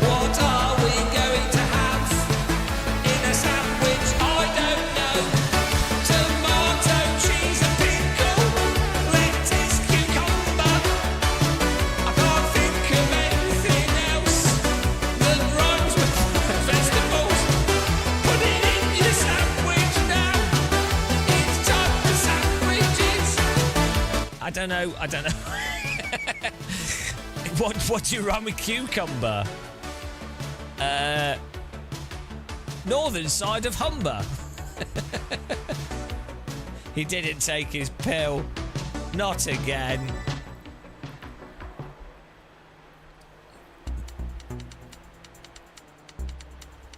What are we going to have in a sandwich? I don't know. Tomato, cheese and pickle, lettuce, cucumber. I can't think of anything else that rhymes with vegetables. Put it in your sandwich now. It's time for sandwiches. I don't know. What do you run with cucumber? Northern side of Humber. He didn't take his pill. Not again.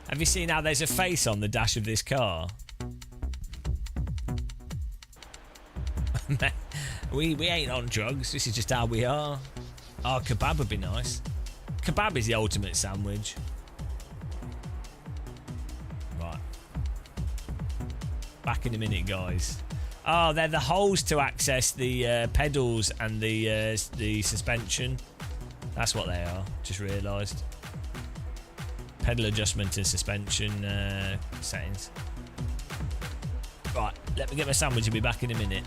Have you seen how there's a face on the dash of this car? We ain't on drugs. This is just how we are. Oh, kebab would be nice. Kebab is the ultimate sandwich. Right. Back in a minute, guys. Oh, they're the holes to access the pedals and the suspension. That's what they are. Just realised. Pedal adjustment and suspension settings. Right, let me get my sandwich. I'll be back in a minute.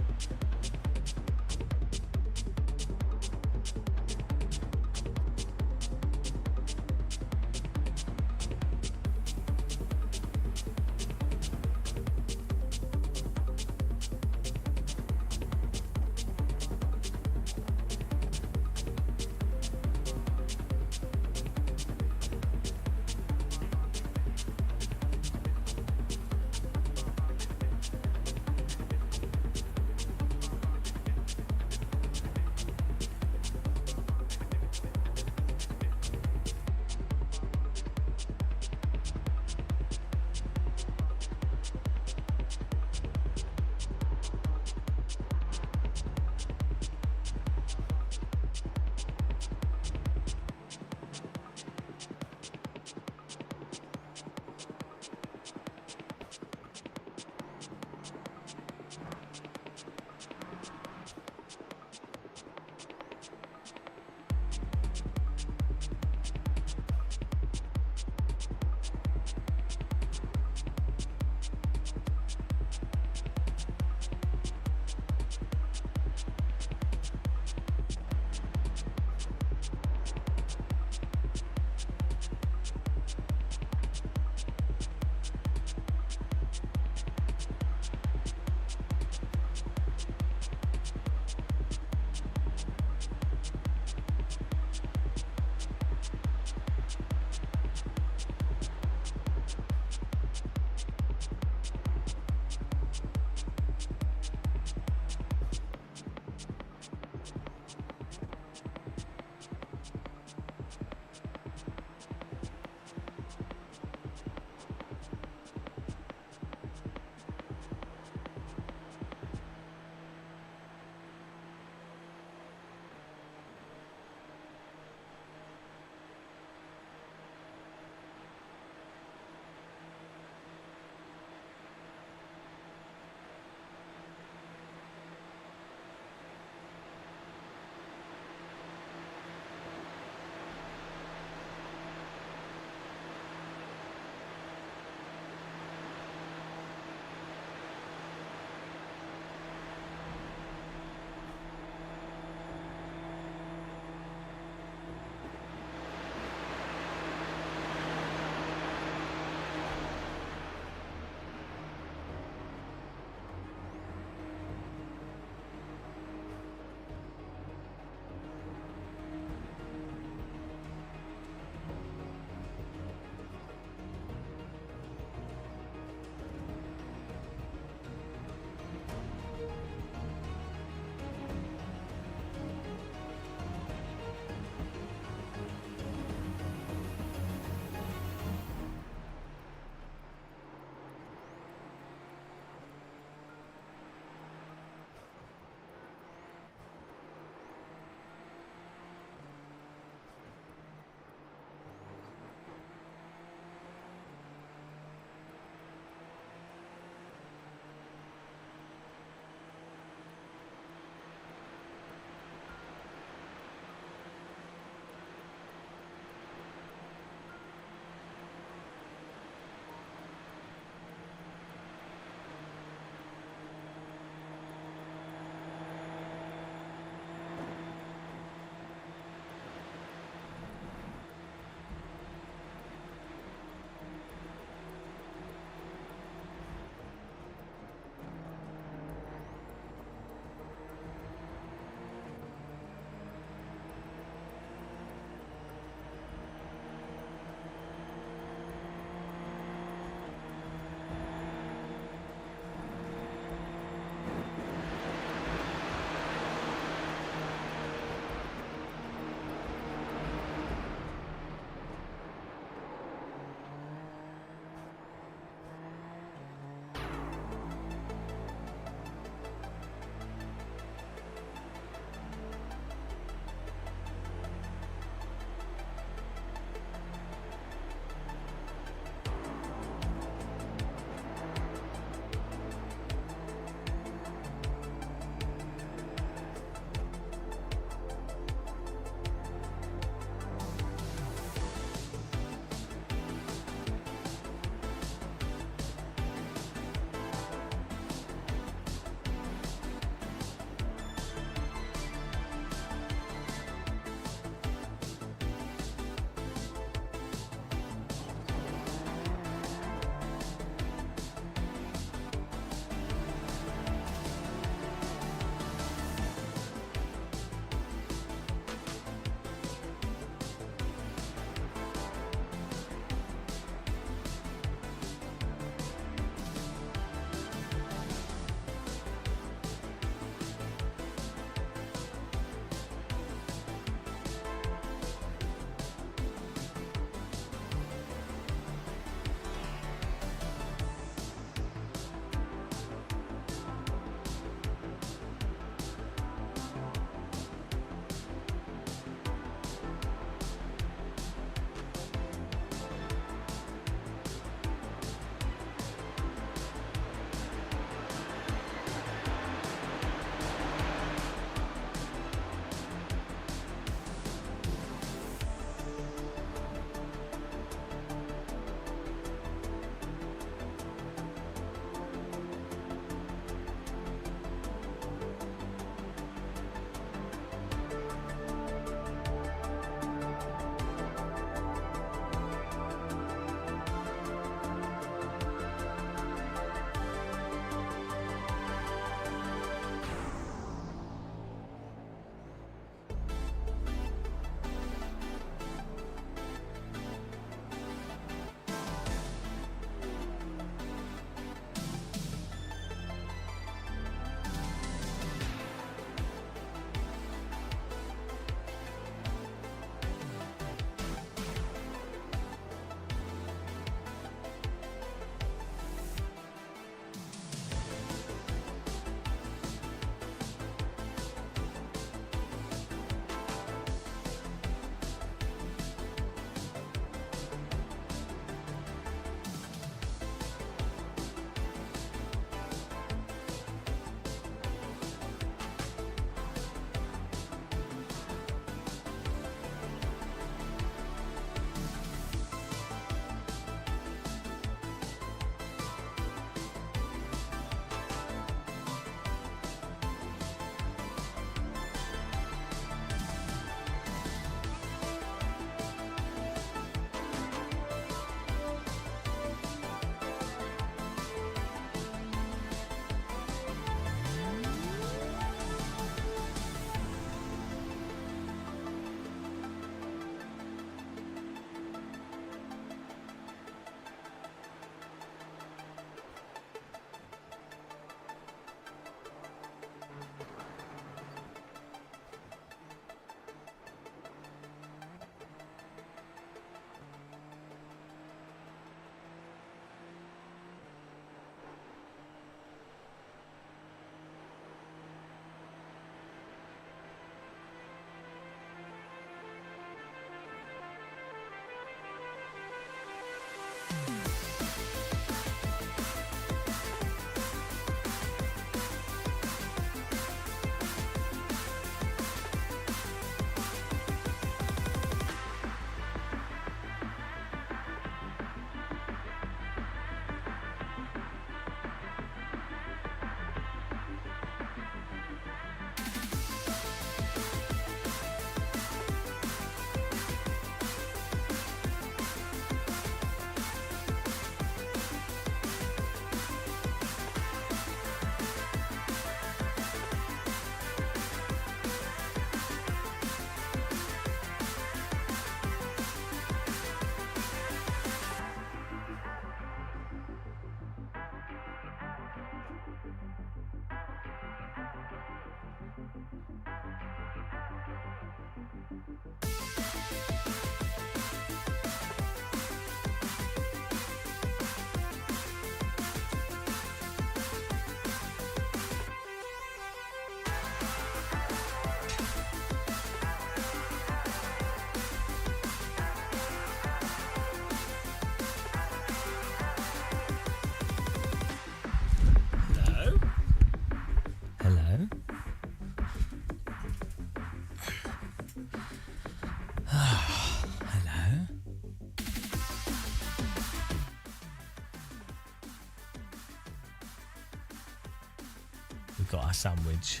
sandwich.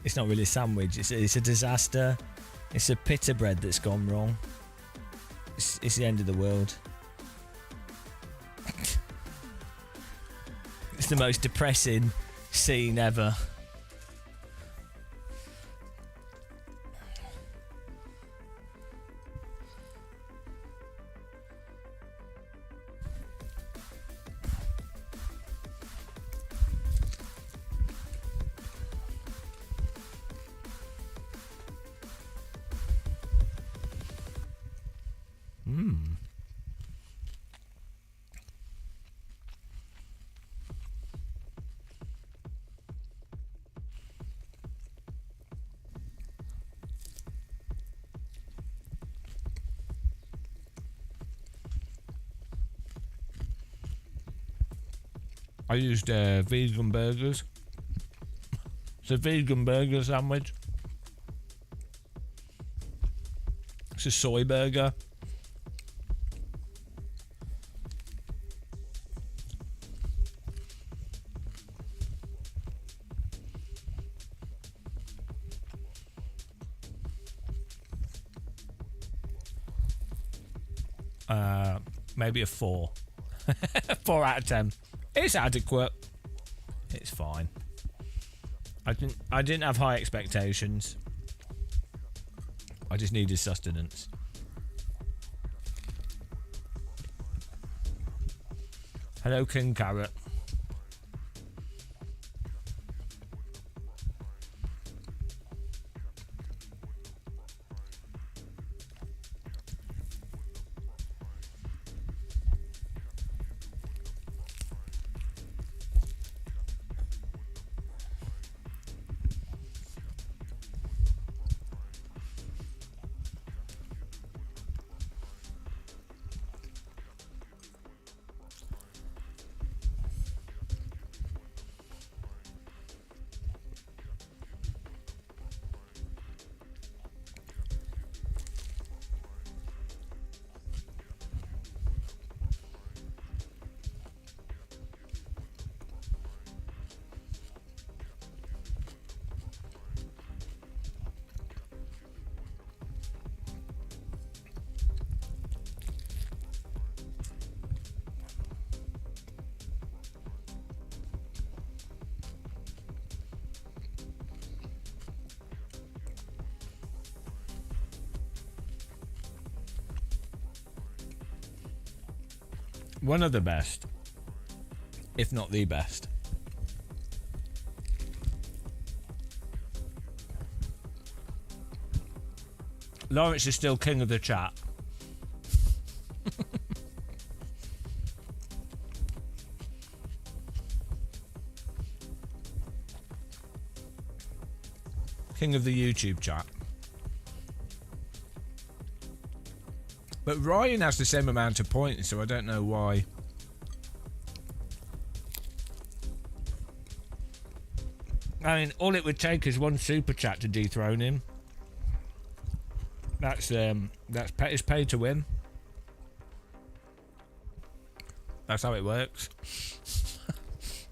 It's not really a sandwich. It's a disaster. It's a pita bread that's gone wrong. It's the end of the world. It's the most depressing scene ever. I used vegan burgers. It's a vegan burger sandwich. It's a soy burger. Maybe a 4. 4 out of 10. It's adequate. It's fine. I didn't have high expectations. I just needed sustenance. Hello, King Carrot. One of the best, if not the best. Lawrence is still king of the chat. King of the YouTube chat. But Ryan has the same amount of points, so I don't know why. I mean, all it would take is one super chat to dethrone him. That's it's pay to win. That's how it works.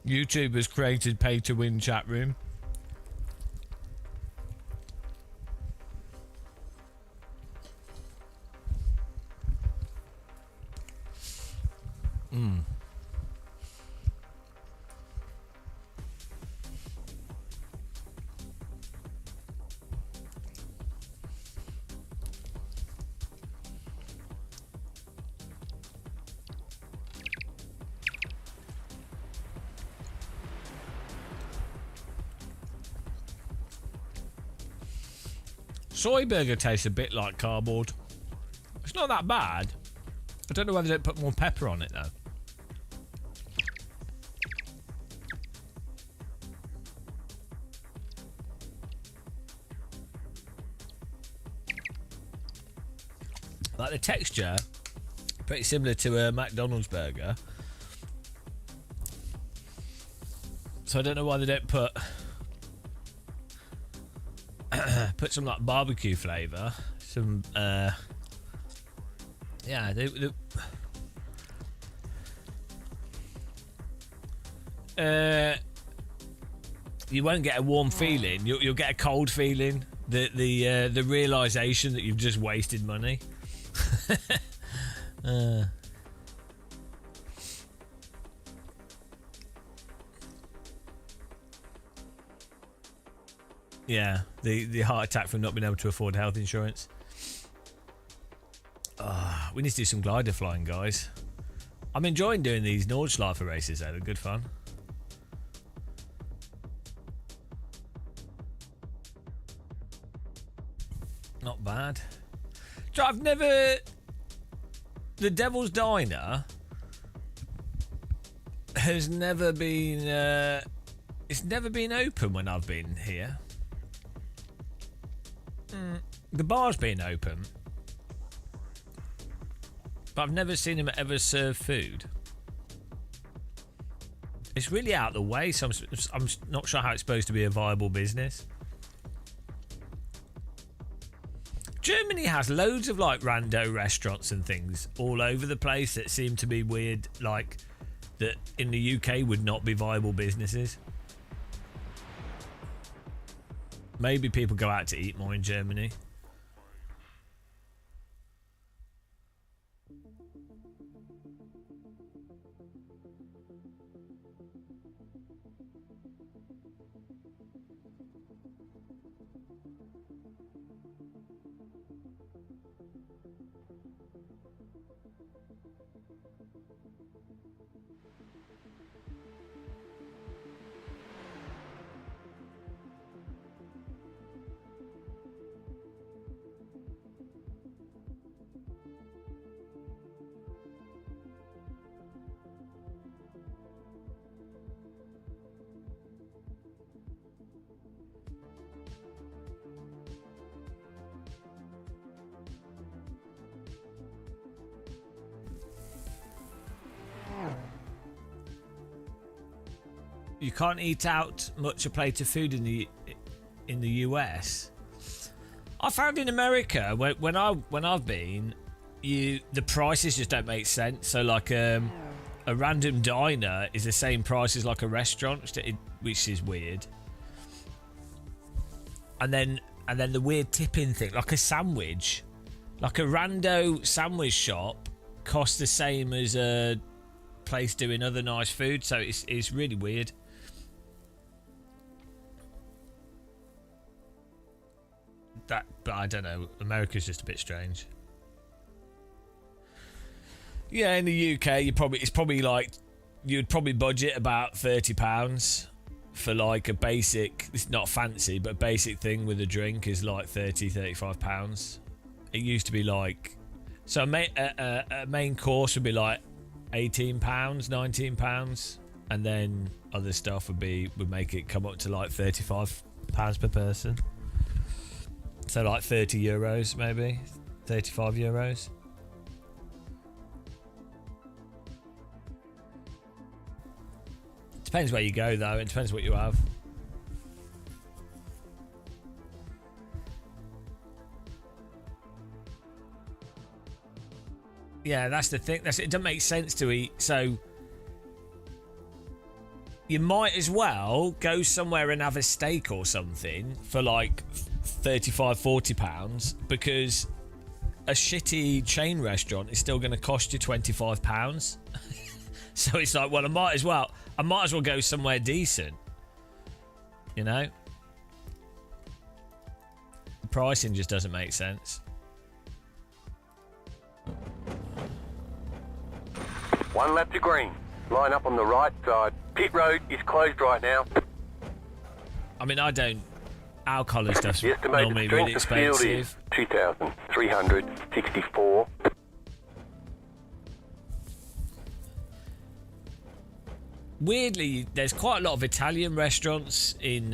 YouTube has created pay to win chat room. Soy burger tastes a bit like cardboard. It's not that bad. I don't know whether they put more pepper on it though. Like the texture, pretty similar to a McDonald's burger. So I don't know why they don't put some like barbecue flavour, some yeah, You won't get a warm feeling. You'll get a cold feeling. The realization that you've just wasted money. Yeah, the heart attack from not being able to afford health insurance. We need to do some glider flying, guys. I'm enjoying doing these Nordschleife races, though. They're good fun. Not bad. So I've never... The Devil's Diner has never been... it's never been open when I've been here. The bar's been open. But I've never seen him ever serve food. It's really out of the way, so I'm not sure how it's supposed to be a viable business. Germany has loads of like rando restaurants and things all over the place that seem to be weird, like that in the UK would not be viable businesses. Maybe people go out to eat more in Germany. You can't eat out much a plate of food in the US. I found in America when I've been, the prices just don't make sense. So like a random diner is the same price as like a restaurant, which is weird. And then the weird tipping thing, like a sandwich, like a rando sandwich shop costs the same as a place doing other nice food. So it's really weird. But I don't know. America's just a bit strange. Yeah, in the UK, it's probably like you'd probably budget about £30 for like a basic. It's not fancy, but basic thing with a drink is like £35. It used to be like so. A main course would be like £18, £19, and then other stuff would make it come up to like £35 per person. So like €30 maybe, €35. Depends where you go though, it depends what you have. Yeah, that's the thing. It doesn't make sense to eat, so you might as well go somewhere and have a steak or something for like £35-40, because a shitty chain restaurant is still going to cost you £25. So it's like, well, I might as well go somewhere decent, you know. The pricing just doesn't make sense. One lap to green. Line up on the right side. Pit road is closed right now. I mean, alcohol and stuff's The estimated normally really strength of field is expensive. 2,364. Weirdly, there's quite a lot of Italian restaurants in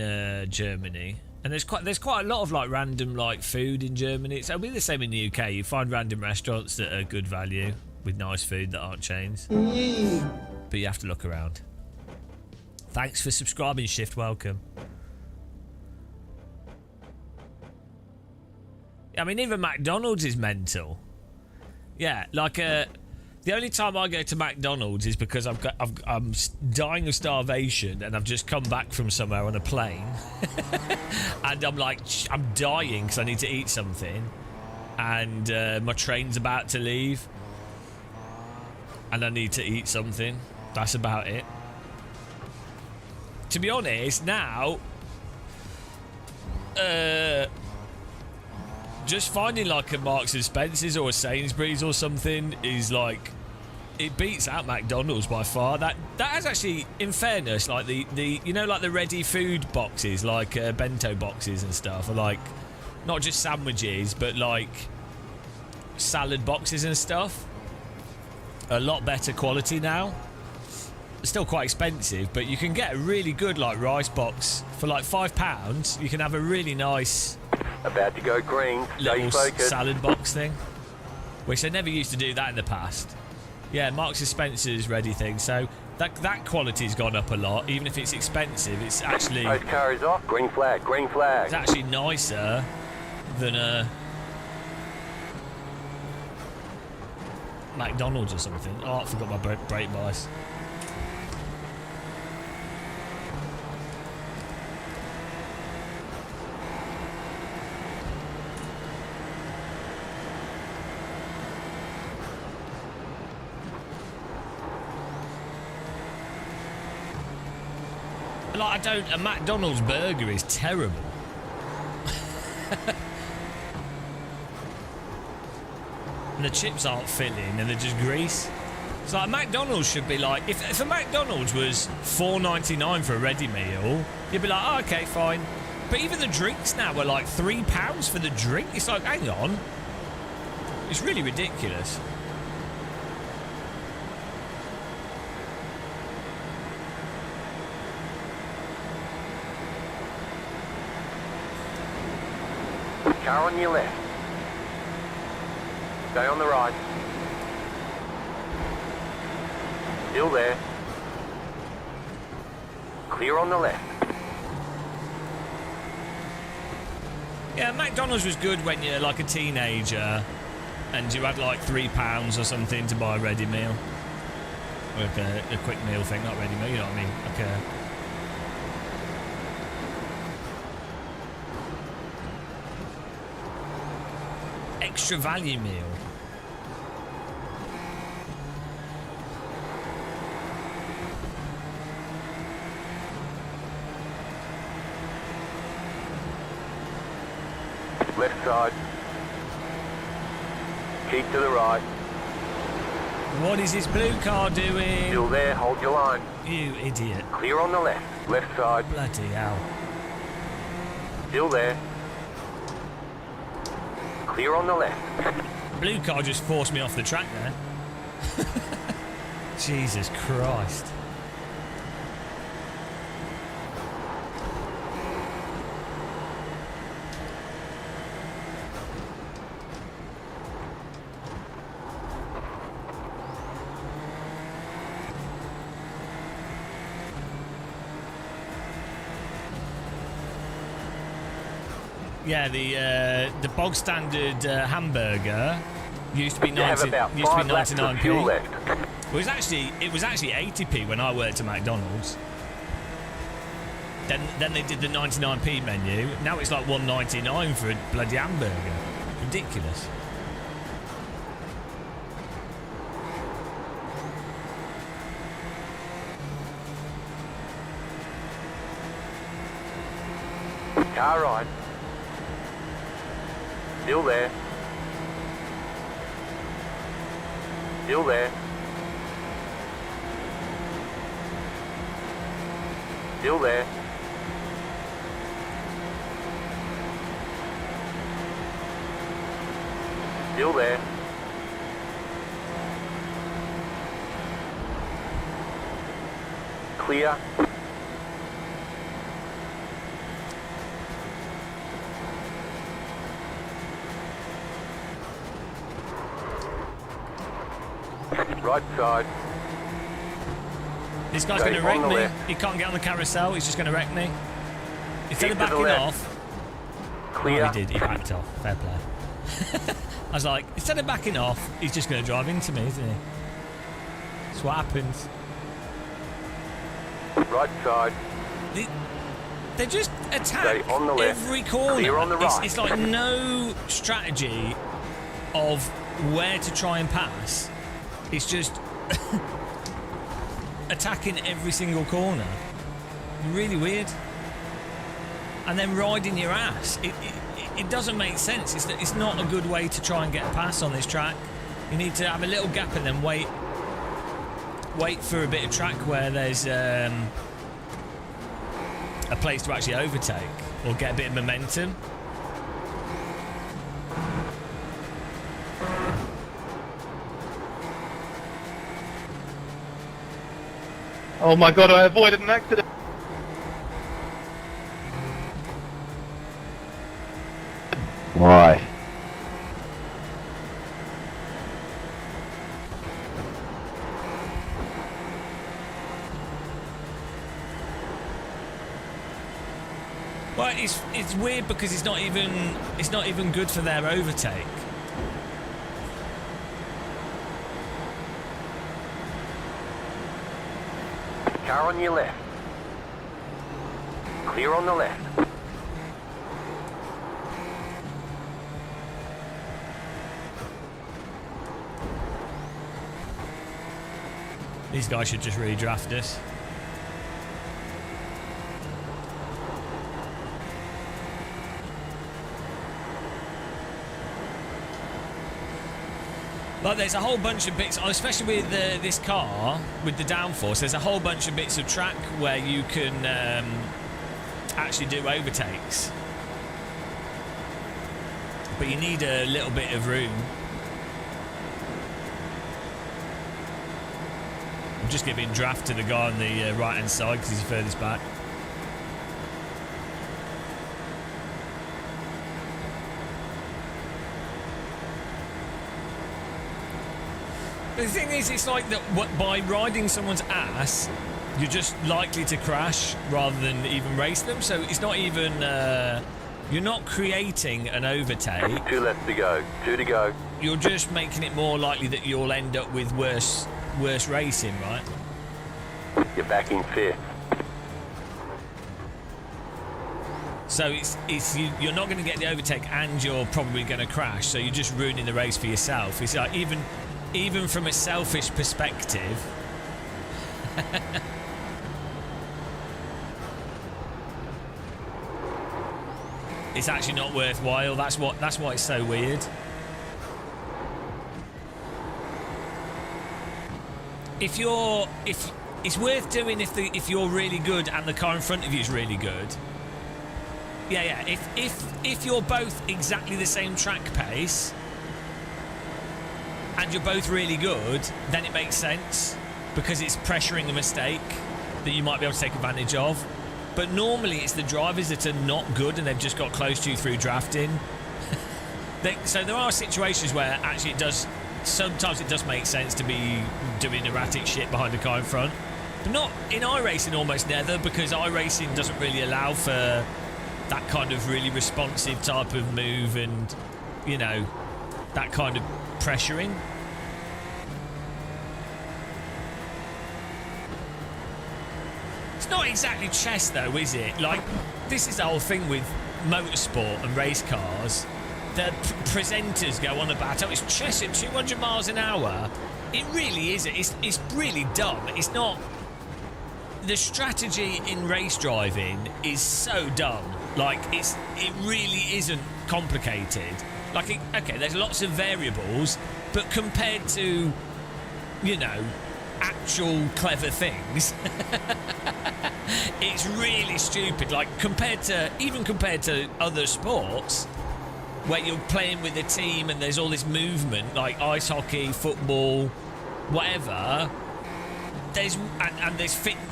Germany, and there's quite a lot of like random like food in Germany. It'll be the same in the UK. You find random restaurants that are good value with nice food that aren't chains, but you have to look around. Thanks for subscribing, Shift. Welcome. I mean, even McDonald's is mental. Yeah, like The only time I go to McDonald's is because I'm dying of starvation and I've just come back from somewhere on a plane, and I'm dying because I need to eat something, and my train's about to leave, and I need to eat something. That's about it. To be honest, now, just finding like a Marks and Spencer's or a Sainsbury's or something is like, it beats out McDonald's by far. That has actually, in fairness, like the you know, like the ready food boxes, like bento boxes and stuff, are like not just sandwiches but like salad boxes and stuff. A lot better quality now. Still quite expensive, but you can get a really good like rice box for like £5. You can have a really nice About to go green. Stay little focused. salad box thing, which they never used to do that in the past. Yeah, Marks and Spencer's ready thing. So that quality's gone up a lot. Even if it's expensive, it's actually Post car is off. Green flag. Green flag. it's actually nicer than a McDonald's or something. Oh, I forgot my brake bias. Like, a McDonald's burger is terrible. And the chips aren't filling and they're just grease. It's like McDonald's should be like, if a McDonald's was $4.99 for a ready meal, you'd be like, oh, okay, fine. But even the drinks now are like £3 for the drink. It's like, hang on. It's really ridiculous. Car on your left. Stay on the right. Still there. Clear on the left. Yeah, McDonald's was good when you're like a teenager and you had like £3 or something to buy a ready meal. Like a quick meal thing, not ready meal, you know what I mean? Like a extra value meal. Left side. Keep to the right. What is this blue car doing? Still there. Hold your line. You idiot. Clear on the left. Left side. Bloody hell. Still there. Clear on the left. Blue car just forced me off the track there. Jesus Christ. Yeah, the bog standard hamburger used to be 99p. Well, it was actually 80p when I worked at McDonald's. Then they did the 99p menu. Now it's like $1.99 for a bloody hamburger. Ridiculous. Car right. Still there. Still there. Still there. Still there. Clear. Right side. This guy's going to wreck me. He can't get on the carousel. He's just going to wreck me. Instead of backing off. Clear. Oh, he did. He backed off. Fair play. I was like, instead of backing off, he's just going to drive into me, isn't he? That's what happens. Right side. They just attack Stay on the left. every corner. Clear on the right. It's like no strategy of where to try and pass. It's just attacking every single corner. Really weird. And then riding your ass. It doesn't make sense. It's not a good way to try and get a pass on this track. You need to have a little gap and then wait for a bit of track where there's a place to actually overtake or get a bit of momentum. Oh my god, I avoided an accident. Why? Well, it's weird because it's not even good for their overtake. Car on your left. Clear on the left. These guys should just redraft us. Like, there's a whole bunch of bits, especially with this car, with the downforce, there's a whole bunch of bits of track where you can actually do overtakes. But you need a little bit of room. I'm just giving draft to the guy on the right-hand side because he's furthest back. The thing is, it's like that by riding someone's ass, you're just likely to crash rather than even race them. So it's not even, you're not creating an overtake. 2 left to go, 2 to go. You're just making it more likely that you'll end up with worse racing, right? You're back in 5th. So you're not going to get the overtake and you're probably going to crash. So you're just ruining the race for yourself. It's like even from a selfish perspective, it's actually not worthwhile. That's why it's so weird. If it's worth doing if you're really good and the car in front of you is really good. Yeah. If you're both exactly the same track pace and you're both really good, then it makes sense because it's pressuring a mistake that you might be able to take advantage of. But normally it's the drivers that are not good and they've just got close to you through drafting. So there are situations where actually sometimes it does make sense to be doing erratic shit behind the car in front. But not in iRacing, almost never, because iRacing doesn't really allow for that kind of really responsive type of move and, you know, that kind of pressuring. It's not exactly chess though, is it? Like, this is the whole thing with motorsport and race cars. The presenters go on about, oh, it's chess at 200 miles an hour. It really isn't. It's really dumb. It's not. The strategy in race driving is so dumb. Like, it really isn't complicated. Like, okay, there's lots of variables, but compared to, you know, actual clever things, it's really stupid. Like, compared to other sports, where you're playing with a team and there's all this movement, like ice hockey, football, whatever. There's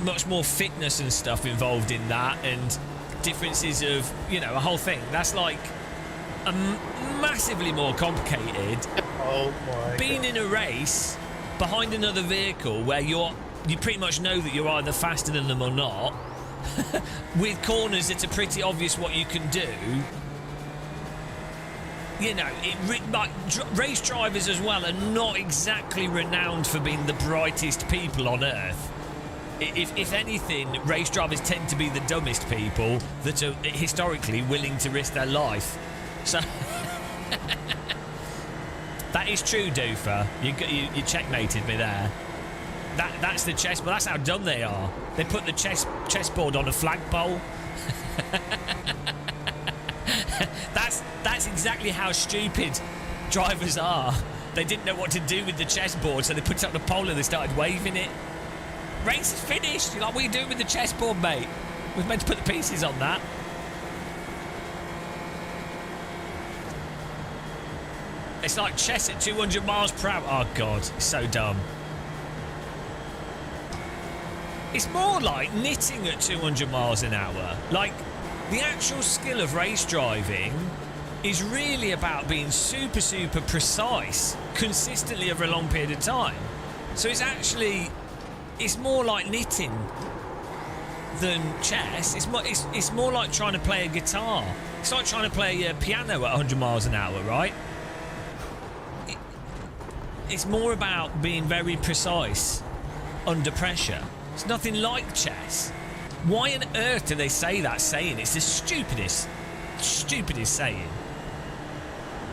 much more fitness and stuff involved in that, and differences of, you know, a whole thing. That's like massively more complicated. Oh my Being God. in a race behind another vehicle where you pretty much know that you're either faster than them or not, with corners that are pretty obvious what you can do. you know, race drivers as well are not exactly renowned for being the brightest people on earth. If anything, race drivers tend to be the dumbest people that are historically willing to risk their life. So that is true, Doofer. You checkmated me there. That's the chess. Well, that's how dumb they are. They put the chessboard on a flagpole. That's exactly how stupid drivers are. They didn't know what to do with the chessboard, so they put it on the pole and they started waving it. Race is finished. You're like, what are you doing with the chessboard, mate? We're meant to put the pieces on that. It's like chess at 200 miles per hour. Oh, God. It's so dumb. It's more like knitting at 200 miles an hour. Like, the actual skill of race driving is really about being super, super precise consistently over a long period of time. So it's more like knitting than chess. It's more like trying to play a guitar. It's like trying to play a piano at 100 miles an hour, right? It's more about being very precise under pressure. It's nothing like chess. Why on earth do they say that saying? It's the stupidest saying.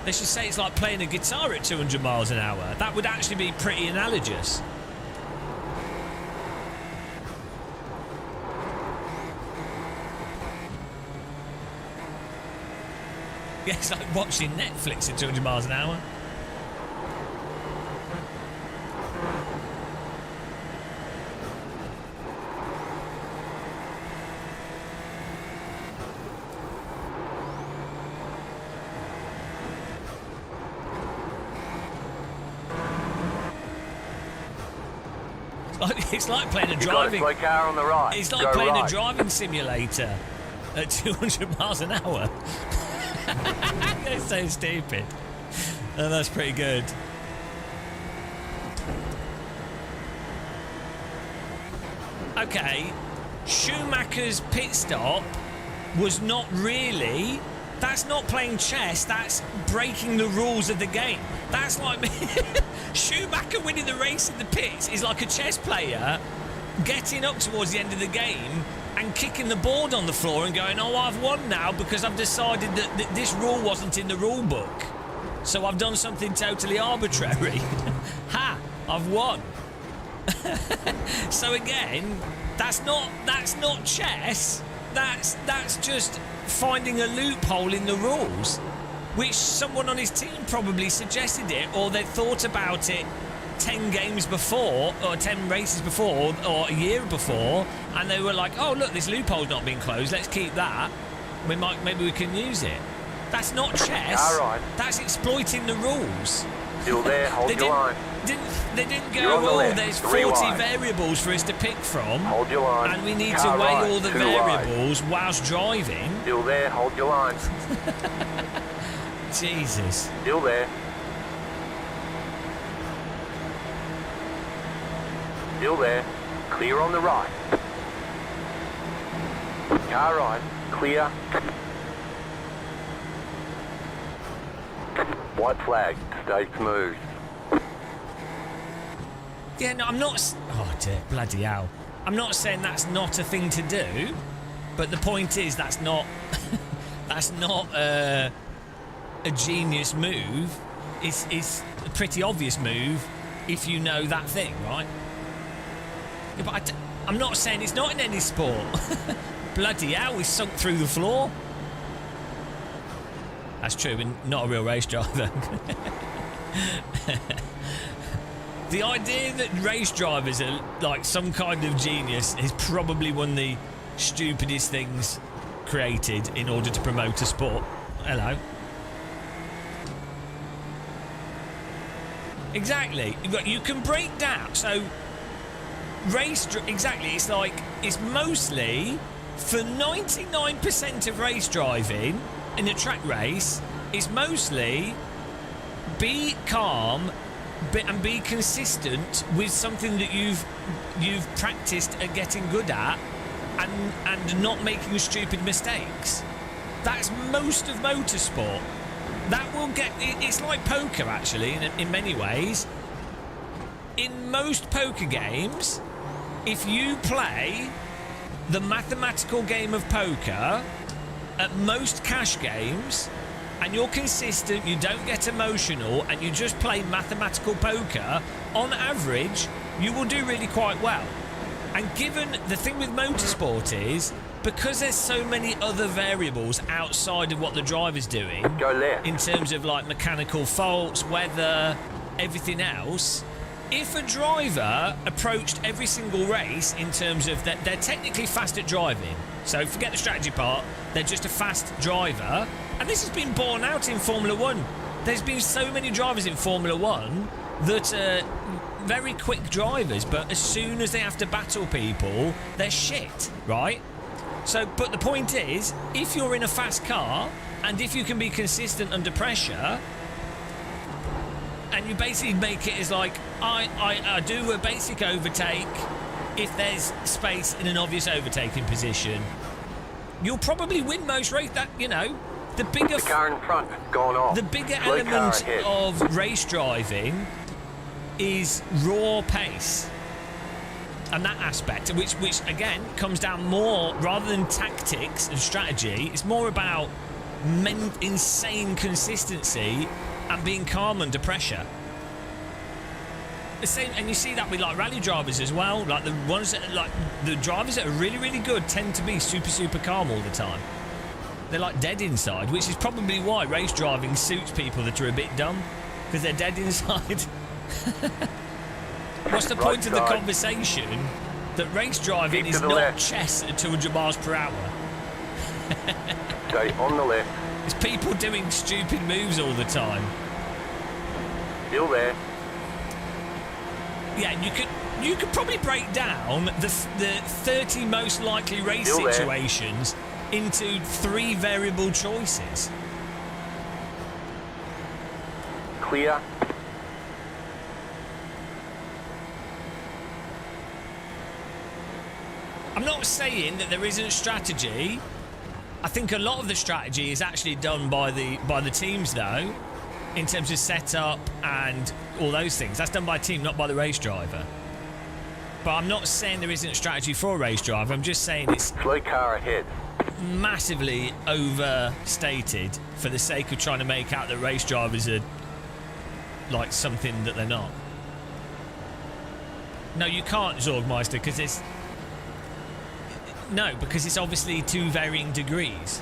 They should say it's like playing a guitar at 200 miles an hour. That would actually be pretty analogous. Yeah, it's like watching Netflix at 200 miles an hour. It's like playing a driving. Car on the right. It's like playing a driving simulator at 200 miles an hour. It's so stupid. Oh, that's pretty good. Okay, Schumacher's pit stop was not really. That's not playing chess. That's breaking the rules of the game. That's like me. Schumacher winning the race in the pits is like a chess player getting up towards the end of the game and kicking the board on the floor and going, oh, I've won now because I've decided that this rule wasn't in the rule book. So I've done something totally arbitrary. Ha! I've won. So again, that's not chess. That's just finding a loophole in the rules, which someone on his team probably suggested it, or they thought about it 10 games before, or 10 races before, or a year before, and they were like, oh look, this loophole's not been closed, let's keep that. Maybe we can use it. That's not chess. All right. That's exploiting the rules. Still there, hold your line. They didn't go, there's 40 variables for us to pick from. Hold your line. And we need Car to weigh right, all the 2 variables wide. whilst driving. Still there, hold your line. Jesus. Still there. Still there. Clear on the right. Car right. Clear. White flag. Stay smooth. Yeah, no, I'm not... Oh, dear, bloody hell. I'm not saying that's not a thing to do, but the point is that's not... that's not a genius move. It's a pretty obvious move if you know that thing, right? Yeah, but I'm not saying it's not in any sport. Bloody hell, we sunk through the floor. That's true, we're not a real race driver. The idea that race drivers are like some kind of genius is probably one of the stupidest things created in order to promote a sport. Hello. Exactly. You can break down. So, exactly. It's mostly for 99% of race driving in a track race. It's mostly be calm. And be consistent with something that you've practiced at getting good at, and not making stupid mistakes. That's most of motorsport. That will get... It's like poker, actually, in many ways. In most poker games, if you play the mathematical game of poker at most cash games, and you're consistent, you don't get emotional, and you just play mathematical poker, on average, you will do really quite well. And given the thing with motorsport is, because there's so many other variables outside of what the driver's doing, Go left. in terms of like mechanical faults, weather, everything else, if a driver approached every single race in terms of that they're technically fast at driving, so forget the strategy part, they're just a fast driver, and this has been borne out in Formula 1. There's been so many drivers in Formula 1 that are very quick drivers, but as soon as they have to battle people, they're shit, right? So, but the point is, if you're in a fast car, and if you can be consistent under pressure, and you basically make it as like, I do a basic overtake if there's space in an obvious overtaking position, you'll probably win most race. That, you know, the bigger... The car in front, gone off. The bigger Slow car element ahead. of race driving is raw pace. And that aspect, which again comes down more, rather than tactics and strategy, it's more about insane consistency and being calm under pressure. The same, and you see that with like rally drivers as well. Like the ones that, like the drivers that are really, really good tend to be super calm all the time. They're like dead inside, which is probably why race driving suits people that are a bit dumb, because they're dead inside. What's the point of the conversation that race driving is not left. chess at 200 miles per hour? Stay on the left. It's people doing stupid moves all the time. Still there. Yeah, you could probably break down the 30 most likely race Still there. situations into 3 variable choices. Clear. I'm not saying that there isn't strategy. I think a lot of the strategy is actually done by the teams, though, in terms of setup and all those things. That's done by a team, not by the race driver. But I'm not saying there isn't strategy for a race driver. I'm just saying it's Slow car ahead. massively overstated for the sake of trying to make out that race drivers are like something that they're not. No, you can't, Zorgmeister, because it's... No, because it's obviously 2 varying degrees.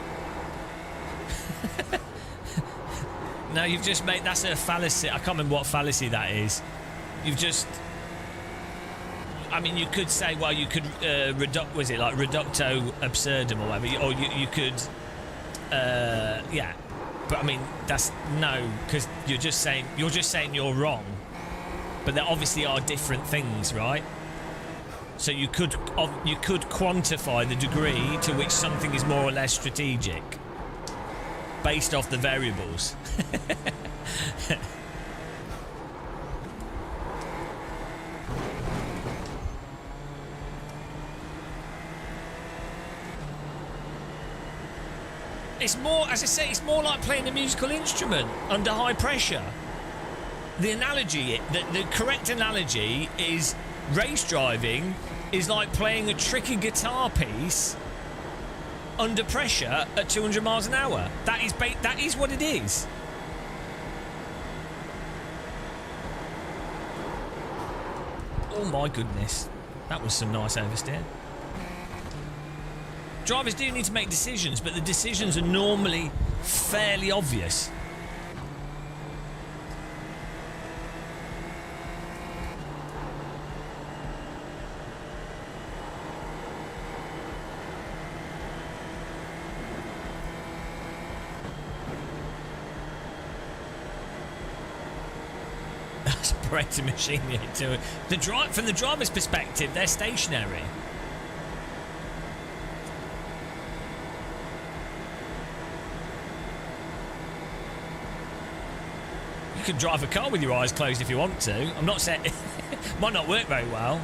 No, you've just made... That's a fallacy. I can't remember what fallacy that is. You've just... I mean, you could say, well, you could... was it like reducto absurdum or whatever? Or you could... yeah. But, I mean, that's... No, because you're just saying you're wrong. But there obviously are different things, right? So you could quantify the degree to which something is more or less strategic based off the variables. It's more, as I say, it's more like playing a musical instrument under high pressure. The analogy, the correct analogy is race driving is like playing a tricky guitar piece under pressure at 200 miles an hour. That is what it is. Oh my goodness. That was some nice oversteer. Drivers do need to make decisions, but the decisions are normally fairly obvious. Operator machine to it. From the driver's perspective, they're stationary. You can drive a car with your eyes closed if you want to. I'm not saying might not work very well.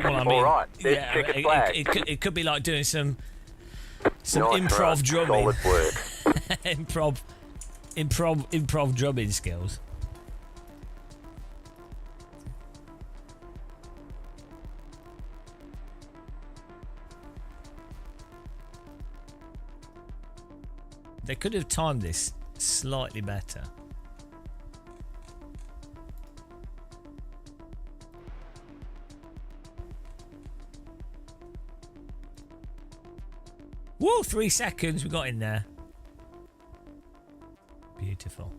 Well, I mean, All right, there's yeah, checkered flag. it could be like doing some Nice improv run, drumming. Solid work. improv drumming skills. They could have timed this slightly better. Woo, 3 seconds we got in there. Beautiful.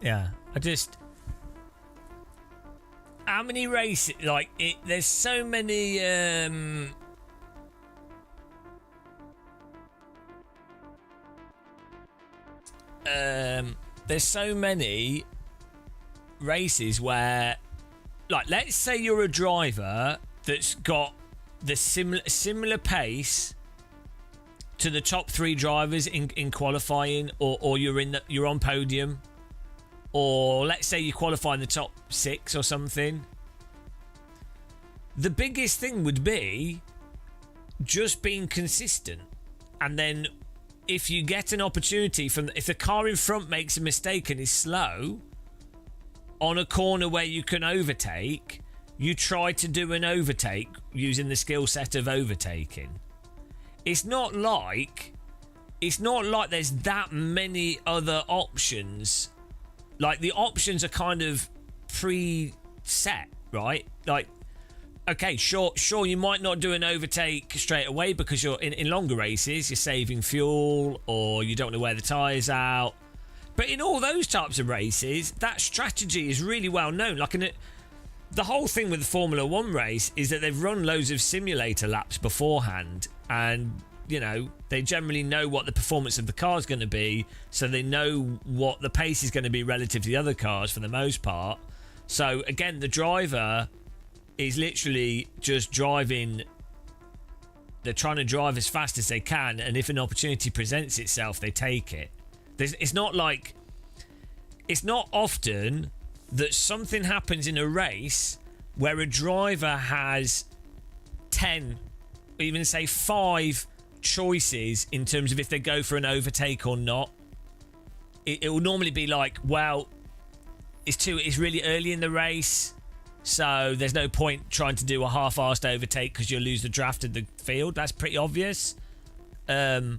Yeah, how many races, like, there's so many, there's so many races where, like, let's say you're a driver that's got the similar pace to the top 3 drivers in qualifying, or you're on podium, or let's say you qualify in the top 6 or something. The biggest thing would be just being consistent, and then if you get an opportunity if the car in front makes a mistake and is slow on a corner where you can overtake, you try to do an overtake using the skill set of overtaking. It's not like there's that many other options. Like, the options are kind of pre-set, right? Like, okay, sure, you might not do an overtake straight away because you're in longer races, you're saving fuel, or you don't want to wear the tyres out. But in all those types of races, that strategy is really well known. Like, the whole thing with the Formula 1 race is that they've run loads of simulator laps beforehand, and, you know, they generally know what the performance of the car is going to be, so they know what the pace is going to be relative to the other cars for the most part. So, again, the driver is literally just driving. They're trying to drive as fast as they can, and if an opportunity presents itself, they take it. It's not often that something happens in a race where a driver has 10, or even say 5 choices in terms of if they go for an overtake or not. It will normally be like, well, it's really early in the race, so there's no point trying to do a half-assed overtake because you'll lose the draft of the field. That's pretty obvious. I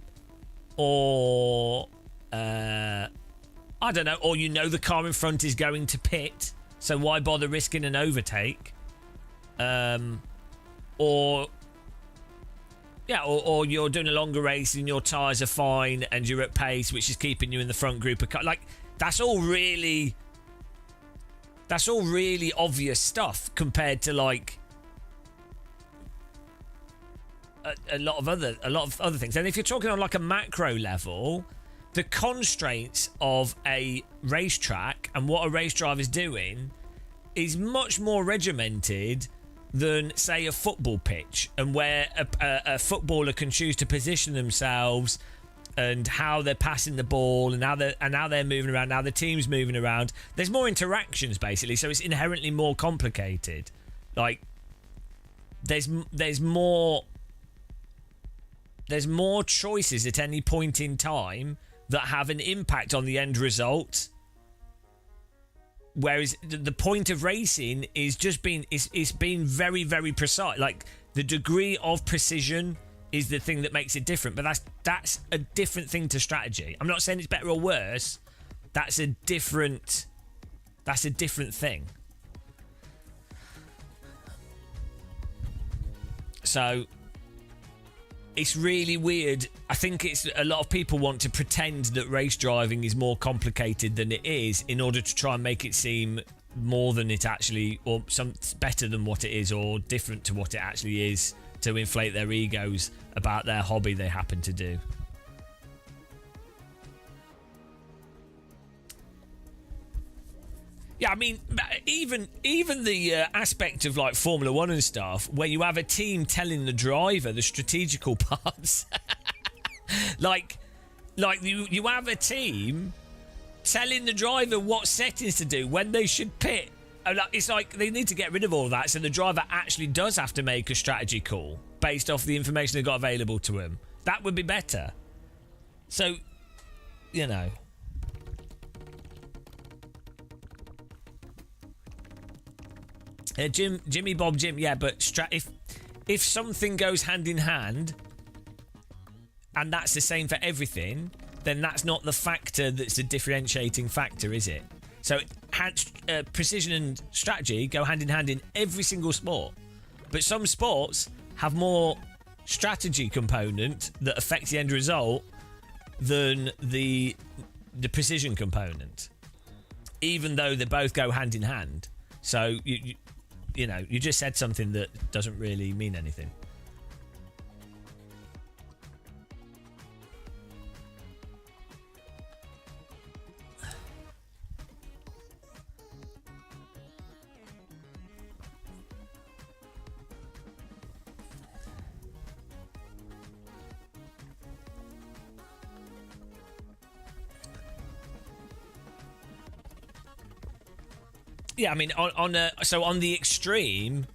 don't know, or the car in front is going to pit, so why bother risking an overtake? Or you're doing a longer race and your tyres are fine and you're at pace, which is keeping you in the front group of cars. Like, that's all really obvious stuff compared to, like, a lot of other things. And if you're talking on, like, a macro level, the constraints of a racetrack and what a race driver is doing is much more regimented than, say, a football pitch, and where a footballer can choose to position themselves and how they're passing the ball and how they're moving around, how the team's moving around. There's more interactions, basically, so it's inherently more complicated. Like, there's more choices at any point in time that have an impact on the end result. Whereas the point of racing is just being very, very precise. Like, the degree of precision is the thing that makes it different. But that's a different thing to strategy. I'm not saying it's better or worse. That's a different thing. So it's really weird. I think it's a lot of people want to pretend that race driving is more complicated than it is in order to try and make it seem more than it actually, or some better than what it is, or different to what it actually is, to inflate their egos about their hobby they happen to do. Yeah, I mean, even the aspect of, like, Formula 1 and stuff, where you have a team telling the driver the strategical parts. like you have a team telling the driver what settings to do, when they should pit. It's like they need to get rid of all that so the driver actually does have to make a strategy call based off the information they've got available to him. That would be better. So, you know. Jimmy Bob Jim, yeah, but if something goes hand in hand and that's the same for everything, then that's not the factor that's a differentiating factor, is it? So precision and strategy go hand in hand in every single sport. But some sports have more strategy component that affects the end result than the precision component, even though they both go hand in hand. So, you know, you just said something that doesn't really mean anything. Yeah, I mean, on the extreme,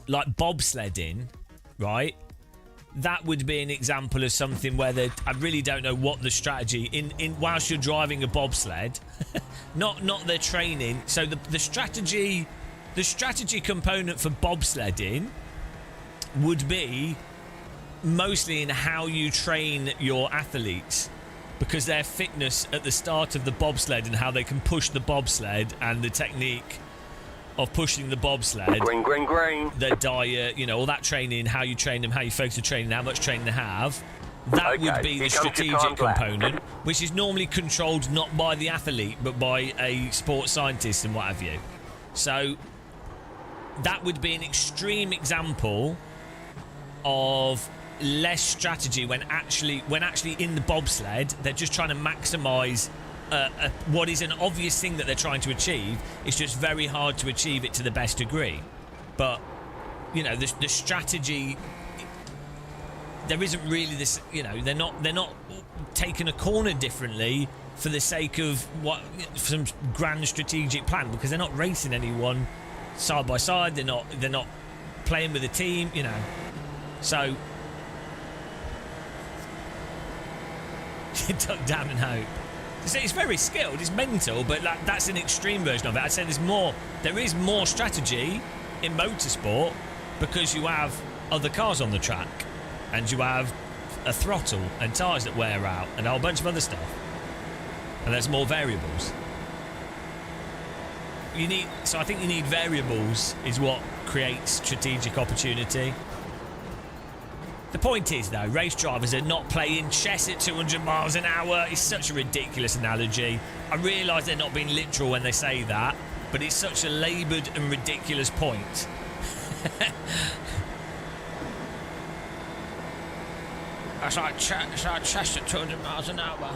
like bobsledding, right? That would be an example of something where I really don't know what the strategy in whilst you're driving a bobsled, not the training. So the strategy component for bobsledding would be mostly in how you train your athletes, because their fitness at the start of the bobsled and how they can push the bobsled and the technique of pushing the bobsled, their diet, you know, all that training, how you train them, how you focus the training, how much training they have, that would be the strategic component, which is normally controlled not by the athlete but by a sports scientist and what have you. So that would be an extreme example of less strategy when actually in the bobsled they're just trying to maximize what is an obvious thing that they're trying to achieve. It's just very hard to achieve it to the best degree. But you know, the strategy, there isn't really this, you know, they're not taking a corner differently for the sake of some grand strategic plan, because they're not racing anyone side by side, they're not playing with a team, you know. So duck down and hope. So it's very skilled, it's mental, but that's an extreme version of it. I'd say there is more strategy in motorsport because you have other cars on the track and you have a throttle and tyres that wear out and a whole bunch of other stuff, and there's more variables. So I think you need variables is what creates strategic opportunity. The point is, though, race drivers are not playing chess at 200 miles an hour. It's such a ridiculous analogy. I realise they're not being literal when they say that, but it's such a laboured and ridiculous point. It's like chess at 200 miles an hour.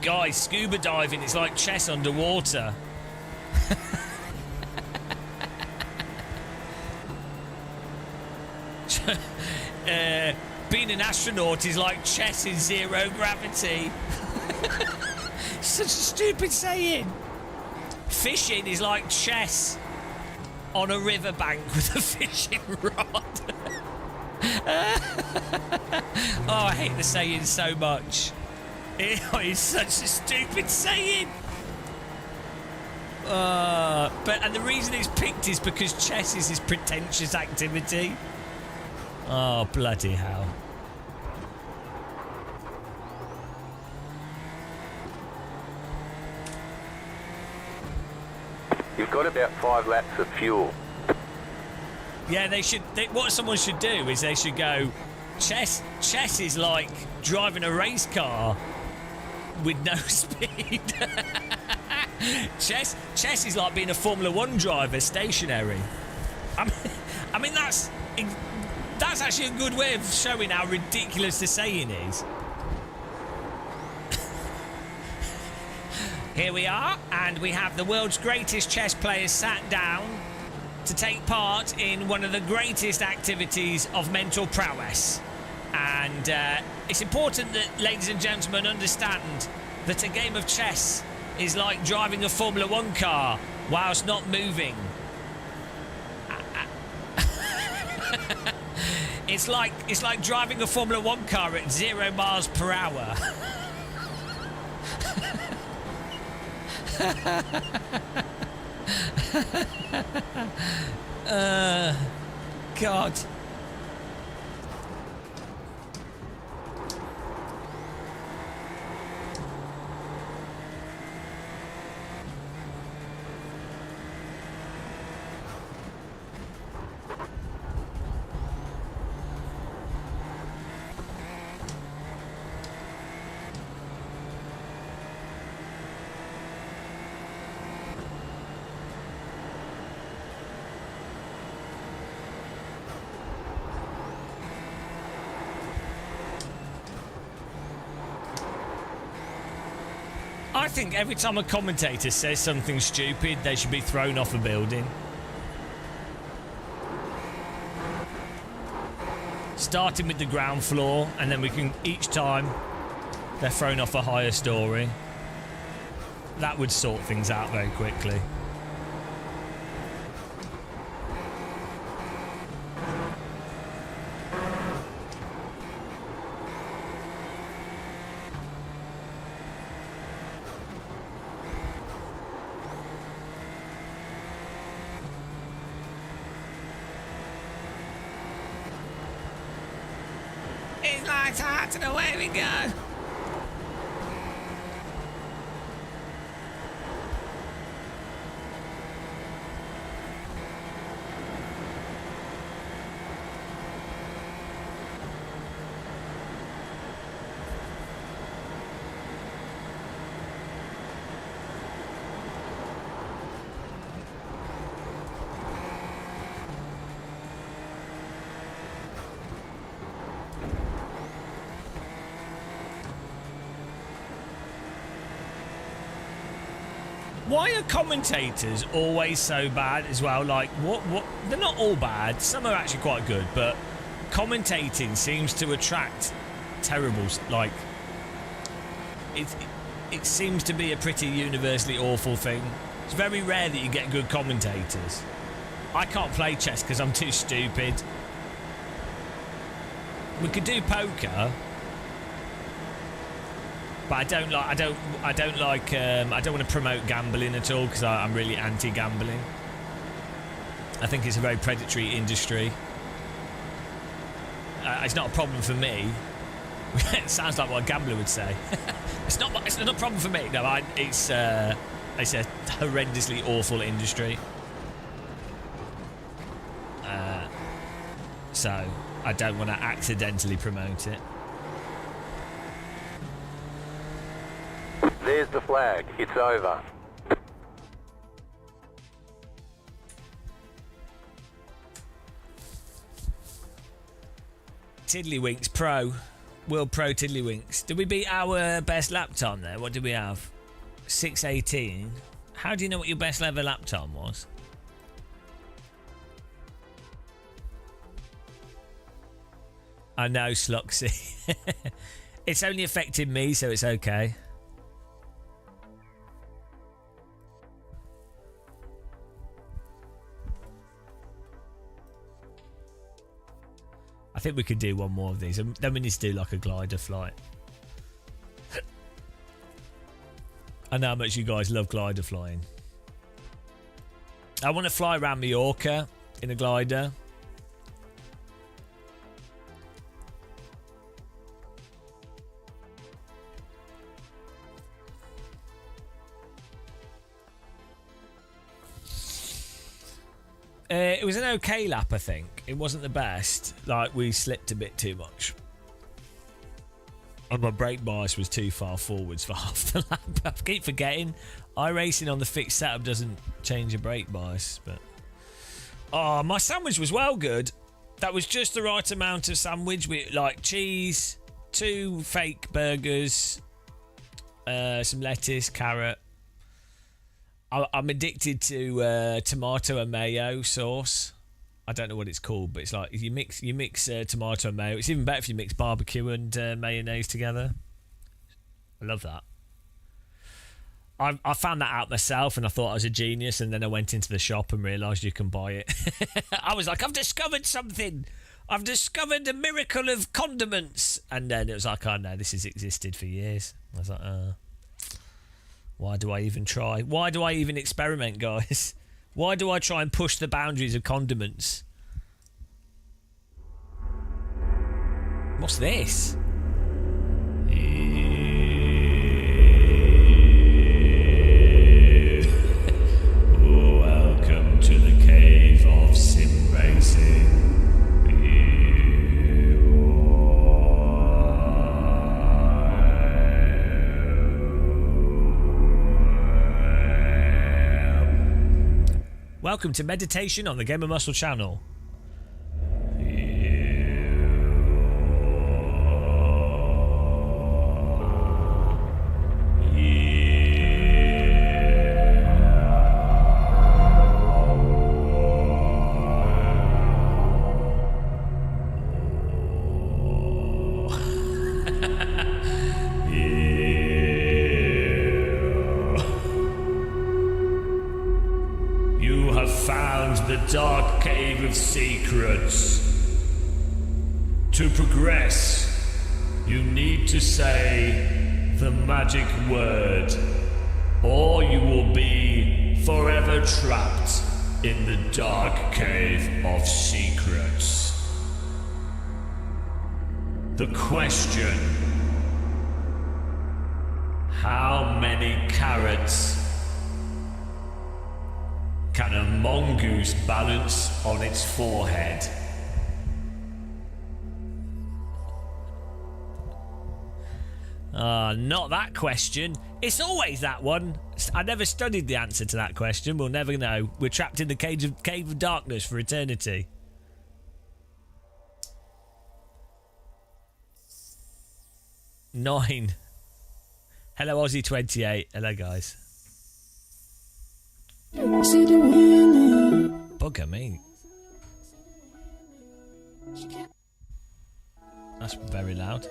Guys, scuba diving is like chess underwater. Being an astronaut is like chess in zero gravity. Such a stupid saying. Fishing is like chess on a riverbank with a fishing rod. Oh, I hate the saying so much. It is such a stupid saying. And the reason it's picked is because chess is this pretentious activity. Oh, bloody hell. You've got about 5 laps of fuel. Yeah, what someone should do is they should go, chess is like driving a race car with no speed. Chess is like being a Formula 1 driver, stationary. I mean that's actually a good way of showing how ridiculous the saying is. Here we are, and we have the world's greatest chess players sat down to take part in one of the greatest activities of mental prowess. And it's important that, ladies and gentlemen, understand that a game of chess is like driving a Formula 1 car whilst not moving. It's like driving a Formula 1 car at 0 miles per hour. God. I think every time a commentator says something stupid, they should be thrown off a building. Starting with the ground floor, and then we can, each time, they're thrown off a higher story. That would sort things out very quickly. It's like heart and away we go. Why are commentators always so bad as well? Like, what? They're not all bad. Some are actually quite good, but commentating seems to attract terribles. Like, it seems to be a pretty universally awful thing. It's very rare that you get good commentators. I can't play chess because I'm too stupid. We could do poker. But I don't want to promote gambling at all because I'm really anti-gambling. I think it's a very predatory industry. It's not a problem for me. It sounds like what a gambler would say. It's not a problem for me. No, it's a horrendously awful industry. So I don't want to accidentally promote it. There's the flag. It's over. Tiddlywinks Pro. World Pro Tiddlywinks. Did we beat our best lap time there? What did we have? 6:18. How do you know what your best ever lap time was? I know, Sloxy. It's only affected me, so it's okay. I think we could do one more of these, and then we need to do like a glider flight. I know how much you guys love glider flying. I want to fly around Mallorca in a glider. It was an okay lap, I think. It wasn't the best. Like, we slipped a bit too much. And my brake bias was too far forwards for half the lap. I keep forgetting. iRacing on the fixed setup doesn't change your brake bias. But oh, my sandwich was well good. That was just the right amount of sandwich with like cheese, 2 fake burgers, some lettuce, carrot. I'm addicted to tomato and mayo sauce. I don't know what it's called, but it's like if you mix tomato and mayo. It's even better if you mix barbecue and mayonnaise together. I love that. I found that out myself, and I thought I was a genius, and then I went into the shop and realised you can buy it. I was like, I've discovered something. I've discovered the miracle of condiments. And then it was like, oh no, this has existed for years. I was like, why do I even try? Why do I even experiment, guys? Why do I try and push the boundaries of condiments? What's this? Welcome to the cave of sim racing. Welcome to meditation on the Gamer Muscle channel. Dark cave of secrets. To progress, you need to say the magic word, or you will be forever trapped in the dark cave of secrets. The question: how many carrots can a mongoose balance on its forehead? Not that question. It's always that one. I never studied the answer to that question. We'll never know. We're trapped in the cave of darkness for eternity. Nine. Hello, Aussie28. Hello, guys. Bugger me. That's very loud.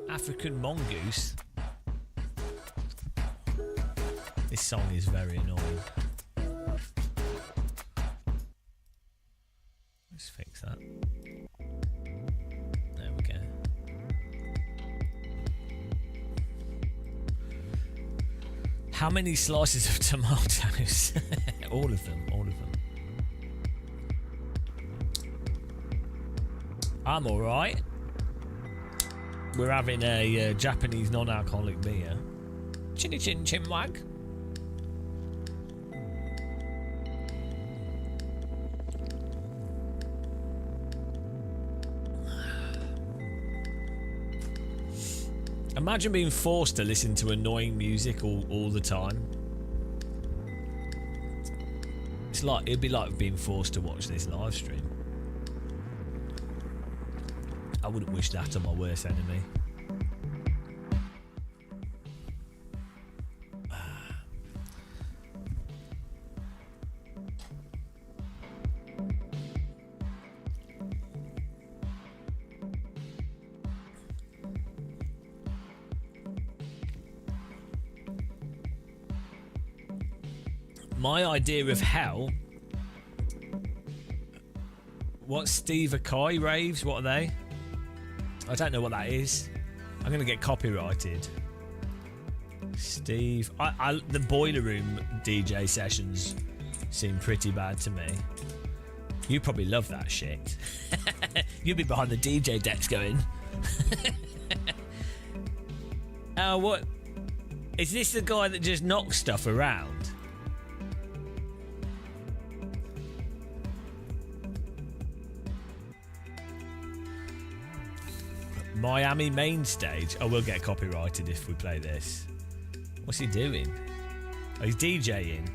African mongoose. This song is very annoying. Let's fix that. There we go. How many slices of tomatoes? All of them. I'm alright. We're having a Japanese non-alcoholic beer. Chinny chin chin wag. Imagine being forced to listen to annoying music all the time. It'd be like being forced to watch this live stream. I wouldn't wish that on my worst enemy. My idea of hell. What's Steve Akai raves? What are they? I don't know what that is. I'm going to get copyrighted. Steve. The Boiler Room DJ sessions seem pretty bad to me. You probably love that shit. You'll be behind the DJ decks going. What? Is this the guy that just knocks stuff around? Miami main stage. Oh, we'll get copyrighted if we play this. What's he doing? Oh, he's DJing.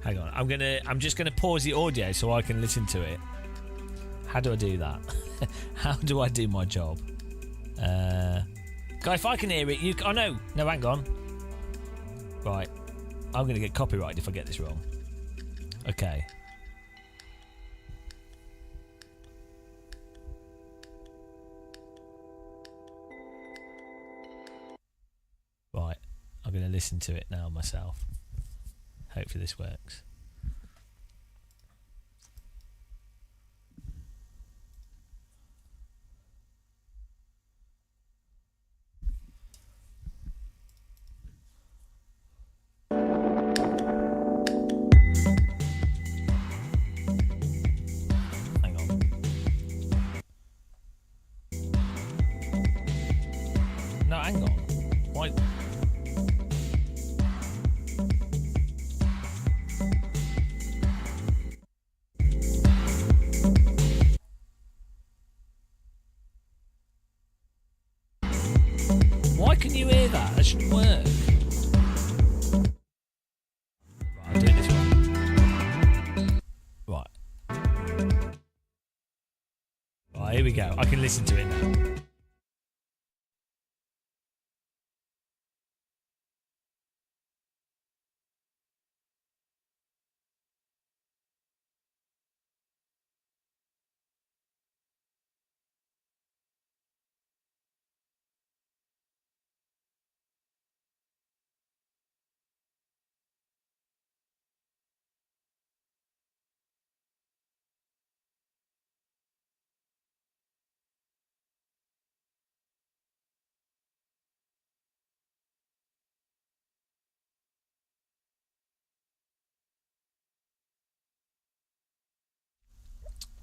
Hang on. I'm just gonna pause the audio so I can listen to it. How do I do that? How do I do my job? Guy, if I can hear it, you... Oh, no. No, hang on. Right. I'm going to get copyrighted if I get this wrong. Okay. Right. I'm going to listen to it now myself. Hopefully this works. No, hang on. Why? Why can you hear that? That shouldn't work. Right, I'll do it this way. Right. Right, here we go. I can listen to it now.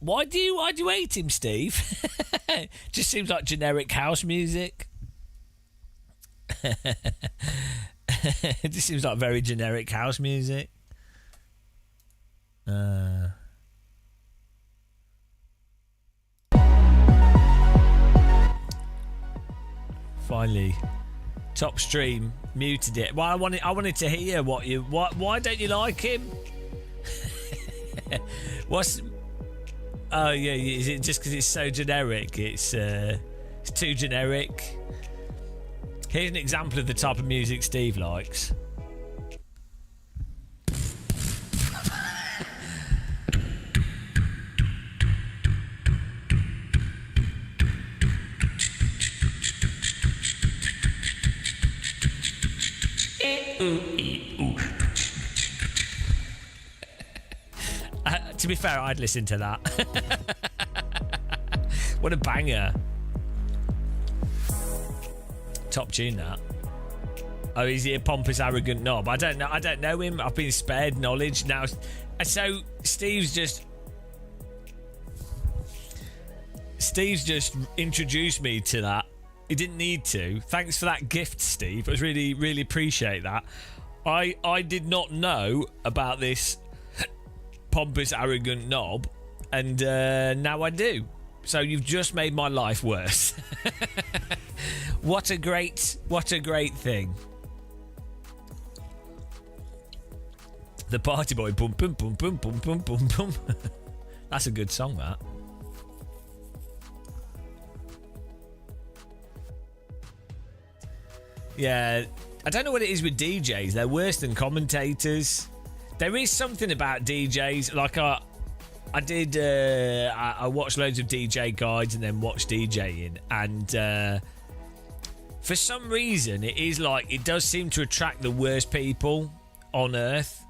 Why do you hate him, Steve? Just seems like generic house music. It just seems like very generic house music. Finally, top stream muted it. Well, I wanted to hear why don't you like him? What's? Oh yeah, is it just because it's so generic? It's too generic. Here's an example of the type of music Steve likes. To be fair, I'd listen to that. What a banger. Top tune, that. Oh, is he a pompous, arrogant knob? I don't know him. I've been spared knowledge now. So Steve's just introduced me to that. He didn't need to. Thanks for that gift, Steve. I really, really appreciate that. I did not know about this pompous, arrogant knob, and now I do. So you've just made my life worse. What a great thing. The Party Boy, boom, boom, boom, boom, boom, boom, boom, boom. That's a good song, that. Yeah, I don't know what it is with DJs. They're worse than commentators. There is something about DJs. Like I watched loads of DJ guides and then watched DJing, and for some reason it does seem to attract the worst people on earth.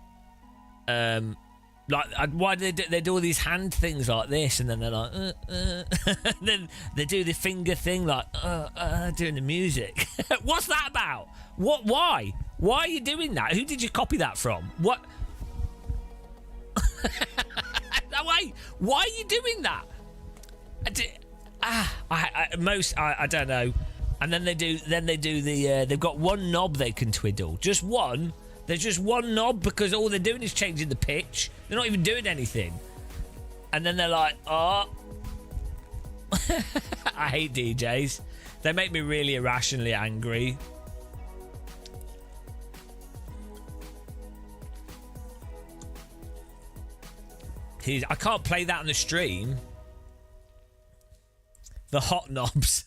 Why do they do all these hand things like this, and then they're like then they do the finger thing like doing the music. What's that about? Why are you doing that? Who did you copy that from? What? Why are you doing that? I don't know. And then they do the they've got one knob they can twiddle, just one. There's just one knob because all they're doing is changing the pitch. They're not even doing anything. And then they're like, oh. I hate DJs. They make me really irrationally angry. I can't play that on the stream. The hot knobs.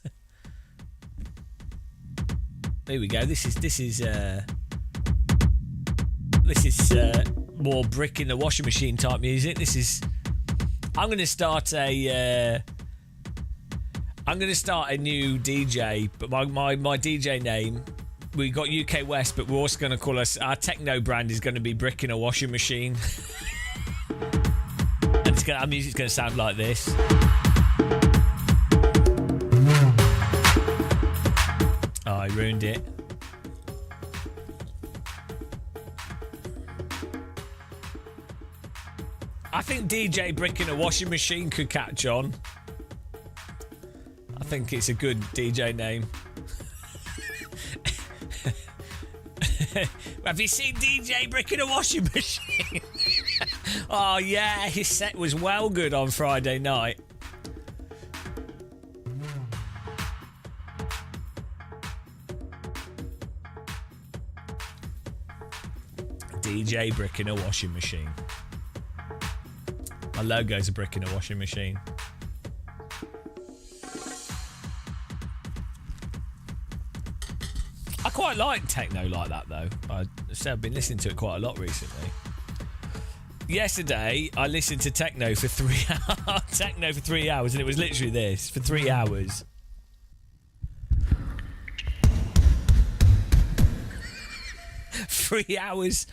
Here we go. This is more brick in the washing machine type music. I'm going to start a new DJ, but my DJ name, we got UK West, but we're also going to call our techno brand is going to be brick in a washing machine. And our music's going to sound like this. Oh, I ruined it. I think DJ Brick in a Washing Machine could catch on. I think it's a good DJ name. Have you seen DJ Brick in a Washing Machine? Oh yeah, his set was well good on Friday night. DJ Brick in a Washing Machine. My logo's a brick in a washing machine. I quite like techno like that though. I've been listening to it quite a lot recently. Yesterday, I listened to techno for 3 hours. Techno for 3 hours, and it was literally this for 3 hours. Three hours.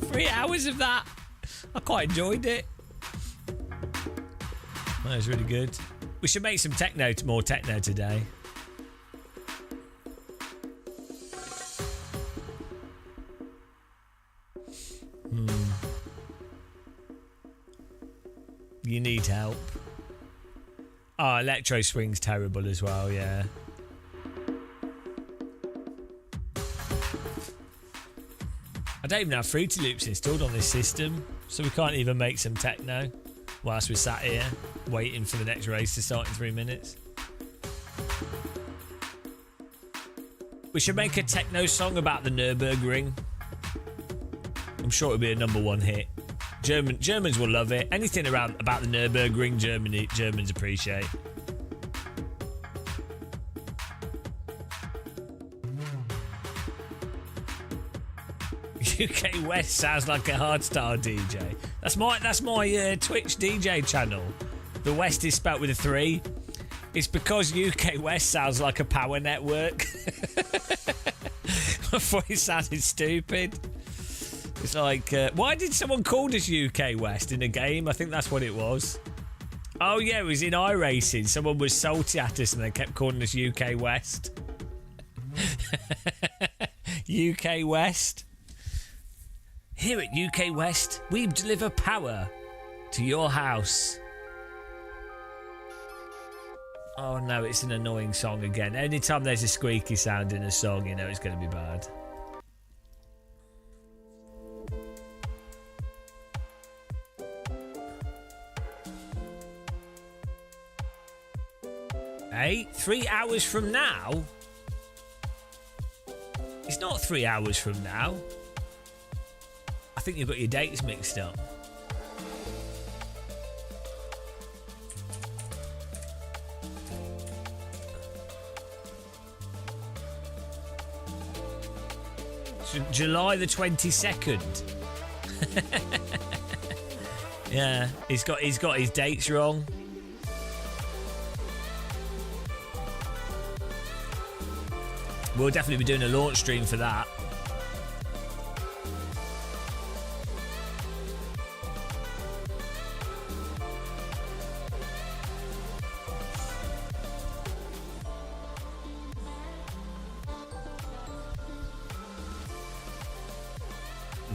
Three hours of that. I quite enjoyed it. That was really good. We should make some techno, more techno today. You need help. Oh, Electro Swing's terrible as well, yeah. I don't even have Fruity Loops installed on this system, so we can't even make some techno whilst we're sat here waiting for the next race to start in 3 minutes. We should make a techno song about the Nurburgring. I'm sure it'll be a #1 hit. Germans will love it. Anything about the Nurburgring, Germans appreciate. UK West sounds like a hardstyle DJ. That's my Twitch DJ channel. The West is spelt with a 3. It's because UK West sounds like a power network. I thought it sounded stupid. It's like, why did someone call us UK West in a game? I think that's what it was. Oh yeah, it was in iRacing. Someone was salty at us and they kept calling us UK West. UK West. Here at UK West, we deliver power to your house. Oh no, it's an annoying song again. Anytime there's a squeaky sound in a song, you know it's going to be bad. Hey, 3 hours from now? It's not 3 hours from now. I think you've got your dates mixed up. July the 22nd. Yeah, he's got his dates wrong. We'll definitely be doing a launch stream for that.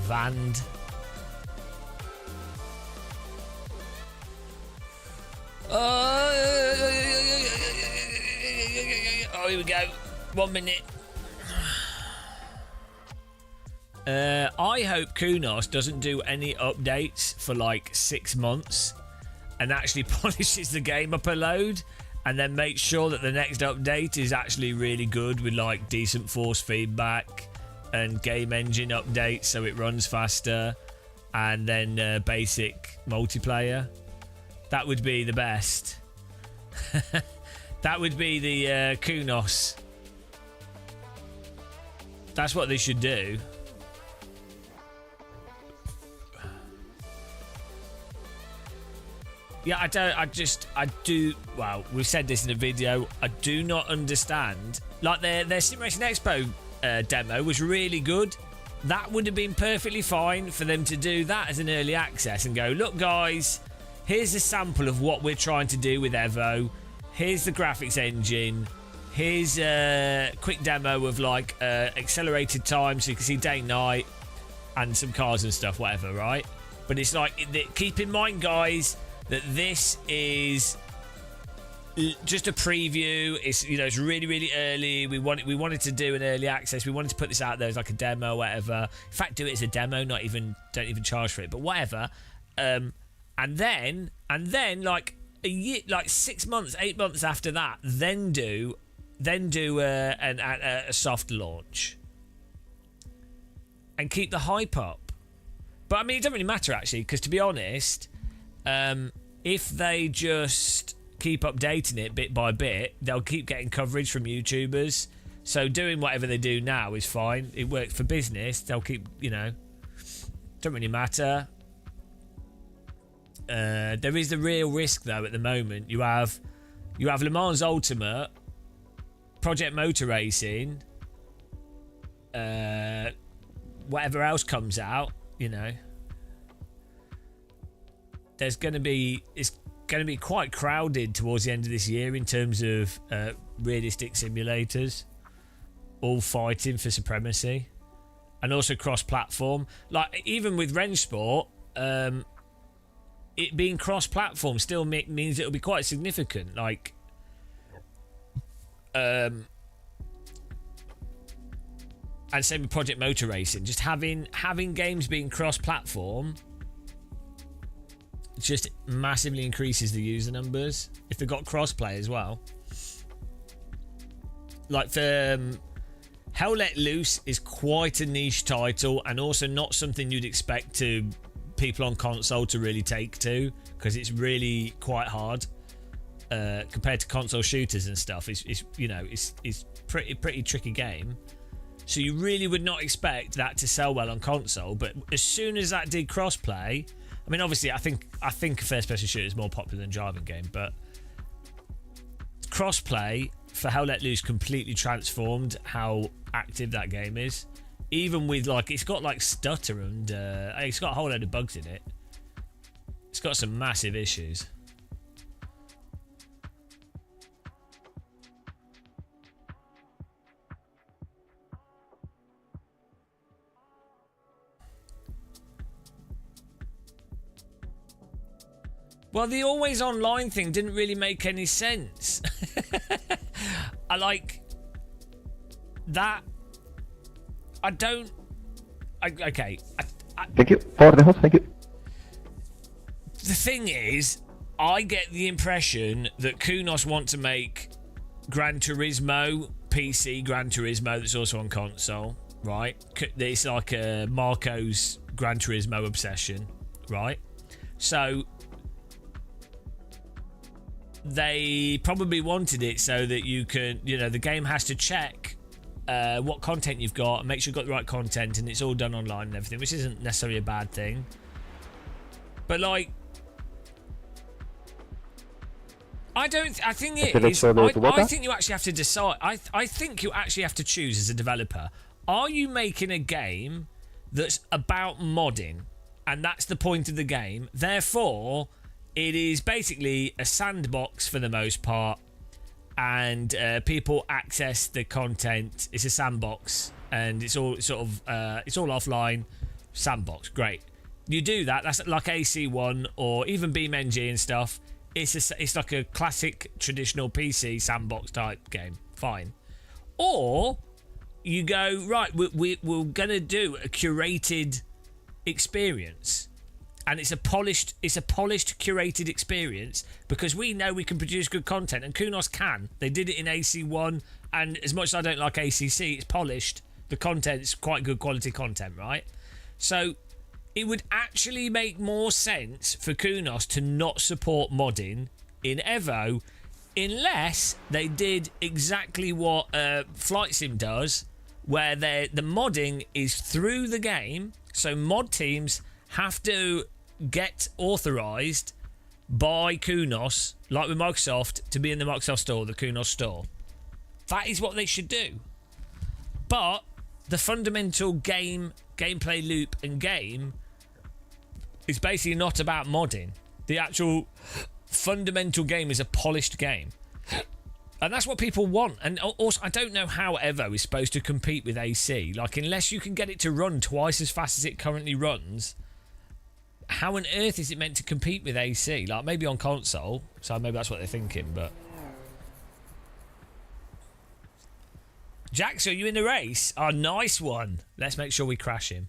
Vand. Oh, here we go. 1 minute. I hope Kunos doesn't do any updates for like 6 months and actually polishes the game up a load and then makes sure that the next update is actually really good with like decent force feedback and game engine updates so it runs faster and then basic multiplayer. That would be the best. That would be the Kunos. That's what they should do. Yeah, I do. Well, we've said this in a video. I do not understand. Like their Sim Racing Expo demo was really good. That would have been perfectly fine for them to do that as an early access and go, look, guys, here's a sample of what we're trying to do with Evo. Here's the graphics engine. Here's a quick demo of like accelerated time so you can see day and night and some cars and stuff, whatever, right? But it's like, keep in mind, guys, that this is just a preview. It's, you know, it's really, really early. We wanted to do an early access. We wanted to put this out there as like a demo, whatever. In fact, do it as a demo. Don't even charge for it. But whatever. And then like a year, like 6 months, 8 months after that, then do a soft launch and keep the hype up. But I mean, it doesn't really matter actually, because to be honest, if they just keep updating it bit by bit, they'll keep getting coverage from YouTubers. So doing whatever they do now is fine. It works for business. They'll keep, you know, don't really matter. There is the real risk though at the moment. You have Le Mans Ultimate, Project Motor Racing, whatever else comes out, you know. It's going to be quite crowded towards the end of this year in terms of realistic simulators, all fighting for supremacy, and also cross-platform. Like even with Rennsport, it being cross-platform still means it'll be quite significant. Like, and same with Project Motor Racing, just having games being cross-platform just massively increases the user numbers if they've got crossplay as well. Like for Hell Let Loose is quite a niche title and also not something you'd expect people on console to really take to, because it's really quite hard compared to console shooters and stuff. It's you know, it's pretty tricky game. So you really would not expect that to sell well on console, but as soon as that did crossplay, I mean, obviously, I think first-person shooter is more popular than driving game, but crossplay for Hell Let Loose completely transformed how active that game is. Even with like, it's got like stutter and it's got a whole load of bugs in it. It's got some massive issues. Well, the always online thing didn't really make any sense. I like that. Okay. Thank you for the host. Thank you. The thing is, I get the impression that Kunos want to make Gran Turismo, PC Gran Turismo that's also on console, right? It's like Marco's Gran Turismo obsession, right? So they probably wanted it so that you can, you know, the game has to check what content you've got and make sure you've got the right content, and it's all done online and everything, which isn't necessarily a bad thing. But like, I think you actually have to decide. I think you actually have to choose as a developer. Are you making a game that's about modding, and that's the point of the game? Therefore, it is basically a sandbox for the most part, and people access the content. It's a sandbox, and it's all sort of it's all offline sandbox. Great, you do that. That's like AC1 or even BeamNG and stuff. It's like a classic traditional PC sandbox type game. Fine. Or you go, right, we're gonna do a curated experience. And it's a polished, curated experience, because we know we can produce good content, and Kunos can. They did it in AC1, and as much as I don't like ACC, it's polished. The content's quite good quality content, right? So it would actually make more sense for Kunos to not support modding in Evo unless they did exactly what Flight Sim does, where the modding is through the game, so mod teams have to get authorized by Kunos, like with Microsoft, to be in the Microsoft store, the Kunos store. That is what they should do. But the fundamental gameplay loop and game is basically not about modding. The actual fundamental game is a polished game. And that's what people want. And also, I don't know how Evo is supposed to compete with AC. Like, unless you can get it to run twice as fast as it currently runs, how on earth is it meant to compete with AC? Like, maybe on console. So maybe that's what they're thinking, but... Jax, are you in the race? Oh, nice one. Let's make sure we crash him.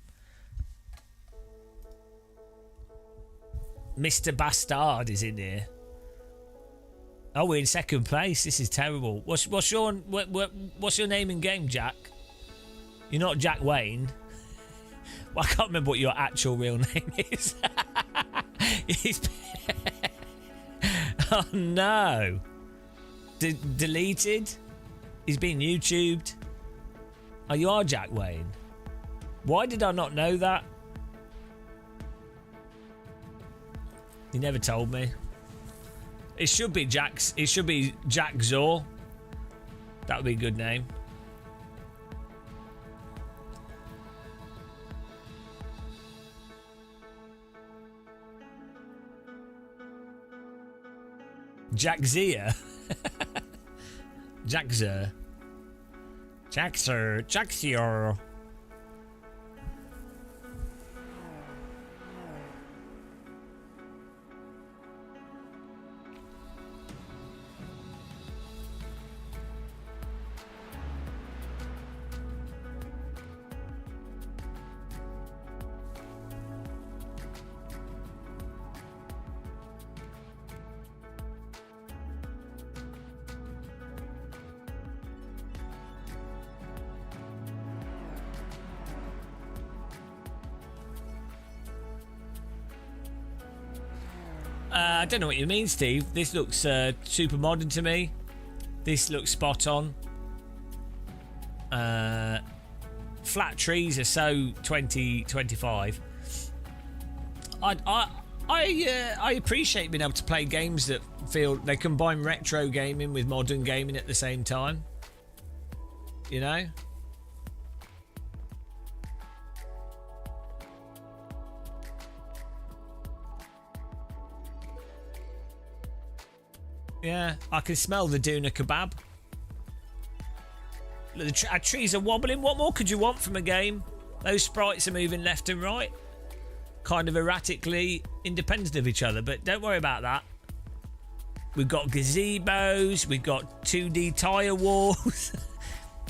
Mr. Bastard is in here. Oh, we're in second place. This is terrible. What's your name in game, Jack? You're not Jack Wayne. Well, I can't remember what your actual real name is. Oh no! Deleted. He's been YouTubed. Oh, you are Jack Wayne. Why did I not know that? You never told me. It should be Jack's. It should be Jack Zor. That would be a good name. Jack Zia. Jack Zer. Jack Sir. Jack Sir. I don't know what you mean, Steve. This looks super modern to me. This looks spot on. Flat trees are so 2025. I appreciate being able to play games that feel they combine retro gaming with modern gaming at the same time. You know? Yeah, I can smell the doona kebab. Look, our trees are wobbling. What more could you want from a game? Those sprites are moving left and right. Kind of erratically independent of each other, but don't worry about that. We've got gazebos. We've got 2D tyre walls.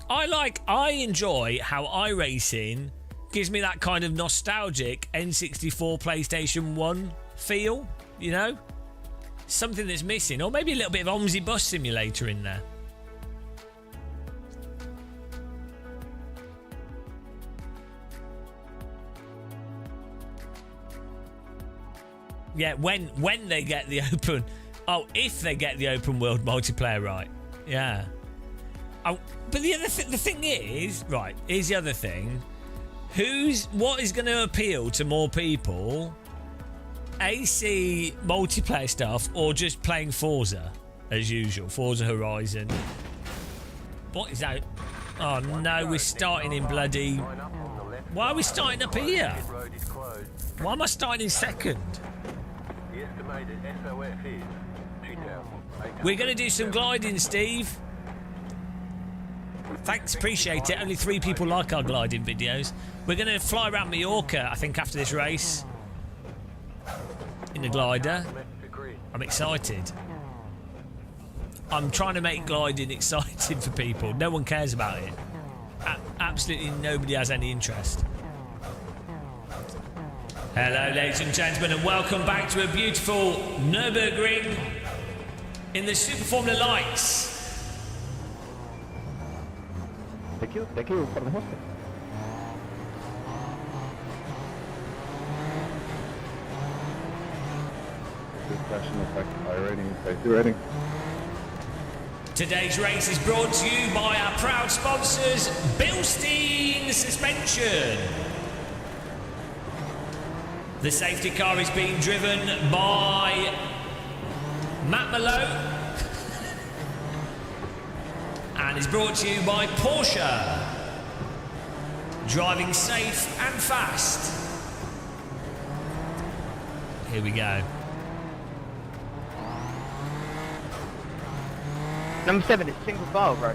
I enjoy how iRacing gives me that kind of nostalgic N64 PlayStation 1 feel, you know? Something that's missing, or maybe a little bit of Omsi Bus Simulator in there. Yeah, when they get the open... Oh, if they get the open world multiplayer right. Yeah. Oh, but the thing is... Right, here's the other thing. What is going to appeal to more people... AC multiplayer stuff or just playing Forza as usual? Forza Horizon. What is that? Oh no, we're starting in bloody... Why are we starting up here? Why am I starting in second? We're going to do some gliding, Steve. Thanks, appreciate it. Only 3 people like our gliding videos. We're going to fly around Mallorca, I think, after this race. In the glider. I'm excited. I'm trying to make gliding exciting for people. No one cares about it. Absolutely nobody has any interest. Hello, ladies and gentlemen, and welcome back to a beautiful Nurburgring in the Super Formula Lights. Thank you for the hosting. professional fire rating and safety rating. Today's race is brought to you by our proud sponsors, Bilstein Suspension. The safety car is being driven by Matt Malone and is brought to you by Porsche. Driving safe and fast. Here we go. Number 7 is single file, bro.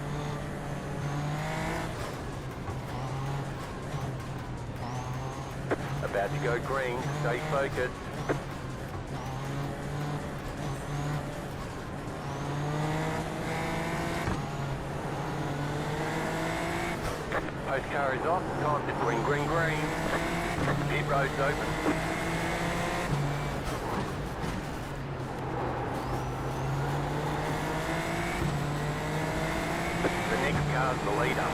About to go green. Stay focused. Post car is off. Time to green, green, green. Pit road's open. The next car's the leader.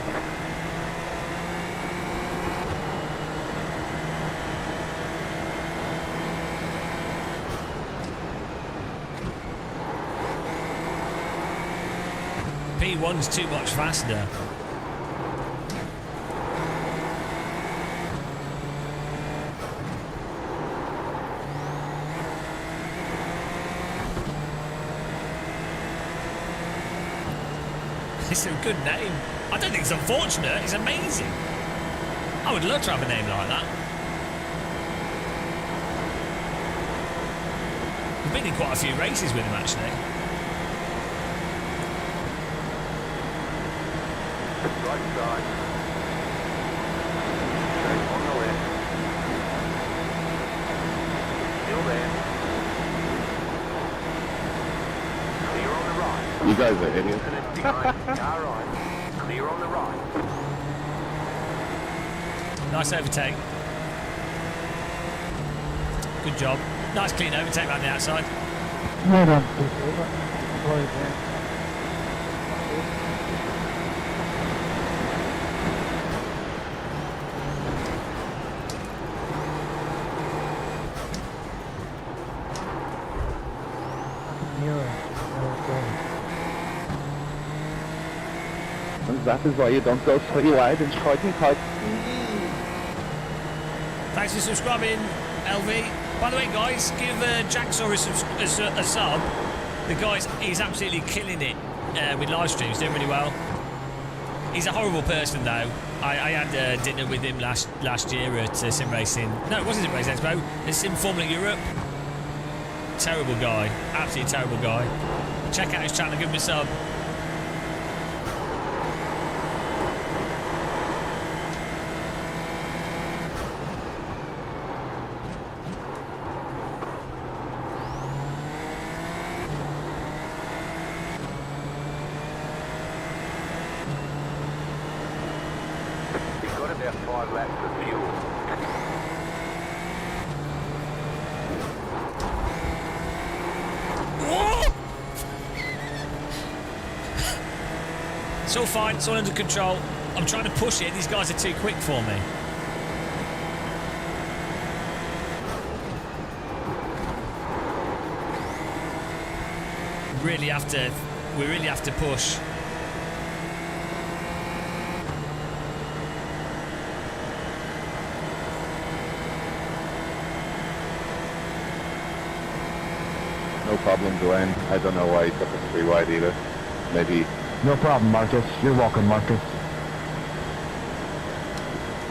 P1's too much faster. It's a good name. I don't think it's unfortunate, it's amazing. I would love to have a name like that. We've been in quite a few races with him actually. Right side. Straight on the left. Still there. Clear on the right. You guys are idiots. Behind. Car right. Clear on the right. Nice overtake. Good job. Nice clean overtake around the outside. Well done, people. And that is why you don't go so wide and short and tight. Thanks for subscribing, LV. By the way, guys, give Jacksaw a sub. The guy's he's absolutely killing it with live streams, doing really well. He's a horrible person, though. I had dinner with him last year at Sim Racing. No, it wasn't Sim Racing Expo. It's Sim Formula Europe. Terrible guy, absolutely terrible guy. Check out his channel, give him a sub. You've got about 5 laps of fuel. It's all fine, it's all under control. I'm trying to push it, these guys are too quick for me. We really have to push. No problem, Dwayne. I don't know why he took us 3 wide either. Maybe No problem, Marcus. You're welcome, Marcus.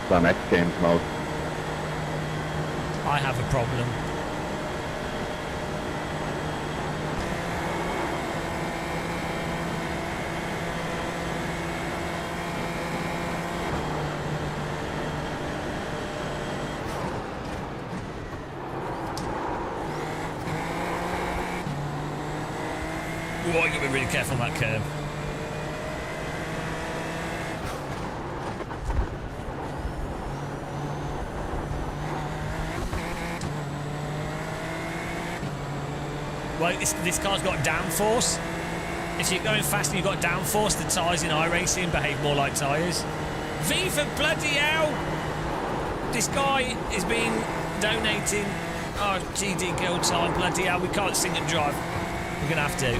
it's on X Games mode. I have a problem. Oh, you got to be really careful on that curve. Well, this car's got downforce. If you're going fast and you've got downforce, the tyres in iRacing behave more like tyres. V for bloody hell! This guy has been donating Oh, GD girl time, bloody hell, we can't sing and drive. We're gonna have to.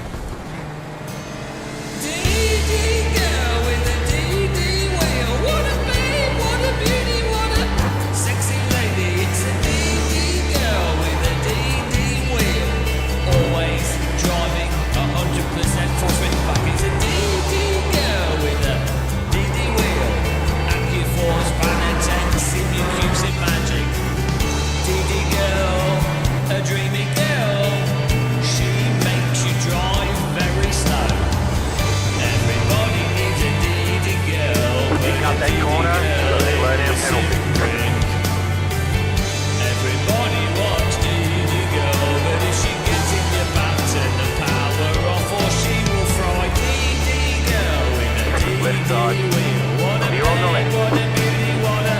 DD girl with a DD wheel. What a babe, what a beauty, what a sexy lady. It's a DD girl with a DD wheel. Always driving 100% full swing back. It's a DD girl with a DD wheel. Accu-Force, Banner 10, Simu-Cubes in Magic. DD girl, a dreamy girl. She makes you drive very slow. Everybody needs a DD girl. Pick up that corner, slow down penalty. Everybody wants DD girl, but if she gets in your back, turn the power off, or she will fry. DD girl with a Left side. DD wheel. What a Clear on the left. what a beauty, what a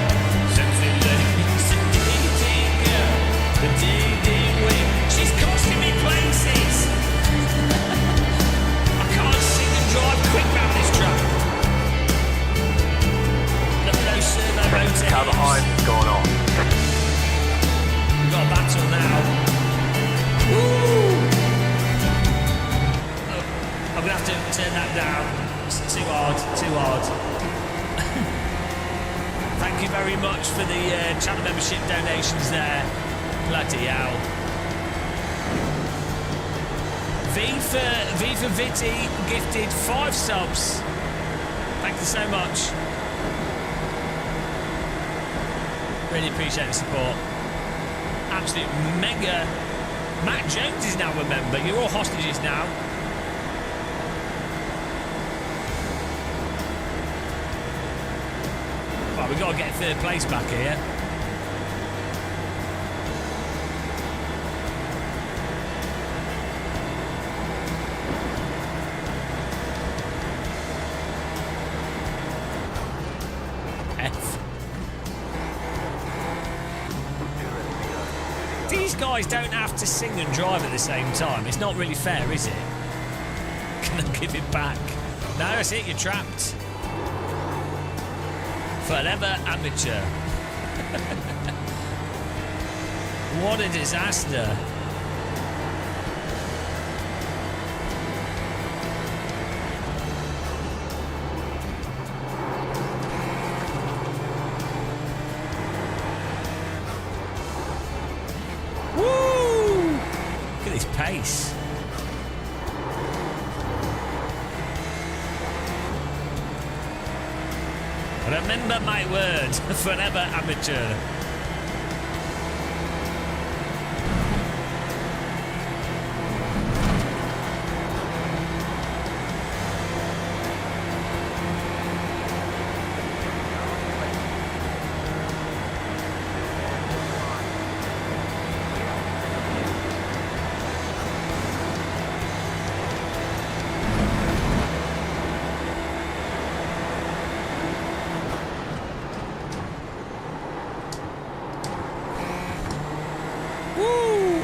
sexy lady. It's a DD girl, the DD wheel. She's costing me places. I can't sing and drive quick round this track. Look at those servo motor Car hips. behind has gone on. We've got a battle now. Woo! Oh, I'm going to have to turn that down. It's too hard, too hard. Thank you very much for the channel membership donations there. Bloody hell. V for Vitty gifted 5 subs. Thank you so much. Really appreciate the support. Absolute mega. Matt Jones is now a member. You're all hostages now. Well, we've got to get 3rd place back here. F. These guys don't have to sing and drive at the same time. It's not really fair, is it? Can I give it back? No, that's it. You're trapped. Forever amateur. What a disaster. Woo! Look at this pace. Remember my word, forever amateur.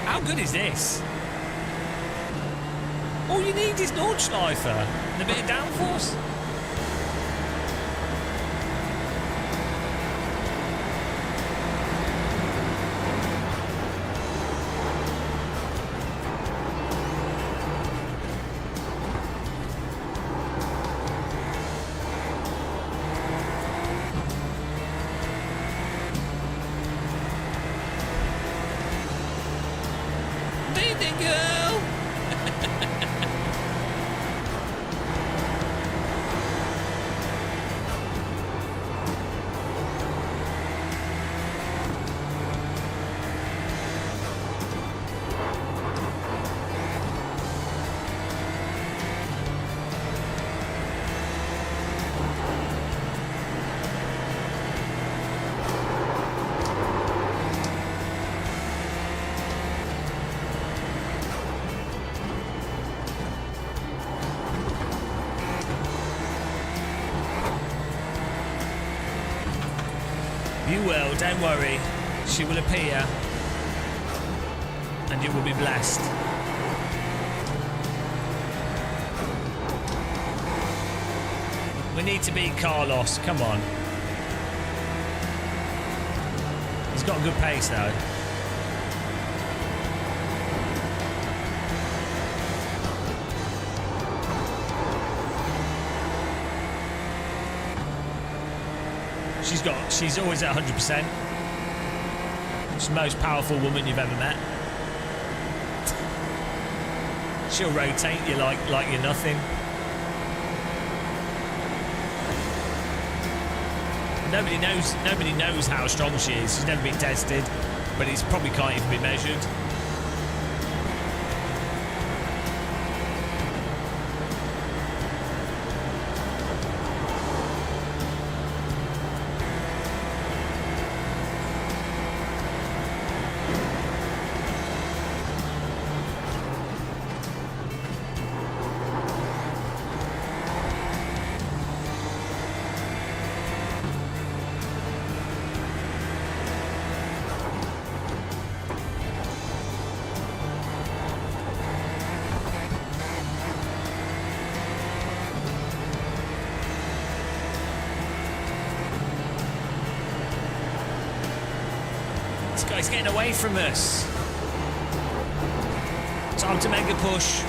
How good is this? All you need is Nordschleifer and a bit of downforce. Girl. You will, don't worry. She will appear. And you will be blessed. We need to beat Carlos, come on. He's got a good pace though. She's always at 100%. She's the most powerful woman you've ever met. She'll rotate you like you're nothing. Nobody knows how strong she is. She's never been tested, but it probably can't even be measured. It's getting away from us. Time to make a push.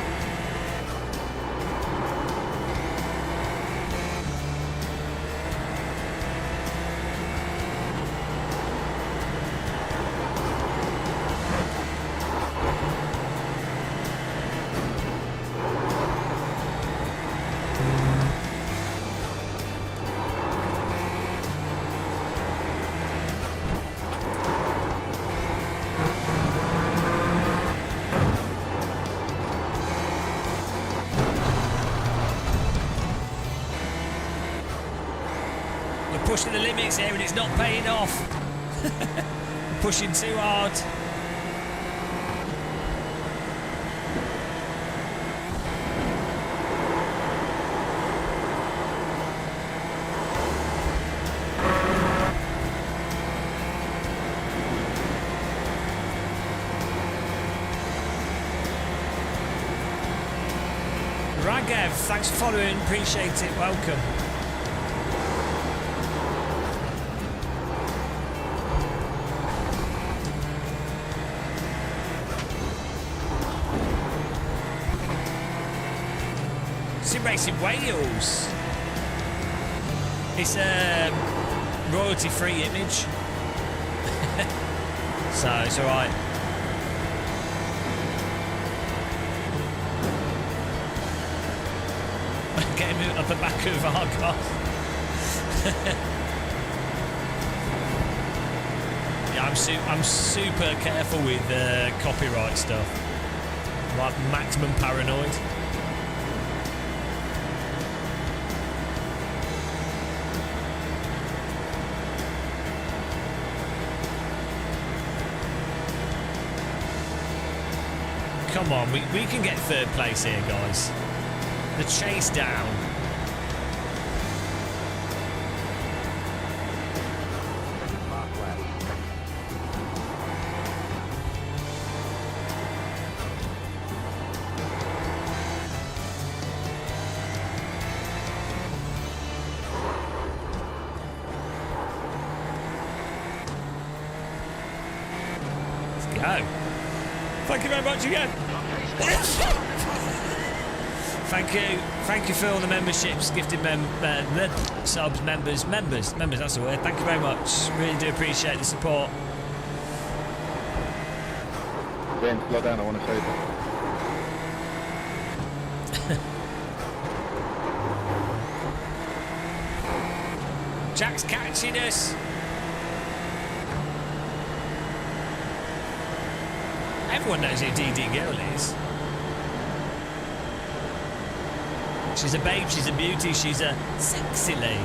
Pushing the limits here and it's not paying off. Pushing too hard. Ragev, thanks for following, appreciate it, welcome. Racing Wales. It's a royalty-free image, so it's all right. Get him up the back of our car. Yeah, I'm super careful with copyright stuff. Like maximum paranoid. Come on, we can get third place here, guys. The chase down. Let's go. Thank you very much again. Thank you for all the memberships, gifted subs, members, that's the word. Thank you very much. Really do appreciate the support. James, slow down, I want to show you. Jack's catching us. Everyone knows who DD Girl is. She's a babe, she's a beauty, she's a sexy lady.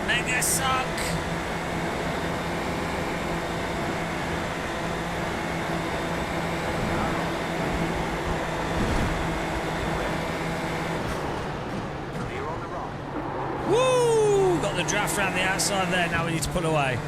Mega suck! Woo! Got the draft around the outside there, now we need to pull away.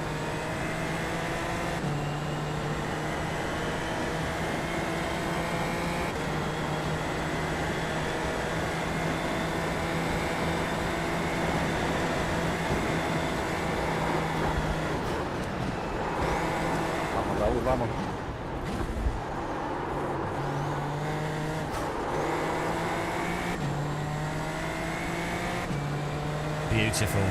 Vamos. beautiful.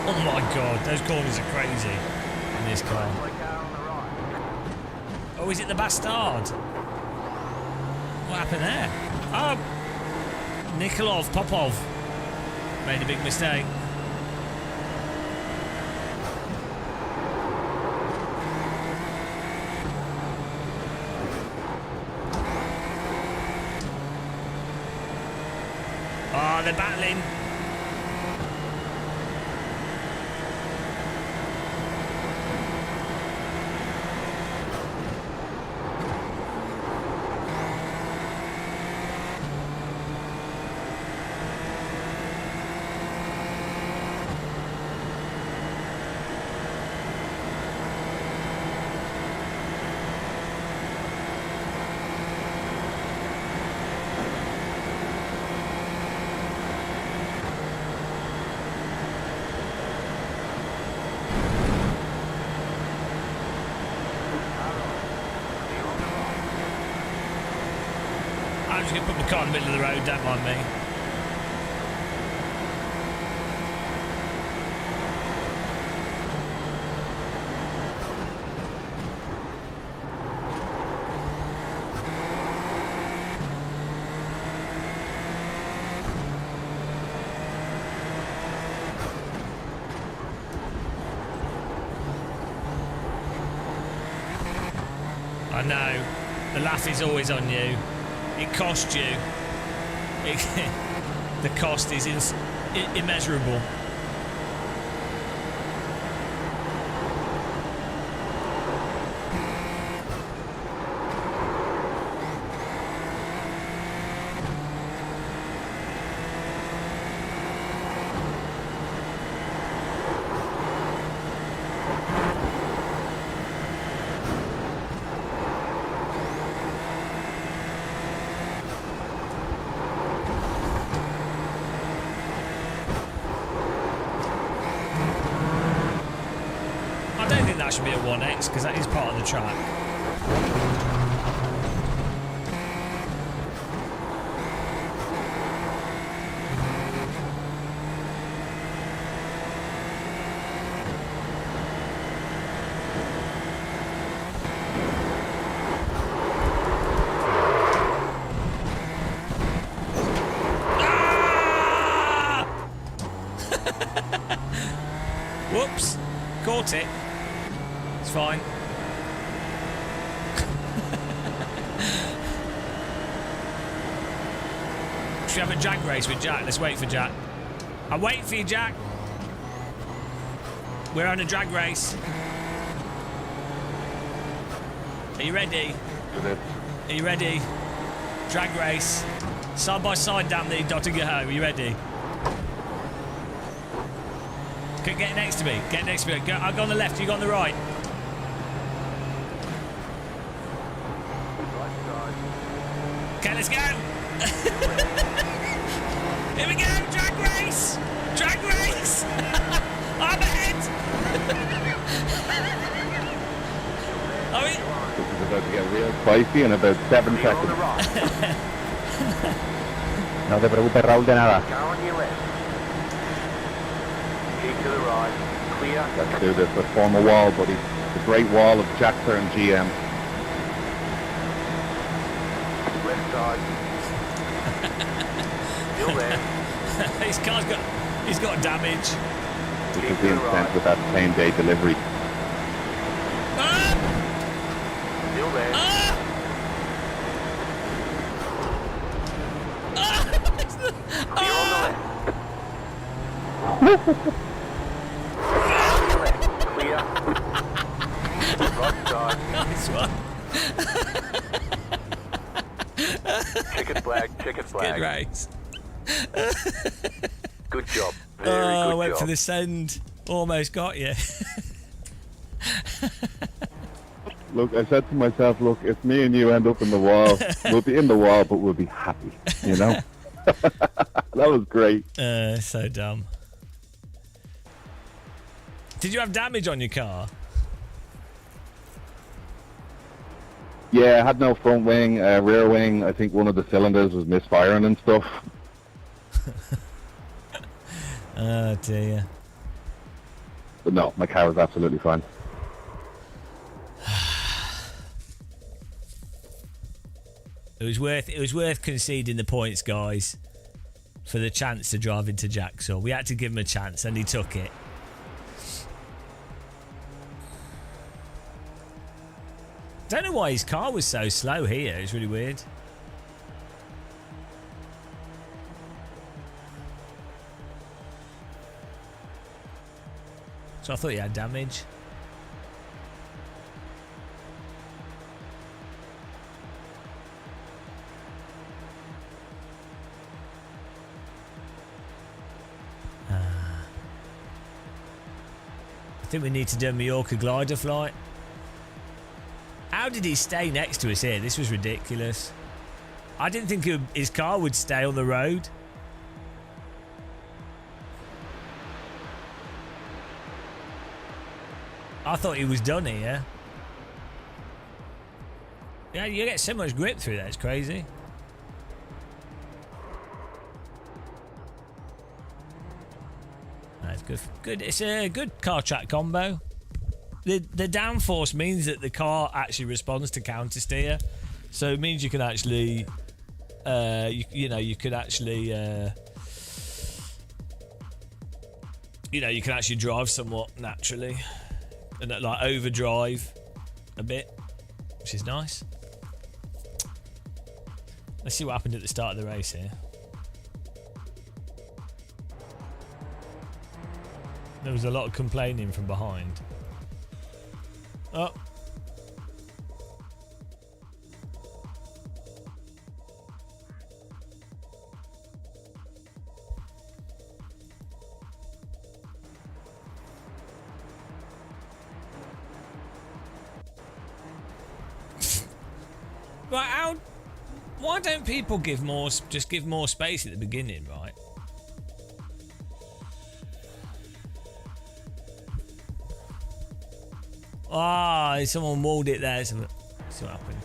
Oh my god, those corners are crazy in this car. Oh, is it the bastard? What happened there? Oh, Nikolov, Popov made a big mistake. Oh, they're battling. I'm just going to put my car in the middle of the road, don't mind me. I know, the laugh is always on you. It cost you. The cost is immeasurable. That should be a 1X because that is part of the track. Ah! Whoops, caught it. It's fine. Should we have a drag race with Jack? Let's wait for Jack. I'm waiting for you, Jack. We're on a drag race. Are you ready? Are you ready? Drag race. Side by side down the Nottingham home. Are you ready? Get next to me. Get next to me. I'll go on the left, you go on the right. Okay, let's go. Here we go, drag race. Drag race. I'm ahead. Are we? This is about to get real spicy in about 7 seconds. No te preocupes, Raúl, de nada. Car on your left. Keep to the right. Clear. Let's do this. Let's form a wall, buddy. The great wall of Jackson and GM. Left side. Still there. His car's he's got damage. This is the intent with that same day delivery. Still there. Clear on the left. Clear. Right side. Nice one. Checkered flag, checkered flag. Good race. Good job. Very good went job. for the send. Almost got you. Look, I said to myself, look, if me and you end up in the wall, we'll be in the wall, but we'll be happy, you know? That was great. So dumb. Did you have damage on your car? Yeah, I had no front wing, rear wing. I think one of the cylinders was misfiring and stuff. Oh dear. But no, my car was absolutely fine. It was worth conceding the points, guys, for the chance to drive into Jacksaw. We had to give him a chance, and he took it. Don't know why his car was so slow here. It's really weird. So I thought he had damage. I think we need to do a Mallorca glider flight. How did he stay next to us here? This was ridiculous. I didn't think his car would stay on the road. I thought he was done here. Yeah, you get so much grip through that. It's crazy. That's good. Good. It's a good car track combo. The downforce means that the car actually responds to counter steer, so it means you can actually, you can actually drive somewhat naturally, and like overdrive a bit, which is nice. Let's see what happened at the start of the race here. There was a lot of complaining from behind. Oh. Right, why don't people give more space at the beginning, right? Ah, someone walled it there. See what happened.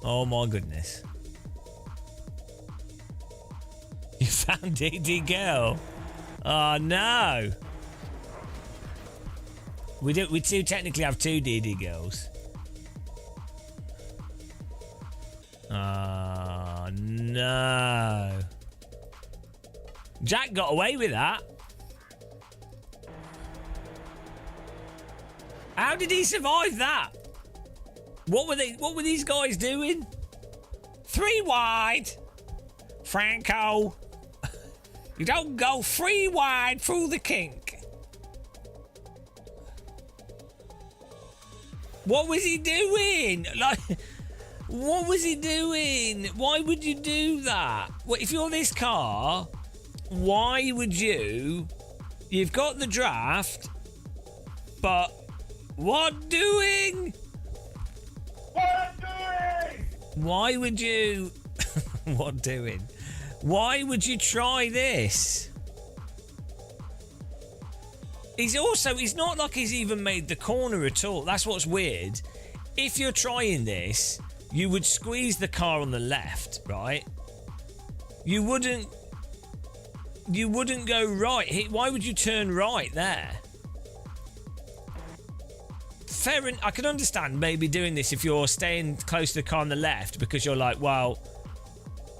Oh my goodness. You found DD girl. Oh no. We do technically have two DD girls. Oh no. Jack got away with that. How did he survive that? What were these guys doing? 3 wide. Franco. You don't go 3 wide through the kink. What was he doing? Like, what was he doing? Why would you do that? Well, if you're this car, why would you? You've got the draft, but what doing? What doing? Why would you? What doing? Why would you try this? He's not like he's even made the corner at all. That's what's weird. If you're trying this, you would squeeze the car on the left, right? You wouldn't go right. Why would you turn right there? I can understand maybe doing this if you're staying close to the car on the left because you're like, well,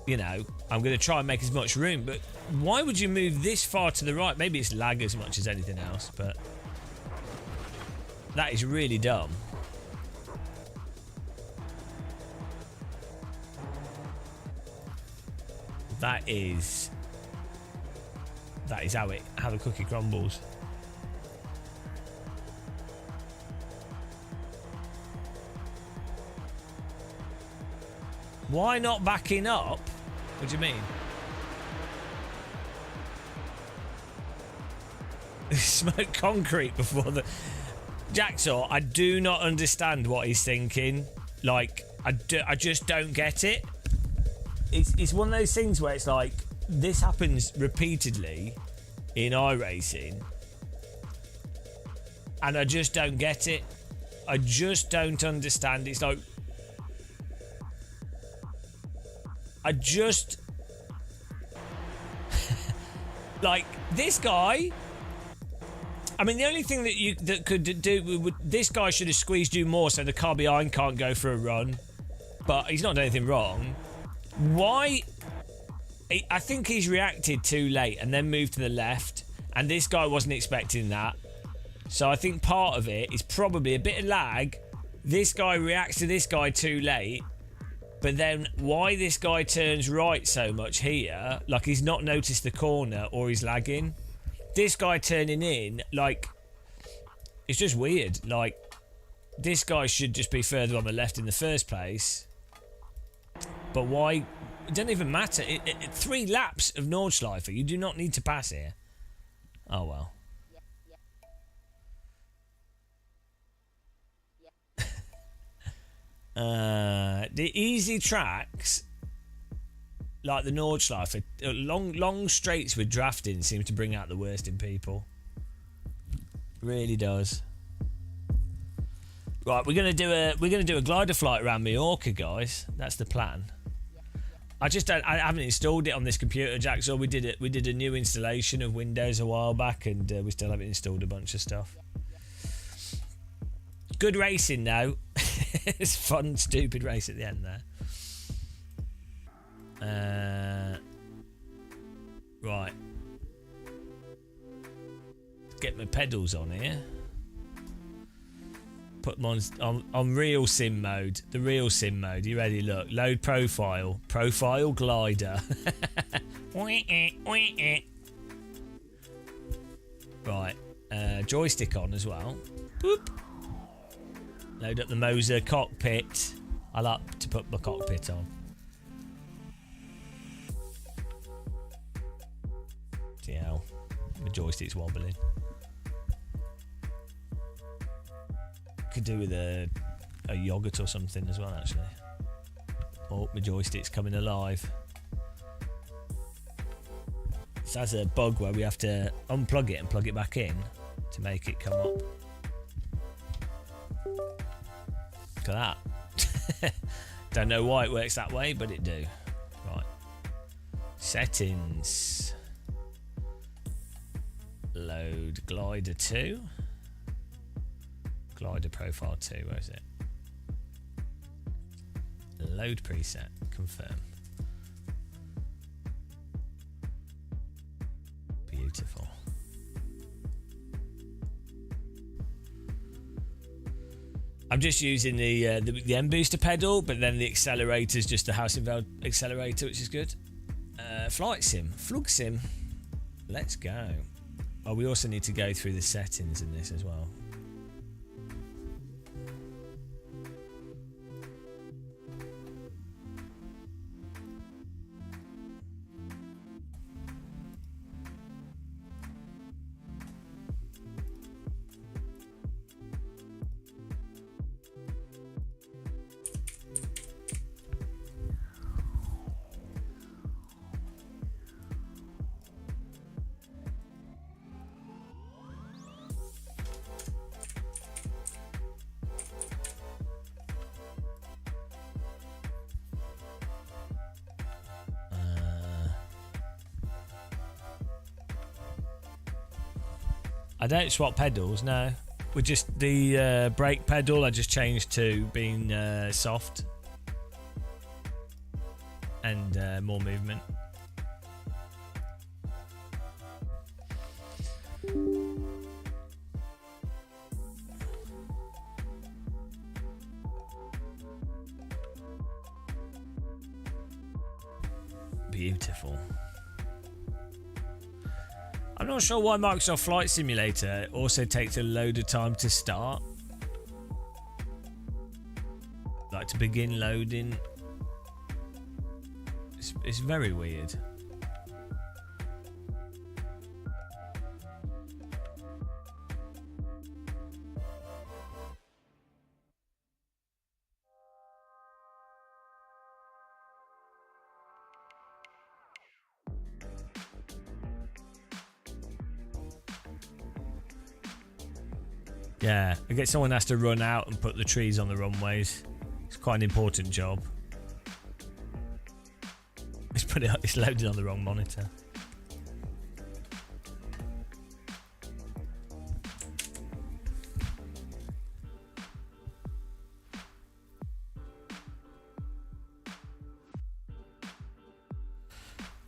you know, I'm going to try and make as much room. But why would you move this far to the right? Maybe it's lag as much as anything else, but that is really dumb. That is how the cookie crumbles. Why not backing up? What do you mean? smoke concrete before the... Jacksaw, I do not understand what he's thinking. Like, I just don't get it. It's one of those things where it's like, this happens repeatedly in iRacing, and I just don't get it. I just don't understand. It's like, I just like this guy. I mean, the only thing that could do this guy should have squeezed you more so the car behind can't go for a run. But he's not done anything wrong. Why? I think he's reacted too late and then moved to the left, and this guy wasn't expecting that. So I think part of it is probably a bit of lag. This guy reacts to this guy too late, but then why this guy turns right so much here, like he's not noticed the corner or he's lagging. This guy turning in, like, it's just weird. Like, this guy should just be further on the left in the first place. But why? It doesn't even matter. 3 laps of Nordschleife. You do not need to pass here. Oh, well. The easy tracks, like the Nordschleife, long straights with drafting seem to bring out the worst in people. Really does. Right, we're gonna do a glider flight around Majorca, guys. That's the plan. I haven't installed it on this computer, Jack. So we did a new installation of Windows a while back, and we still haven't installed a bunch of stuff. Good racing though. It's fun, stupid race at the end there. Right. Let's get my pedals on here. Put them on real sim mode. The real sim mode. You ready? Look. Load profile. Profile glider. Right. Joystick on as well. Boop. Load up the Moser cockpit. I like to put my cockpit on. Yeah, my joystick's wobbling. Could do with a yogurt or something as well, actually. Oh, my joystick's coming alive. This has a bug where we have to unplug it and plug it back in to make it come up. Look at that. Don't know why it works that way, but it do. Right. Settings. Load glider 2. Glider profile 2, where is it? Load preset. Confirm. Beautiful. I'm just using the M booster pedal, but then the accelerator is just the house invalid accelerator, which is good. Flight sim, flug sim. Let's go. Oh, we also need to go through the settings in this as well. I don't swap pedals, no. With just the brake pedal, I just changed to being soft and more movement. Beautiful. I'm not sure why Microsoft Flight Simulator also takes a load of time to start. Like to begin loading. It's very weird. Yeah, I guess someone has to run out and put the trees on the runways. It's quite an important job. It's loaded on the wrong monitor.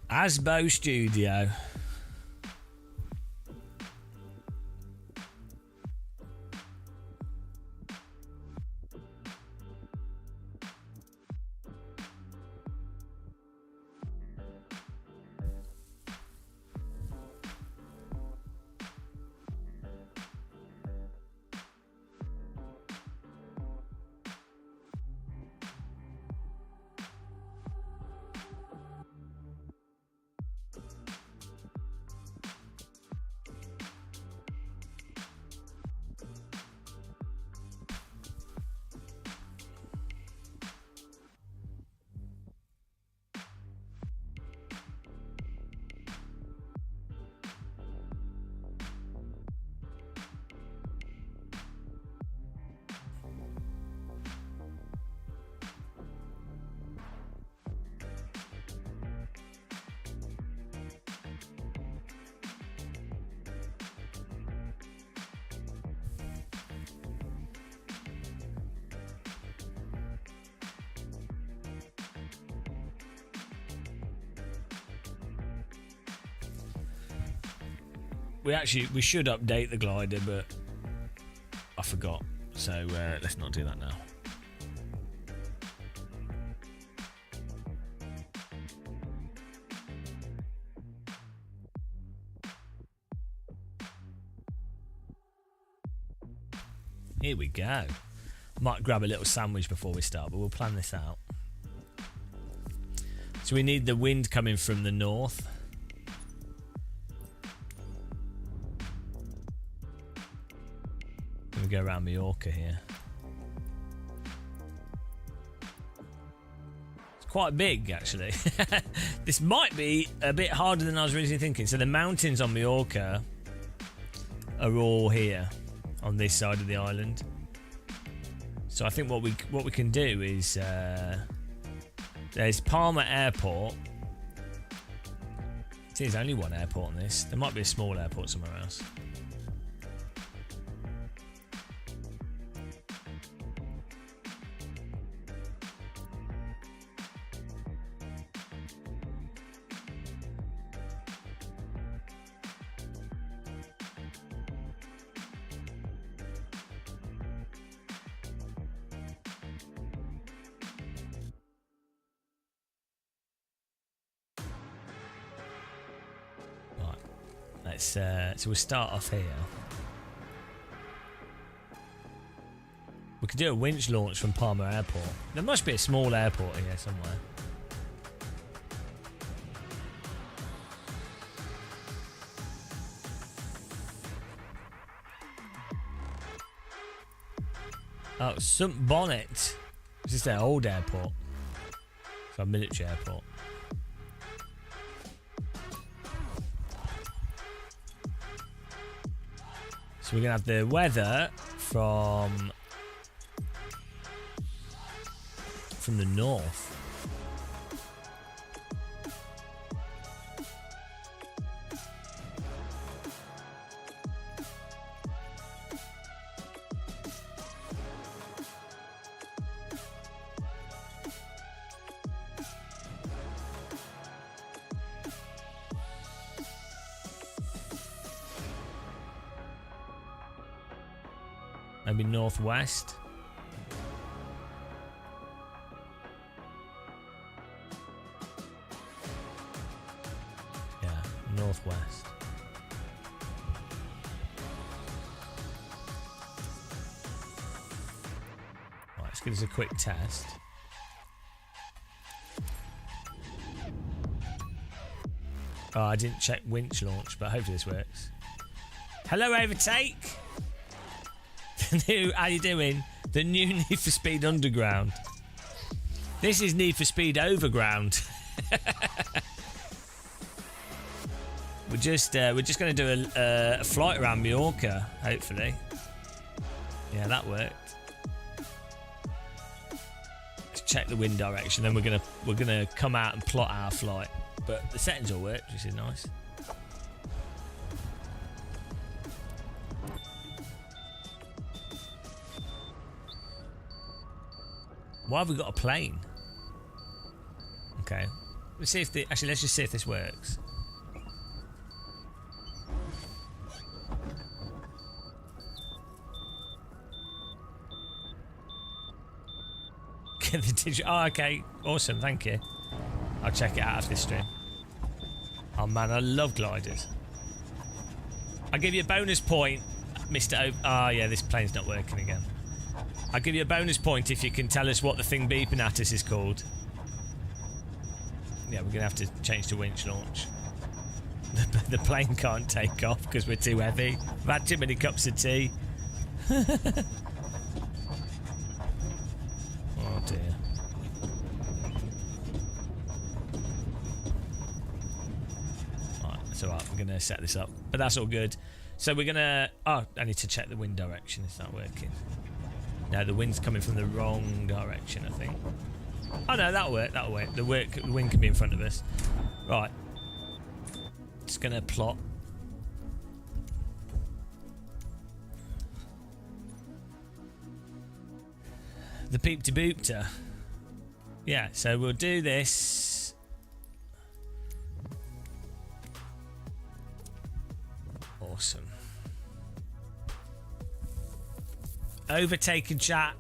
Asbo Studio. We should update the glider, but I forgot. So let's not do that now. Here we go. Might grab a little sandwich before we start, but we'll plan this out. So we need the wind coming from the north. We go around Mallorca here. It's quite big, actually. This might be a bit harder than I was originally thinking. So the mountains on Mallorca are all here on this side of the island. So I think what we can do is there's Palma Airport. See, there's only one airport on this. There might be a small airport somewhere else. So we'll start off here. We could do a winch launch from Palma Airport. There must be a small airport here somewhere. Oh, St. Bonnet. This is their old airport. It's our military airport. So we're going to have the weather from the north. Maybe northwest. Yeah, northwest. Right, let's give this a quick test. Oh, I didn't check winch launch, but hopefully this works. Hello, Overtake. How you doing? The new Need for Speed Underground. This is Need for Speed Overground. we're just going to do a flight around Mallorca, hopefully. Yeah, that worked. Let's check the wind direction, then we're gonna come out and plot our flight. But the settings all worked, which is nice. Why have we got a plane? Okay. Let's see if let's just see if this works. Get the digital. Oh, okay. Awesome. Thank you. I'll check it out after this stream. Oh man, I love gliders. I'll give you a bonus point, Mr. Oh yeah, this plane's not working again. I'll give you a bonus point if you can tell us what the thing beeping at us is called. Yeah, we're gonna have to change to winch launch. The plane can't take off because we're too heavy. We've had too many cups of tea. Oh dear. Alright, that's alright. I'm gonna set this up. But that's all good. So we're gonna... Oh, I need to check the wind direction. It's not working. No, the wind's coming from the wrong direction, I think. Oh no, that'll work. That'll work. The wind can be in front of us. Right. Just gonna plot. The peep-to-boopter. Yeah, so we'll do this. Awesome. Overtaken chat.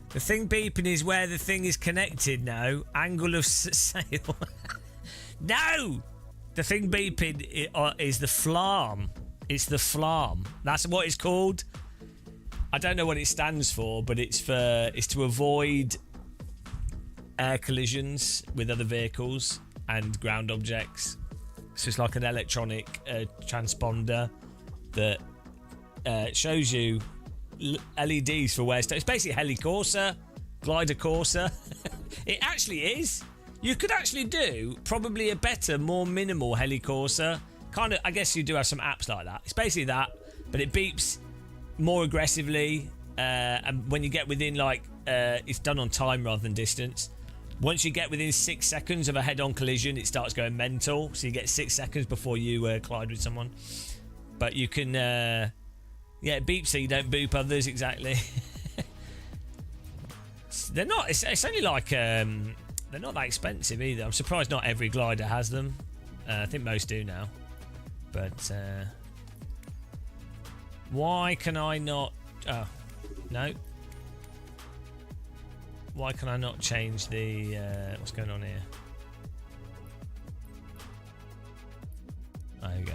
The thing beeping is where the thing is connected now. Angle of sail. No! The thing beeping is the flarm. It's the flarm. That's what it's called. I don't know what it stands for, but it's to avoid air collisions with other vehicles and ground objects. So it's like an electronic transponder that shows you LEDs for where it's basically Helicorsa, Glider Corsa. It actually is. You could actually do probably a better, more minimal Helicorsa. Kind of, I guess you do have some apps like that. It's basically that, but it beeps more aggressively, and when you get within it's done on time rather than distance. Once you get within 6 seconds of a head-on collision, it starts going mental, so you get 6 seconds before you collide with someone. But you can yeah, it beeps so you don't boop others, exactly. They're not, it's only like they're not that expensive either. I'm surprised not every glider has them. I think most do now, but why can I not... Oh, no. Why can I not change the... what's going on here? There you go.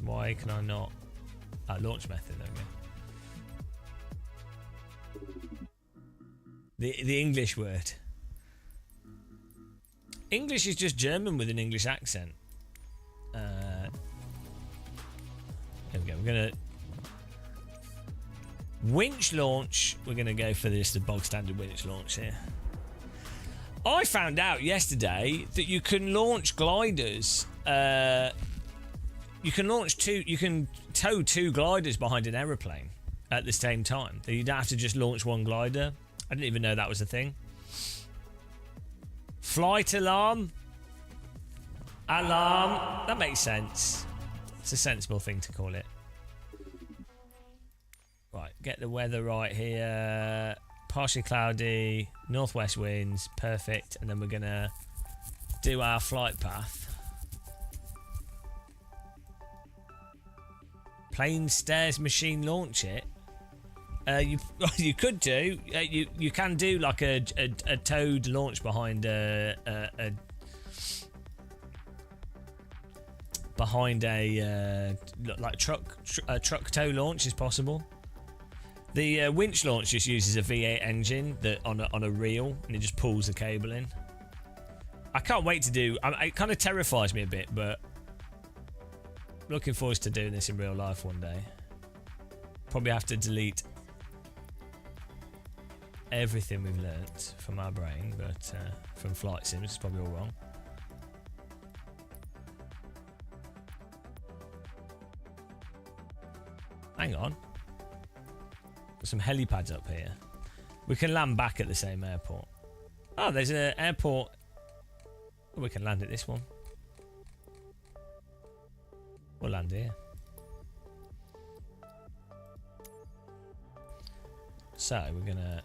Why can I not... launch method, there we go. The English word. English is just German with an English accent. There we go. We're gonna winch launch. We're gonna go for this, the bog standard winch launch here. I found out yesterday that you can launch gliders. You can launch two. You can tow two gliders behind an aeroplane at the same time. You don't have to just launch one glider. I didn't even know that was a thing. Flight alarm. Alarm. That makes sense. It's a sensible thing to call it. Right, get the weather right here. Partially cloudy, northwest winds, perfect. And then we're gonna do our flight path. Plane, stairs, machine, launch it. You could do. You can do like a towed launch behind a like truck tow launch is possible. The winch launch just uses a V8 engine that on a reel, and it just pulls the cable in. I can't wait to do. It kind of terrifies me a bit, but looking forward to doing this in real life one day. Probably have to delete everything we've learnt from our brain, but from flight sims, it's probably all wrong. Hang on. Some helipads up here. We can land back at the same airport. Oh, there's an airport. We can land at this one. We'll land here. So we're gonna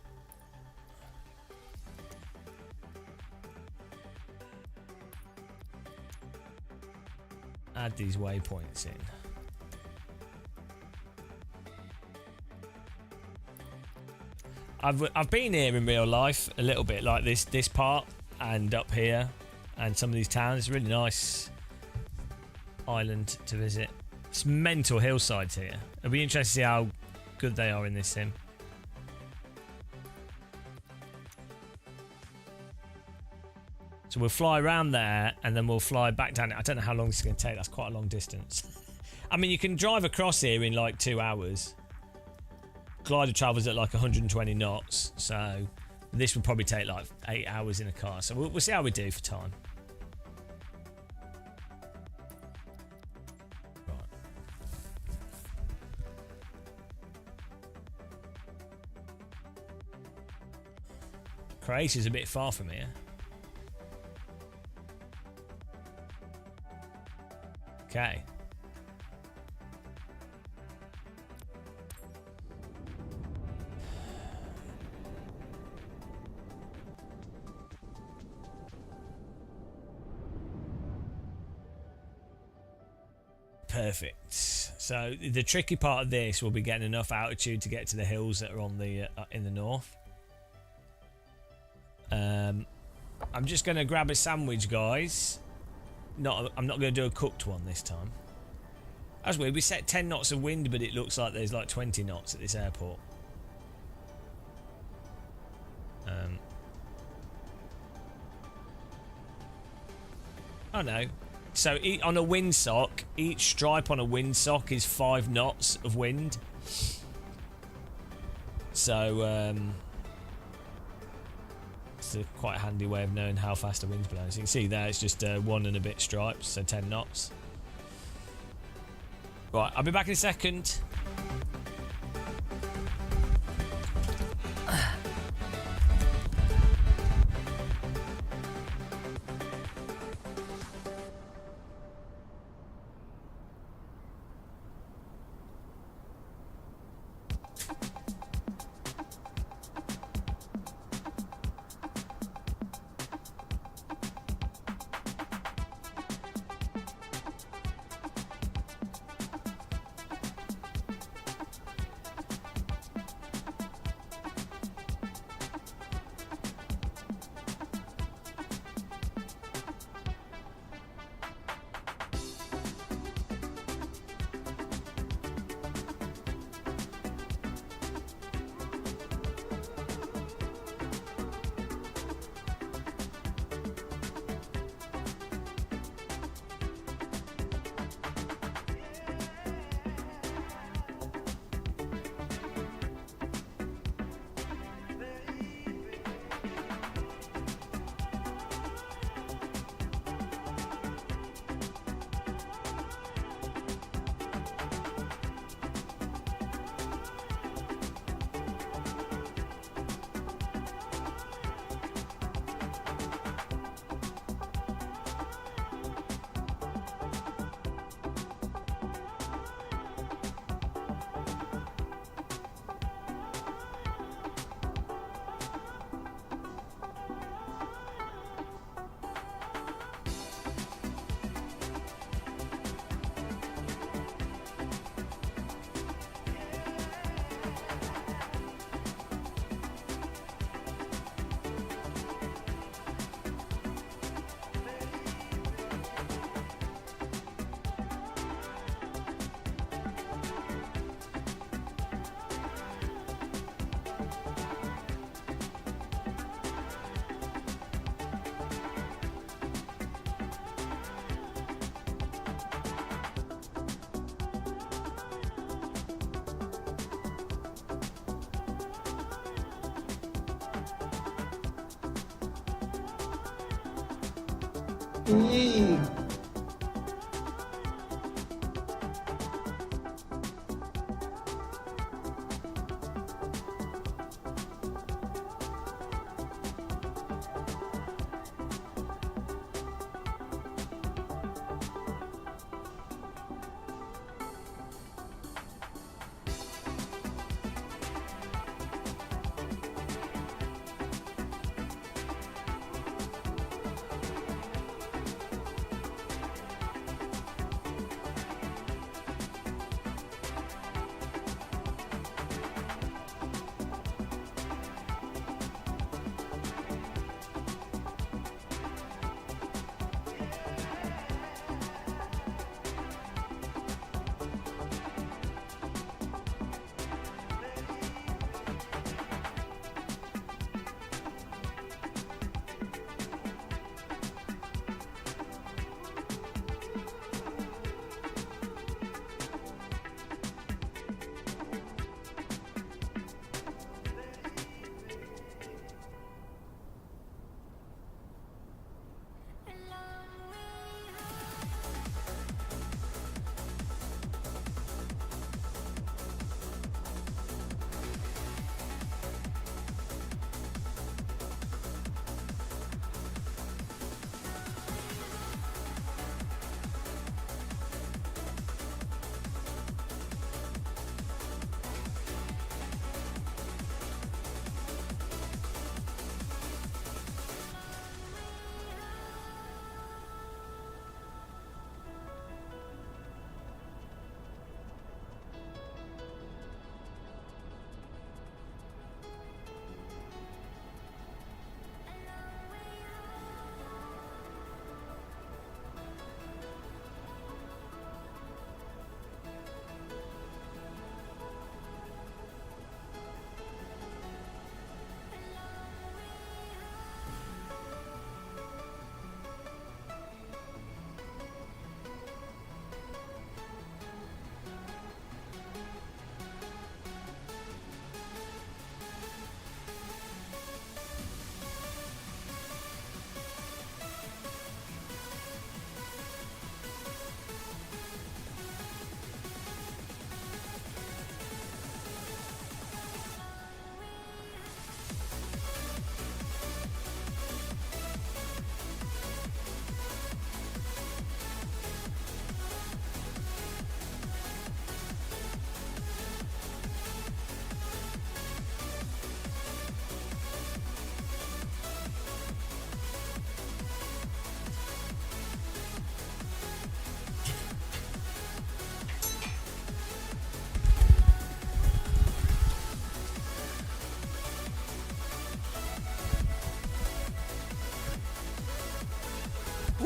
add these waypoints in. I've been here in real life a little bit, like this part and up here and some of these towns. It's a really nice island to visit. It's mental hillsides here. It'll be interesting to see how good they are in this sim. So we'll fly around there and then we'll fly back down. I don't know how long this is going to take. That's quite a long distance. I mean, you can drive across here in like 2 hours. Glider travels at like 120 knots, so this would probably take like 8 hours in a car. So we'll see how we do for time. Right. Croatia's a bit far from here. Okay. Perfect. So the tricky part of this will be getting enough altitude to get to the hills that are on the in the north. I'm just going to grab a sandwich, guys. I'm not going to do a cooked one this time. That's weird. We set 10 knots of wind, but it looks like there's like 20 knots at this airport. Oh no. So on a windsock, each stripe on a windsock is 5 knots of wind. So it's a quite handy way of knowing how fast the wind's blowing. So you can see there it's just 1 and a bit stripes, so 10 knots. Right, I'll be back in a second.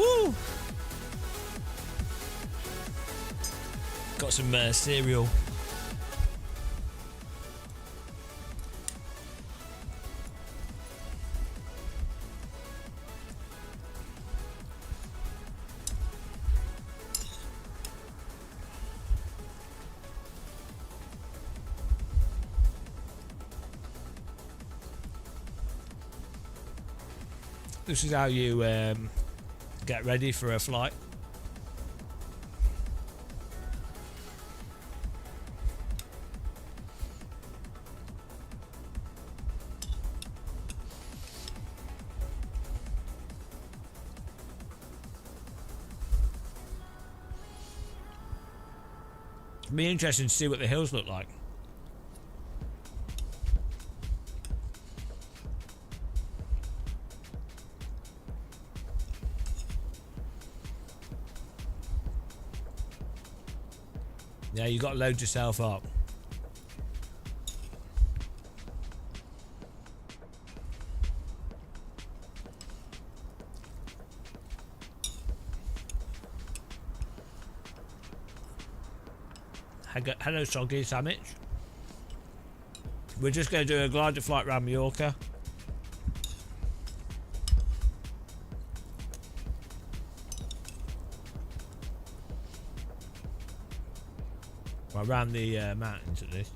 Woo! Got some cereal. This is how you get ready for a flight. It'd be interesting to see what the hills look like. Yeah, you got to load yourself up. Hello, Soggy Sandwich. We're just going to do a glider flight around Mallorca. Well, around the mountains at least.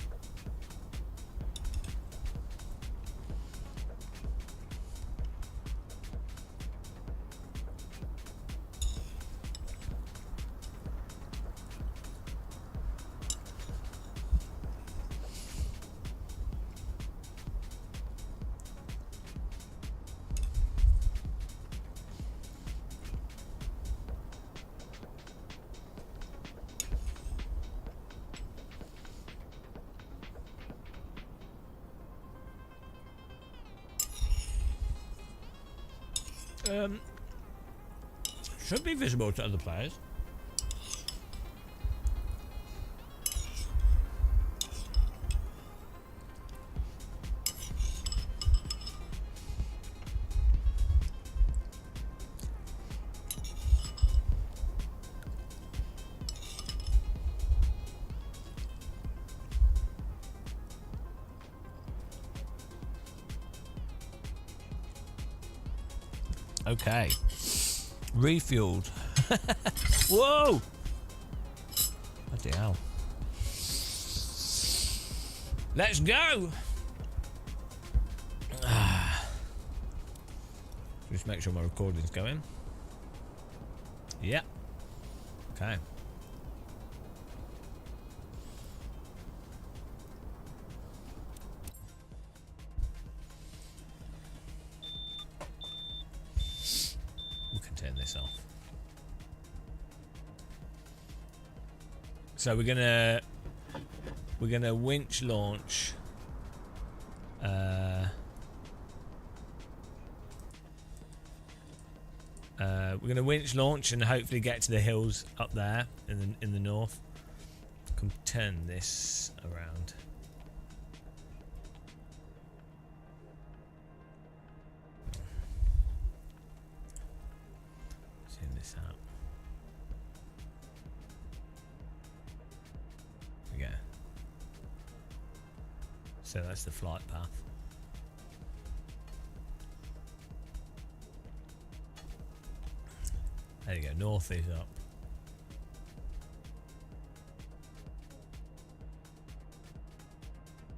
Should be visible to other players. Okay. Refueled. Whoa! Bloody hell. Let's go! Just make sure my recording's going. Yep. Okay. Turn this off. So we're gonna winch launch. We're gonna winch launch and hopefully get to the hills up there in the north. Can turn this around. This out. There we go. So that's the flight path. There you go, north is up.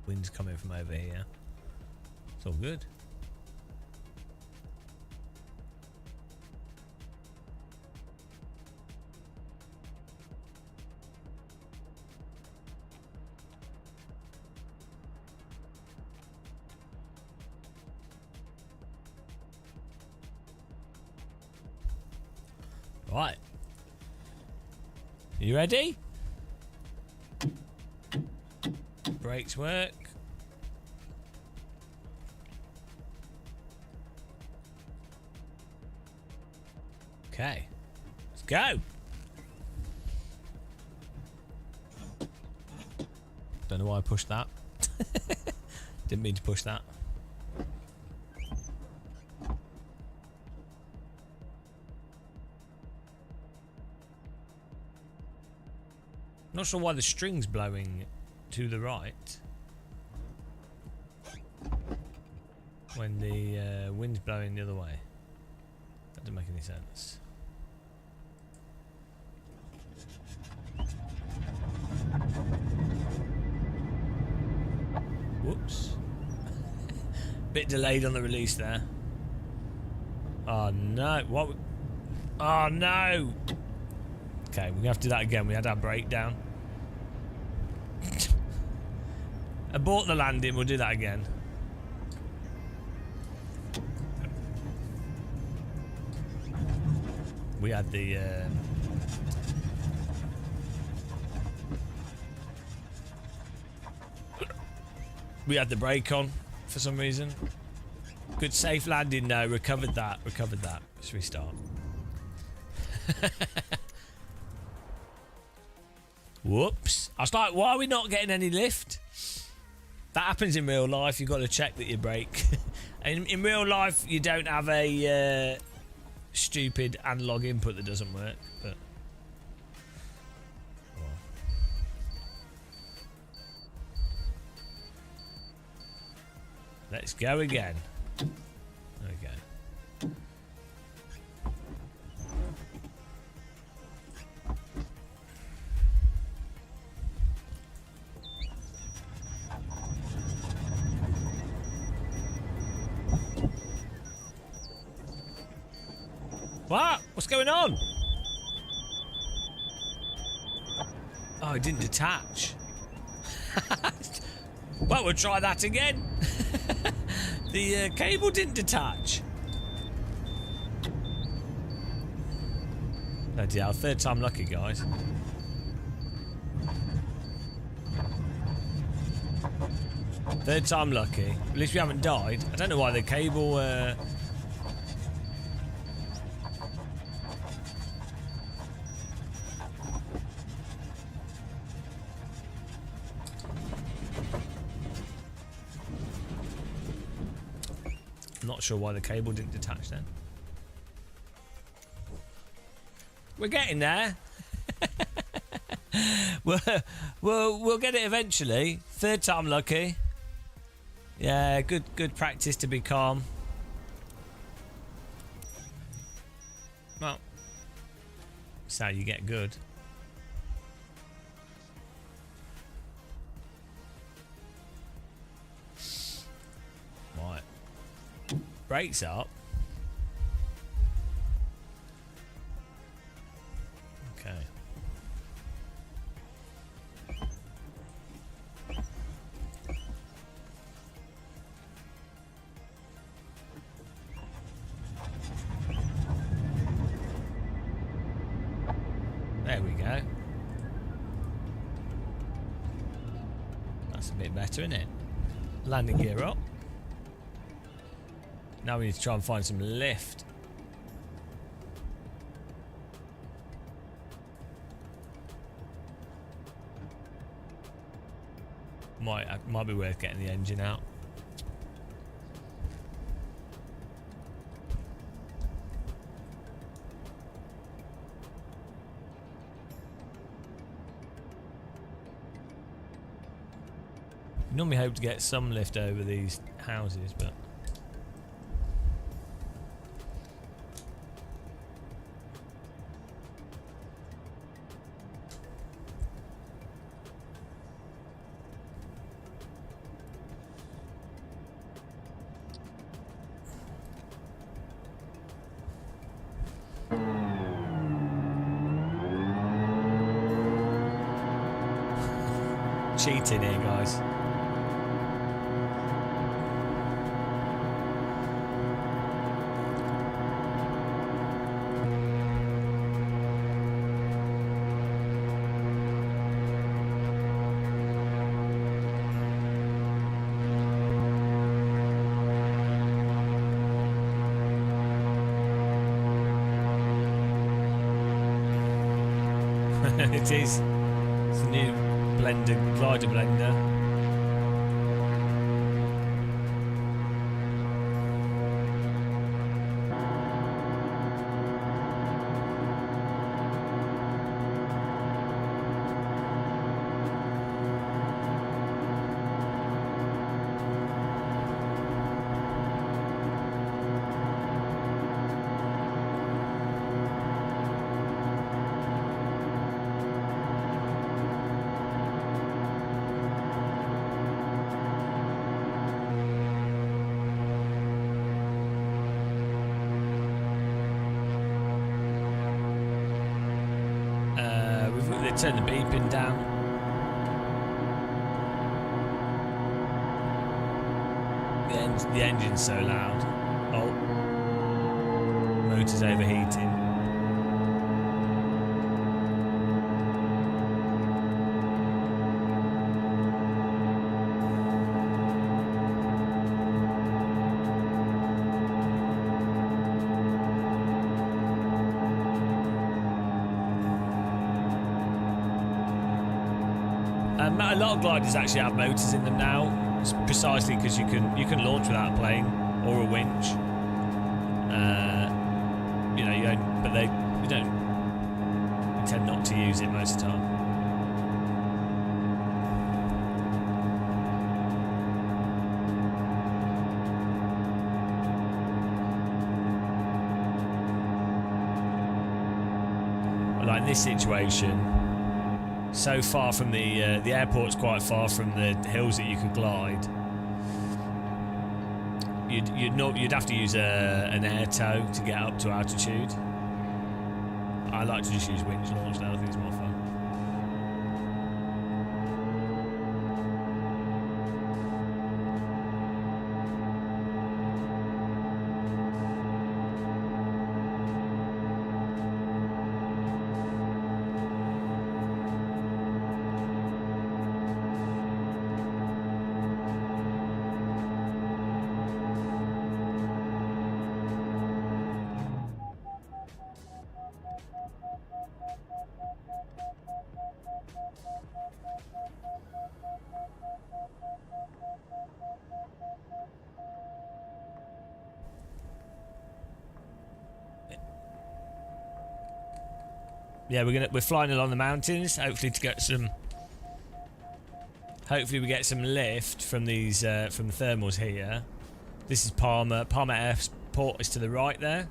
Wind's coming from over here. It's all good. Right. You ready? Brakes work. Okay. Let's go. Don't know why I pushed that. Didn't mean to push that. Not sure why the string's blowing to the right when the wind's blowing the other way. That doesn't make any sense. Whoops. Bit delayed on the release there. Oh no, what? Oh no! Okay, we're gonna have to do that again. We had our breakdown. Abort the landing, we'll do that again. We had the brake on for some reason. Good safe landing now, recovered that. Let's restart. Whoops. I was like, why are we not getting any lift? That happens in real life, you've got to check that you brake. in real life, you don't have a stupid analog input that doesn't work, but... Let's go again. There we go. What? What's going on? Oh, it didn't detach. Well, we'll try that again. The cable didn't detach. Bloody hell, third time lucky, guys. Third time lucky. At least we haven't died. I don't know why the cable... Not sure why the cable didn't detach then. We're getting there. We'll get it eventually. Third time lucky. Yeah, good practice to be calm. Well, that's how you get good. Right. Brakes up. Okay. There we go. That's a bit better, isn't it? Landing gear up. Now we need to try and find some lift. Might be worth getting the engine out. Normally hope to get some lift over these houses, but cheating here, guys. It is. It's a new blender, glider blender. Turn the beeping down. The engine's so loud. Oh. Motor's overheating. A lot of gliders actually have motors in them now, precisely because you can launch without a plane or a winch. You know, you tend not to use it most of the time. But like in this situation. So far from the airport's quite far from the hills that you could glide. You'd have to use an air tow to get up to altitude. I like to just use winch launch now. I think it's more fun. Yeah, we're flying along the mountains, hopefully to get some. Hopefully we get some lift from these from the thermals here. This is Palmer. Palmer Airport is to the right there.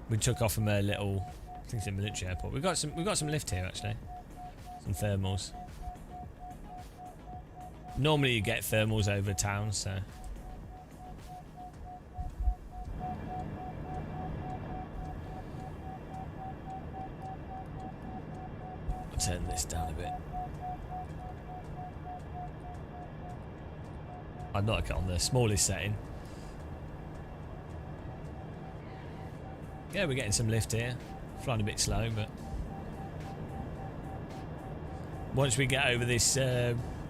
We took off from a little, I think it's a military airport. We've got some lift here actually. Some thermals. Normally you get thermals over town, so. Turn this down a bit. I'd like it on the smallest setting. Yeah, we're getting some lift here. Flying a bit slow, but once we get over this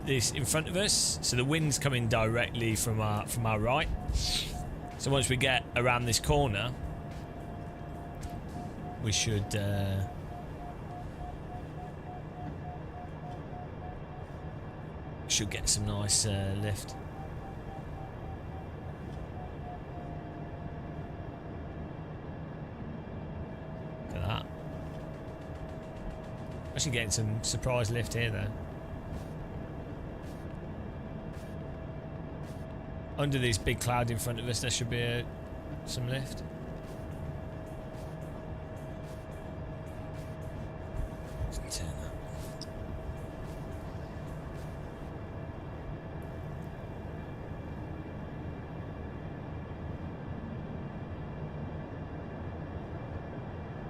this in front of us, so the wind's coming directly from our right. So once we get around this corner, we should get some nice lift. Look at that. Actually getting some surprise lift here though. Under this big cloud in front of us there should be some lift. Turn that.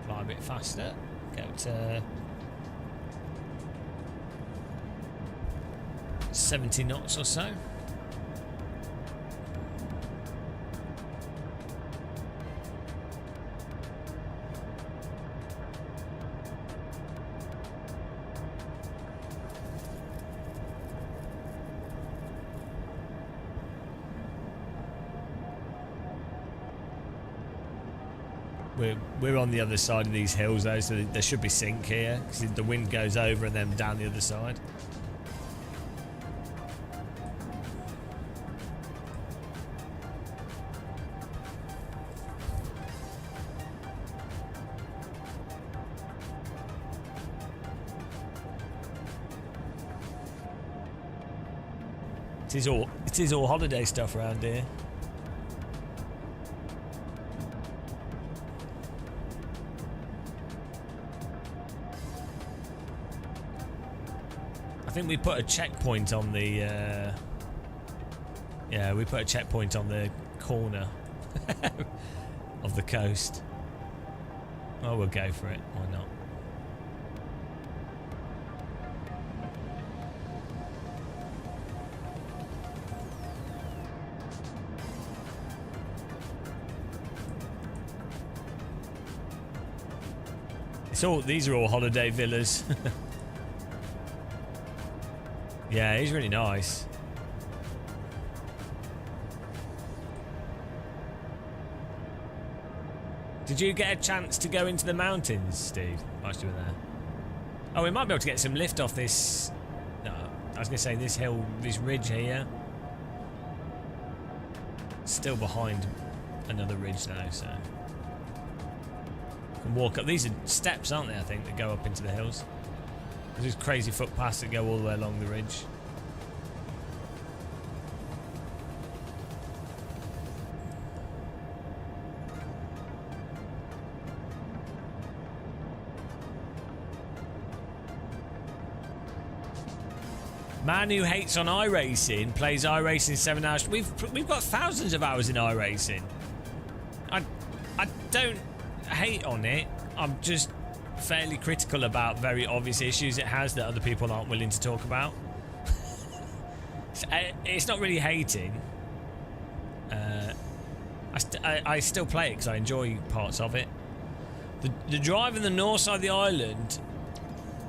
Fly a bit faster. Go to 70 knots or so. We're on the other side of these hills though, so there should be sink here because the wind goes over and then down the other side. It is all holiday stuff around here. I think we put a checkpoint on the we put a checkpoint on the corner of the coast. Oh, we'll go for it. Why not? These are all holiday villas. Yeah, he's really nice. Did you get a chance to go into the mountains, Steve, whilst you were there? Oh, we might be able to get some lift off this... No, I was going to say this hill, this ridge here. Still behind another ridge though, so... Can walk up. These are steps, aren't they, I think, that go up into the hills. There's these crazy footpaths that go all the way along the ridge. Man who hates on iRacing plays iRacing 7 hours. We've got thousands of hours in iRacing. I don't hate on it. I'm just fairly critical about very obvious issues it has that other people aren't willing to talk about. It's not really hating. I still play it because I enjoy parts of it. The drive in the north side of the island.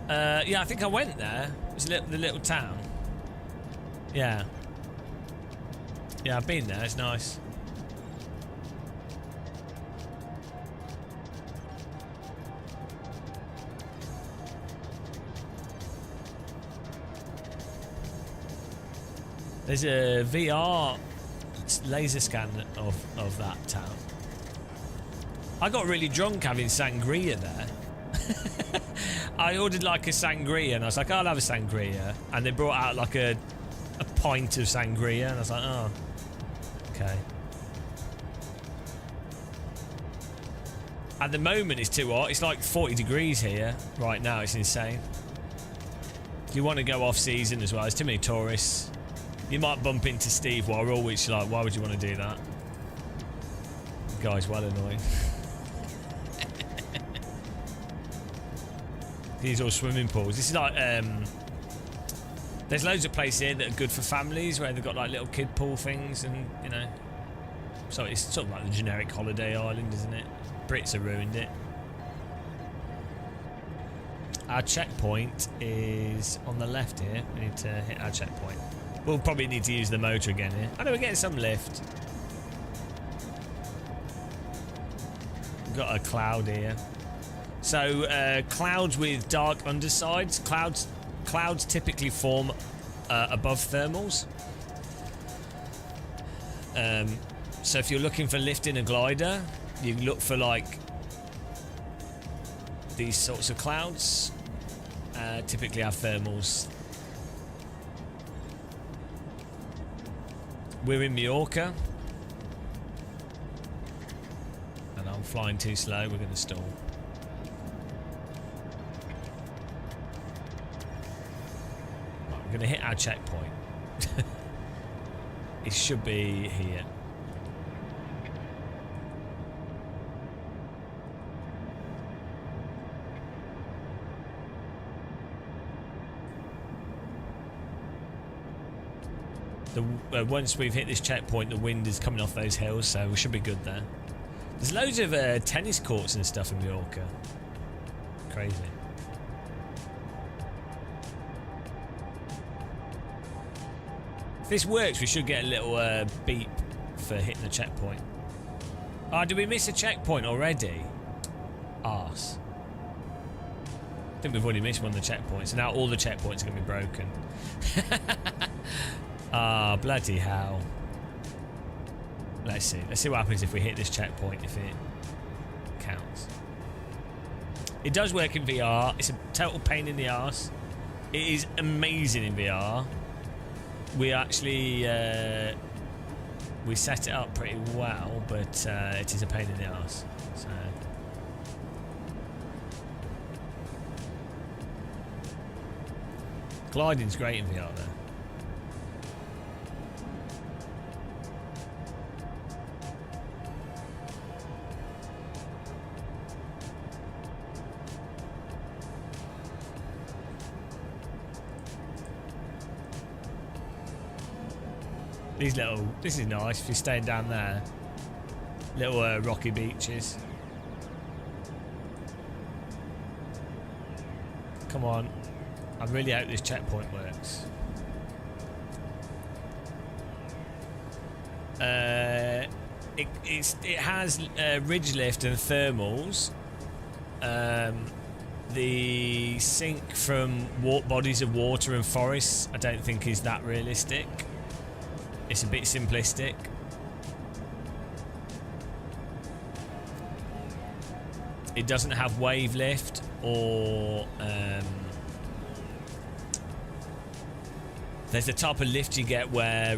Yeah, I think I went there. It's the little town. Yeah. Yeah, I've been there. It's nice. There's a VR laser scan of that town. I got really drunk having sangria there. I ordered like a sangria and I was like, I'll have a sangria. And they brought out like a pint of sangria and I was like, oh, okay. At the moment it's too hot. It's like 40 degrees here right now. It's insane. You want to go off season as well. There's too many tourists. You might bump into Steve Worrell, which like, why would you want to do that? The guy's well annoying. These are all swimming pools. This is like, there's loads of places here that are good for families where they've got like little kid pool things and, you know. So it's sort of like the generic holiday island, isn't it? Brits have ruined it. Our checkpoint is on the left here. We need to hit our checkpoint. We'll probably need to use the motor again here. I know we're getting some lift. We've got a cloud here. So clouds with dark undersides. Clouds typically form above thermals. So if you're looking for lift in a glider, you look for like these sorts of clouds. Typically have thermals. We're in Mallorca. And I'm flying too slow, we're going to stall. Right, we're going to hit our checkpoint. It should be here. Once we've hit this checkpoint, the wind is coming off those hills, so we should be good there. There's loads of tennis courts and stuff in Mallorca. Crazy. If this works, we should get a little beep for hitting the checkpoint. Oh, did we miss a checkpoint already? Arse. I think we've already missed one of the checkpoints, and now all the checkpoints are going to be broken. Ah, bloody hell. Let's see. Let's see what happens if we hit this checkpoint, if it counts. It does work in VR. It's a total pain in the arse. It is amazing in VR. We actually we set it up pretty well, but it is a pain in the arse. So gliding's great in VR though. This is nice if you're staying down there. Little rocky beaches. Come on. I really hope this checkpoint works. It has ridge lift and thermals. The sink from bodies of water and forests I don't think is that realistic. It's a bit simplistic. It doesn't have wave lift or there's the type of lift you get where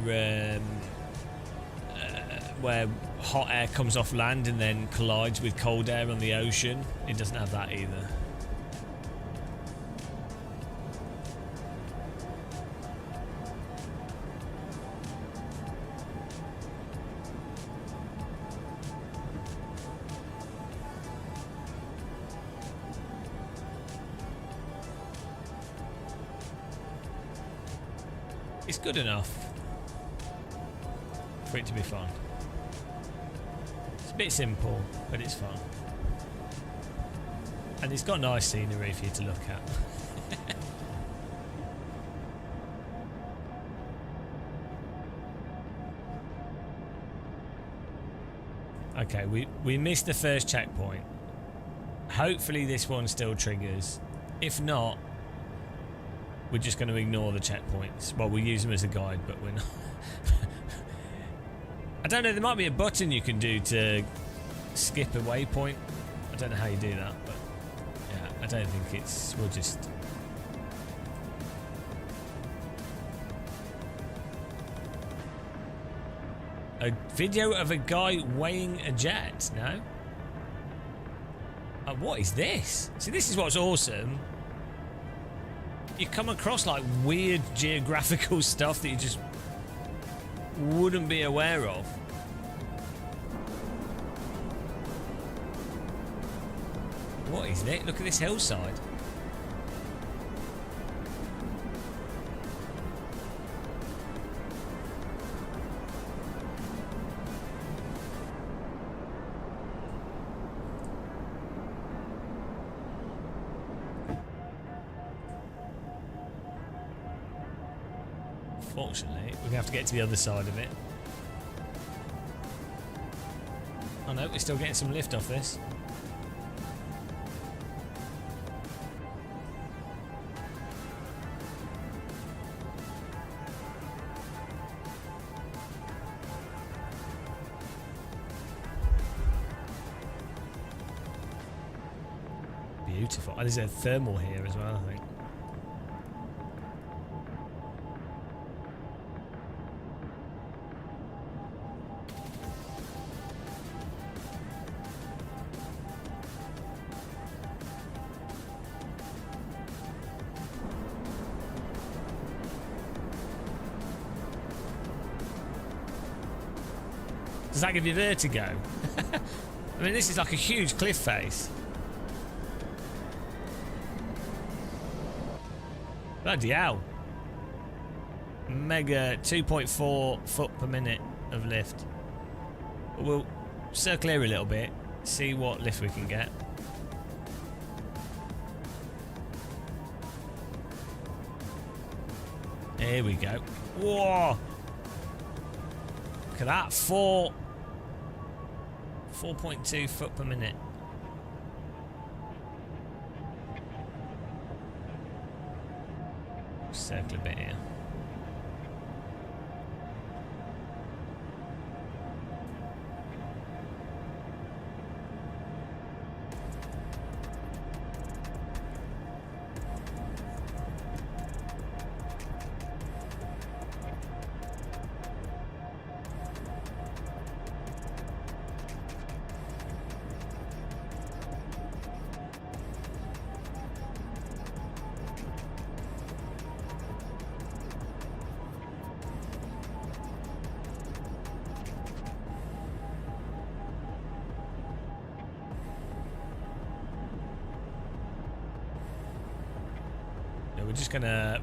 hot air comes off land and then collides with cold air on the ocean. It doesn't have that either. It's good enough for it to be fun. It's a bit simple, but it's fun. And it's got nice scenery for you to look at. Okay, we missed the first checkpoint. Hopefully this one still triggers. If not, we're just going to ignore the checkpoints. Well, we'll use them as a guide, but we're not. I don't know, there might be a button you can do to skip a waypoint. I don't know how you do that, but yeah, I don't think it's... We'll just... A video of a guy weighing a jet, no? What is this? See, this is what's awesome. You come across like weird geographical stuff that you just wouldn't be aware of. What is it? Look at this hillside. Fortunately, we're going to have to get to the other side of it. Oh no, we're still getting some lift off this. Beautiful. Oh, there's a thermal here as well, I think. Does that give you vertigo? I mean, this is like a huge cliff face. Bloody hell. Mega 2.4 foot per minute of lift. We'll circle here a little bit, see what lift we can get. Here we go. Whoa! Look at that, 4.2 foot per minute. Circle a bit here.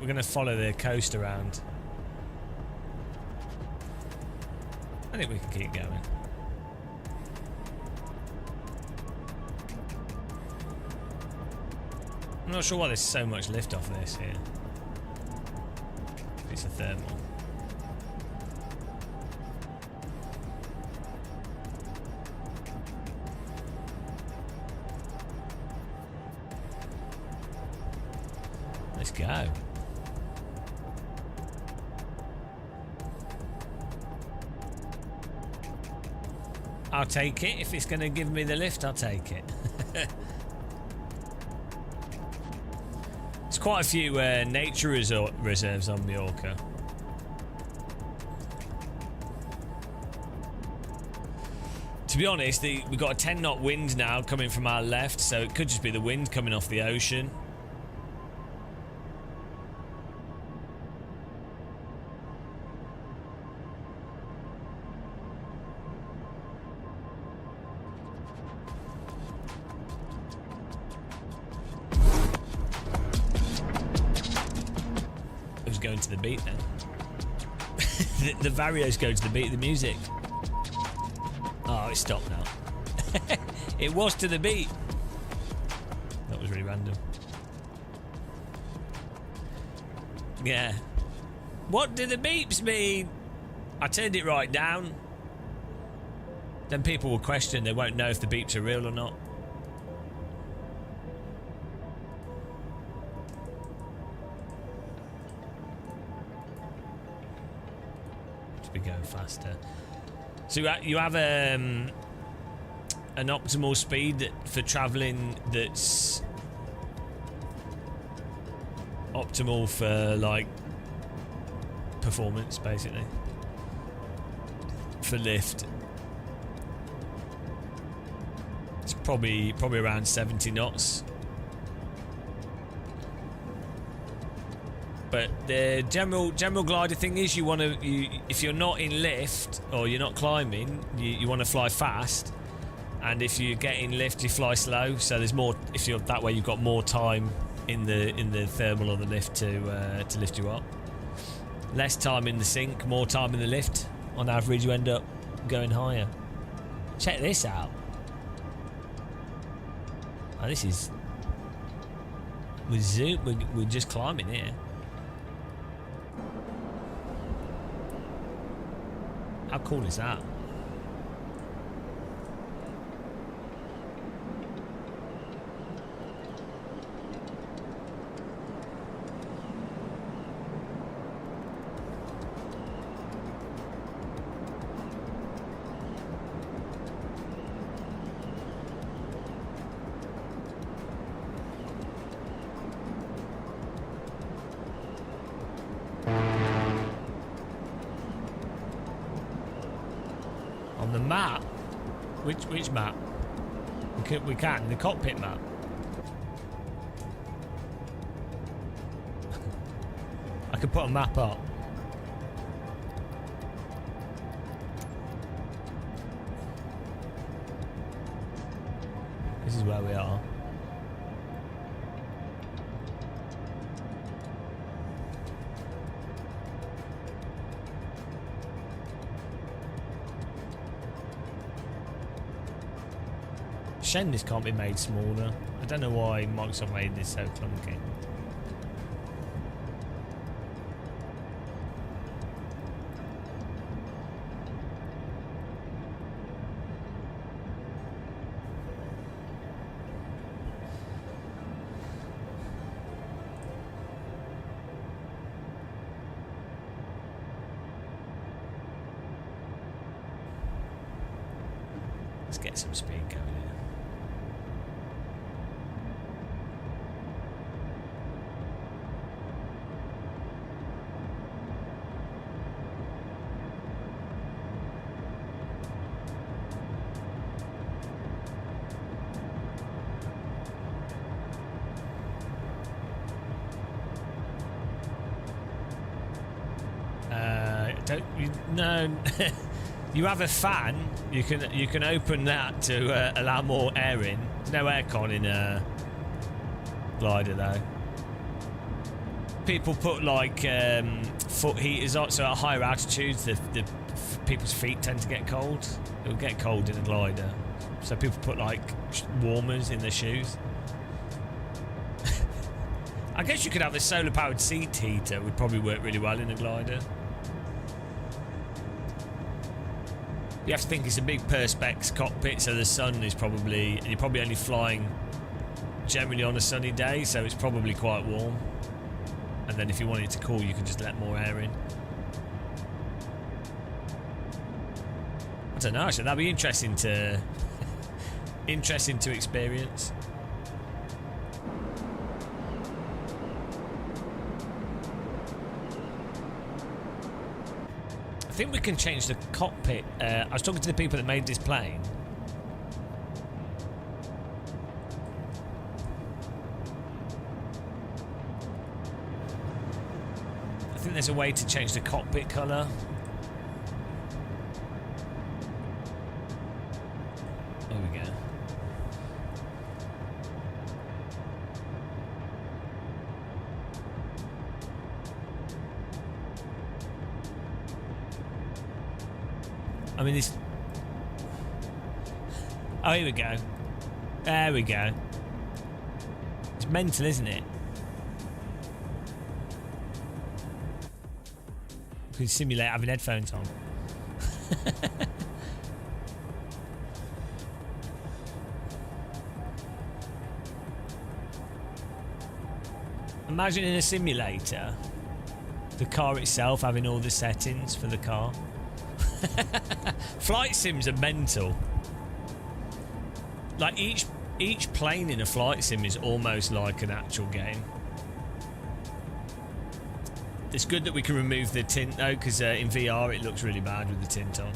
We're gonna follow the coast around. I think we can keep going. not sure why there's so much lift off this here. It's a thermal. Let's go. I'll take it. If it's going to give me the lift, I'll take it. There's quite a few nature reserves on Mallorca. To be honest, we've got a 10 knot wind now coming from our left, so it could just be the wind coming off the ocean. Going to the beat then. the Vario's going to the beat of the music. Oh, it stopped now. It was to the beat. That was really random. Yeah. What do the beeps mean? I turned it right down. Then people will question. They won't know if the beeps are real or not. Be going faster. So you have an optimal speed for traveling that's optimal for like performance, basically, for lift. It's probably around 70 knots. But the general glider thing is if you're not in lift or you're not climbing, you want to fly fast, and if you get in lift you fly slow. So there's more. If you're that way, you've got more time in the thermal or the lift to lift you up. Less time in the sink, more time in the lift. On average, you end up going higher. Check this out. Oh, this is we're just climbing here. How cool is that? The map? Which map? We can the cockpit map. I could put a map up. This is where we are. Shame this can't be made smaller. I don't know why Microsoft made this so clunky. Let's get some speed going here. No, you have a fan. You can open that to allow more air in. There's no aircon in a glider though. People put like foot heaters on, so at higher altitudes, the people's feet tend to get cold. It'll get cold in a glider, so people put like warmers in their shoes. I guess you could have a solar-powered seat heater. Would probably work really well in a glider. You have to think it's a big perspex cockpit, so the sun is probably... And you're probably only flying generally on a sunny day, so it's probably quite warm. And then if you want it to cool, you can just let more air in. I don't know, actually. That'd be interesting to... interesting to experience. I think we can change the cockpit. I was talking to the people that made this plane. I think there's a way to change the cockpit colour. There we go. I mean, this... Oh, here we go. There we go. It's mental, isn't it? You can simulate having headphones on. Imagine in a simulator, the car itself having all the settings for the car. Flight sims are mental. Like each plane in a flight sim is almost like an actual game. It's good that we can remove the tint though, because in VR it looks really bad with the tint on.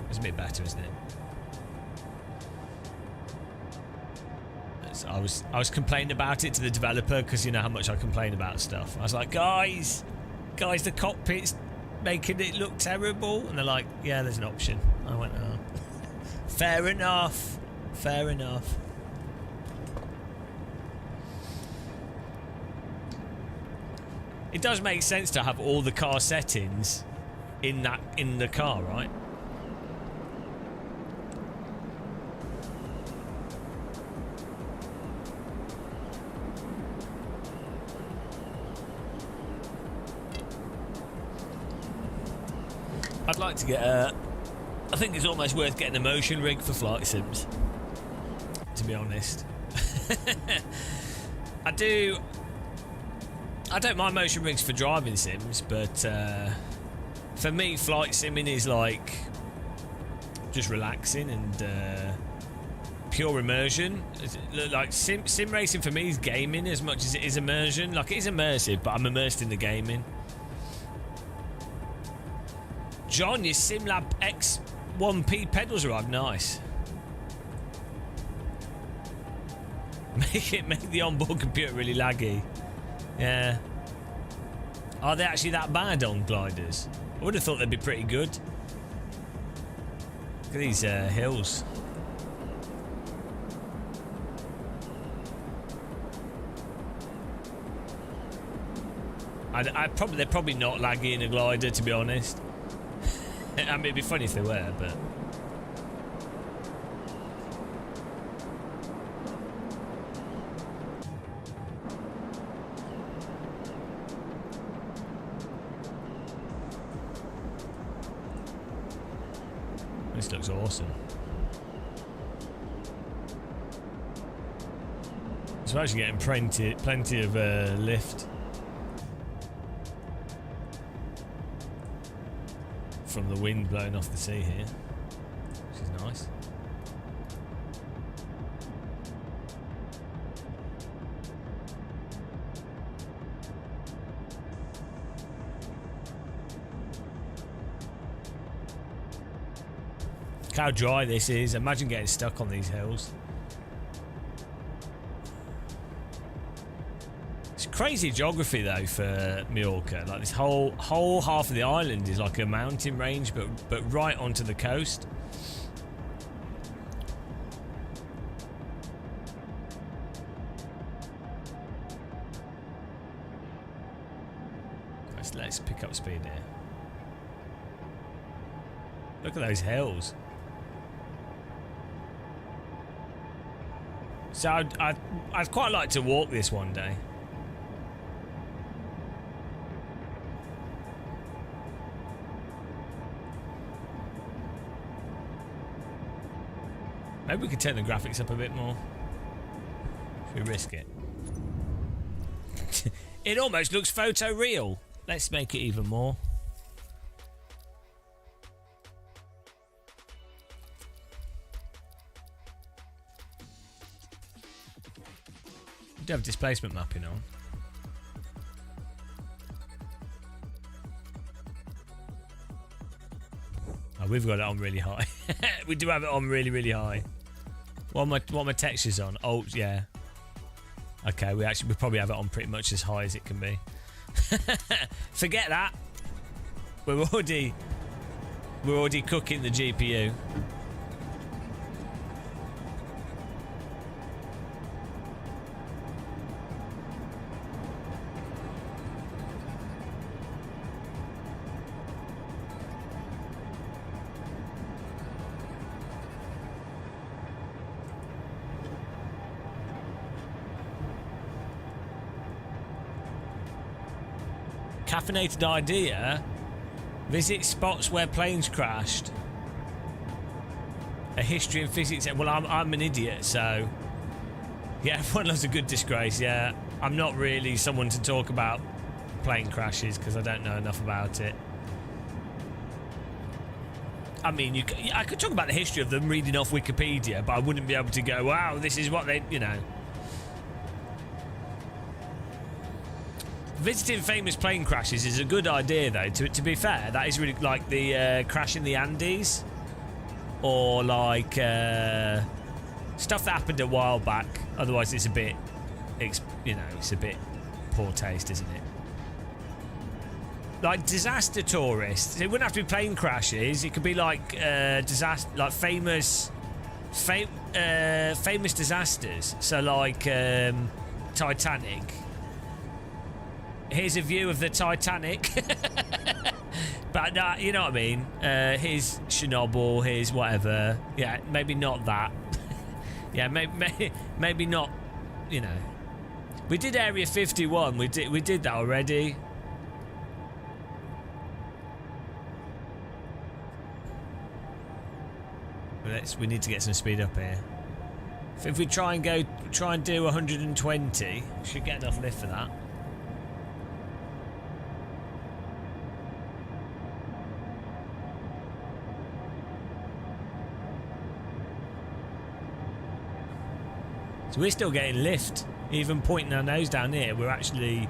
It's a bit better, isn't it? I was complaining about it to the developer, because you know how much I complain about stuff. I was like, guys, the cockpit's making it look terrible, and they're like, yeah, there's an option. I went, oh. Fair enough. It does make sense to have all the car settings in the car, right? I'd like to get a... I think it's almost worth getting a motion rig for flight sims, to be honest. I don't mind motion rigs for driving sims, but for me, flight simming is like just relaxing and pure immersion. Like sim racing for me is gaming as much as it is immersion. Like, it is immersive, but I'm immersed in the gaming. John, your SimLab X1P pedals arrived. Nice. Make the onboard computer really laggy. Yeah. Are they actually that bad on gliders? I would have thought they'd be pretty good. Look at these hills. They're probably not laggy in a glider, to be honest. I mean, it'd be funny if they were, but... This looks awesome. So actually getting plenty of lift from the wind blowing off the sea here, which is nice. Look how dry this is. Imagine getting stuck on these hills. It's crazy geography though for Mallorca. Like, this whole half of the island is like a mountain range, but right onto the coast. Let's pick up speed here. Look at those hills. So I'd quite like to walk this one day. Maybe we could turn the graphics up a bit more. Should we risk it? It almost looks photoreal. Let's make it even more. We do have displacement mapping on. Oh, we've got it on really high. We do have it on really, really high. What are my textures on? Oh, yeah. Okay, we probably have it on pretty much as high as it can be. Forget that. We're already cooking the GPU. Caffeinated idea. Visit spots where planes crashed. A history and physics. Well, I'm an idiot, so yeah, everyone loves a good disgrace. Yeah, I'm not really someone to talk about plane crashes because I don't know enough about it. I mean, I could talk about the history of them reading off Wikipedia, but I wouldn't be able to go, wow, this is what they, you know. Visiting famous plane crashes is a good idea, though. To be fair, that is really like the crash in the Andes, or like stuff that happened a while back. Otherwise, it's a bit, it's a bit poor taste, isn't it? Like disaster tourists. It wouldn't have to be plane crashes. It could be like disaster, like famous disasters. So like Titanic. Here's a view of the Titanic. But you know what I mean? Here's Chernobyl, here's whatever. Yeah, maybe not that. Yeah, maybe not, you know. We did Area 51, we did that already. We need to get some speed up here. If we try and do 120, we should get enough lift for that. So we're still getting lift, even pointing our nose down here. We're actually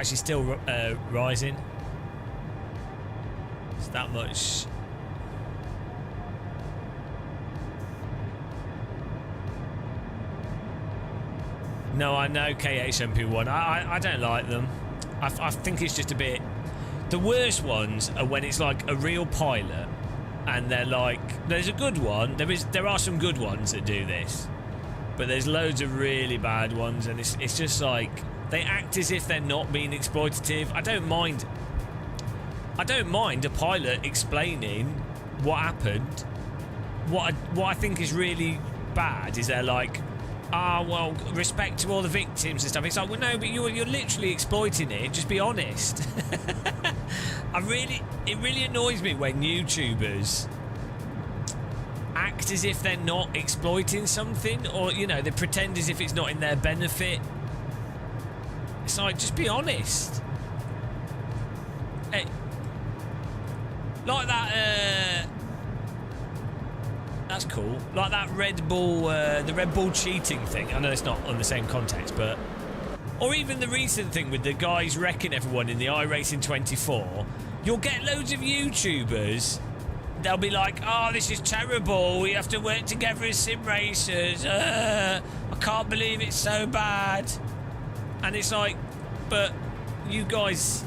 still rising. It's that much. No, I know KHMP1. I don't like them. I think it's just a bit. The worst ones are when it's like a real pilot, and they're like, there's a good one. There are some good ones that do this. But there's loads of really bad ones, and it's just like they act as if they're not being exploitative. I don't mind a pilot explaining what happened. What I think is really bad is they're like, well, respect to all the victims and stuff. It's like, well, no, but you're literally exploiting it. Just be honest. It really annoys me when YouTubers act as if they're not exploiting something, or they pretend as if it's not in their benefit. It's like, just be honest. Hey, like that that's cool, like that Red Bull the Red Bull cheating thing. I know it's not on the same context, but or even the recent thing with the guys wrecking everyone in the iRacing 24. You'll get loads of YouTubers. They'll be like, oh, this is terrible. We have to work together as sim racers. I can't believe it's so bad. And it's like, but you guys,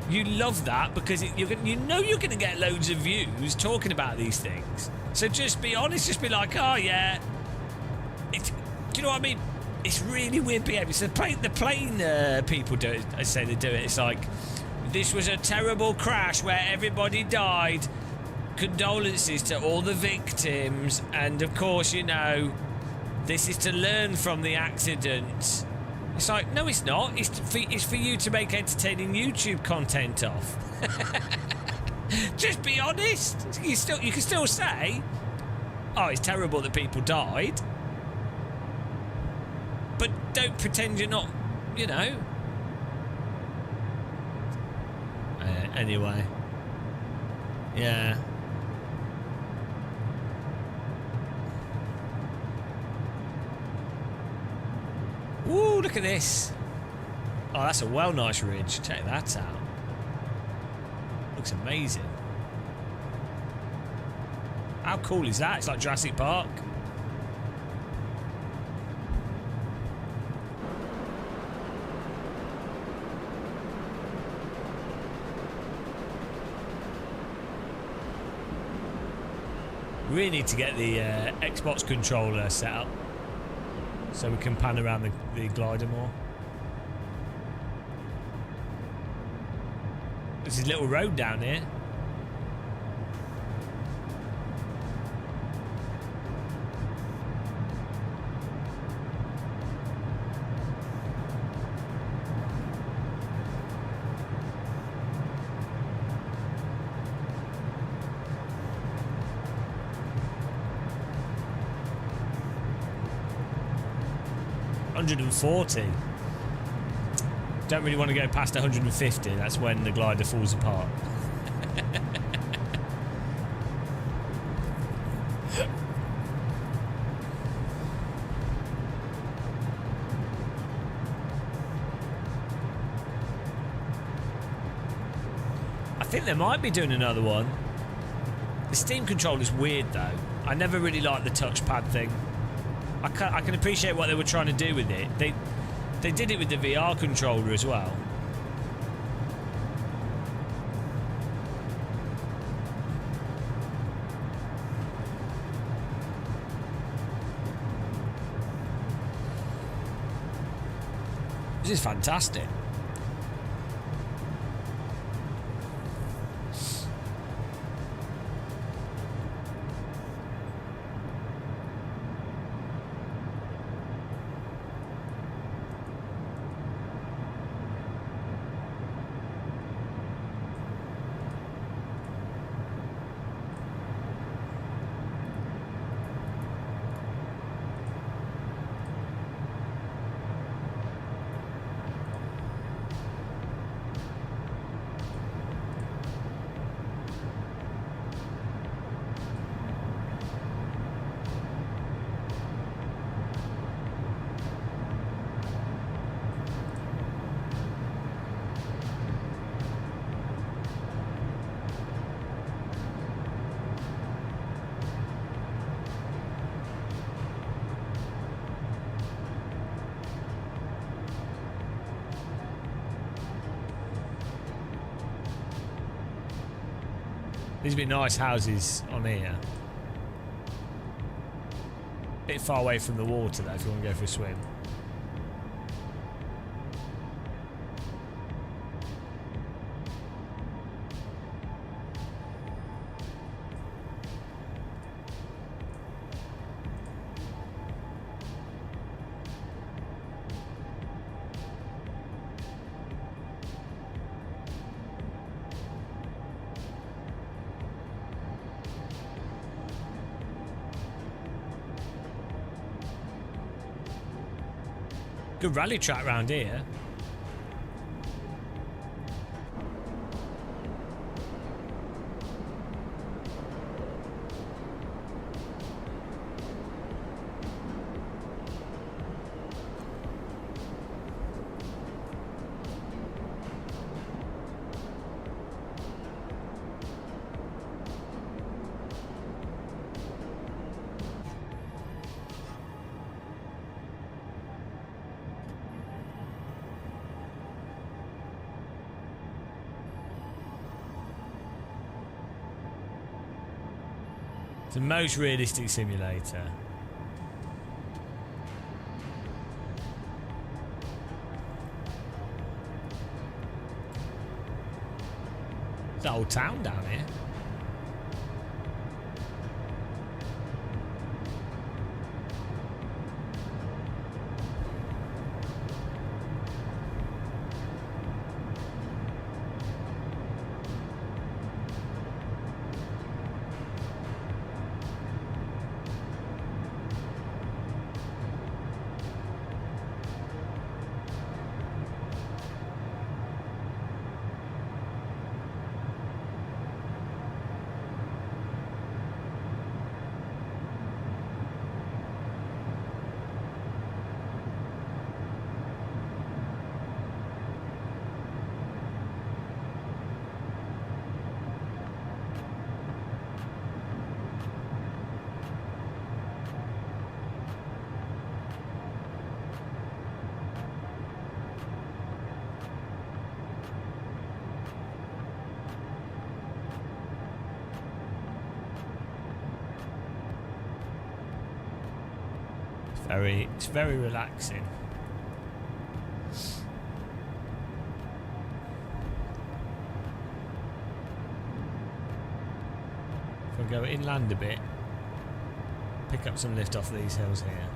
you love that because you're going to get loads of views talking about these things. So just be honest. Just be like, oh, yeah. Do you know what I mean? It's really weird behaviour. So the plane people do it. I say they do it. It's like, this was a terrible crash where everybody died. Condolences to all the victims, and of course, this is to learn from the accident. It's like, no, it's not. It's for you to make entertaining YouTube content off. Just be honest. You can still say, oh, it's terrible that people died. But don't pretend you're not, you know. Anyway. Yeah. Woo, look at this. Oh, that's a well nice ridge. Check that out. Looks amazing. How cool is that? It's like Jurassic Park. We really need to get the Xbox controller set up so we can pan around the glider more. There's this little road down here. $140. Don't really want to go past 150. That's when the glider falls apart. I think they might be doing another one. The Steam controller's weird though. I never really liked the touchpad thing. I can appreciate what they were trying to do with it. They did it with the VR controller as well. This is fantastic. These would be nice houses on here. Bit far away from the water though if you want to go for a swim. Good rally track round here. It's the most realistic simulator. It's the old town down here. It's very relaxing. If I go inland a bit, pick up some lift off these hills here.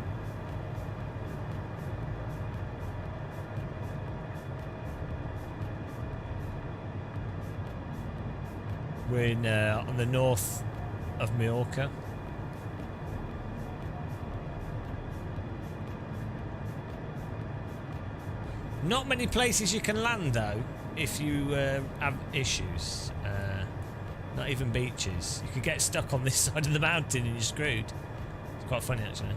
We're in on the north of Majorca. Not many places you can land though if you have issues. Not even beaches. You could get stuck on this side of the mountain and you're screwed. It's quite funny actually.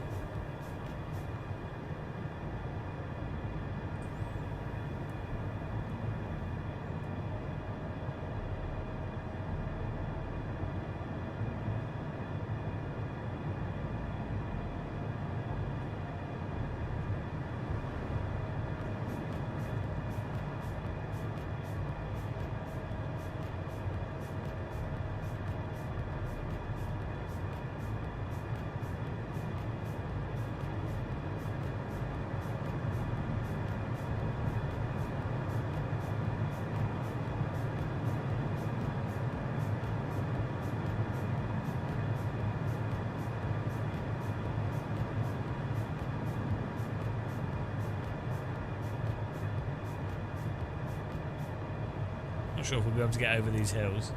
Not sure if we'll be able to get over these hills.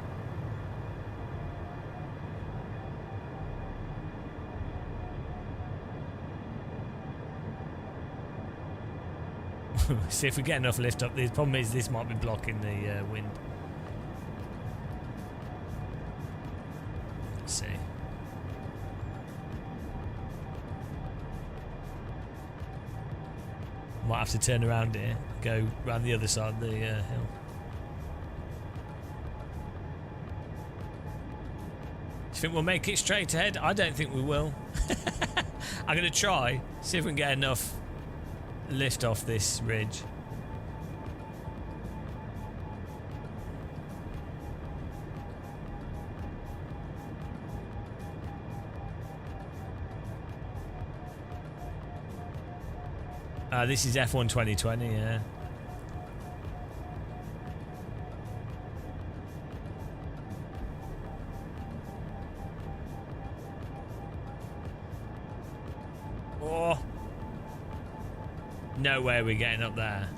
See if we get enough lift up. The problem is this might be blocking the wind. Let's see. Might have to turn around here, go round the other side of the hill. Do you think we'll make it straight ahead? I don't think we will. I'm going to try, see if we can get enough lift off this ridge. This is F1 2020, yeah. Oh. No way we're getting up there.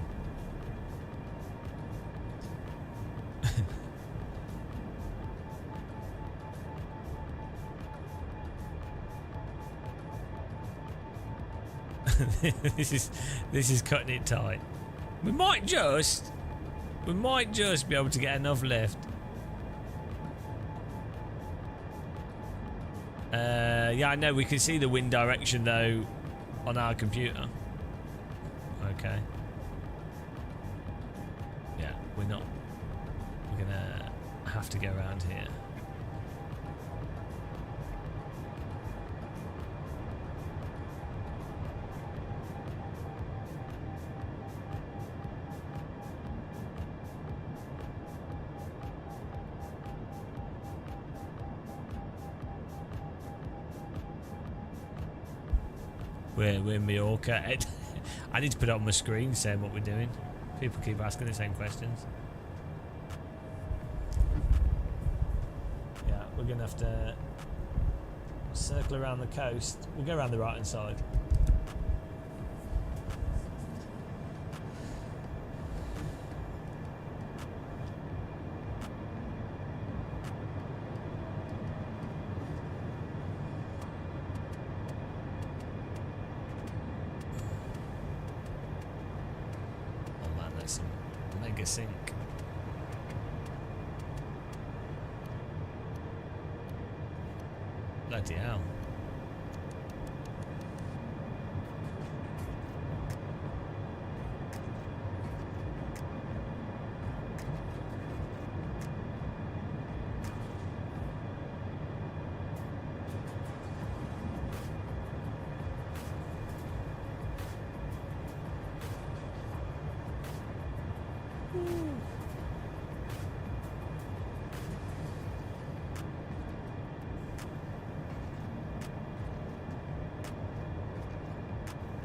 this is cutting it tight. We might just be able to get enough lift. Yeah, I know we can see the wind direction though on our computer. Okay. Yeah, we're gonna have to go around here. We're in Majorca. I need to put it on my screen saying what we're doing. People keep asking the same questions. Yeah, we're gonna have to circle around the coast. We'll go around the right hand side. Sink. Bloody hell.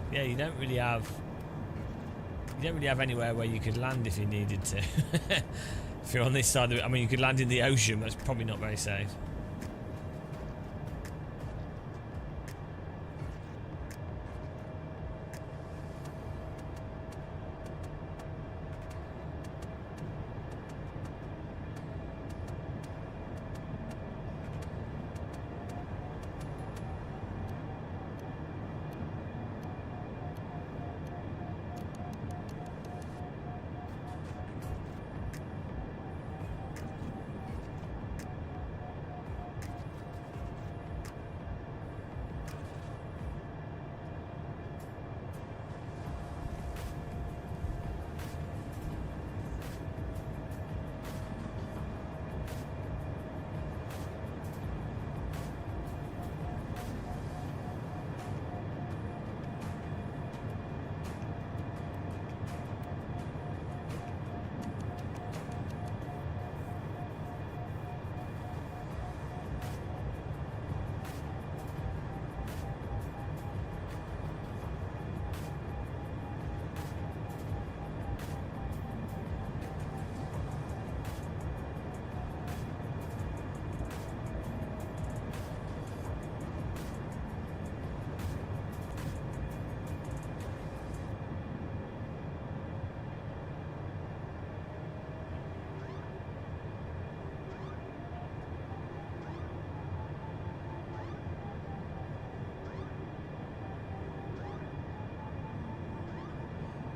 Yeah, you don't really have anywhere where you could land if you needed to. If you're on this side of it, I mean, you could land in the ocean, but it's probably not very safe.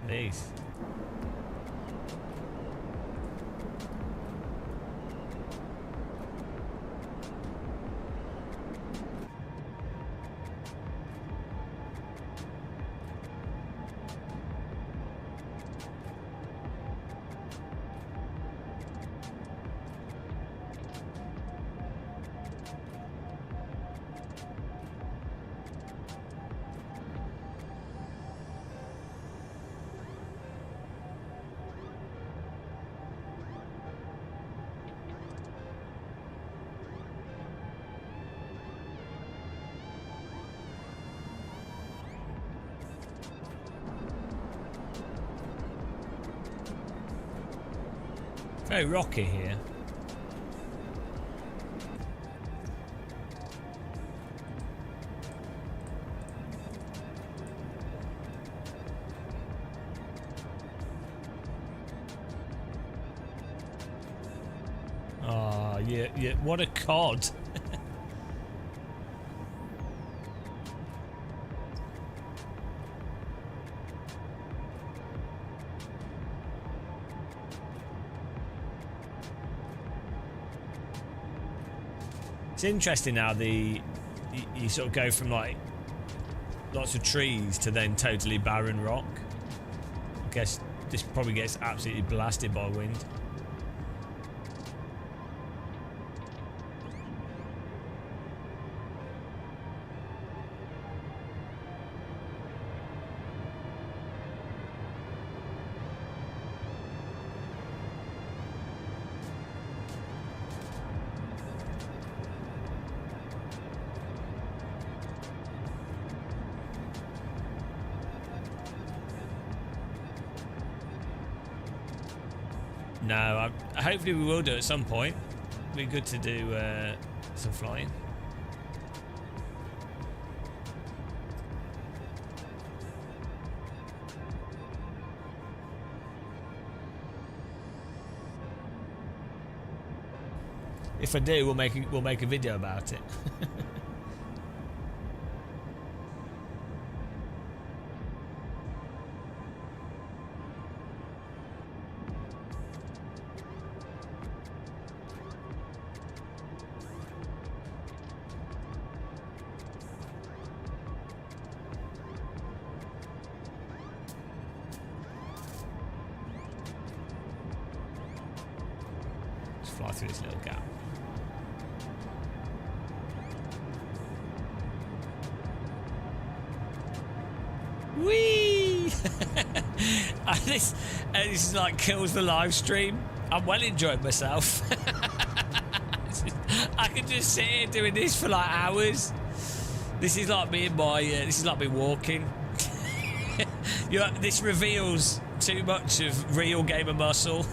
These. Very rocky here. Oh, yeah, what a cod. It's interesting how you sort of go from like lots of trees to then totally barren rock. I guess this probably gets absolutely blasted by wind. No, hopefully we will do it at some point. It'd be good to do some flying. If I do, we'll make a video about it. Fly through this little gap. Whee! this is like kills the live stream. I'm well enjoying myself. I can just sit here doing this for like hours. This is like me and my. This is like me walking. This reveals too much of real gamer muscle.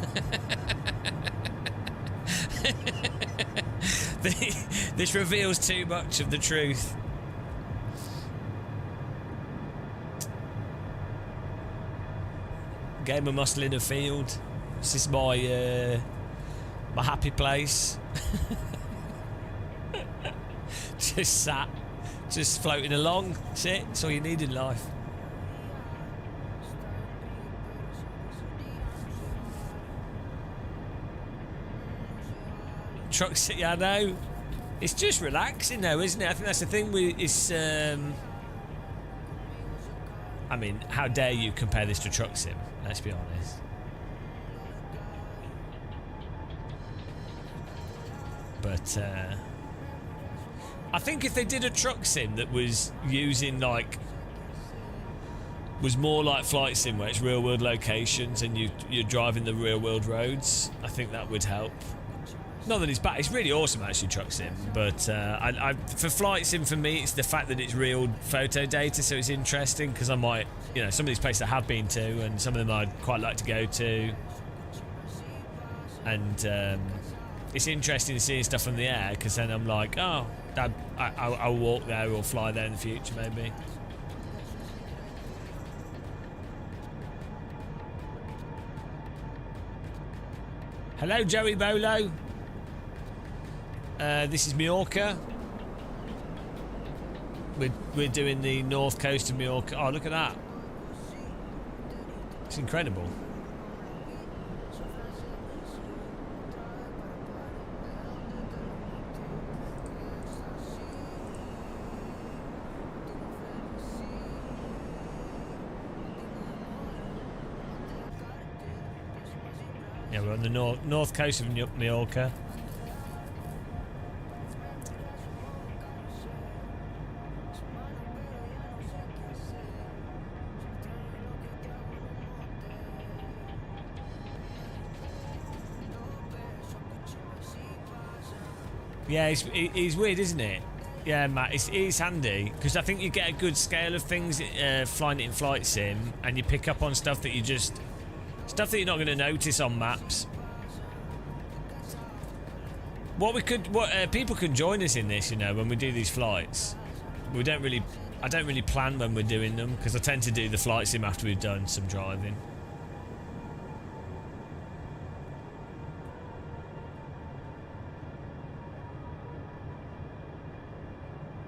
This reveals too much of the truth. Gamer muscle in a field. This is my my happy place. Just sat, just floating along. That's it. That's all you need in life. Trucks, yeah, I know. It's just relaxing though, isn't it? I think that's the thing with it's I mean, how dare you compare this to Truck Sim? Let's be honest. But I think if they did a Truck Sim that was using like was more like Flight Sim, where it's real world locations and you're driving the real world roads, I think that would help. Not that it's bad, it's really awesome actually, Truck Sim, but for Flight Sim, for me, it's the fact that it's real photo data, so it's interesting because I might, you know, some of these places I have been to and some of them I'd quite like to go to, and it's interesting seeing stuff from the air because then I'm like, oh, I'll walk there or fly there in the future maybe. Hello, Joey Bolo. This is Majorca. We're doing the north coast of Majorca. Oh, look at that! It's incredible. Yeah, we're on the north coast of Majorca. Yeah, it's weird, isn't it? Yeah, Matt, it's handy because I think you get a good scale of things flying it in Flight Sim, and you pick up on stuff that you're not going to notice on maps. People can join us in this, you know, when we do these flights. I don't really plan when we're doing them because I tend to do the Flight Sim after we've done some driving.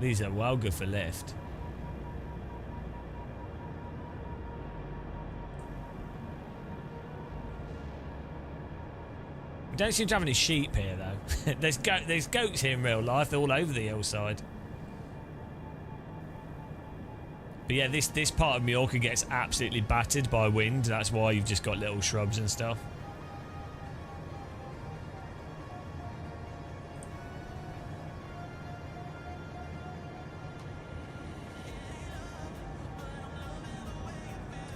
These are well good for lift. We don't seem to have any sheep here though. There's goats here in real life. They're all over the hillside. But yeah, this part of Majorca gets absolutely battered by wind. That's why you've just got little shrubs and stuff.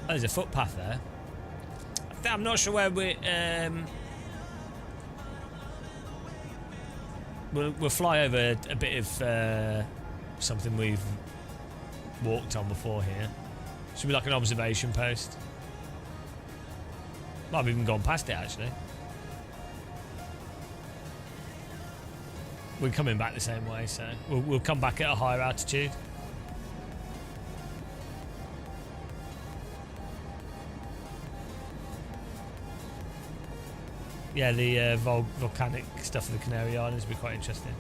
Oh, there's a footpath there. I'm not sure where we'll fly over a bit of something we've walked on before here. Should be like an observation post. Might have even gone past it actually. We're coming back the same way, so we'll come back at a higher altitude. Yeah, the volcanic stuff of the Canary Islands would be quite interesting.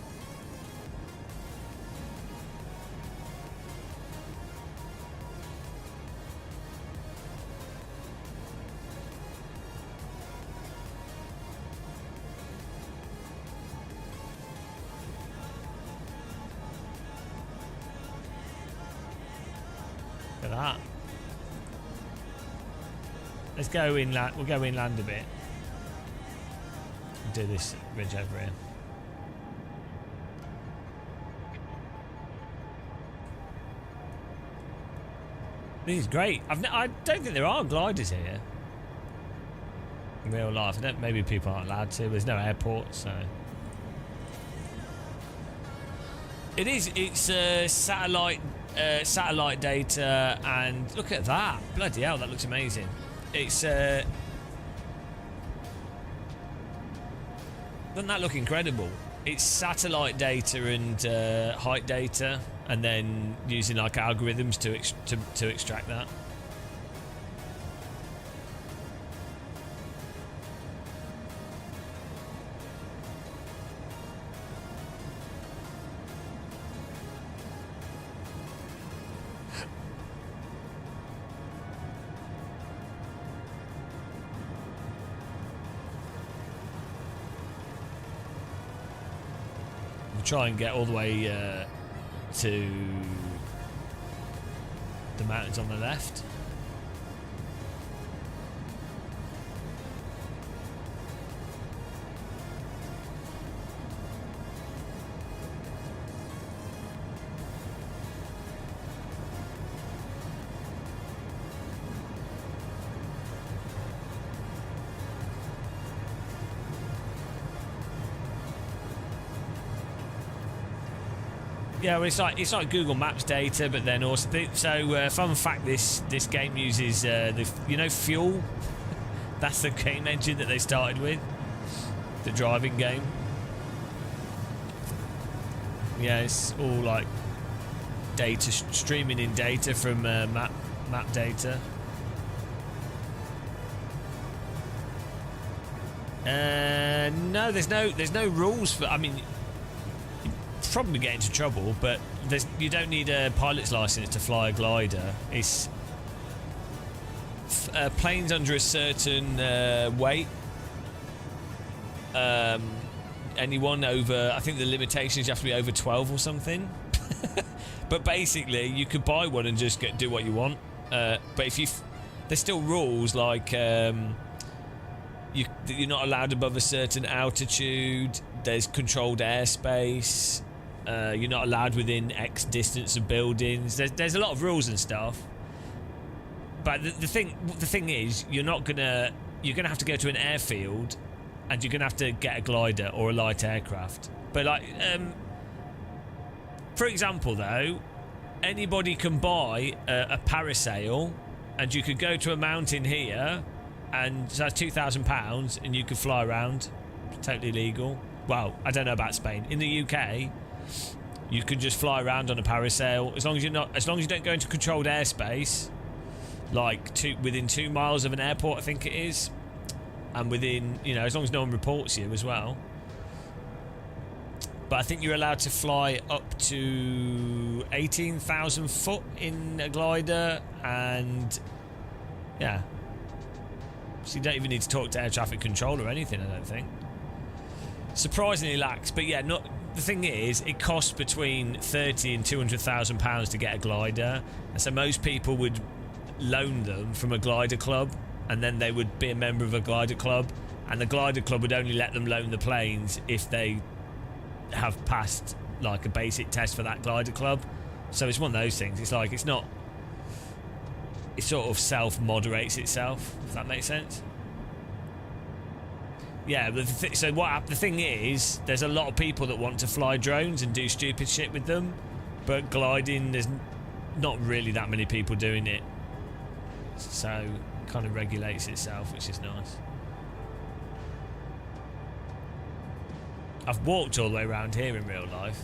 Look at that. Let's go inland. We'll go inland a bit. Do this ridge over here. This is great. I don't think there are gliders here in real life. Maybe people aren't allowed to. There's no airport, so it's a satellite satellite data, and look at that. Bloody hell, that looks amazing. It's doesn't that look incredible? It's satellite data and height data, and then using like algorithms to extract that. Try and get all the way to the mountains on the left. Yeah, well, it's like Google Maps data, but then also fun fact: this game uses the fuel. That's the game engine that they started with, the driving game. Yeah, it's all like data streaming in data from map data. No, there's no rules for. I mean, probably get into trouble, but you don't need a pilot's license to fly a glider. It's planes under a certain weight. Anyone over, I think the limitation is you have to be over 12 or something. But basically, you could buy one and just do what you want. But there's still rules like you're not allowed above a certain altitude. There's controlled airspace. You're not allowed within X distance of buildings. There's a lot of rules and stuff. But the thing is, you're gonna have to go to an airfield, and you're gonna have to get a glider or a light aircraft. But like, for example, though, anybody can buy a parasail, and you could go to a mountain here, and so that's £2,000, and you could fly around, totally legal. Well, I don't know about Spain. In the UK, you can just fly around on a parasail as long as you don't go into controlled airspace, like within 2 miles of an airport, I think it is, and within, as long as no one reports you as well. But I think you're allowed to fly up to 18,000 foot in a glider, and yeah, so you don't even need to talk to air traffic control or anything, I don't think. Surprisingly lax, but yeah, the thing is, it costs between £30,000 and £200,000 to get a glider, and so most people would loan them from a glider club, and then they would be a member of a glider club, and the glider club would only let them loan the planes if they have passed like a basic test for that glider club. So it's one of those things. It's like it sort of self-moderates itself, if that makes sense. Yeah, but the thing is, there's a lot of people that want to fly drones and do stupid shit with them, but gliding, there's not really that many people doing it, so it kind of regulates itself, which is nice. I've walked all the way around here in real life.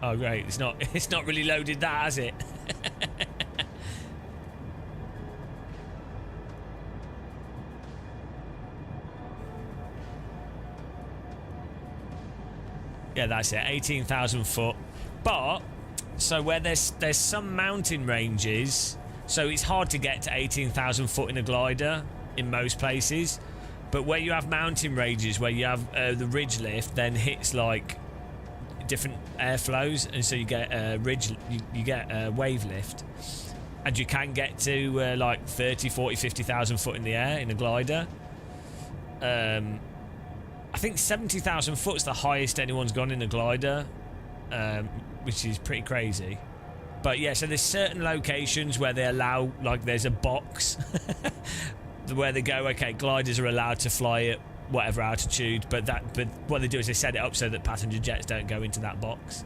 Oh great, it's not really loaded that, has it? Yeah, that's it, 18,000 foot. But, so where there's some mountain ranges, so it's hard to get to 18,000 foot in a glider in most places. But where you have mountain ranges, where you have the ridge lift, then hits like different airflows, and so you get you get a wave lift, and you can get to like 30, 40, 50,000 foot in the air in a glider. I think 70,000 foot's the highest anyone's gone in a glider, which is pretty crazy. But yeah, so there's certain locations where they allow, like there's a box where they go, okay, gliders are allowed to fly at whatever altitude, but what they do is they set it up so that passenger jets don't go into that box.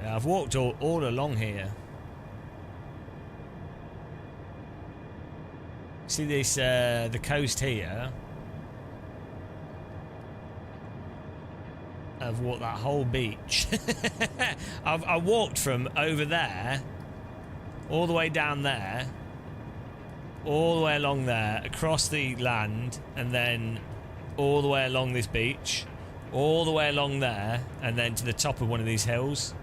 Yeah, I've walked all along here. See this, the coast here. I've walked that whole beach. I walked from over there, all the way down there, all the way along there, across the land, and then all the way along this beach, all the way along there, and then to the top of one of these hills.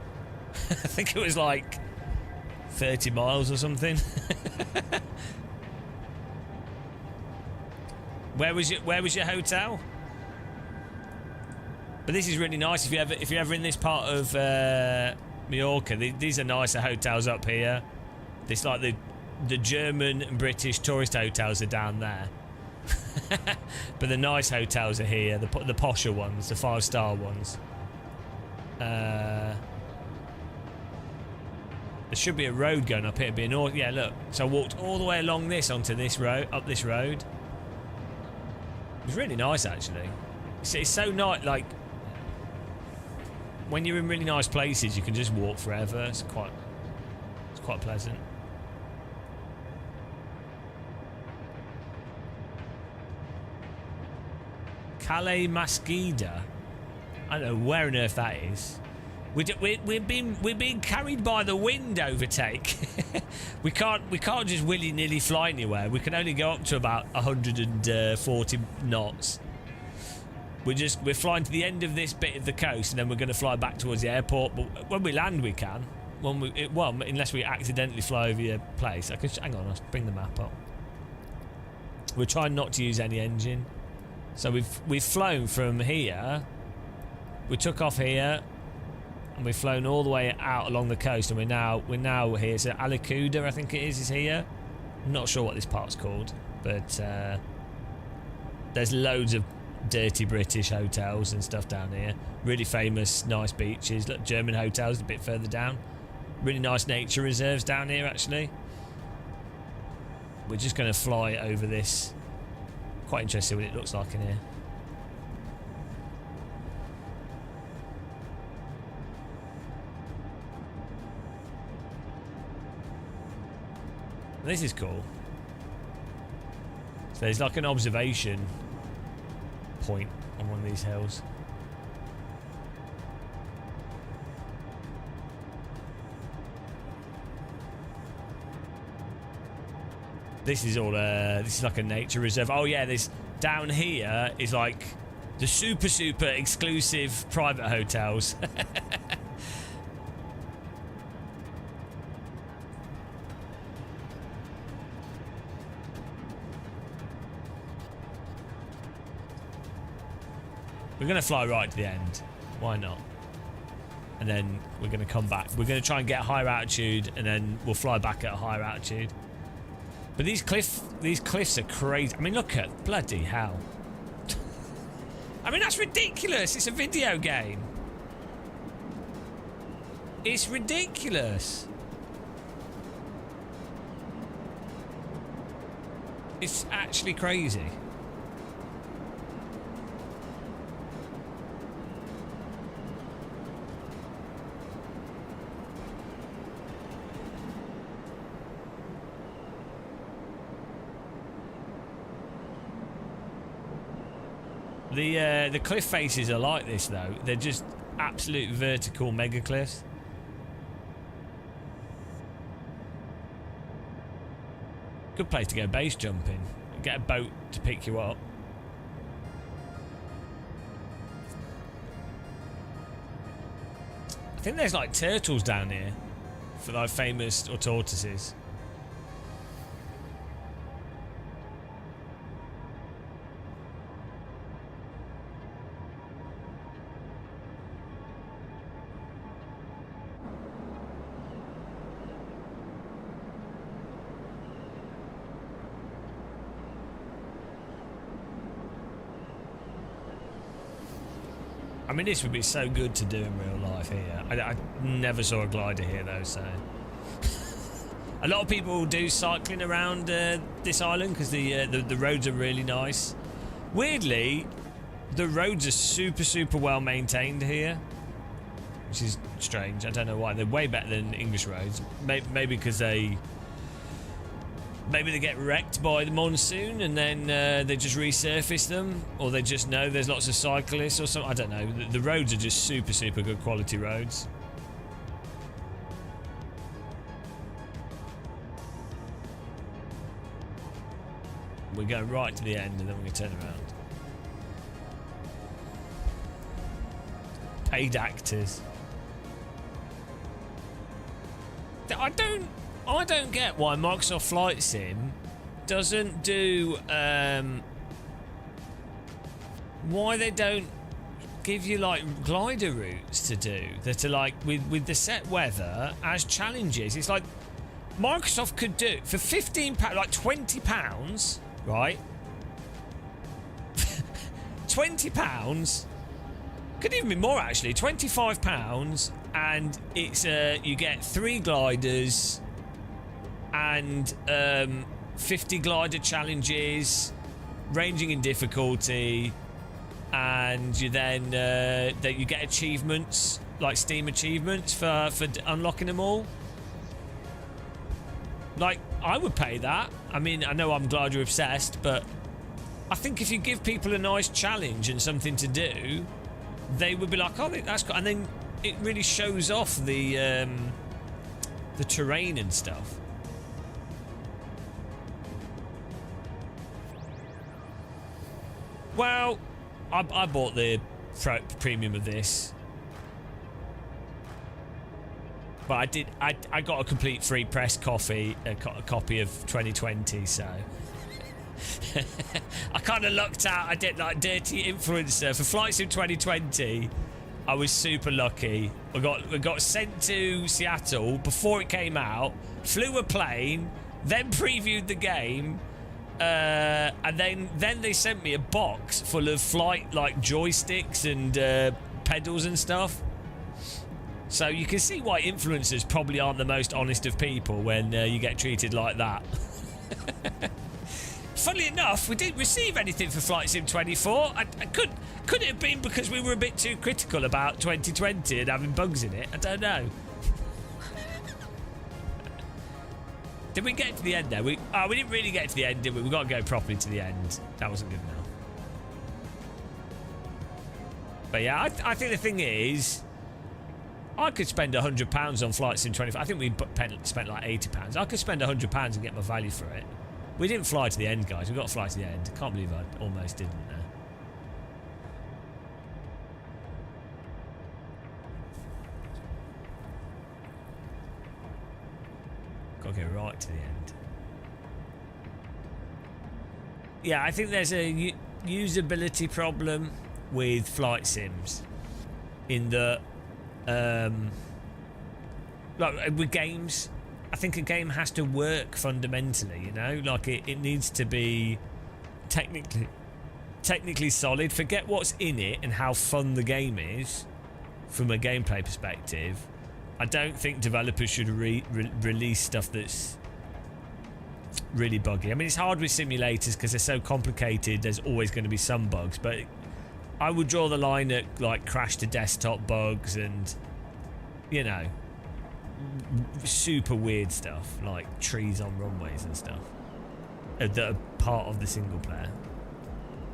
I think it was like 30 miles or something. Where was your hotel? But this is really nice if you're ever in this part of Mallorca. These are nicer hotels up here. It's like the German and British tourist hotels are down there. But the nice hotels are here, the posher ones, the 5-star ones. There should be a road going up here. Yeah, look. So I walked all the way along this onto this road, up this road. It was really nice, actually. It's so nice, like when you're in really nice places, you can just walk forever. It's quite pleasant. Calais Masquida. I don't know where on earth that is. We're being carried by the wind. Overtake. we can't just willy-nilly fly anywhere. We can only go up to about 140 knots. We're flying to the end of this bit of the coast, and then we're going to fly back towards the airport. But when we land, we can. Well, unless we accidentally fly over your place. Hang on, I'll bring the map up. We're trying not to use any engine. So we've flown from here. We took off here, and we've flown all the way out along the coast, and we're now here. So Alacuda, I think it is here. I'm not sure what this part's called, but there's loads of dirty British hotels and stuff down here. Really famous, nice beaches. Look, German hotels a bit further down. Really nice nature reserves down here, actually. We're just going to fly over this. Quite interested what it looks like in here. This is cool. So there's like an observation point on one of these hills. This is all this is like a nature reserve. Oh yeah, this down here is like the super exclusive private hotels. We're going to fly right to the end. Why not? And then we're going to come back. We're going to try and get a higher altitude, and then we'll fly back at a higher altitude. But these cliffs are crazy. I mean, look at bloody hell. I mean, that's ridiculous. It's a video game. It's ridiculous. It's actually crazy. The cliff faces are like this though. They're just absolute vertical mega cliffs. Good place to go base jumping. Get a boat to pick you up. I think there's like turtles down here for like famous, or tortoises. I mean, this would be so good to do in real life here. I never saw a glider here though, so... A lot of people do cycling around this island because the roads are really nice. Weirdly, the roads are super well maintained here. which is strange. I don't know why. They're way better than English roads. Maybe because maybe they get wrecked by the monsoon and then they just resurface them, or they just know there's lots of cyclists or something. I don't know. The roads are just super, super good quality roads. We're going right to the end and then we're going to turn around. Paid actors. I don't get why Microsoft Flight Sim doesn't do why they don't give you like glider routes to do that are like with the set weather as challenges. It's like Microsoft could do for £15, like £20, right? £20 could even be more actually. £25, and it's you get 3 gliders and 50 glider challenges, ranging in difficulty, and you then that you get achievements like Steam achievements for unlocking them all. Like, I would pay that. I mean, I know I'm glider obsessed, but I think if you give people a nice challenge and something to do, they would be like, oh, that's cool. And then it really shows off the terrain and stuff. Well, I bought the premium of this, but I got a complete free press copy of 2020, so I kind of lucked out. I did like dirty influencer for Flight Sim 2020. I was super lucky. I got sent to Seattle before it came out, flew a plane, then previewed the game, and then they sent me a box full of flight like joysticks and pedals and stuff. So you can see why influencers probably aren't the most honest of people when you get treated like that. Funnily enough, we didn't receive anything for Flight Sim 24. Could it have been because we were a bit too critical about 2020 and having bugs in it? I don't know. Did we get to the end there? We didn't really get to the end, did we? We got to go properly to the end. That wasn't good enough. But yeah, I think the thing is, I could spend £100 on Flight Sim 25. I think we spent like £80. I could spend £100 and get my value for it. We didn't fly to the end, guys. We got to fly to the end. Can't believe I almost didn't there. Got to go right to the end. Yeah, I think there's a usability problem with flight sims in the like with games. I think a game has to work fundamentally, you know, like it needs to be technically solid. Forget what's in it and how fun the game is from a gameplay perspective. I don't think developers should release stuff that's really buggy. I mean, it's hard with simulators because they're so complicated. There's always going to be some bugs, but I would draw the line at like crash to desktop bugs and, you know, super weird stuff like trees on runways and stuff that are part of the single player.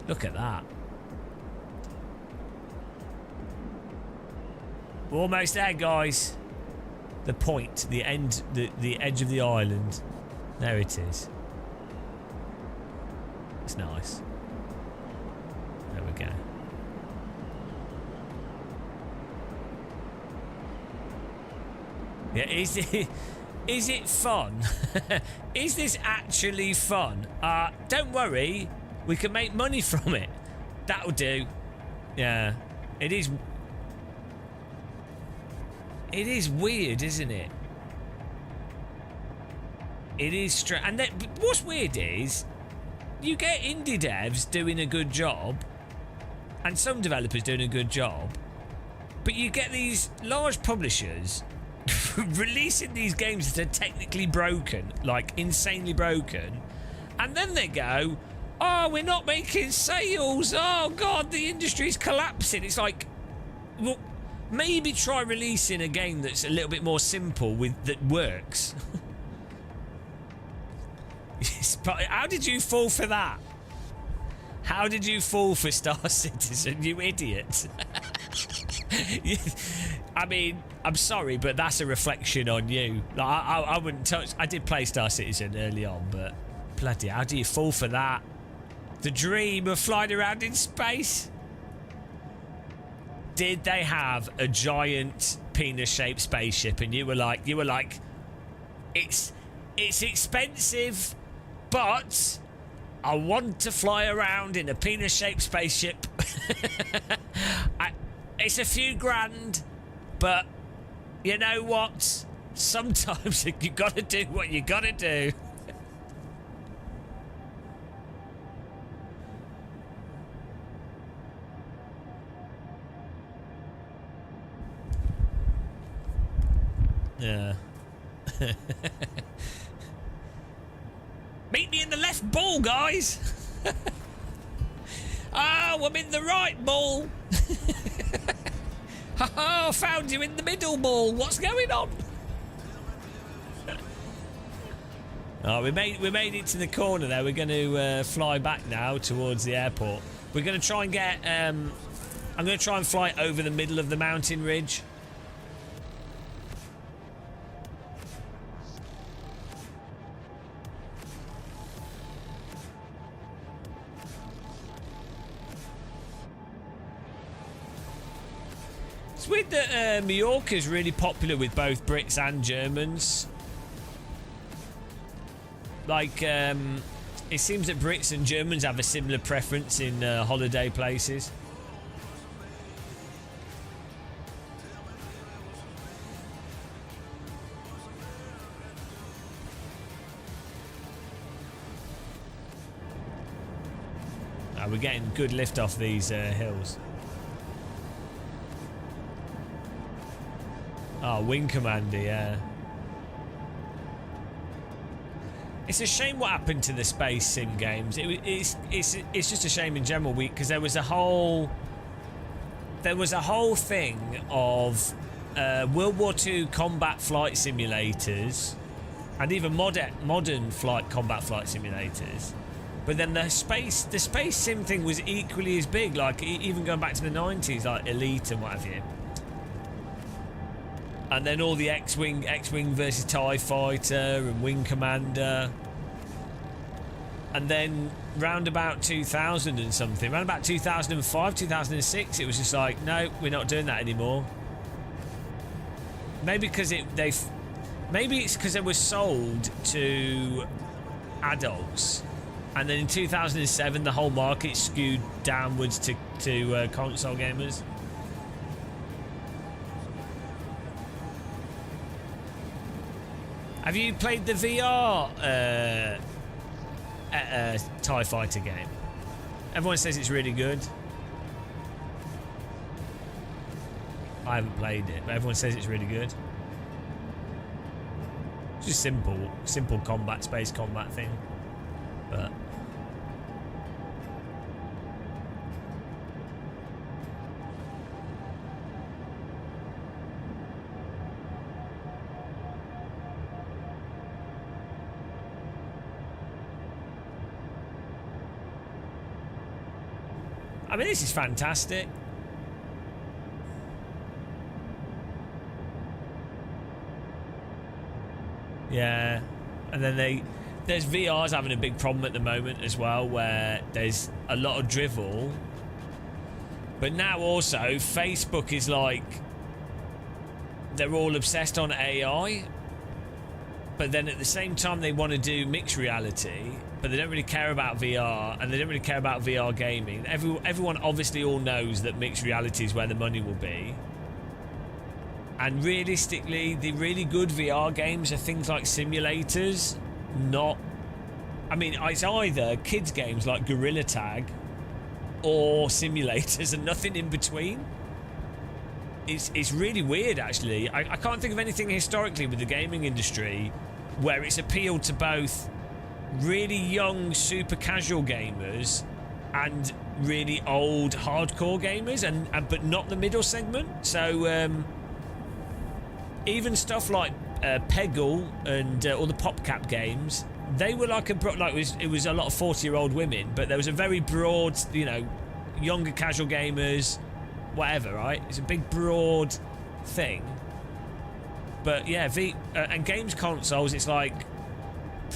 Look at that. We're almost there, guys. The point, the end, the edge of the island. There it is. It's nice. There we go. Yeah, is it fun? Is this actually fun? Don't worry, we can make money from it. That'll do. Yeah, it is. It is weird, isn't it? It is strange. And what's weird is you get indie devs doing a good job and some developers doing a good job, but you get these large publishers releasing these games that are technically broken, like insanely broken, and then they go, oh, we're not making sales, oh god, the industry's collapsing. It's like, well, Maybe try releasing a game that's a little bit more simple that works. How did you fall for that? How did you fall for Star Citizen, you idiot? I mean, I'm sorry, but that's a reflection on you. Like, I wouldn't touch... I did play Star Citizen early on, but bloody, how do you fall for that? The dream of flying around in space? Did they have a giant penis-shaped spaceship and you were like, it's expensive, but I want to fly around in a penis-shaped spaceship. It's a few grand, but you know what? Sometimes you gotta do what you gotta do. Yeah. Meet me in the left ball, guys. Oh, I'm in the right ball. Oh, found you in the middle ball. What's going on? Oh, we made it to the corner there. We're going to fly back now towards the airport. We're going to try and get. I'm going to try and fly over the middle of the mountain ridge. It's weird that Mallorca's really popular with both Brits and Germans. Like, it seems that Brits and Germans have a similar preference in holiday places. We're getting good lift off these hills. Oh, Wing Commander, yeah. It's a shame what happened to the space sim games. It's just a shame in general, because there was a whole thing of World War II combat flight simulators and even modern combat flight simulators. But then the space sim thing was equally as big, like even going back to the 90s, like Elite and what have you. And then all the X-Wing versus TIE Fighter and Wing Commander. And then round about 2000 and something, round about 2005, 2006, it was just like, no, we're not doing that anymore. Maybe because maybe it's because they were sold to adults. And then in 2007, the whole market skewed downwards to console gamers. Have you played the VR TIE Fighter game? Everyone says it's really good. I haven't played it, but everyone says it's really good. It's just simple combat, space combat thing. But I mean, this is fantastic. Yeah, and then there's VR's having a big problem at the moment as well, where there's a lot of drivel. But now also Facebook is like, they're all obsessed on AI, but then at the same time they want to do mixed reality, but they don't really care about VR, and they don't really care about VR gaming. Everyone obviously all knows that mixed reality is where the money will be. And realistically, the really good VR games are things like simulators, not... I mean, it's either kids games like Gorilla Tag or simulators and nothing in between. It's really weird, actually. I can't think of anything historically with the gaming industry where it's appealed to both really young, super casual gamers and really old hardcore gamers, and but not the middle segment. So even stuff like Peggle and all the PopCap games, they were like it was a lot of 40-year-old women, but there was a very broad, you know, younger casual gamers, whatever, right? It's a big broad thing. But yeah, and games consoles, it's like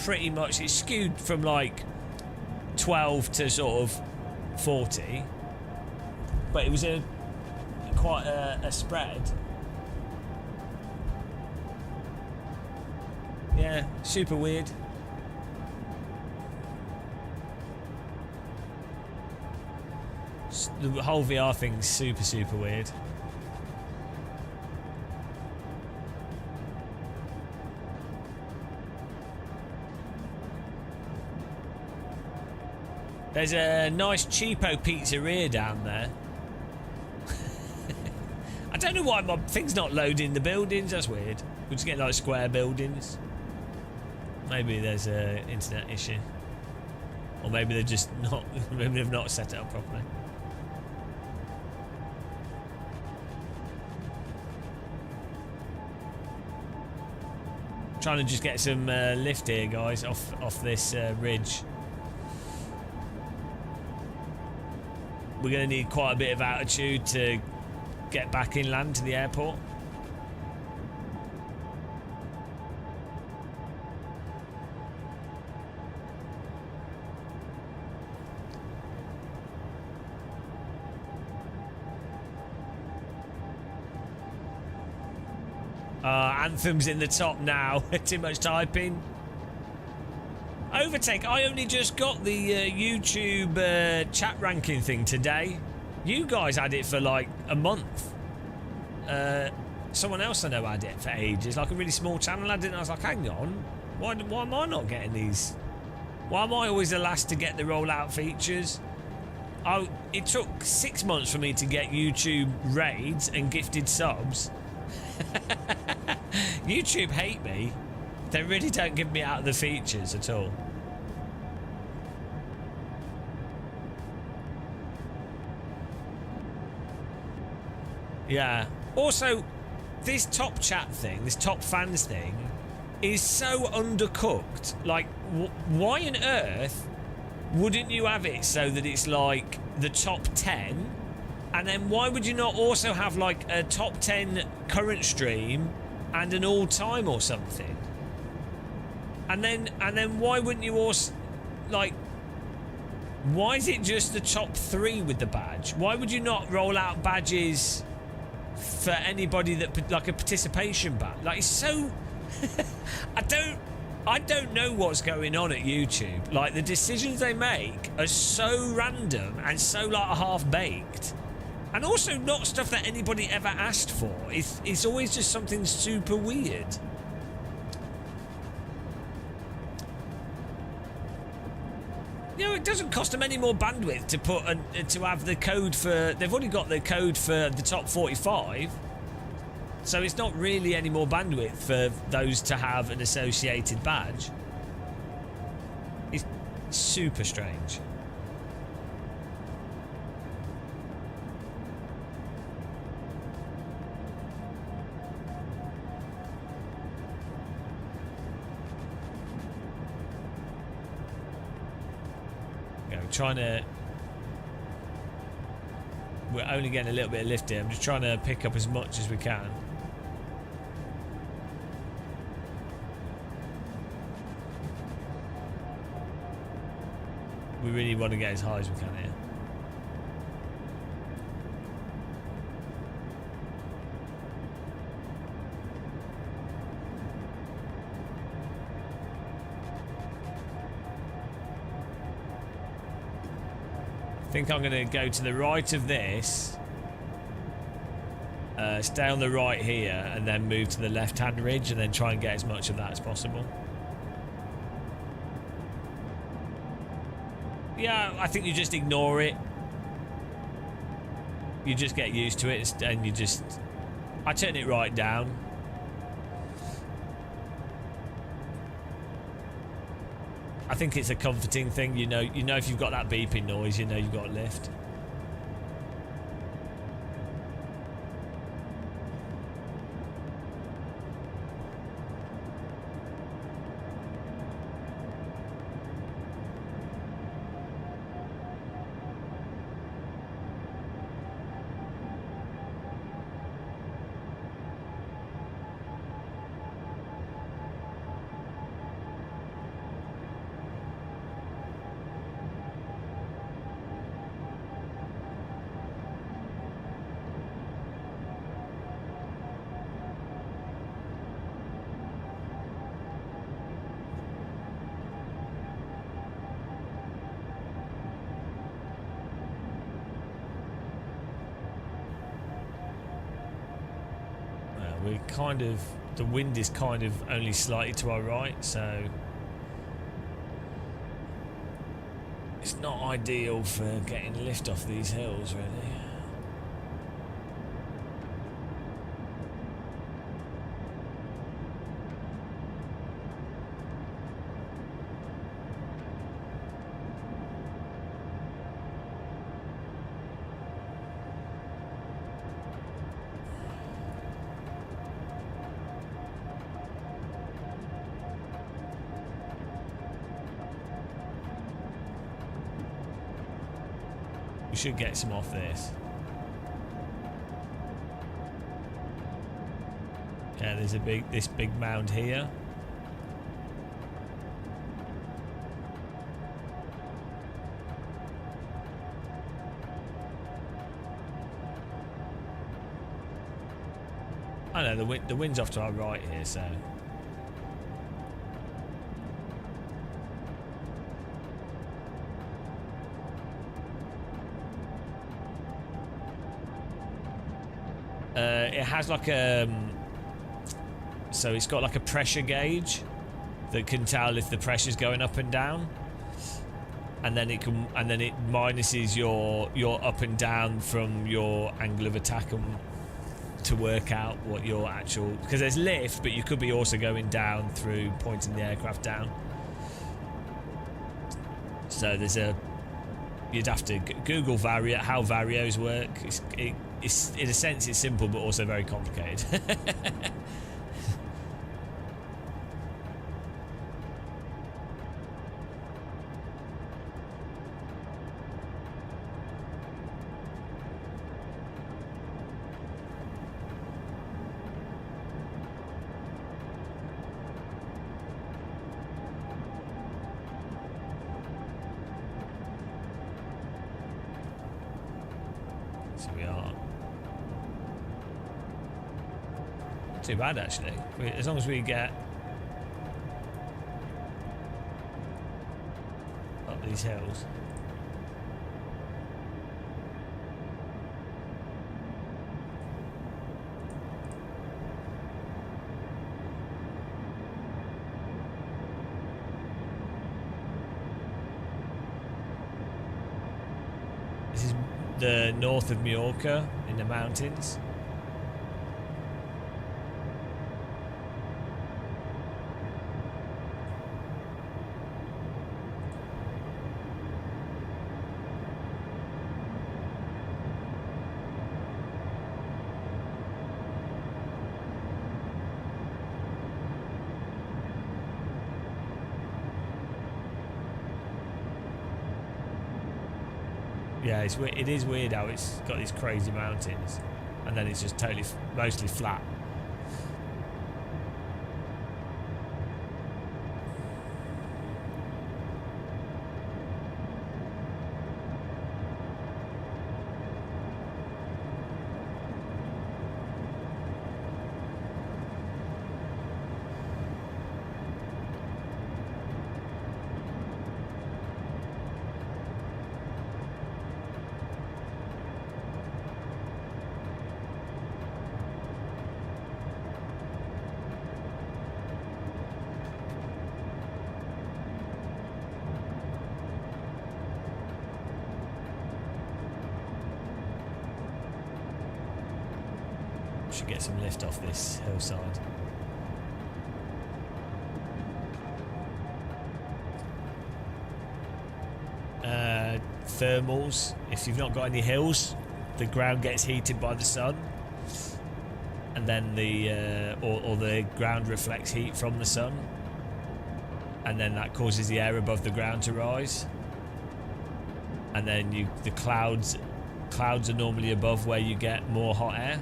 pretty much, it's skewed from like 12 to sort of 40, but it was quite a spread. Yeah, super weird. The whole VR thing's super weird. There's a nice cheapo pizzeria down there. I don't know why my thing's not loading the buildings. That's weird. We just get like square buildings. Maybe there's an internet issue, or maybe they're just not. Maybe they've not set it up properly. Trying to just get some lift here, guys, off this ridge. We're going to need quite a bit of altitude to get back inland to the airport. Anthem's in the top now. Too much typing. Overtake, I only just got the YouTube chat ranking thing today. You guys had it for like a month. Someone else I know had it for ages, like a really small channel had it, and I was like, hang on, why am I not getting these? Why am I always the last to get the rollout features? It took 6 months for me to get YouTube raids and gifted subs. YouTube hate me. They really don't give me out of the features at all. Yeah. Also, this top chat thing, this top fans thing, is so undercooked. Like, why on earth wouldn't you have it so that it's like the top 10? And then why would you not also have like a top 10 current stream and an all-time or something? And then why wouldn't you also, like, why is it just the top 3 with the badge? Why would you not roll out badges for anybody that, like a participation badge? Like, it's so I don't know what's going on at YouTube. Like, the decisions they make are so random and so like half-baked. And also not stuff that anybody ever asked for. It's always just something super weird. You know, it doesn't cost them any more bandwidth to put to have the code for. They've already got the code for the top 45, so it's not really any more bandwidth for those to have an associated badge. It's super strange. Trying to, we're only getting a little bit of lift here. I'm just trying to pick up as much as we can. We really want to get as high as we can here. I think I'm going to go to the right of this, stay on the right here, and then move to the left-hand ridge, and then try and get as much of that as possible. Yeah, I think you just ignore it. You just get used to it, and you just... I turn it right down. I think it's a comforting thing. You know if you've got that beeping noise, you know you've got a lift. We're kind of, the wind is kind of only slightly to our right, so it's not ideal for getting lift off these hills, really. We should get some off this. Yeah, there's this big mound here. I know the wind's off to our right here, so. It has like a, so it's got like a pressure gauge that can tell if the pressure's going up and down, and then it minuses your up and down from your angle of attack to work out what your actual, because there's lift, but you could be also going down through pointing the aircraft down. So you'd have to Google how varios work. It's in a sense it's simple, but also very complicated. So we are. Too bad, actually. As long as we get up these hills. This is the north of Majorca in the mountains. Yeah, it is weird how it's got these crazy mountains, and then it's just totally, mostly flat. Should get some lift off this hillside. thermals. If you've not got any hills, the ground gets heated by the sun, and then or the ground reflects heat from the sun, and then that causes the air above the ground to rise, and then the clouds are normally above where you get more hot air,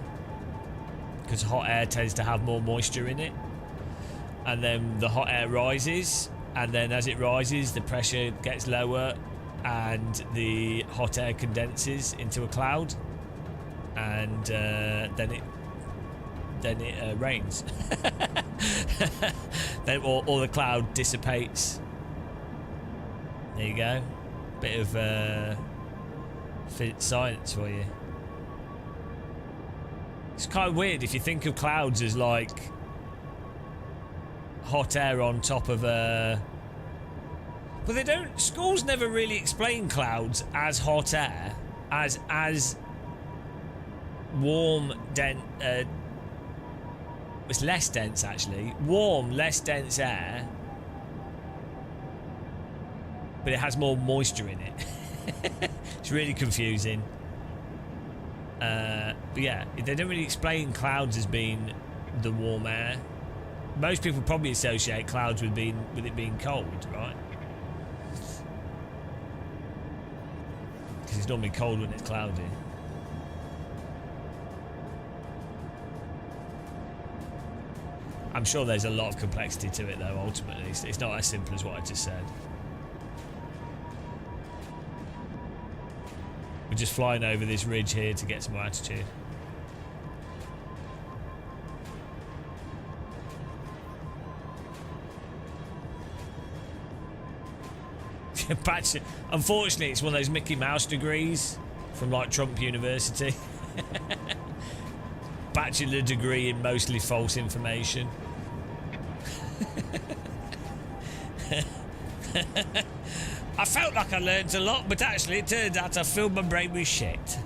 because hot air tends to have more moisture in it, and then the hot air rises, and then as it rises the pressure gets lower and the hot air condenses into a cloud, and then it rains. Then or the cloud dissipates. There you go, bit of science for you. It's kind of weird if you think of clouds as like hot air on top of a... But they don't... Schools never really explain clouds as hot air, as warm, it's less dense actually. Warm, less dense air, but it has more moisture in it. It's really confusing. But yeah, they don't really explain clouds as being the warm air. Most people probably associate clouds with it being cold, right? Because it's normally cold when it's cloudy. I'm sure there's a lot of complexity to it though, ultimately. It's not as simple as what I just said. We're just flying over this ridge here to get some more altitude. Unfortunately, it's one of those Mickey Mouse degrees from like Trump University. Bachelor degree in mostly false information. I felt like I learned a lot, but actually it turned out I filled my brain with shit.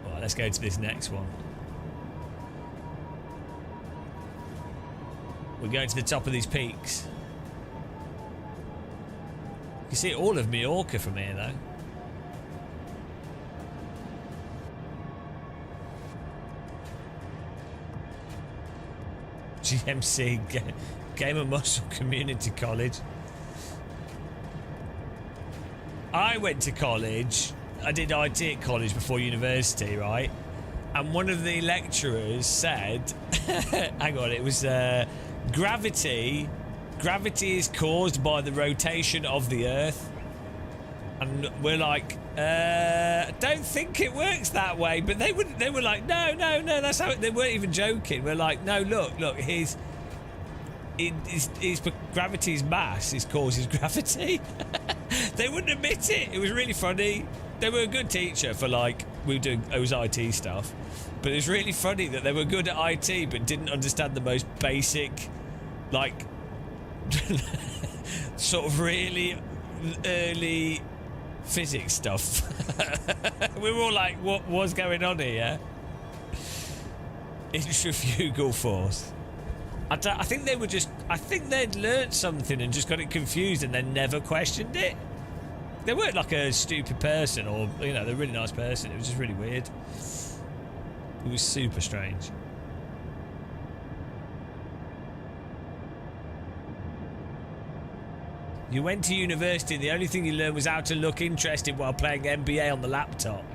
Right, let's go to this next one. We're going to the top of these peaks. You see all of Majorca from here, though. GMC, Game and Muscle Community College. I went to college. I did IT at college before university, right? And one of the lecturers said, hang on, it was gravity is caused by the rotation of the Earth. And we're like, I don't think it works that way. But they were like, no, that's how they weren't even joking. We're like, no, look, gravity's mass causes gravity. They wouldn't admit it. It was really funny. They were a good teacher for like, it was IT stuff. But it was really funny that they were good at IT but didn't understand the most basic, like, sort of really early physics stuff. We were all like, what's going on here? Centrifugal force. I think they'd learnt something and just got it confused and then never questioned it. They weren't like a stupid person or, they're a really nice person. It was just really weird. It was super strange. You went to university and the only thing you learned was how to look interested while playing NBA on the laptop.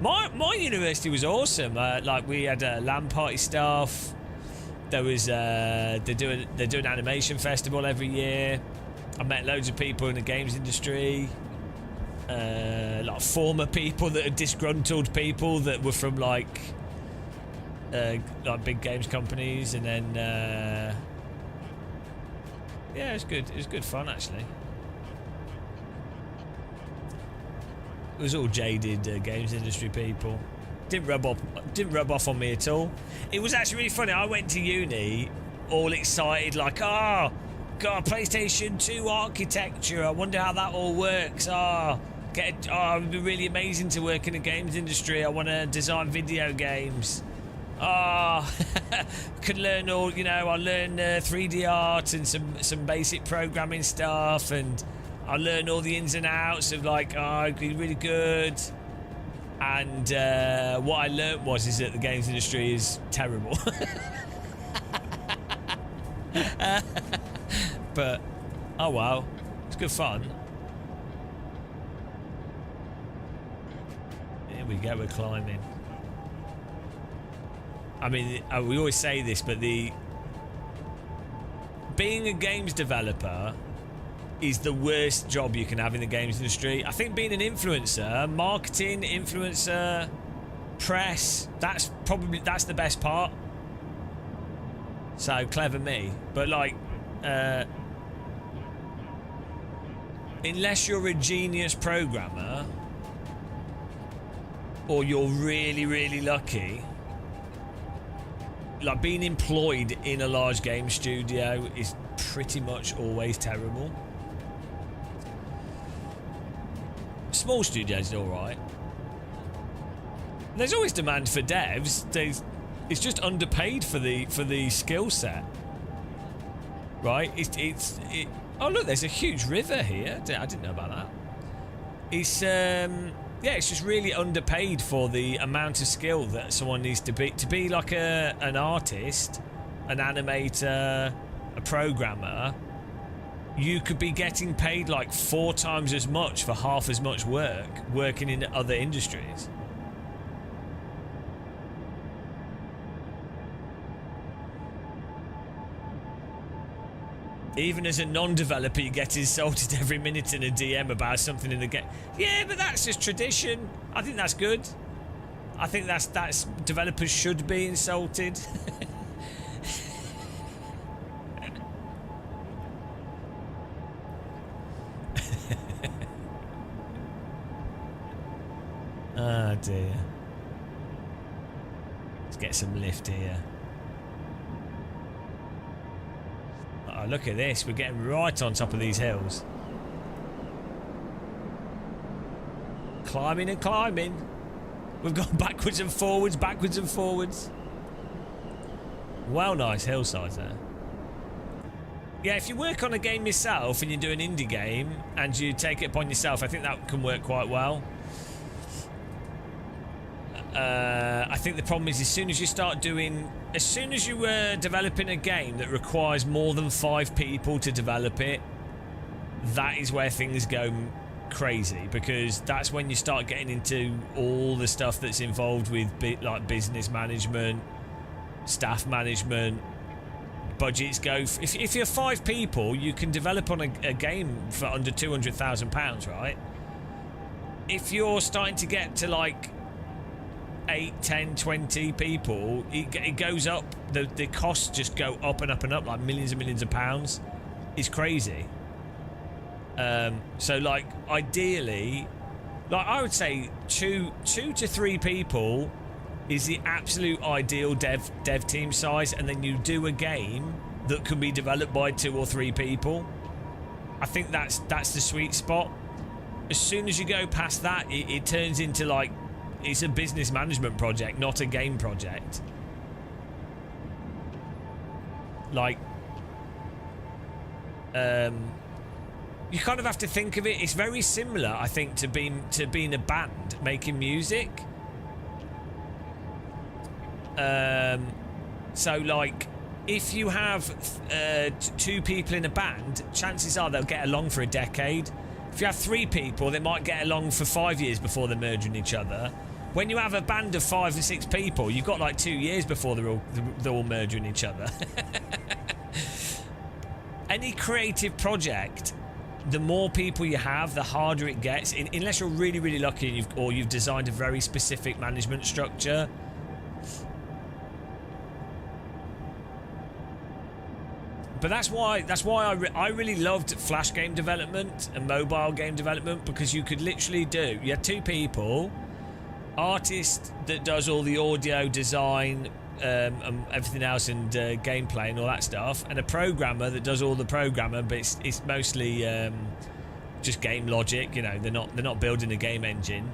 My university was awesome. Like we had LAN party stuff. There was they do an animation festival every year. I met loads of people in the games industry. Like former people that are disgruntled people that were from like big games companies, and then yeah, it was good. It was good fun actually. It was all jaded games industry people. Didn't rub off on me at all. It was actually really funny. I went to uni all excited, like, God, PlayStation 2 architecture. I wonder how that all works. It would be really amazing to work in the games industry. I want to design video games. Could learn all, I learn 3D art and some basic programming stuff, and I learn all the ins and outs of it'd be really good. And what I learned is that the games industry is terrible. But oh well, it's good fun. Here we go, we're climbing. I mean, we always say this, but being a games developer is the worst job you can have in the games industry. I think being an influencer, marketing, influencer, press, that's the best part. So clever me. But unless you're a genius programmer or you're really, really lucky, being employed in a large game studio is pretty much always terrible. Small studios are alright. There's always demand for devs. It's just underpaid for the skill set, right? Oh look, there's a huge river here. I didn't know about that. It's it's just really underpaid for the amount of skill that someone needs to be like an artist, an animator, a programmer. You could be getting paid 4 times as much for half as much work working in other industries. Even as a non-developer, you get insulted every minute in a DM about something in the game. Yeah, but that's just tradition. I think that's good. I think that's developers should be insulted. Oh dear. Let's get some lift here. Oh, look at this. We're getting right on top of these hills. Climbing and climbing. We've gone backwards and forwards, backwards and forwards. Well, nice hillsides there. Yeah, if you work on a game yourself and you do an indie game and you take it upon yourself, I think that can work quite well. I think the problem is as soon as you were developing a game that requires more than 5 people to develop it, that is where things go crazy, because that's when you start getting into all the stuff that's involved with business management, staff management, budgets go. If you're 5 people, you can develop on a game for under £200,000, right? If you're starting to get to 8, 10, 20 people, it goes up. The costs just go up and up and up, millions and millions of pounds. It's crazy. So ideally, I would say two to 3 people is the absolute ideal dev team size, and then you do a game that can be developed by 2 or 3 people. I think that's the sweet spot. As soon as you go past that, it turns into it's a business management project, not a game project. You kind of have to think of it. It's very similar, I think, to being a band making music. So if you have 2 people in a band, chances are they'll get along for a decade. If you have 3 people, they might get along for 5 years before they're merging each other. When you have a band of 5 or 6 people, you've got 2 years before they're all merging each other. Any creative project, the more people you have, the harder it gets. Unless you're really, really lucky or you've designed a very specific management structure. But that's why I really loved Flash game development and mobile game development, because you could literally you had 2 people, artist that does all the audio design, everything else and gameplay and all that stuff, and a programmer that does all the programming, but it's mostly just game logic. You know, they're not building a game engine,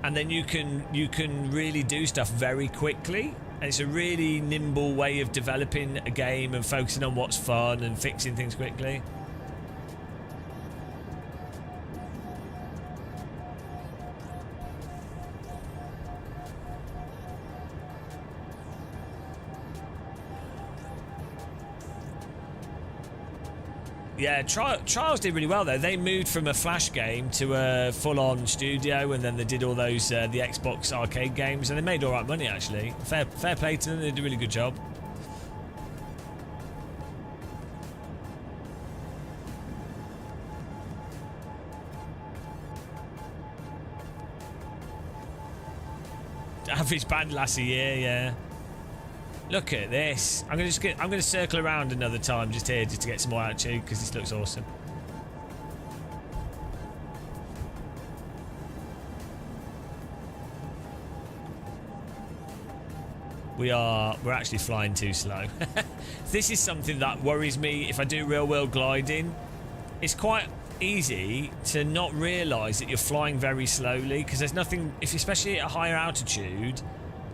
and then you can really do stuff very quickly. And it's a really nimble way of developing a game and focusing on what's fun and fixing things quickly. Yeah, Trials did really well though. They moved from a Flash game to a full-on studio, and then they did all those the Xbox arcade games, and they made all right money actually. Fair play to them. They did a really good job. Average band lasts a year, yeah. Look at this. I'm gonna circle around another time just here just to get some more altitude because this looks awesome. We're actually flying too slow. This is something that worries me if I do real world gliding. It's quite easy to not realise that you're flying very slowly because there's nothing, especially at a higher altitude,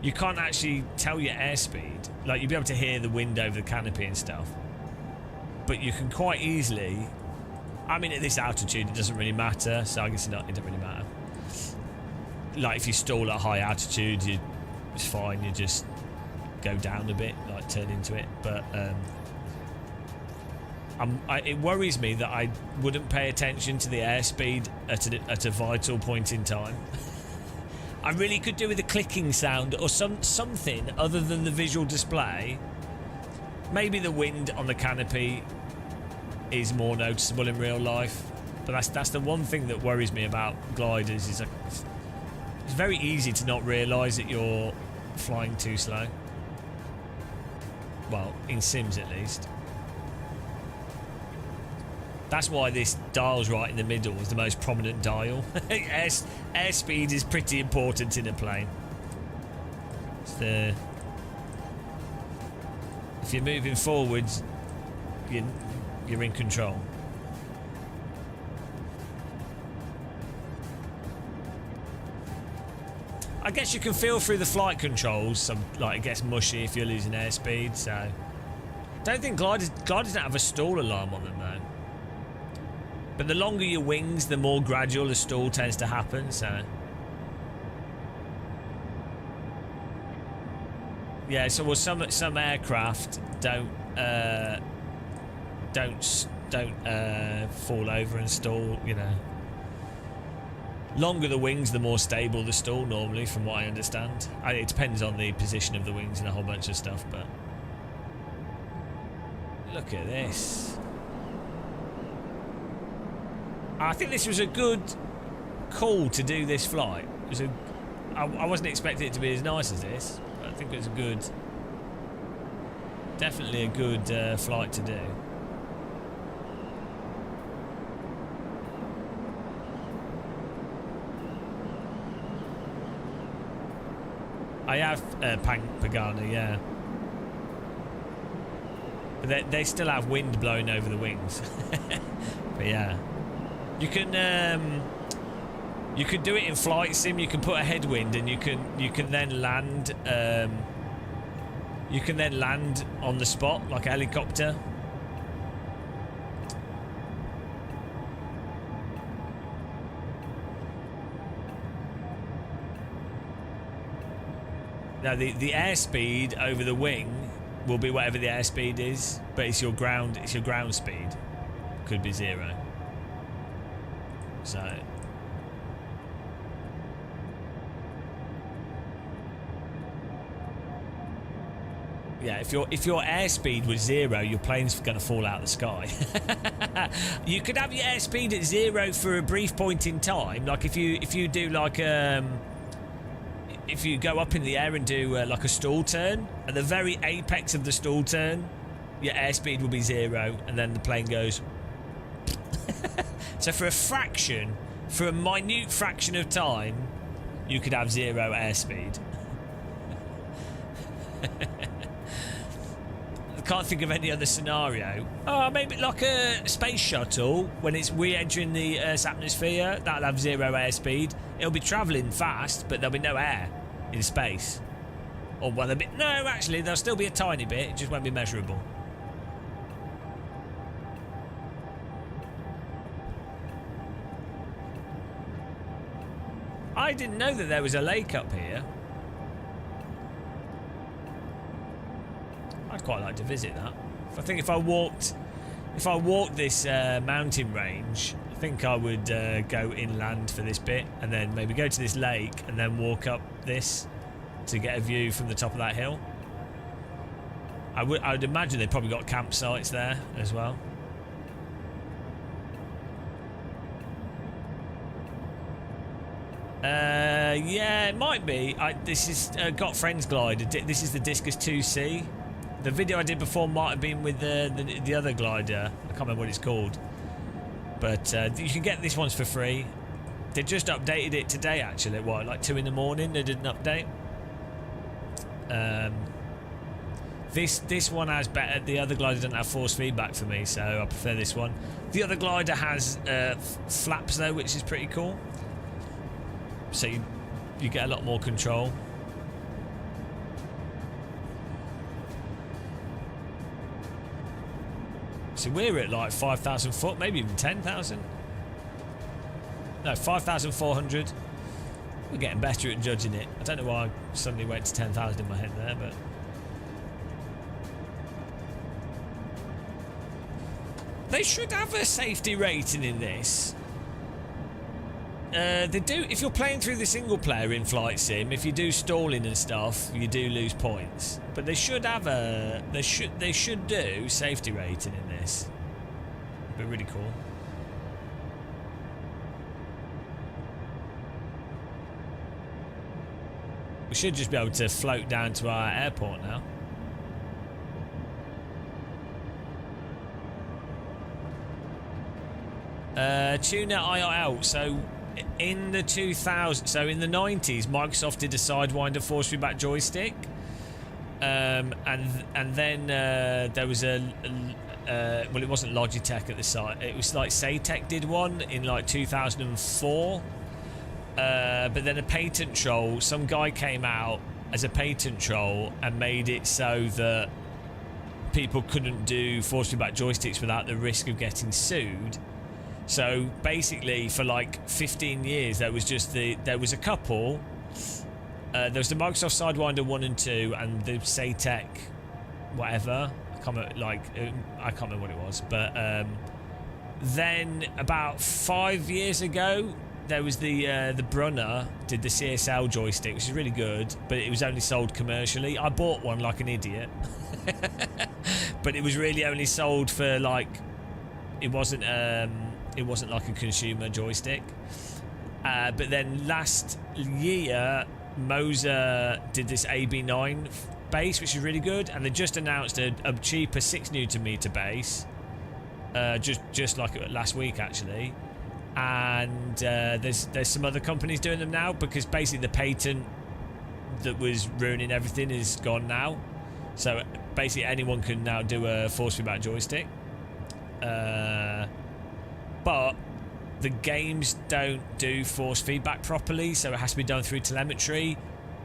you can't actually tell your airspeed. Like, you'll be able to hear the wind over the canopy and stuff. But you can quite easily... I mean, at this altitude, it doesn't really matter, so I guess it doesn't really matter. Like, if you stall at high altitude, it's fine. You just go down a bit, like, turn into it. But it worries me that I wouldn't pay attention to the airspeed at a vital point in time. I really could do with a clicking sound or something other than the visual display. Maybe the wind on the canopy is more noticeable in real life, but that's the one thing that worries me about gliders. Is it's very easy to not realise that you're flying too slow. Well, in Sims at least. That's why this dial's right in the middle is the most prominent dial. Airspeed is pretty important in a plane. If you're moving forwards, you're in control. I guess you can feel through the flight controls. It gets mushy if you're losing airspeed. So, don't think gliders don't have a stall alarm on them though. But the longer your wings, the more gradual the stall tends to happen, so... Yeah, so some aircraft don't fall over and stall, you know. Longer the wings, the more stable the stall normally, from what I understand. It depends on the position of the wings and a whole bunch of stuff, but... Look at this. I think this was a good call to do this flight. I wasn't expecting it to be as nice as this, but I think it was definitely a good flight to do. I have Pagani, yeah. But they still have wind blowing over the wings. But yeah. You can do it in flight sim. You can put a headwind, and you can then land. You can then land on the spot like a helicopter. Now the airspeed over the wing will be whatever the airspeed is, but it's your ground speed. Could be 0. So yeah, if your airspeed was 0, your plane's going to fall out of the sky. You could have your airspeed at 0 for a brief point in time, like if you do like if you go up in the air and do like a stall turn, at the very apex of the stall turn, your airspeed will be 0, and then the plane goes. So for a minute fraction of time, you could have 0 airspeed. I can't think of any other scenario. Oh, maybe like a space shuttle when it's re-entering the Earth's atmosphere. That'll have 0 airspeed. It'll be travelling fast, but there'll be no air in space. Or well, no, actually, there'll still be a tiny bit. It just won't be measurable. I didn't know that there was a lake up here. I'd quite like to visit that. I think if I walked this mountain range, I think I would go inland for this bit, and then maybe go to this lake, and then walk up this to get a view from the top of that hill. I would imagine they've probably got campsites there as well. Yeah, it might be. This is Got Friends glider. This is the Discus 2C. The video I did before might have been with the other glider. I can't remember what it's called. But you can get these ones for free. They just updated it today, actually. What, like 2 in the morning? They did an update. This one has better. The other glider doesn't have force feedback for me, so I prefer this one. The other glider has flaps though, which is pretty cool. So you get a lot more control. So we're at like 5,000 foot, maybe even 10,000. No, 5,400. We're getting better at judging it. I don't know why I suddenly went to 10,000 in my head there, but... They should have a safety rating in this. They do. If you're playing through the single player in Flight Sim, if you do stalling and stuff, you do lose points. But they should have a. They should do safety rating in this. It'd be really cool. We should just be able to float down to our airport now. Tuner IRL. So in the 2000s, so in the 90s, Microsoft did a Sidewinder force feedback joystick, and then there was a well, it wasn't Logitech at the site. It was like Saytech did one in like 2004. But then a patent troll, some guy came out as a patent troll and made it so that people couldn't do force feedback joysticks without the risk of getting sued. So basically, for like 15 years, there was a couple. There was the Microsoft Sidewinder 1 and 2, and the Saytech, whatever. I can't remember what it was. But then about 5 years ago, there was the Brunner did the CSL joystick, which is really good, but it was only sold commercially. I bought one like an idiot, but it was really only sold for like it wasn't like a consumer joystick. But then last year, Moser did this AB9 base, which is really good, and they just announced a cheaper 6Nm base, just like last week actually. And there's some other companies doing them now, because basically the patent that was ruining everything is gone now. So basically anyone can now do a force feedback joystick. But the games don't do force feedback properly, so it has to be done through telemetry,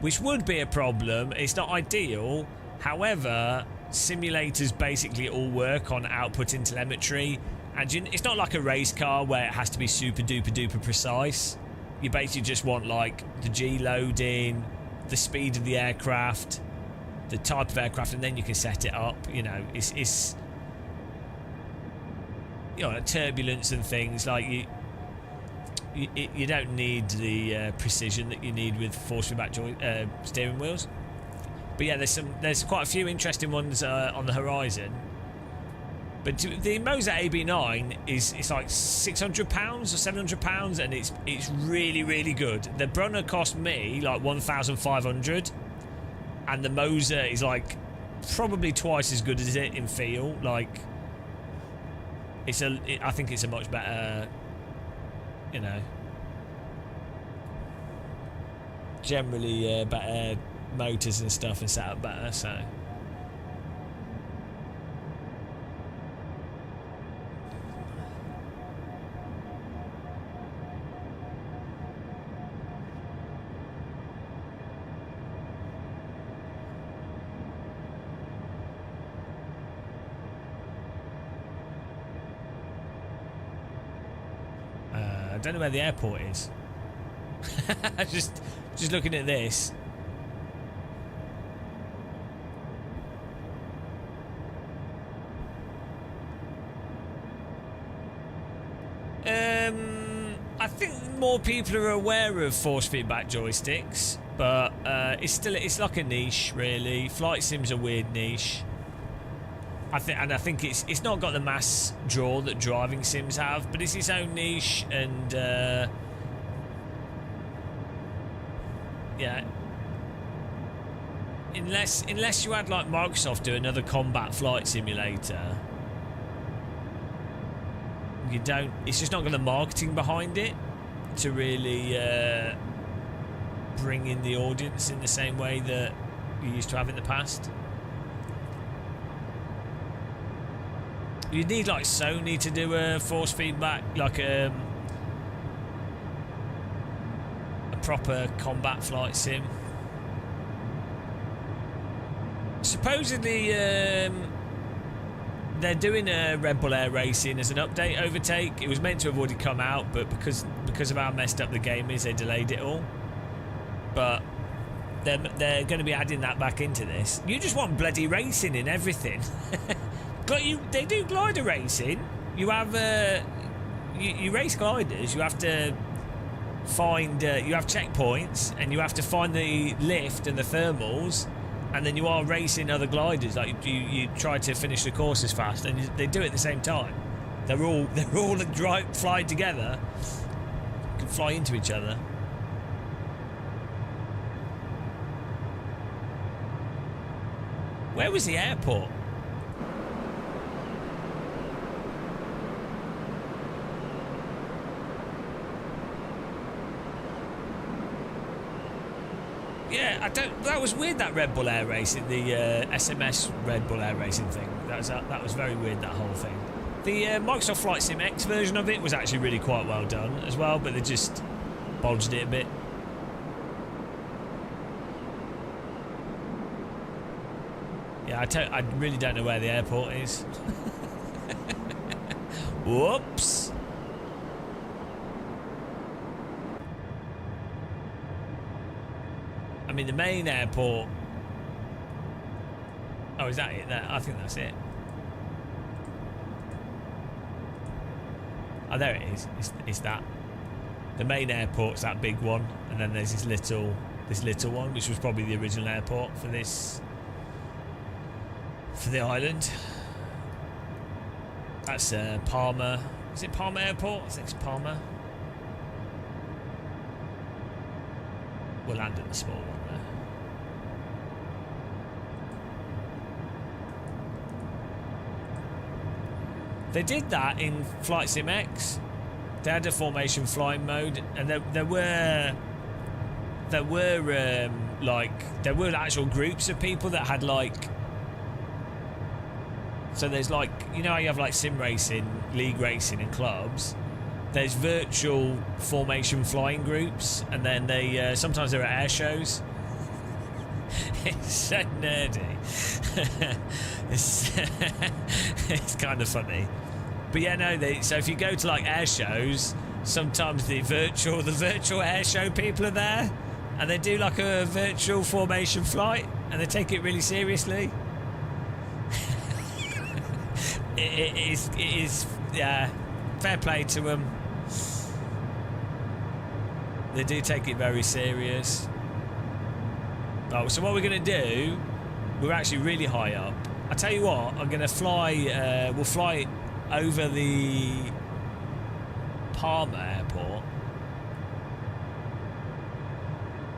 which would be a problem. It's not ideal. However, simulators basically all work on outputting telemetry. And it's not like a race car where it has to be super duper duper precise. You basically just want like the G loading, the speed of the aircraft, the type of aircraft, and then you can set it up. You know, it's you know, turbulence and things like you don't need the precision that you need with force feedback steering wheels. But yeah, there's quite a few interesting ones on the horizon. But the Moser AB9 it's like £600 or £700, and it's really really good. The Brunner cost me like 1,500, and the Moser is like probably twice as good as it in feel. Like I think it's a much better, you know, generally better motors and stuff and set up better. So. I don't know where the airport is. just looking at this. I think more people are aware of force feedback joysticks, but it's like a niche, really. Flight sim's a weird niche. I think it's not got the mass draw that driving sims have, but it's its own niche, and yeah. Unless you had like Microsoft do another combat flight simulator, you don't. It's just not got the marketing behind it to really bring in the audience in the same way that you used to have in the past. You need like Sony to do a force feedback, like a proper combat flight sim. Supposedly, they're doing a Red Bull Air Racing as an update overtake. It was meant to have already come out, but because of how messed up the game is, they delayed it all. But they're going to be adding that back into this. You just want bloody racing in everything. They do glider racing. You have you race gliders. You have to find you have checkpoints, and you have to find the lift and the thermals, and then you are racing other gliders. Like you try to finish the course as fast, and they do it at the same time. They're all flying together. Can fly into each other. Where was the airport? Yeah, that was weird, that Red Bull Air Racing, the SMS Red Bull Air Racing thing. That was very weird, that whole thing. The Microsoft Flight Sim X version of it was actually really quite well done as well, but they just bodged it a bit. Yeah, I really don't know where the airport is. Whoops. I mean, the main airport... Oh, is that it? I think that's it. Oh, there it is. It's that. The main airport's that big one, and then there's this little one, which was probably the original airport for the island. That's Palmer. Is it Palmer Airport? I think it's Palmer. We'll land at the small one there. They did that in Flight Sim X. They had a formation flying mode, and there were actual groups of people that had like. So there's like, you know how you have like sim racing, league racing in clubs. There's virtual formation flying groups, and then they sometimes they're at air shows. It's so nerdy. It's kind of funny, but yeah, no. So if you go to like air shows, sometimes the virtual air show people are there, and they do like a virtual formation flight, and they take it really seriously. It is, yeah. Fair play to them. They do take it very serious. Oh, so what we're going to do, we're actually really high up. I tell you what, I'm going to fly, we'll fly over the Palmer Airport.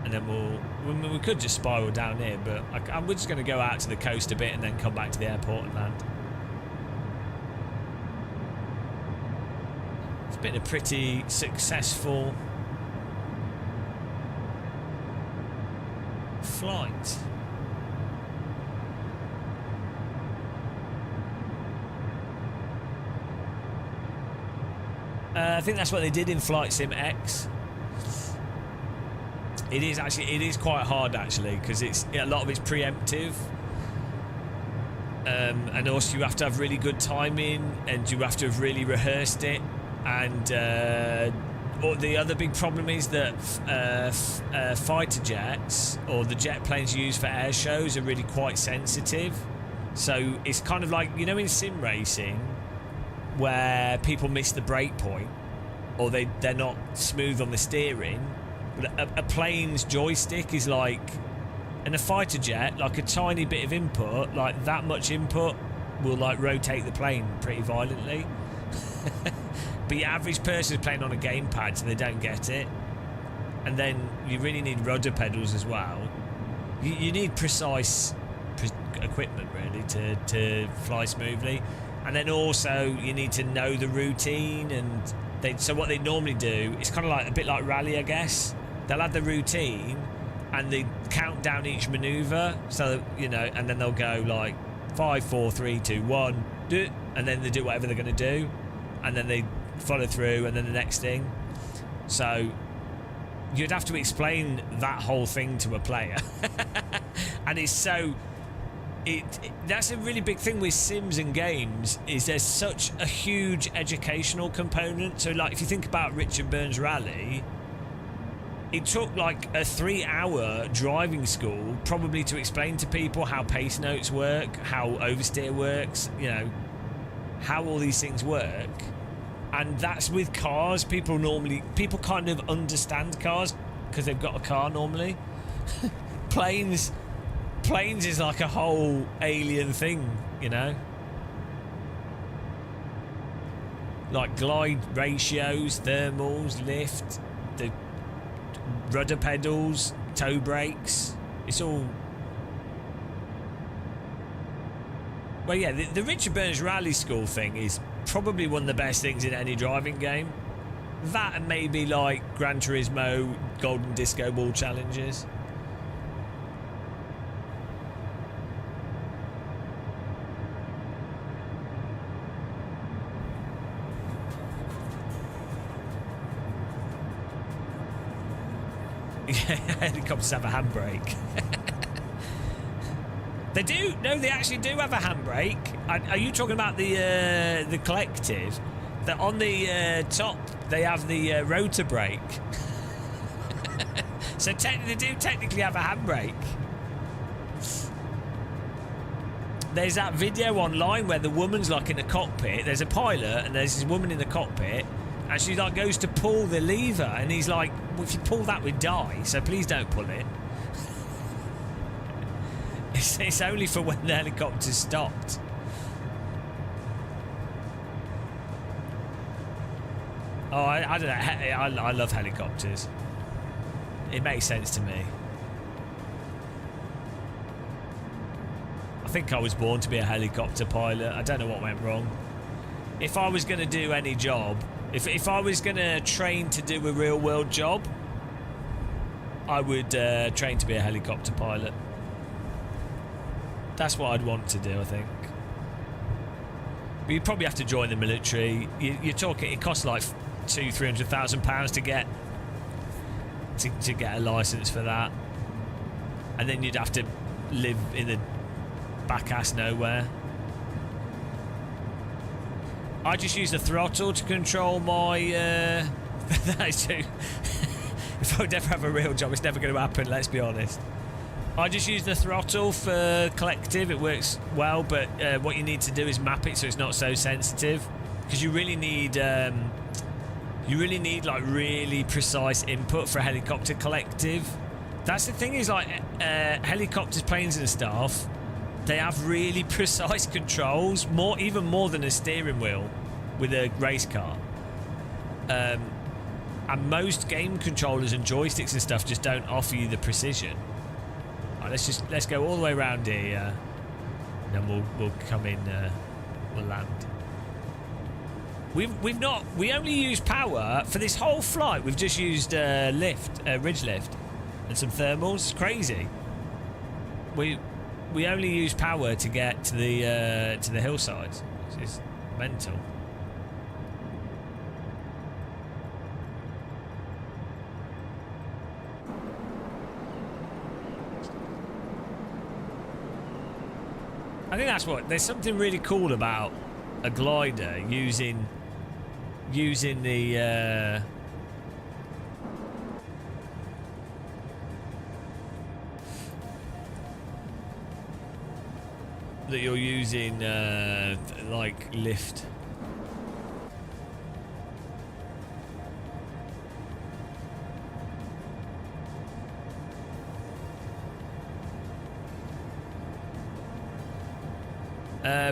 And then we could just spiral down here, but we're just going to go out to the coast a bit and then come back to the airport and land. It's been a pretty successful flight. I think that's what they did in Flight Sim X. It is quite hard actually, because a lot of it's preemptive. And also you have to have really good timing, and you have to have really rehearsed it. And the other big problem is that fighter jets, or the jet planes used for air shows, are really quite sensitive. So it's kind of like, you know, in sim racing, where people miss the brake point, or they're not smooth on the steering. But a plane's joystick is like, and a fighter jet, like a tiny bit of input, like that much input will like rotate the plane pretty violently. But your average person is playing on a gamepad, so they don't get it. And then you really need rudder pedals as well. You need precise equipment really to fly smoothly. And then also you need to know the routine, and so what they normally do, it's kind of like a bit like rally, I guess. They'll have the routine and they count down each maneuver, so you know, and then they'll go like 5, 4, 3, 2, 1, do, and then they do whatever they're going to do, and then they follow through, and then the next thing. So you'd have to explain that whole thing to a player. And it's so that's a really big thing with sims and games, is there's such a huge educational component. So like if you think about Richard Burns Rally, it took like a 3-hour driving school probably to explain to people how pace notes work, how oversteer works, you know, how all these things work. And that's with cars. People kind of understand cars because they've got a car normally. Planes is like a whole alien thing, you know? Like glide ratios, thermals, lift, the rudder pedals, toe brakes. It's all... Well, yeah, the Richard Burns Rally School thing is probably one of the best things in any driving game. That and maybe like Gran Turismo Golden Disco Ball challenges. Helicopters have a handbrake. They do. No, they actually do have a handbrake. Are you talking about the collective? That on the top they have the rotor brake. So they do technically have a handbrake. There's that video online where the woman's like in the cockpit. There's a pilot and there's this woman in the cockpit, and she like goes to pull the lever, and he's like, well, if you pull that we'd die, so please don't pull it. It's only for when the helicopter's stopped. Oh, I don't know. I love helicopters. It makes sense to me. I think I was born to be a helicopter pilot. I don't know what went wrong. If I was going to do any job, if I was going to train to do a real world job, I would train to be a helicopter pilot. That's what I'd want to do, I think. But you'd probably have to join the military. You're talking, it costs like £200,000-300,000 to get a license for that, and then you'd have to live in the back ass nowhere. I just use the throttle to control my. That is true. If I would ever have a real job, it's never going to happen. Let's be honest. I just use the throttle for collective. It works well, but what you need to do is map it so it's not so sensitive, because you really need like really precise input for a helicopter collective. That's the thing, is like helicopters, planes and stuff, they have really precise controls, even more than a steering wheel with a race car. And most game controllers and joysticks and stuff just don't offer you the precision. Right, let's go all the way around here, and then we'll come in, we'll land. We only use power for this whole flight. We've just used ridge lift and some thermals. It's crazy. we only use power to get to the hillsides, which is mental. I think that's what. There's something really cool about a glider using the. That you're using like lift.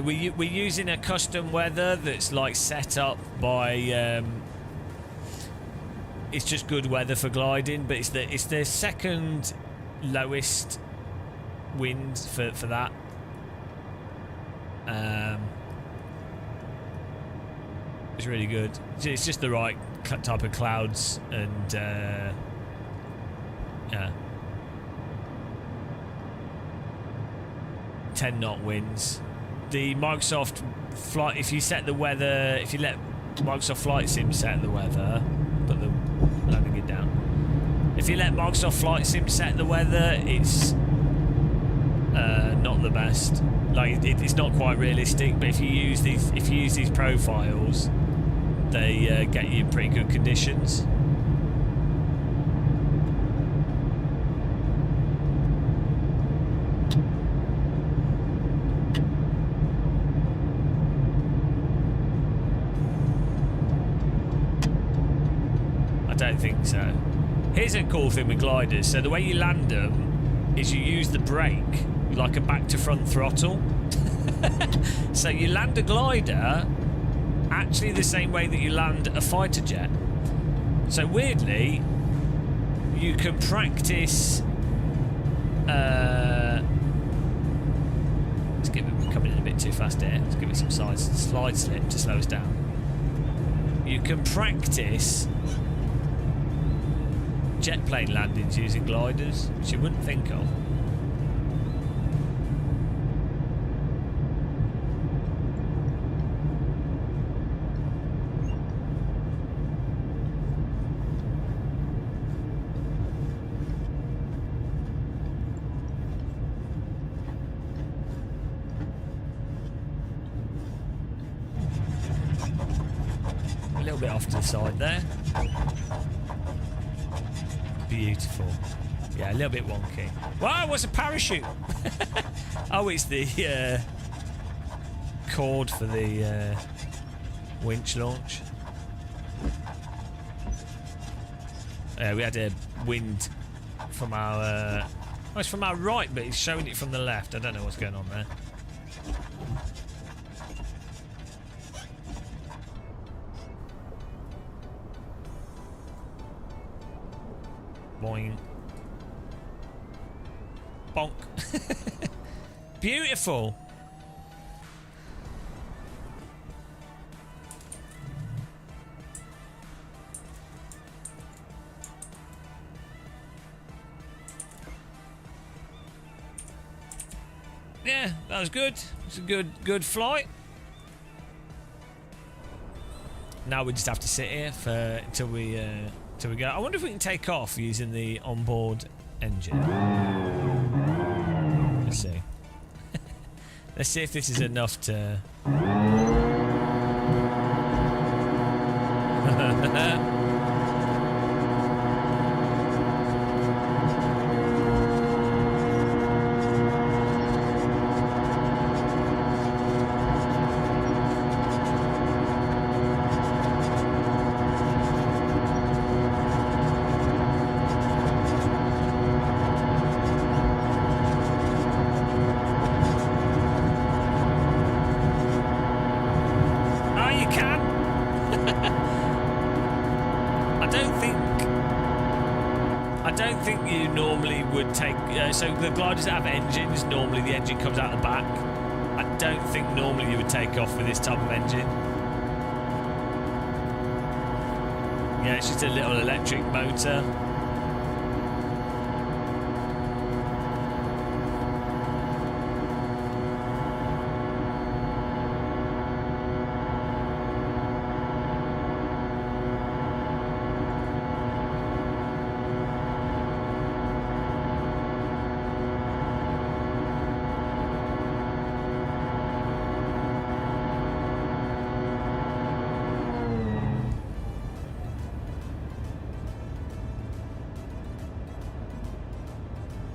We're using a custom weather that's like set up by. It's just good weather for gliding, but it's the second lowest wind for that. It's really good. It's just the right type of clouds and yeah. 10 knot winds. The Microsoft flight, if you let Microsoft Flight Sim set the weather, put the landing gear down. If you let Microsoft Flight Sim set the weather, it's not the best. Like it's not quite realistic. But if you use these profiles, they get you pretty good conditions. I don't think so. Here's a cool thing with gliders. So the way you land them is you use the brake like a back to front throttle. So you land a glider actually the same way that you land a fighter jet. So weirdly, you can practice. Let's give it coming in a bit too fast here. Let's give it some slide slip to slow us down. You can practice jet plane landings using gliders, which you wouldn't think of. A little bit off to the side there. Beautiful. Yeah, a little bit wonky. Wow, what's a parachute? Oh, it's the cord for the winch launch. We had a wind from our... well, it's from our right, but it's showing it from the left. I don't know what's going on there. Boing. Bonk. Beautiful. Yeah, that was good. It's a good flight. Now we just have to sit here until we go. I wonder if we can take off using the onboard engine. Let's see. Let's see if this is enough to... So the gliders that have engines, normally the engine comes out the back. I don't think normally you would take off with this type of engine. Yeah, it's just a little electric motor.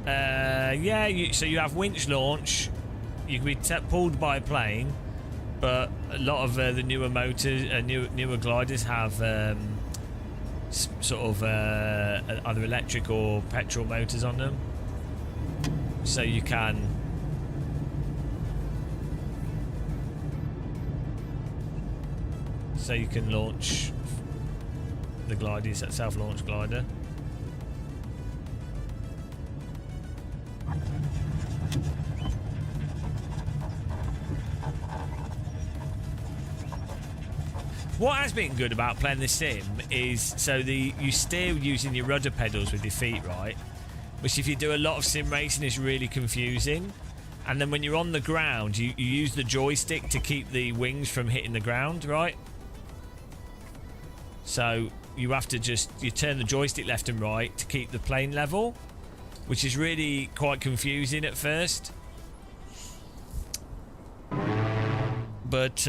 Yeah, so you have winch launch. You can be pulled by a plane, but a lot of the newer motors, newer gliders have sort of either electric or petrol motors on them. So you can launch the glider, self-launch glider. What has been good about playing the sim is you steer using your rudder pedals with your feet, right? Which if you do a lot of sim racing is really confusing. And then when you're on the ground, you use the joystick to keep the wings from hitting the ground, right? So you have to you turn the joystick left and right to keep the plane level, which is really quite confusing at first. But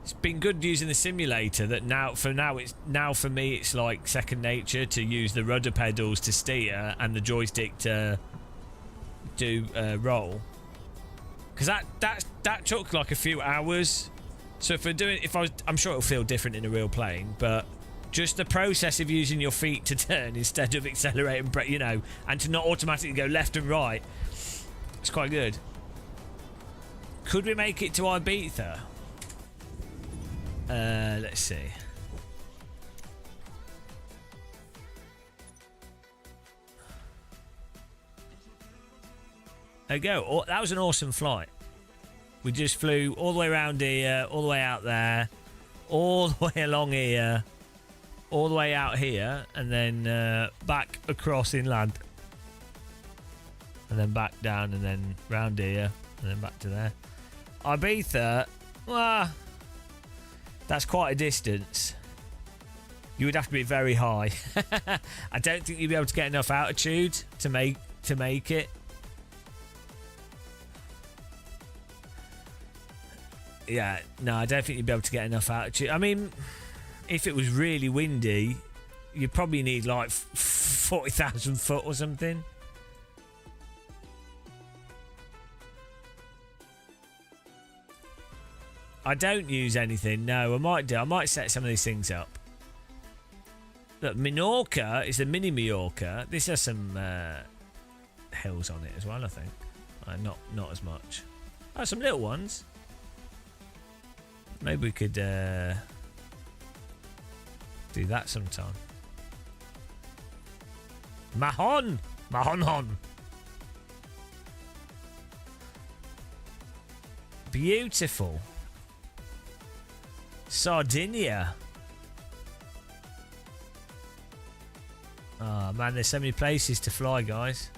it's been good using the simulator. That for me it's like second nature to use the rudder pedals to steer and the joystick to do roll. Because that took like a few hours. So I'm sure it'll feel different in a real plane, but just the process of using your feet to turn instead of accelerate and brake, and to not automatically go left and right, it's quite good. Could we make it to Ibiza? Let's see. There you go. Oh, that was an awesome flight. We just flew all the way around here, all the way out there, all the way along here, all the way out here, and then back across inland. And then back down, and then round here, and then back to there. Ibiza, well, that's quite a distance. You would have to be very high. I don't think you'd be able to get enough altitude to make it. Yeah, no, I don't think you'd be able to get enough altitude. I mean, if it was really windy, you'd probably need like 40,000 foot or something. I don't use anything. No, I might do. I might set some of these things up. Look, Minorca is a mini Majorca. This has some hills on it as well, I think. Not as much. Oh, some little ones. Maybe we could do that sometime. Mahon! Beautiful. Sardinia. Oh man, there's so many places to fly, guys.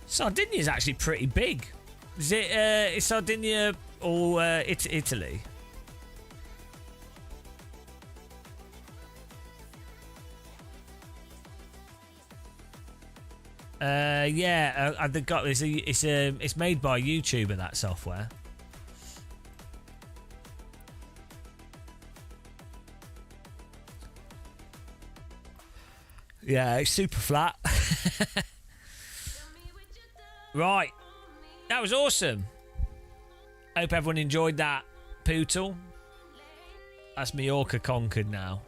Sardinia is actually pretty big. Is Sardinia or Italy? Yeah, they've got it's made by a YouTuber, that software. Yeah, it's super flat. Right, that was awesome. Hope everyone enjoyed that poodle. That's Majorca conquered now.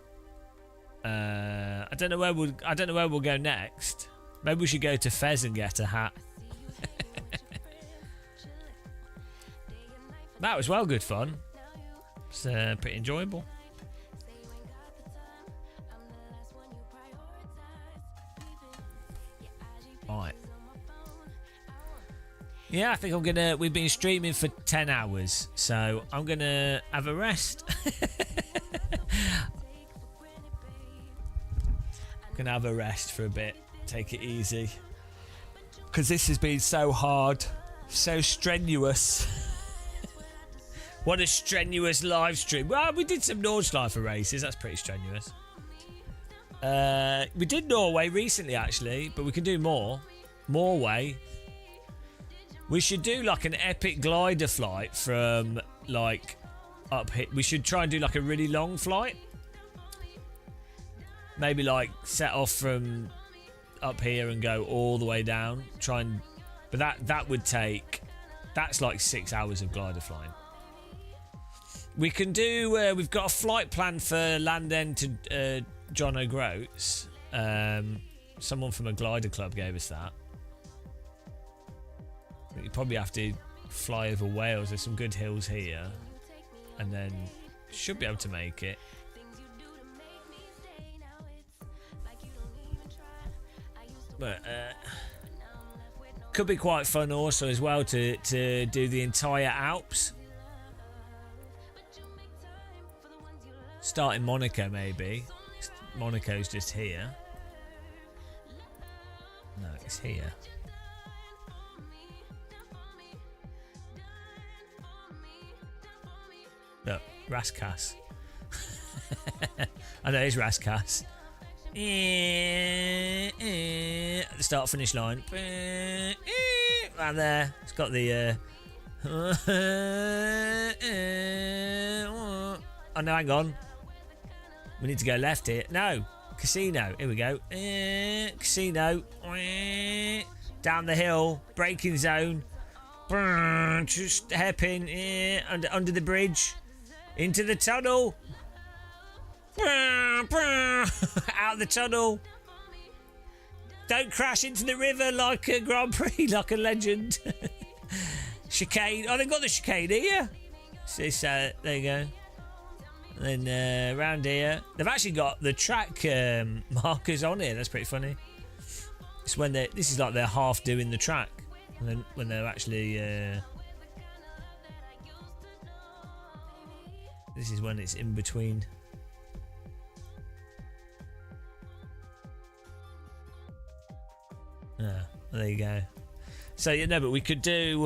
I don't know where we'll go next. Maybe we should go to Fez and get a hat. That was well good fun. It's pretty enjoyable. Right. Yeah, I think we've been streaming for 10 hours, so I'm gonna have a rest. Gonna have a rest for a bit, take it easy, because this has been so hard, so strenuous. What a strenuous live stream. Well, we did some Nordschleifer races, that's pretty strenuous. We did Norway recently actually, but we can do more. Norway. We should do like an epic glider flight from like up here. We should try and do like a really long flight maybe like set off from up here and go all the way down. But that would take. That's like 6 hours of glider flying. We can do. We've got a flight plan for land end to John O'Groats. Someone from a glider club gave us that. You probably have to fly over Wales. There's some good hills here, and then should be able to make it. But could be quite fun also as well to do the entire Alps. Start in Monaco maybe. Monaco's just here. No, it's here. Look, Raskas. I know it's Raskas. At the start finish line. Around there. It's got the oh no, hang on. We need to go left here. No. Casino. Here we go. Casino. Down the hill. Braking zone. Just hairpin. Under the bridge. Into the tunnel. Out the tunnel. Don't crash into the river like a Grand Prix, like a legend. Chicane. Oh, they've got the chicane here. There you go. And then around here, they've actually got the track markers on here. That's pretty funny. It's when this is like they're half doing the track, and then when they're actually. This is when it's in between. Ah, there you go. So but we could do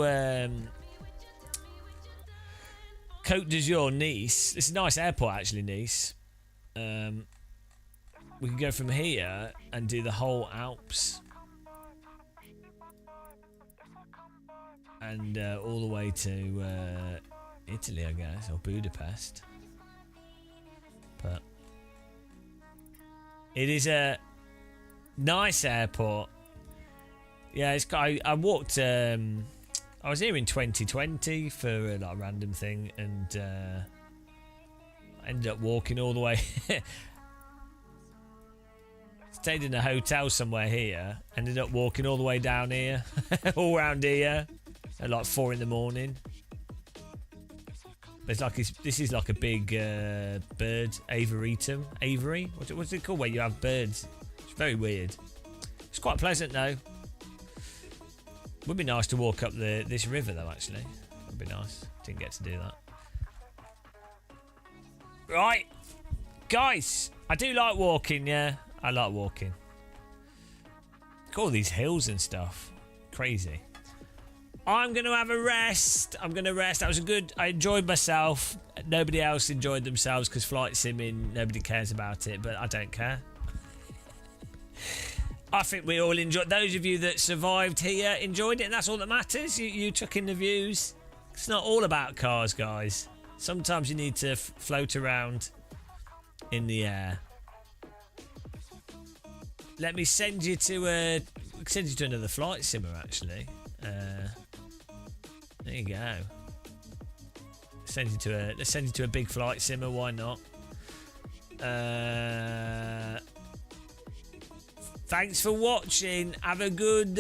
Côte d'Azur, Nice. It's a nice airport actually, Nice. We can go from here and do the whole Alps and all the way to Italy, I guess, or Budapest. But it is a nice airport. Yeah, I walked. I was here in 2020 for a like, random thing, and I ended up walking all the way. Stayed in a hotel somewhere here. Ended up walking all the way down here, all around here, at like 4 in the morning. But this is like a big bird aviary. What's it called? Where you have birds. It's very weird. It's quite pleasant though. Would be nice to walk up this river though, actually. Would be nice. Didn't get to do that. Right. Guys, I do like walking, yeah. I like walking. Look at all these hills and stuff. Crazy. I'm going to have a rest. I'm going to rest. That was I enjoyed myself. Nobody else enjoyed themselves because flight simming, nobody cares about it, but I don't care. I think we all enjoyed. Those of you that survived here enjoyed it, and that's all that matters. You took in the views. It's not all about cars, guys. Sometimes you need to float around in the air. Let me send you to another flight simmer. Actually, there you go. Let's send you to a big flight simmer. Why not? Thanks for watching. Have a good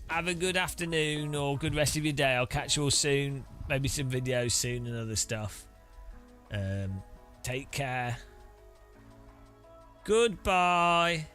afternoon or good rest of your day. I'll catch you all soon. Maybe some videos soon and other stuff. Take care. Goodbye.